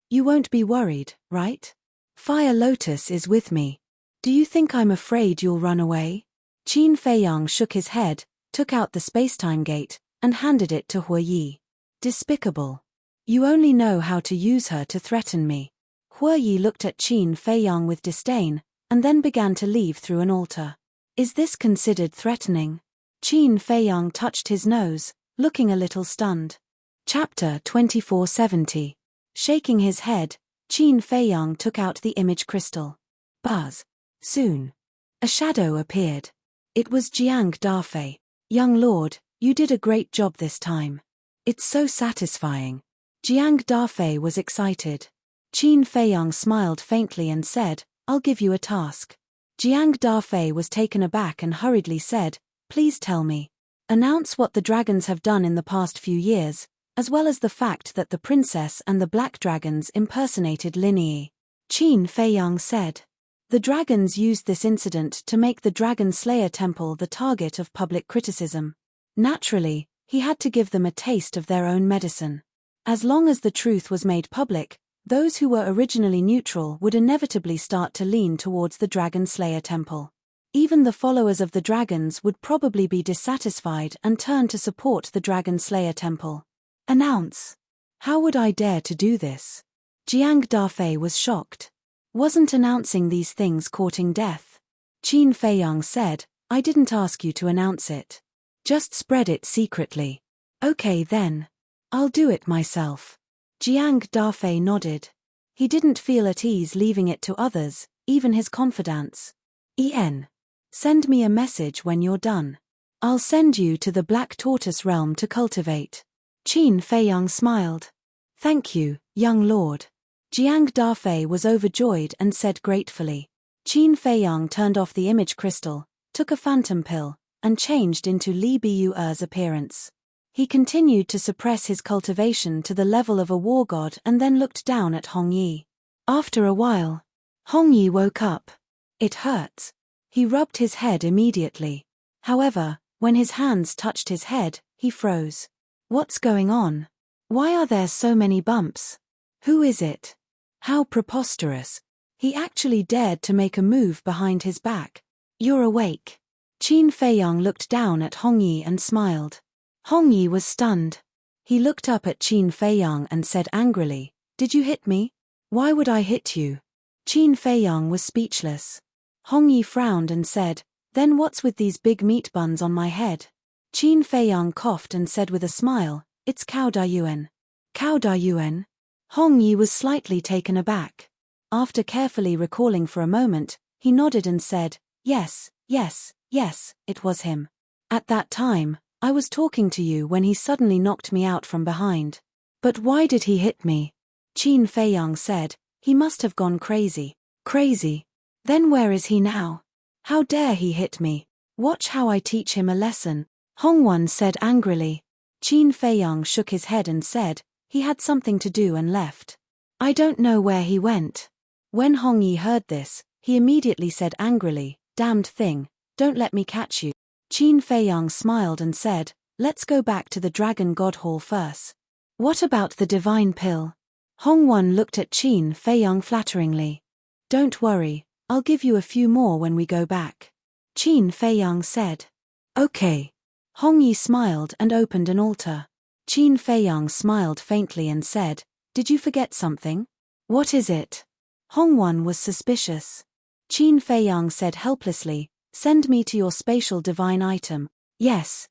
"You won't be worried, right? Fire Lotus is with me. Do you think I'm afraid you'll run away?" Qin Feiyang shook his head, took out the spacetime gate, and handed it to Huoyi. "Despicable. You only know how to use her to threaten me." Huoyi looked at Qin Feiyang with disdain, and then began to leave through an altar. "Is this considered threatening?" Qin Feiyang touched his nose, looking a little stunned. Chapter 2470. Shaking his head, Qin Feiyang took out the image crystal. Buzz. Soon. A shadow appeared. It was Jiang Dafei. "Young lord, you did a great job this time. It's so satisfying." Jiang Dafei was excited. Qin Feiyang smiled faintly and said, "I'll give you a task." Jiang Dafei was taken aback and hurriedly said, "Please tell me. Announce what the dragons have done in the past few years, as well as the fact that the princess and the black dragons impersonated Lin Yi." Qin Feiyang said. The dragons used this incident to make the Dragon Slayer Temple the target of public criticism. Naturally, he had to give them a taste of their own medicine. As long as the truth was made public, those who were originally neutral would inevitably start to lean towards the Dragon Slayer Temple. Even the followers of the dragons would probably be dissatisfied and turn to support the Dragon Slayer Temple. Announce. How would I dare to do this? Jiang Dafei was shocked. Wasn't announcing these things courting death? Qin Feiyang said, "I didn't ask you to announce it. Just spread it secretly." "Okay then. I'll do it myself." Jiang Dafei nodded. He didn't feel at ease leaving it to others, even his confidants. Send me a message when you're done. I'll send you to the Black Tortoise realm to cultivate." Qin Feiyang smiled. "Thank you, young lord." Jiang Dafei was overjoyed and said gratefully. Qin Feiyang turned off the image crystal, took a phantom pill, and changed into Li Buer's appearance. He continued to suppress his cultivation to the level of a war god and then looked down at Hong Yi. After a while, Hong Yi woke up. "It hurts." He rubbed his head immediately. However, when his hands touched his head, he froze. "What's going on? Why are there so many bumps? Who is it? How preposterous. He actually dared to make a move behind his back. You're awake." Qin Feiyang looked down at Hong Yi and smiled. Hong Yi was stunned. He looked up at Qin Feiyang and said angrily, "Did you hit me? Why would I hit you?" Qin Feiyang was speechless. Hong Yi frowned and said, "Then what's with these big meat buns on my head?" Qin Feiyang coughed and said with a smile, "It's Cao Dayuan." Cao Dayuan? Hong Yi was slightly taken aback. After carefully recalling for a moment, he nodded and said, Yes, it was him. At that time, I was talking to you when he suddenly knocked me out from behind." "But why did he hit me?" Qin Feiyang said, "He must have gone crazy." "Crazy? Then where is he now? How dare he hit me? Watch how I teach him a lesson," Hong Wan said angrily. Qin Feiyang shook his head and said, "He had something to do and left. I don't know where he went." When Hong Yi heard this, he immediately said angrily, "Damned thing, don't let me catch you." Qin Feiyang smiled and said, "Let's go back to the Dragon God Hall first." "What about the divine pill?" Hong Wan looked at Qin Feiyang flatteringly. "Don't worry, I'll give you a few more when we go back," Qin Feiyang said. "Okay." Hong Yi smiled and opened an altar. Qin Feiyang smiled faintly and said, "Did you forget something?" "What is it?" Hong Wan was suspicious. Qin Feiyang said helplessly, "Send me to your spatial divine item." Yes.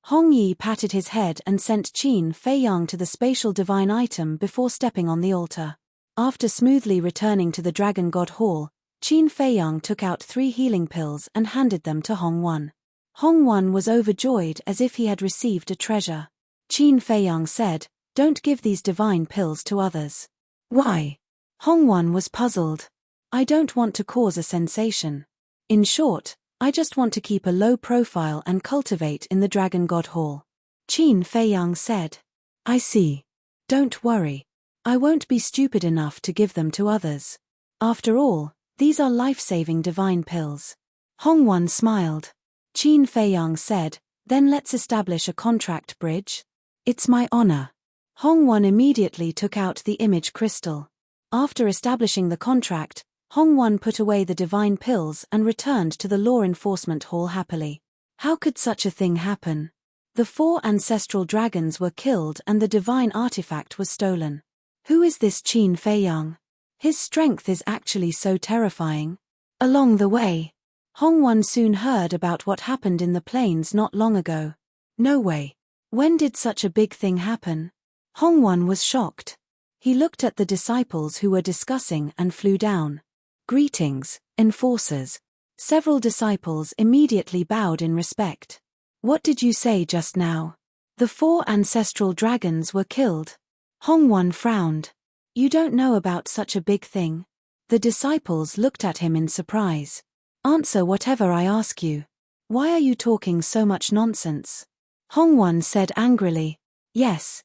Hong Yi patted his head and sent Qin Feiyang to the spatial divine item before stepping on the altar. After smoothly returning to the Dragon God Hall, Qin Feiyang took out 3 healing pills and handed them to Hong Wan. Hong Wan was overjoyed as if he had received a treasure. Qin Feiyang said, "Don't give these divine pills to others." "Why?" Hong Wan was puzzled. "I don't want to cause a sensation. In short, I just want to keep a low profile and cultivate in the Dragon God Hall." Qin Feiyang said. "I see. Don't worry. I won't be stupid enough to give them to others. After all, these are life-saving divine pills." Hong Wan smiled. Qin Feiyang said, "Then let's establish a contract bridge." "It's my honor." Hong Wan immediately took out the image crystal. After establishing the contract, Hong Wan put away the divine pills and returned to the law enforcement hall happily. How could such a thing happen? The 4 ancestral dragons were killed and the divine artifact was stolen. Who is this Qin Feiyang? His strength is actually so terrifying. Along the way, Hong Wan soon heard about what happened in the plains not long ago. No way. When did such a big thing happen? Hong Wan was shocked. He looked at the disciples who were discussing and flew down. "Greetings, enforcers." Several disciples immediately bowed in respect. "What did you say just now?" "The 4 ancestral dragons were killed." Hong Wan frowned. "You don't know about such a big thing?" The disciples looked at him in surprise. "Answer whatever I ask you. Why are you talking so much nonsense?" Hong Wan said angrily. Yes.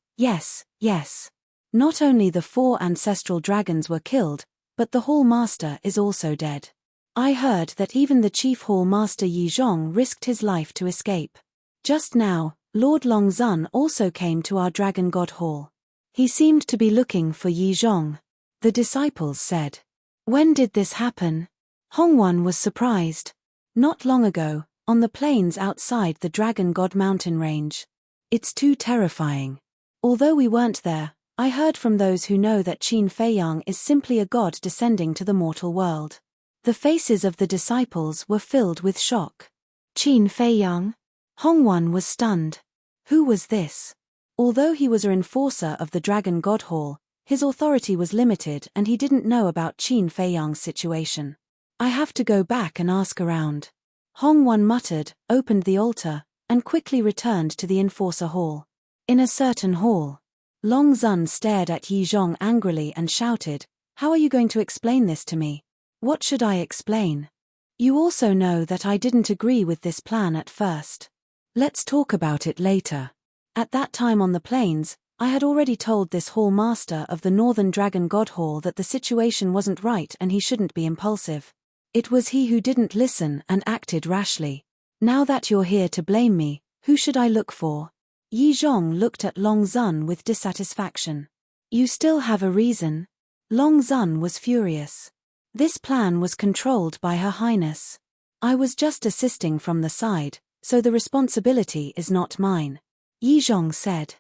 Not only the 4 ancestral dragons were killed, but the Hall Master is also dead. I heard that even the Chief Hall Master Yi Zhong risked his life to escape. Just now, Lord Longzun also came to our Dragon God Hall. He seemed to be looking for Yi Zhong. The disciples said. "When did this happen?" Hong Wan was surprised. "Not long ago, on the plains outside the Dragon God mountain range. It's too terrifying. Although we weren't there, I heard from those who know that Qin Feiyang is simply a god descending to the mortal world." The faces of the disciples were filled with shock. Qin Feiyang? Hong Wan was stunned. Who was this? Although he was an enforcer of the Dragon God Hall, his authority was limited and he didn't know about Qin Feiyang's situation. "I have to go back and ask around." Hong Wan muttered, opened the altar, and quickly returned to the enforcer hall. In a certain hall, Long Zun stared at Yi Zhong angrily and shouted, "How are you going to explain this to me? What should I explain? You also know that I didn't agree with this plan at first. Let's talk about it later." At that time on the plains, I had already told this Hall Master of the Northern Dragon God Hall that the situation wasn't right and he shouldn't be impulsive. It was he who didn't listen and acted rashly. Now that you're here to blame me, who should I look for? Yi Zhong looked at Long Zun with dissatisfaction. "You still have a reason?" Long Zun was furious. "This plan was controlled by Her Highness. I was just assisting from the side, so the responsibility is not mine." Yi Zhong said.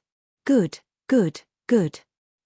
Good.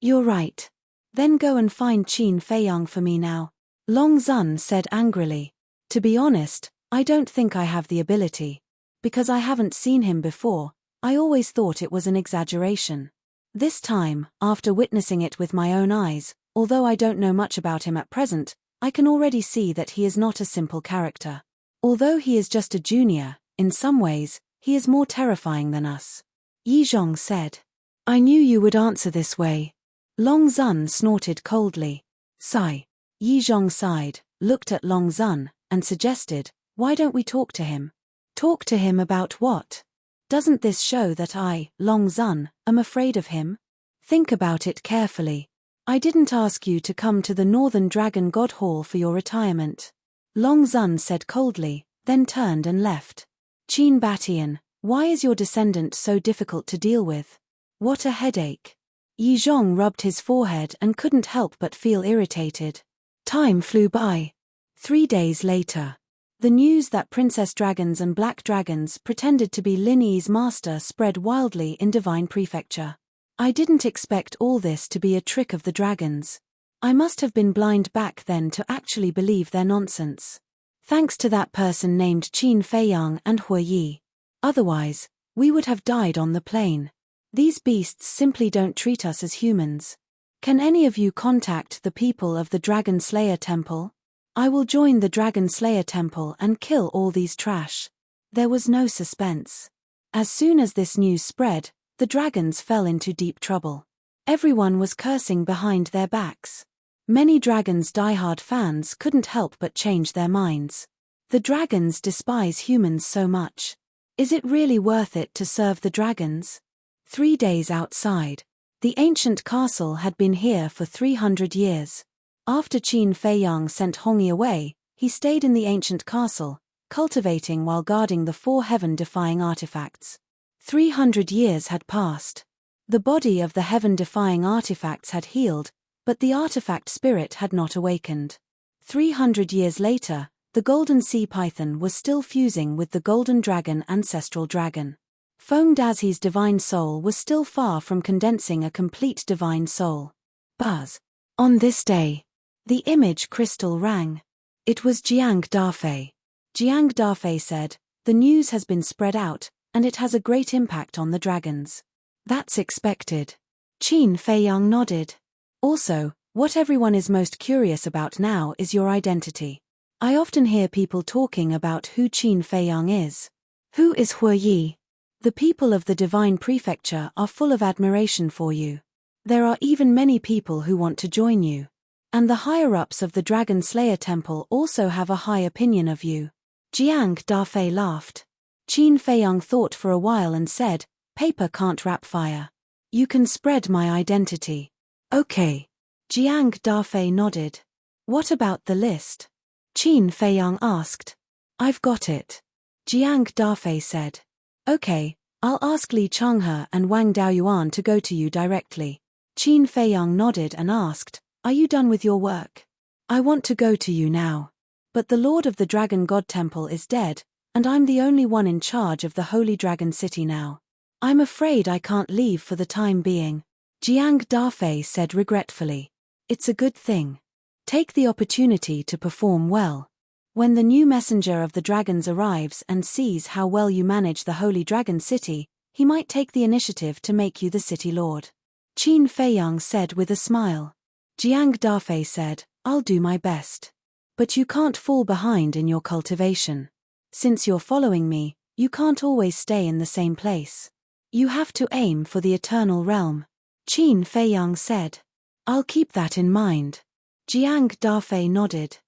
You're right. Then go and find Qin Feiyang for me now." Long Zun said angrily. "To be honest, I don't think I have the ability. Because I haven't seen him before, I always thought it was an exaggeration. This time, after witnessing it with my own eyes, although I don't know much about him at present, I can already see that he is not a simple character. Although he is just a junior, in some ways, he is more terrifying than us." Yi Zhong said. "I knew you would answer this way." Long Zun snorted coldly. "Sigh." Yi Zhong sighed, looked at Long Zun, and suggested, "Why don't we talk to him?" "Talk to him about what? Doesn't this show that I, Long Zun, am afraid of him? Think about it carefully. I didn't ask you to come to the Northern Dragon God Hall for your retirement." Long Zun said coldly, then turned and left. "Qin Batian, why is your descendant so difficult to deal with? What a headache." Yi Zhong rubbed his forehead and couldn't help but feel irritated. Time flew by. 3 days later. The news that Princess Dragons and Black Dragons pretended to be Lin Yi's master spread wildly in Divine Prefecture. I didn't expect all this to be a trick of the dragons. I must have been blind back then to actually believe their nonsense. Thanks to that person named Qin Feiyang and Hui Yi. Otherwise, We would have died on the plain. These beasts simply don't treat us as humans. Can any of you contact the people of the Dragon Slayer Temple? I will join the Dragon Slayer Temple and kill all these trash. There was no suspense. As soon as this news spread, the dragons fell into deep trouble. Everyone was cursing behind their backs. Many dragons' diehard fans couldn't help but change their minds. The dragons despise humans so much. Is it really worth it to serve the dragons? 3 days outside. The ancient castle had been here for 300 years. After Qin Feiyang sent Hongyi away, he stayed in the ancient castle, cultivating while guarding the 4 heaven-defying artifacts. 300 years had passed. The body of the heaven-defying artifacts had healed, but the artifact spirit had not awakened. 300 years later, the golden sea python was still fusing with the golden dragon ancestral dragon. Feng Dazi's divine soul was still far from condensing a complete divine soul. Buzz. On this day, the image crystal rang. It was Jiang Dafei. Jiang Dafei said, "The news has been spread out, and it has a great impact on the dragons." That's expected. Qin Feiyang nodded. Also, what everyone is most curious about now is your identity. I often hear people talking about who Qin Feiyang is. Who is Huoyi? The people of the Divine Prefecture are full of admiration for you. There are even many people who want to join you. And the higher-ups of the Dragon Slayer Temple also have a high opinion of you. Jiang Dafei laughed. Qin Feiyang thought for a while and said, "Paper can't wrap fire. You can spread my identity." Okay. Jiang Dafei nodded. What about the list? Qin Feiyang asked. I've got it. Jiang Dafei said. Okay, I'll ask Li Changhe and Wang Daoyuan to go to you directly. Qin Feiyang nodded and asked, Are you done with your work? I want to go to you now. But the Lord of the Dragon God Temple is dead, and I'm the only one in charge of the Holy Dragon City now. I'm afraid I can't leave for the time being. Jiang Dafei said regretfully. It's a good thing. Take the opportunity to perform well. When the new messenger of the dragons arrives and sees how well you manage the Holy Dragon City, he might take the initiative to make you the city lord. Qin Feiyang said with a smile. Jiang Dafei said, I'll do my best. But you can't fall behind in your cultivation. Since you're following me, you can't always stay in the same place. You have to aim for the eternal realm. Qin Feiyang said. I'll keep that in mind. Jiang Dafei nodded.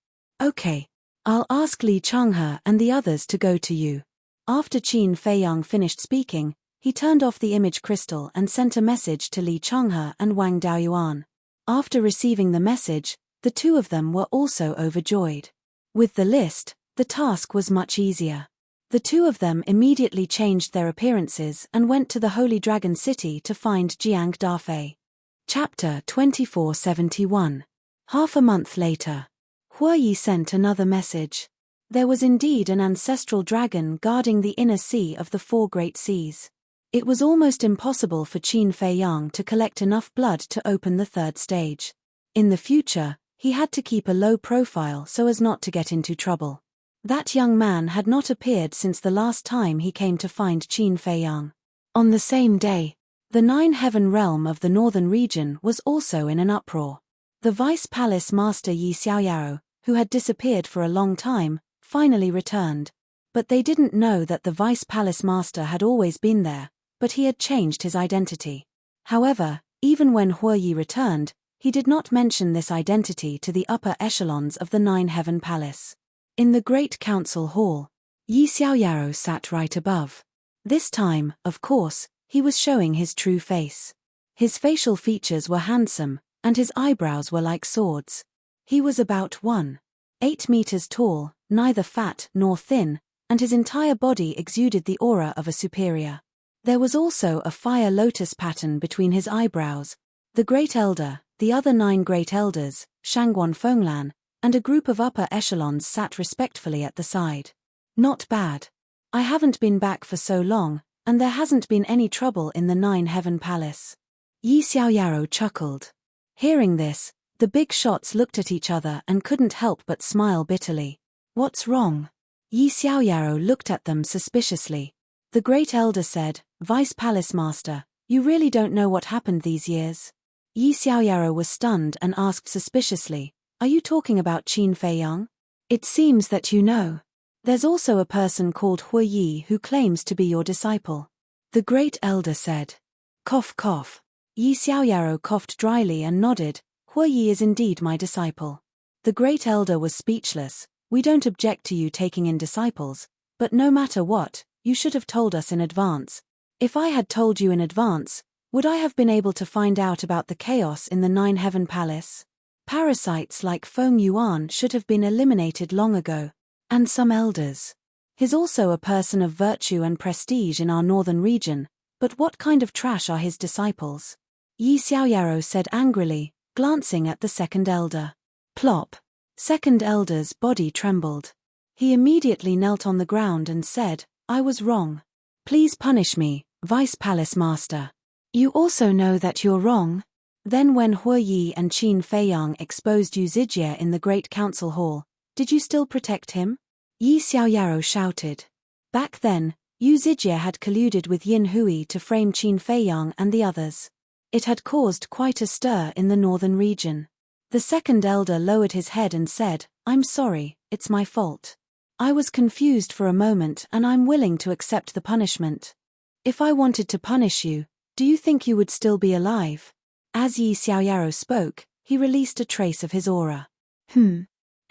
Okay. I'll ask Li Changhe and the others to go to you. After Qin Feiyang finished speaking, he turned off the image crystal and sent a message to Li Changhe and Wang Daoyuan. After receiving the message, the two of them were also overjoyed. With the list, the task was much easier. The two of them immediately changed their appearances and went to the Holy Dragon City to find Jiang Dafei. Chapter 2471. Half a month later. Huoyi sent another message. There was indeed an ancestral dragon guarding the inner sea of the 4 great seas. It was almost impossible for Qin Feiyang to collect enough blood to open the 3rd stage. In the future, he had to keep a low profile so as not to get into trouble. That young man had not appeared since the last time he came to find Qin Feiyang. On the same day, the 9-heaven realm of the northern region was also in an uproar. The Vice Palace Master Yi Xiaoyao, who had disappeared for a long time, finally returned. But they didn't know that the Vice Palace Master had always been there, but he had changed his identity. However, even when Huoyi returned, he did not mention this identity to the upper echelons of the 9-heaven palace. In the Great Council Hall, Yi Xiaoyao sat right above. This time, of course, he was showing his true face. His facial features were handsome, and his eyebrows were like swords. He was about 1.8 meters tall, neither fat nor thin, and his entire body exuded the aura of a superior. There was also a fire lotus pattern between his eyebrows. The Great Elder, the other 9 Great Elders, Shangguan Fenglan, and a group of upper echelons sat respectfully at the side. Not bad. I haven't been back for so long, and there hasn't been any trouble in the 9-heaven palace. Yi Xiaoyao chuckled. Hearing this, the big shots looked at each other and couldn't help but smile bitterly. What's wrong? Yi Xiaoyao looked at them suspiciously. The great elder said, Vice Palace Master, you really don't know what happened these years? Yi Xiaoyaro was stunned and asked suspiciously, are you talking about Qin Feiyang? It seems that you know. There's also a person called Hui Yi who claims to be your disciple. The great elder said. Cough cough. Yi Xiaoyaro coughed dryly and nodded, Hui Yi is indeed my disciple. The great elder was speechless. We don't object to you taking in disciples, but no matter what, you should have told us in advance. If I had told you in advance, would I have been able to find out about the chaos in the Nine Heaven Palace? Parasites like Feng Yuan should have been eliminated long ago. And some elders. He's also a person of virtue and prestige in our northern region, but what kind of trash are his disciples? Yi Xiaoyaro said angrily, glancing at the second elder. Plop. Second elder's body trembled. He immediately knelt on the ground and said, I was wrong. Please punish me, Vice Palace Master. You also know that you're wrong. Then when Hui Yi and Qin Feiyang exposed Yu Zijie in the Great Council Hall, did you still protect him? Yi Xiaoyaro shouted. Back then, Yu Zijie had colluded with Yin Hui to frame Qin Feiyang and the others. It had caused quite a stir in the northern region. The second elder lowered his head and said, I'm sorry, it's my fault. I was confused for a moment and I'm willing to accept the punishment. If I wanted to punish you, do you think you would still be alive? As Yi Xiaoyaro spoke, he released a trace of his aura.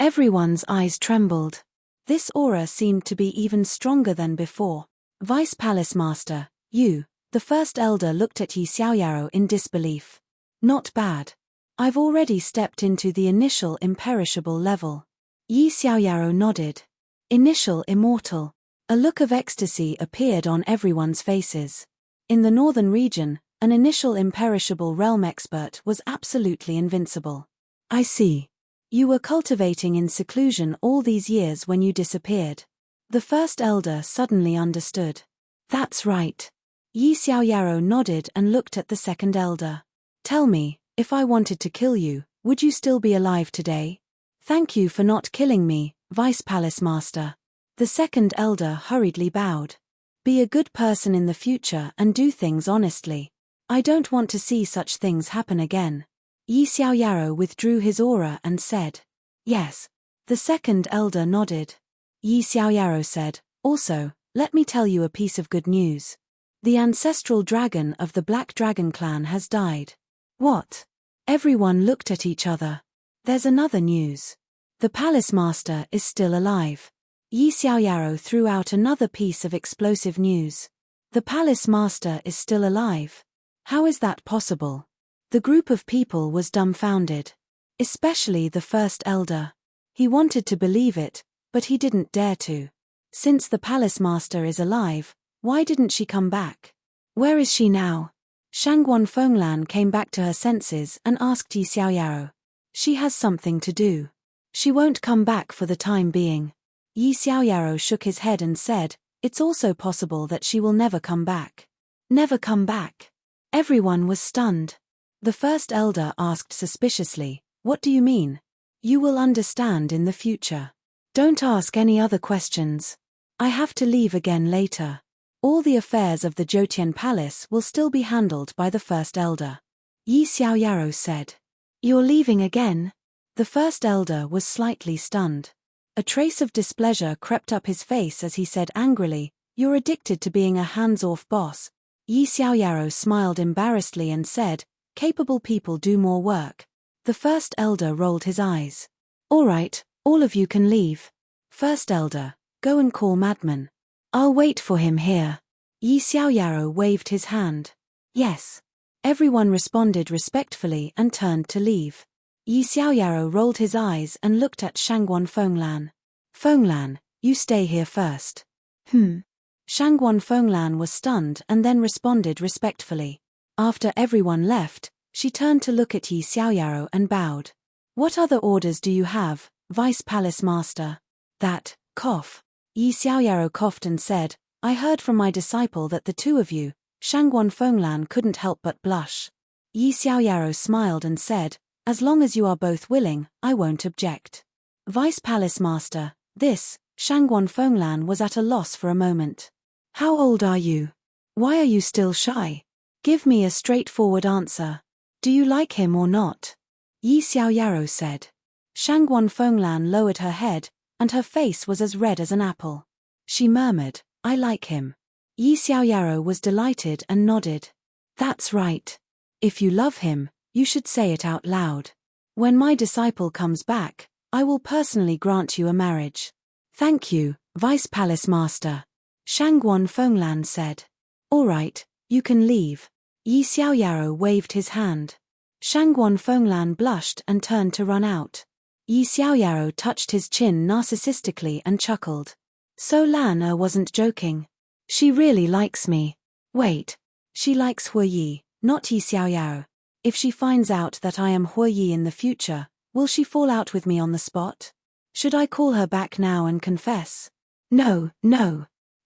Everyone's eyes trembled. This aura seemed to be even stronger than before. Vice Palace Master, you, the first elder looked at Yi Xiaoyaro in disbelief. Not bad. I've already stepped into the initial imperishable level. Yi Xiaoyaro nodded. Initial immortal. A look of ecstasy appeared on everyone's faces. In the northern region, an initial imperishable realm expert was absolutely invincible. I see. You were cultivating in seclusion all these years when you disappeared. The first elder suddenly understood. That's right. Yi Xiaoyaro nodded and looked at the second elder. Tell me, if I wanted to kill you, would you still be alive today? Thank you for not killing me, Vice Palace Master. The second elder hurriedly bowed. Be a good person in the future and do things honestly. I don't want to see such things happen again. Yi Xiaoyaro withdrew his aura and said. Yes. The second elder nodded. Yi Xiaoyaro said, also, let me tell you a piece of good news. The ancestral dragon of the Black Dragon clan has died. What? Everyone looked at each other. There's another news. The Palace Master is still alive. Yi Xiaoyaro threw out another piece of explosive news. The Palace Master is still alive. How is that possible? The group of people was dumbfounded. Especially the first elder. He wanted to believe it, but he didn't dare to. Since the Palace Master is alive, why didn't she come back? Where is she now? Shangguan Fenglan came back to her senses and asked Yi Xiaoyaro. She has something to do. She won't come back for the time being. Yi Xiaoyaro shook his head and said, it's also possible that she will never come back. Never come back. Everyone was stunned. The first elder asked suspiciously, what do you mean? You will understand in the future. Don't ask any other questions. I have to leave again later. All the affairs of the Jotian Palace will still be handled by the first elder. Yi Xiaoyaro said. You're leaving again? The first elder was slightly stunned. A trace of displeasure crept up his face as he said angrily, you're addicted to being a hands-off boss. Yi Xiaoyaro smiled embarrassedly and said, capable people do more work. The first elder rolled his eyes. All right, all of you can leave. First elder, go and call Madman. I'll wait for him here. Yi Xiaoyaro waved his hand. Yes. Everyone responded respectfully and turned to leave. Yi Xiaoyaro rolled his eyes and looked at Shangguan Fenglan. Fenglan, you stay here first. Shangguan Fenglan was stunned and then responded respectfully. After everyone left, she turned to look at Yi Xiaoyaro and bowed. What other orders do you have, Vice Palace Master? That, cough. Yi Xiaoyaro coughed and said, I heard from my disciple that the two of you, Shangguan Fenglan couldn't help but blush. Yi Xiaoyaro smiled and said, as long as you are both willing, I won't object. Vice Palace Master, this, Shangguan Fenglan was at a loss for a moment. How old are you? Why are you still shy? Give me a straightforward answer. Do you like him or not? Yi Xiaoyaro said. Shangguan Fenglan lowered her head, and her face was as red as an apple. She murmured, I like him. Yi Xiaoyaro was delighted and nodded. That's right. If you love him, you should say it out loud. When my disciple comes back, I will personally grant you a marriage. Thank you, Vice Palace Master. Shangguan Fenglan said. All right, you can leave. Yi Xiaoyaro waved his hand. Shangguan Fenglan blushed and turned to run out. Yi Xiaoyaro touched his chin narcissistically and chuckled. So Lan wasn't joking. She really likes me. Wait. She likes Hu Yi, not Yi Xiaoyaro. If she finds out that I am Hu Yi in the future, will she fall out with me on the spot? Should I call her back now and confess? No.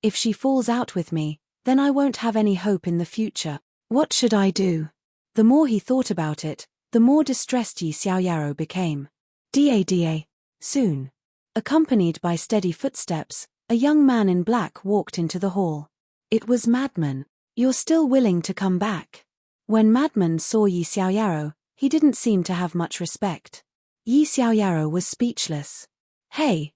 If she falls out with me, then I won't have any hope in the future. What should I do? The more he thought about it, the more distressed Yi Xiaoyaro became. Da. Soon. Accompanied by steady footsteps, a young man in black walked into the hall. It was Madman. You're still willing to come back? When Madman saw Yi Xiaoyaro, he didn't seem to have much respect. Yi Xiaoyaro was speechless. Hey,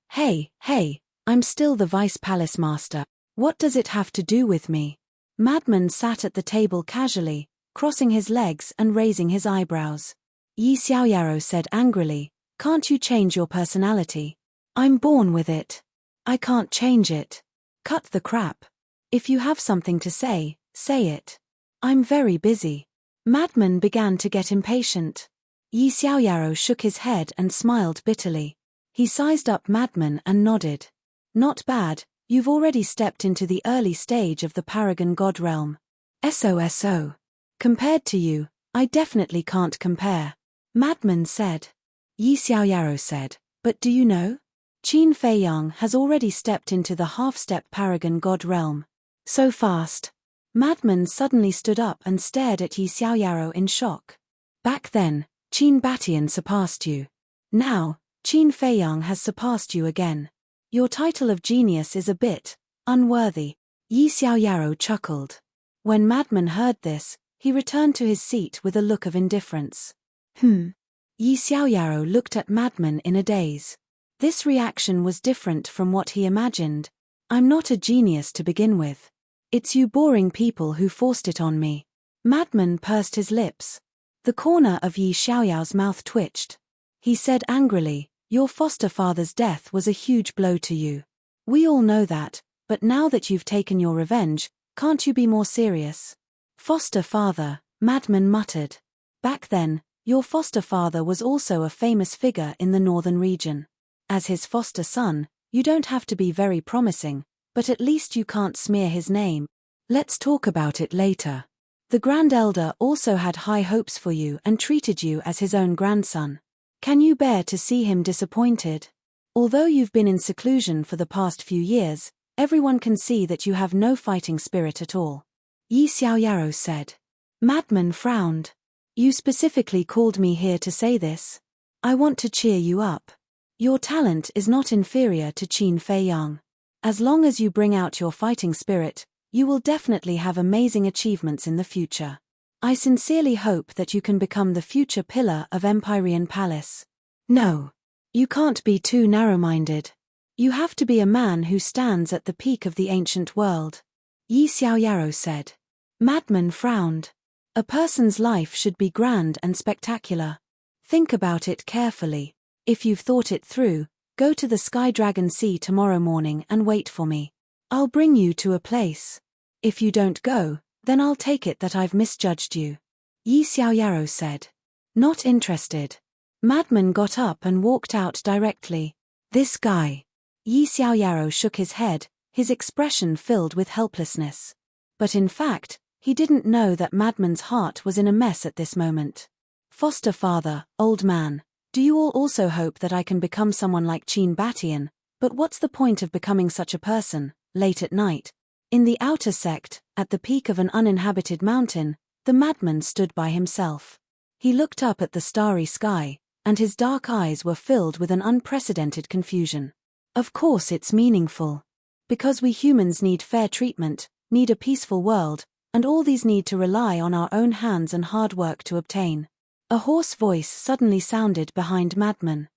I'm still the Vice Palace Master. What does it have to do with me? Madman sat at the table casually, crossing his legs and raising his eyebrows. Yi Xiaoyaro said angrily, Can't you change your personality? I'm born with it. I can't change it. Cut the crap. If you have something to say it. I'm very busy. Madman began to get impatient. Yi Xiaoyaro shook his head and smiled bitterly. He sized up Madman and nodded. Not bad, you've already stepped into the early stage of the Paragon God realm. SOSO. Compared to you, I definitely can't compare. Madman said. Yi Xiaoyaro said, But do you know? Qin Feiyang has already stepped into the half-step Paragon God realm. So fast. Madman suddenly stood up and stared at Yi Xiaoyaro in shock. Back then, Qin Batian surpassed you. Now, Qin Feiyang has surpassed you again. Your title of genius is a bit unworthy. Yi Xiaoyaro chuckled. When Madman heard this, he returned to his seat with a look of indifference. Yi Xiaoyaro looked at Madman in a daze. This reaction was different from what he imagined. I'm not a genius to begin with. It's you boring people who forced it on me. Madman pursed his lips. The corner of Yi Xiaoyao's mouth twitched. He said angrily, Your foster father's death was a huge blow to you. We all know that, but now that you've taken your revenge, can't you be more serious? Foster father, Madman muttered. Back then, your foster father was also a famous figure in the northern region. As his foster son, you don't have to be very promising, but at least you can't smear his name. Let's talk about it later. The Grand Elder also had high hopes for you and treated you as his own grandson. Can you bear to see him disappointed? Although you've been in seclusion for the past few years, everyone can see that you have no fighting spirit at all. Yi Xiaoyaro said. Madman frowned. You specifically called me here to say this. I want to cheer you up. Your talent is not inferior to Qin Feiyang. As long as you bring out your fighting spirit, you will definitely have amazing achievements in the future. I sincerely hope that you can become the future pillar of Empyrean Palace. No. You can't be too narrow-minded. You have to be a man who stands at the peak of the ancient world. Yi Xiaoyaro said. Madman frowned. A person's life should be grand and spectacular. Think about it carefully. If you've thought it through, go to the Sky Dragon Sea tomorrow morning and wait for me. I'll bring you to a place. If you don't go, then I'll take it that I've misjudged you. Yi Xiaoyaro said. Not interested. Madman got up and walked out directly. This guy. Yi Xiaoyaro shook his head, his expression filled with helplessness. But in fact, he didn't know that Madman's heart was in a mess at this moment. Foster father, old man. Do you all also hope that I can become someone like Qin Batian? But what's the point of becoming such a person, late at night? In the outer sect, at the peak of an uninhabited mountain, the madman stood by himself. He looked up at the starry sky, and his dark eyes were filled with an unprecedented confusion. Of course it's meaningful. Because we humans need fair treatment, need a peaceful world, and all these need to rely on our own hands and hard work to obtain. A hoarse voice suddenly sounded behind Madman.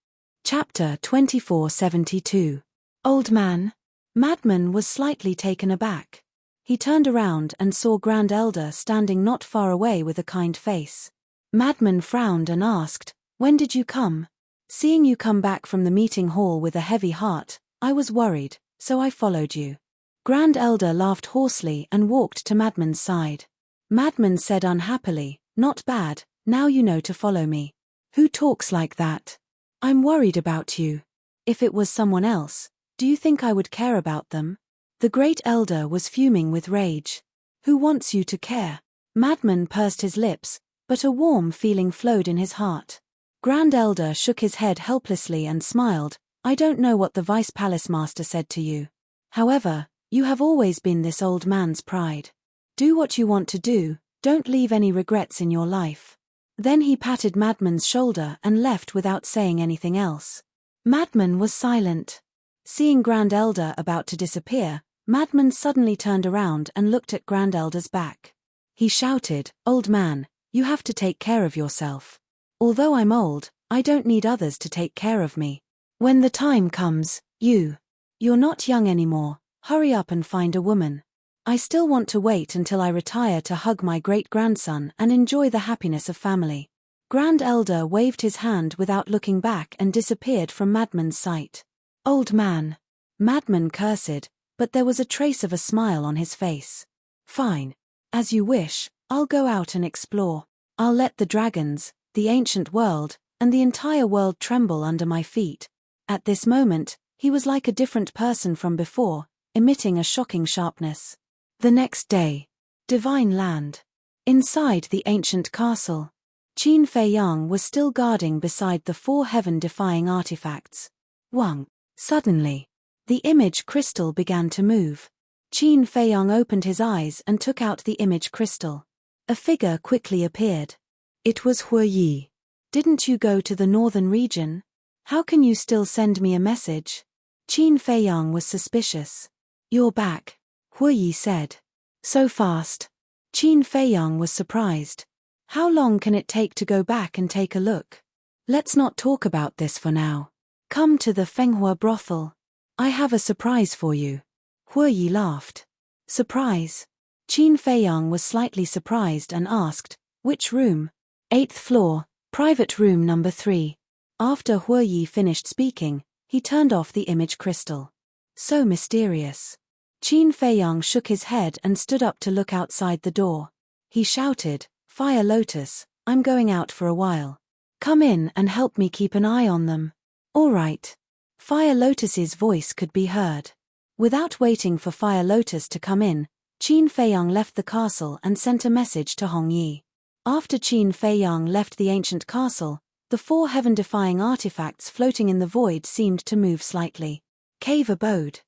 Chapter 2472. Old Man. Madman was slightly taken aback. He turned around and saw Grand Elder standing not far away with a kind face. Madman frowned and asked, "When did you come?" "Seeing you come back from the meeting hall with a heavy heart, I was worried, so I followed you." Grand Elder laughed hoarsely and walked to Madman's side. Madman said unhappily, "Not bad, now you know to follow me." "Who talks like that?" "I'm worried about you." "If it was someone else, do you think I would care about them?" The Great Elder was fuming with rage. "Who wants you to care?" Madman pursed his lips, but a warm feeling flowed in his heart. Grand Elder shook his head helplessly and smiled. "I don't know what the Vice Palace Master said to you. However, you have always been this old man's pride. Do what you want to do, don't leave any regrets in your life." Then he patted Madman's shoulder and left without saying anything else. Madman was silent. Seeing Grand Elder about to disappear, Madman suddenly turned around and looked at Grand Elder's back. He shouted, "Old man, you have to take care of yourself. Although I'm old, I don't need others to take care of me. When the time comes, you're not young anymore, hurry up and find a woman. I still want to wait until I retire to hug my great-grandson and enjoy the happiness of family." Grand Elder waved his hand without looking back and disappeared from Madman's sight. "Old man." Madman cursed, but there was a trace of a smile on his face. "Fine. As you wish, I'll go out and explore. I'll let the dragons, the ancient world, and the entire world tremble under my feet." At this moment, he was like a different person from before, emitting a shocking sharpness. The next day. Divine Land. Inside the ancient castle. Qin Fei Yang was still guarding beside the 4 heaven-defying artifacts. Wang. Suddenly, the image crystal began to move. Qin Fei Yang opened his eyes and took out the image crystal. A figure quickly appeared. It was Hu Yi. "Didn't you go to the northern region? How can you still send me a message?" Qin Fei Yang was suspicious. "You're back," Hu Yi said. "So fast?" Qin Fei Yang was surprised. "How long can it take to go back and take a look?" "Let's not talk about this for now. Come to the Fenghua brothel. I have a surprise for you." Hu Yi laughed. "Surprise?" Qin Fei Yang was slightly surprised and asked, "Which room?" "8th floor, private room number 3. After Hu Yi finished speaking, he turned off the image crystal. So mysterious. Qin Fei Yang shook his head and stood up to look outside the door. He shouted, "Fire Lotus, I'm going out for a while. Come in and help me keep an eye on them." "All right." Fire Lotus's voice could be heard. Without waiting for Fire Lotus to come in, Qin Fei Yang left the castle and sent a message to Hong Yi. After Qin Fei Yang left the ancient castle, the 4 heaven-defying artifacts floating in the void seemed to move slightly. Cave abode.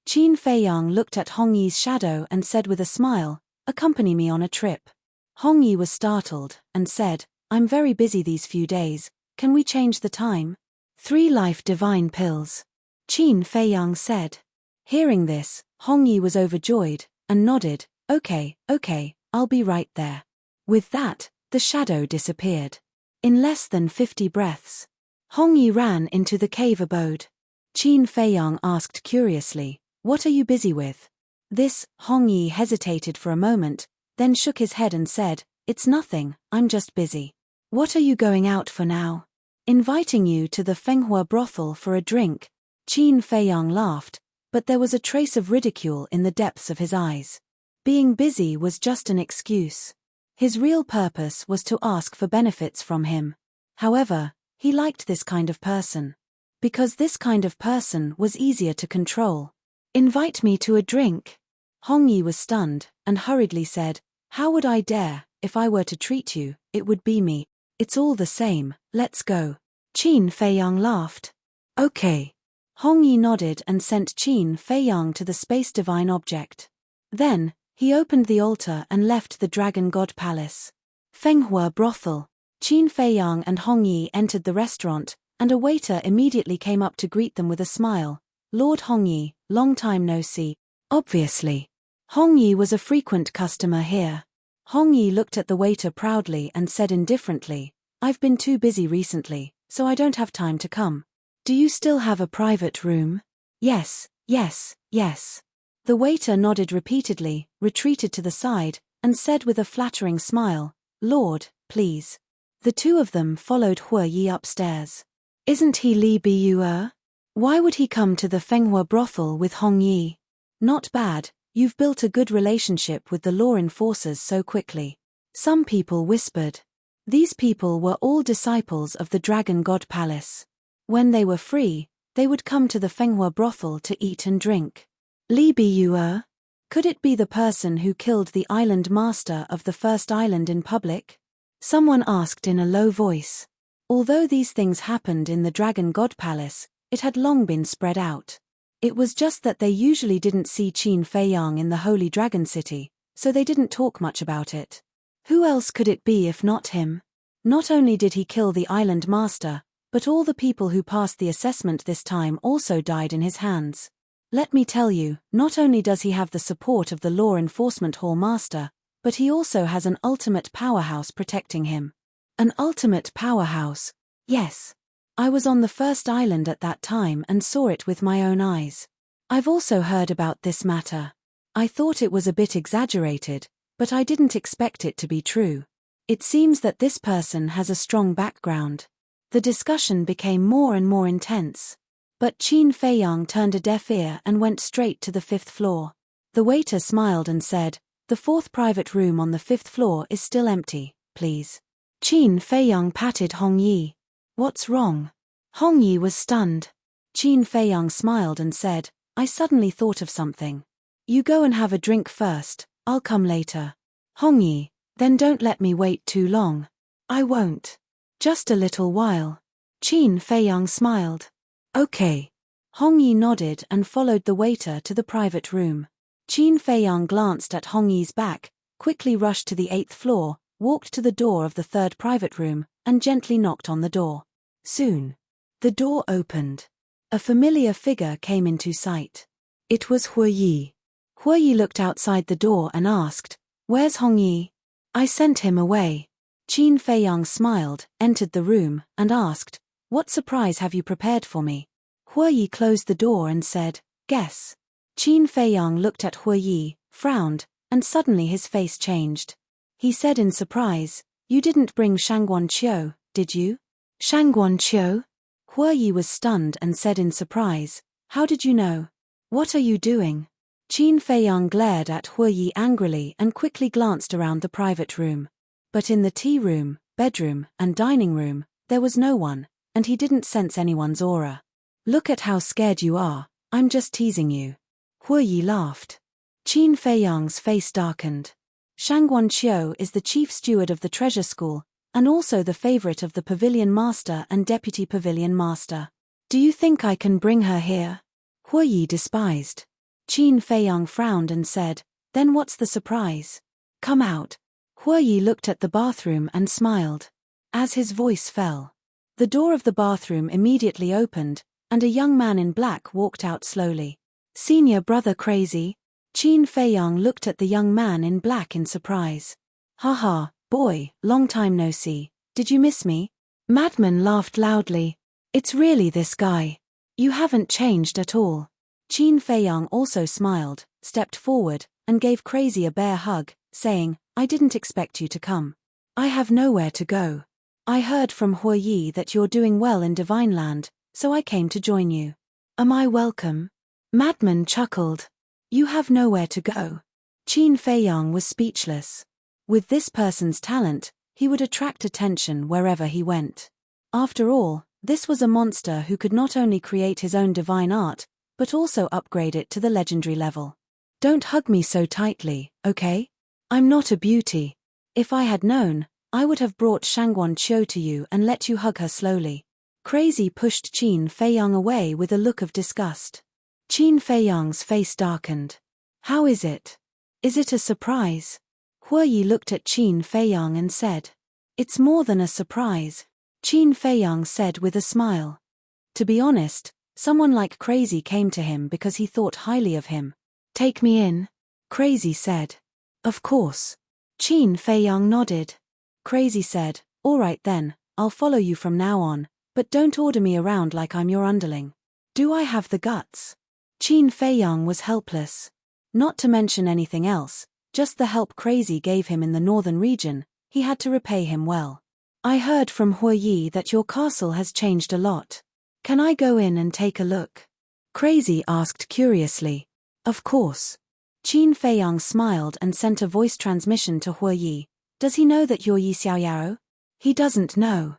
Qin Fei Yang looked at Hong Yi's shadow and said with a smile, "Accompany me on a trip." Hong Yi was startled and said, "I'm very busy these few days, can we change the time?" 3 life divine pills. Qin Fei Yang said. Hearing this, Hong Yi was overjoyed, and nodded, okay, I'll be right there." With that, the shadow disappeared. In less than 50 breaths, Hong Yi ran into the cave abode. Qin Fei Yang asked curiously, "What are you busy with?" This, Hong Yi hesitated for a moment, then shook his head and said, "It's nothing, I'm just busy." "What are you going out for now?" "Inviting you to the Fenghua brothel for a drink." Qin Fei Yang laughed, but there was a trace of ridicule in the depths of his eyes. Being busy was just an excuse. His real purpose was to ask for benefits from him. However, he liked this kind of person. Because this kind of person was easier to control. "Invite me to a drink?" Hong Yi was stunned, and hurriedly said, "How would I dare? If I were to treat you, it would be me. It's all the same, let's go." Qin Fei Yang laughed. "Okay." Hong Yi nodded and sent Qin Fei Yang to the space divine object. Then, he opened the altar and left the Dragon God Palace. Fenghua brothel. Qin Fei Yang and Hong Yi entered the restaurant, and a waiter immediately came up to greet them with a smile. Lord Hongyi, long time no see. Obviously. Hongyi was a frequent customer here. Hongyi looked at the waiter proudly and said indifferently, I've been too busy recently, so I don't have time to come. Do you still have a private room? Yes, yes, yes. The waiter nodded repeatedly, retreated to the side, and said with a flattering smile, Lord, please. The two of them followed Hue Yi upstairs. Isn't he Li Biyue? Why would he come to the Fenghua brothel with Hong Yi? Not bad, you've built a good relationship with the law enforcers so quickly. Some people whispered. These people were all disciples of the Dragon God Palace. When they were free, they would come to the Fenghua brothel to eat and drink. Li Biyue? Could it be the person who killed the island master of the first island in public? Someone asked in a low voice. Although these things happened in the Dragon God Palace, it had long been spread out. It was just that they usually didn't see Qin Feiyang in the Holy Dragon City, so they didn't talk much about it. Who else could it be if not him? Not only did he kill the island master, but all the people who passed the assessment this time also died in his hands. Let me tell you, not only does he have the support of the law enforcement hall master, but he also has an ultimate powerhouse protecting him. An ultimate powerhouse? Yes. I was on the first island at that time and saw it with my own eyes. I've also heard about this matter. I thought it was a bit exaggerated, but I didn't expect it to be true. It seems that this person has a strong background. The discussion became more and more intense. But Qin Feiyang turned a deaf ear and went straight to the 5th floor. The waiter smiled and said, The 4th private room on the 5th floor is still empty, please. Qin Feiyang patted Hong Yi. What's wrong? Hong Yi was stunned. Qin Feiyang smiled and said, I suddenly thought of something. You go and have a drink first, I'll come later. Hong Yi, then don't let me wait too long. I won't. Just a little while. Qin Feiyang smiled. Okay. Hong Yi nodded and followed the waiter to the private room. Qin Feiyang glanced at Hong Yi's back, quickly rushed to the 8th floor, walked to the door of the 3rd private room, and gently knocked on the door. Soon, the door opened. A familiar figure came into sight. It was Hue Yi. Hue Yi looked outside the door and asked, Where's Hong Yi? I sent him away. Qin Feiyang smiled, entered the room, and asked, What surprise have you prepared for me? Hue Yi closed the door and said, Guess. Qin Feiyang looked at Hue Yi, frowned, and suddenly his face changed. He said in surprise, You didn't bring Shangguan Qiu, did you? Shangguan Qiu? Hue Yi was stunned and said in surprise, How did you know? What are you doing? Qin Feiyang glared at Hue Yi angrily and quickly glanced around the private room. But in the tea room, bedroom, and dining room, there was no one, and he didn't sense anyone's aura. Look at how scared you are, I'm just teasing you. Hue Yi laughed. Qin Feiyang's face darkened. Shangguan Qiu is the chief steward of the treasure school, and also the favorite of the pavilion master and deputy pavilion master. Do you think I can bring her here? Hue Yi despised. Qin Feiyang frowned and said, Then what's the surprise? Come out. Hue Yi looked at the bathroom and smiled. As his voice fell, the door of the bathroom immediately opened, and a young man in black walked out slowly. Senior brother crazy? Qin Feiyang looked at the young man in black in surprise. Haha, boy, long time no see, did you miss me? Madman laughed loudly. It's really this guy. You haven't changed at all. Qin Feiyang also smiled, stepped forward, and gave Crazy a bear hug, saying, I didn't expect you to come. I have nowhere to go. I heard from Hue Yi that you're doing well in Divine Land, so I came to join you. Am I welcome? Madman chuckled. You have nowhere to go. Qin Feiyang was speechless. With this person's talent, he would attract attention wherever he went. After all, this was a monster who could not only create his own divine art, but also upgrade it to the legendary level. Don't hug me so tightly, okay? I'm not a beauty. If I had known, I would have brought Shangguan Qiu to you and let you hug her slowly. Crazy pushed Qin Feiyang away with a look of disgust. Qin Feiyang's face darkened. How is it? Is it a surprise? Hue Yi looked at Qin Feiyang and said. It's more than a surprise, Qin Feiyang said with a smile. To be honest, Someone like Crazy came to him because he thought highly of him. Take me in, Crazy said. Of course. Qin Feiyang nodded. Crazy said, all right then, I'll follow you from now on, but don't order me around like I'm your underling. Do I have the guts? Qin Feiyang was helpless. Not to mention anything else, just the help Crazy gave him in the northern region, he had to repay him well. I heard from Hue Yi that your castle has changed a lot. Can I go in and take a look? Crazy asked curiously. Of course. Qin Feiyang smiled and sent a voice transmission to Hue Yi. Does he know that you're Yi Xiaoyao? He doesn't know.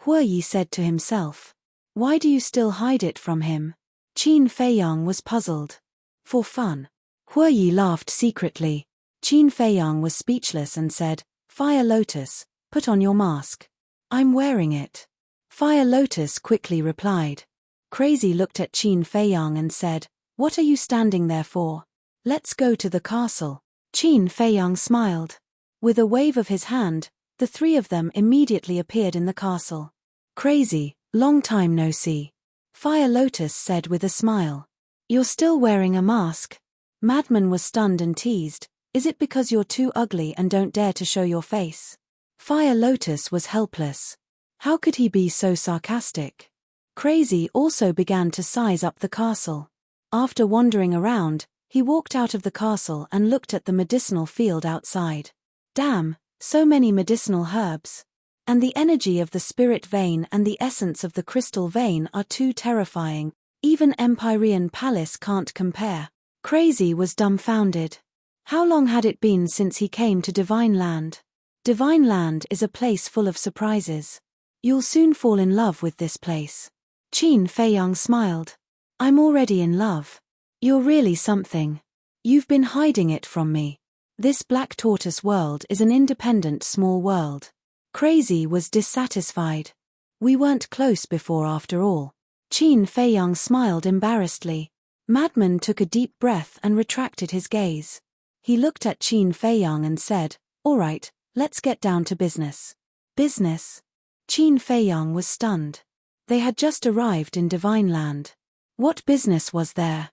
Hue Yi said to himself. Why do you still hide it from him? Qin Feiyang was puzzled. For fun. Hue Yi laughed secretly. Qin Feiyang was speechless and said, Fire Lotus, put on your mask. I'm wearing it. Fire Lotus quickly replied. Crazy looked at Qin Feiyang and said, What are you standing there for? Let's go to the castle. Qin Feiyang smiled. With a wave of his hand, the three of them immediately appeared in the castle. Crazy, long time no see. Fire Lotus said with a smile. You're still wearing a mask? Madman was stunned and teased. Is it because you're too ugly and don't dare to show your face? Fire Lotus was helpless. How could he be so sarcastic? Crazy also began to size up the castle. After wandering around, he walked out of the castle and looked at the medicinal field outside. Damn, so many medicinal herbs. And the energy of the spirit vein and the essence of the crystal vein are too terrifying, even Empyrean Palace can't compare. Crazy was dumbfounded. How long had it been since he came to Divine Land? Divine Land is a place full of surprises. You'll soon fall in love with this place. Qin Feiyang smiled. I'm already in love. You're really something. You've been hiding it from me. This Black Tortoise world is an independent small world. Crazy was dissatisfied. We weren't close before after all. Qin Feiyang smiled embarrassedly. Madman took a deep breath and retracted his gaze. He looked at Qin Feiyang and said, All right, let's get down to business. Business? Qin Feiyang was stunned. They had just arrived in Divine Land. What business was there?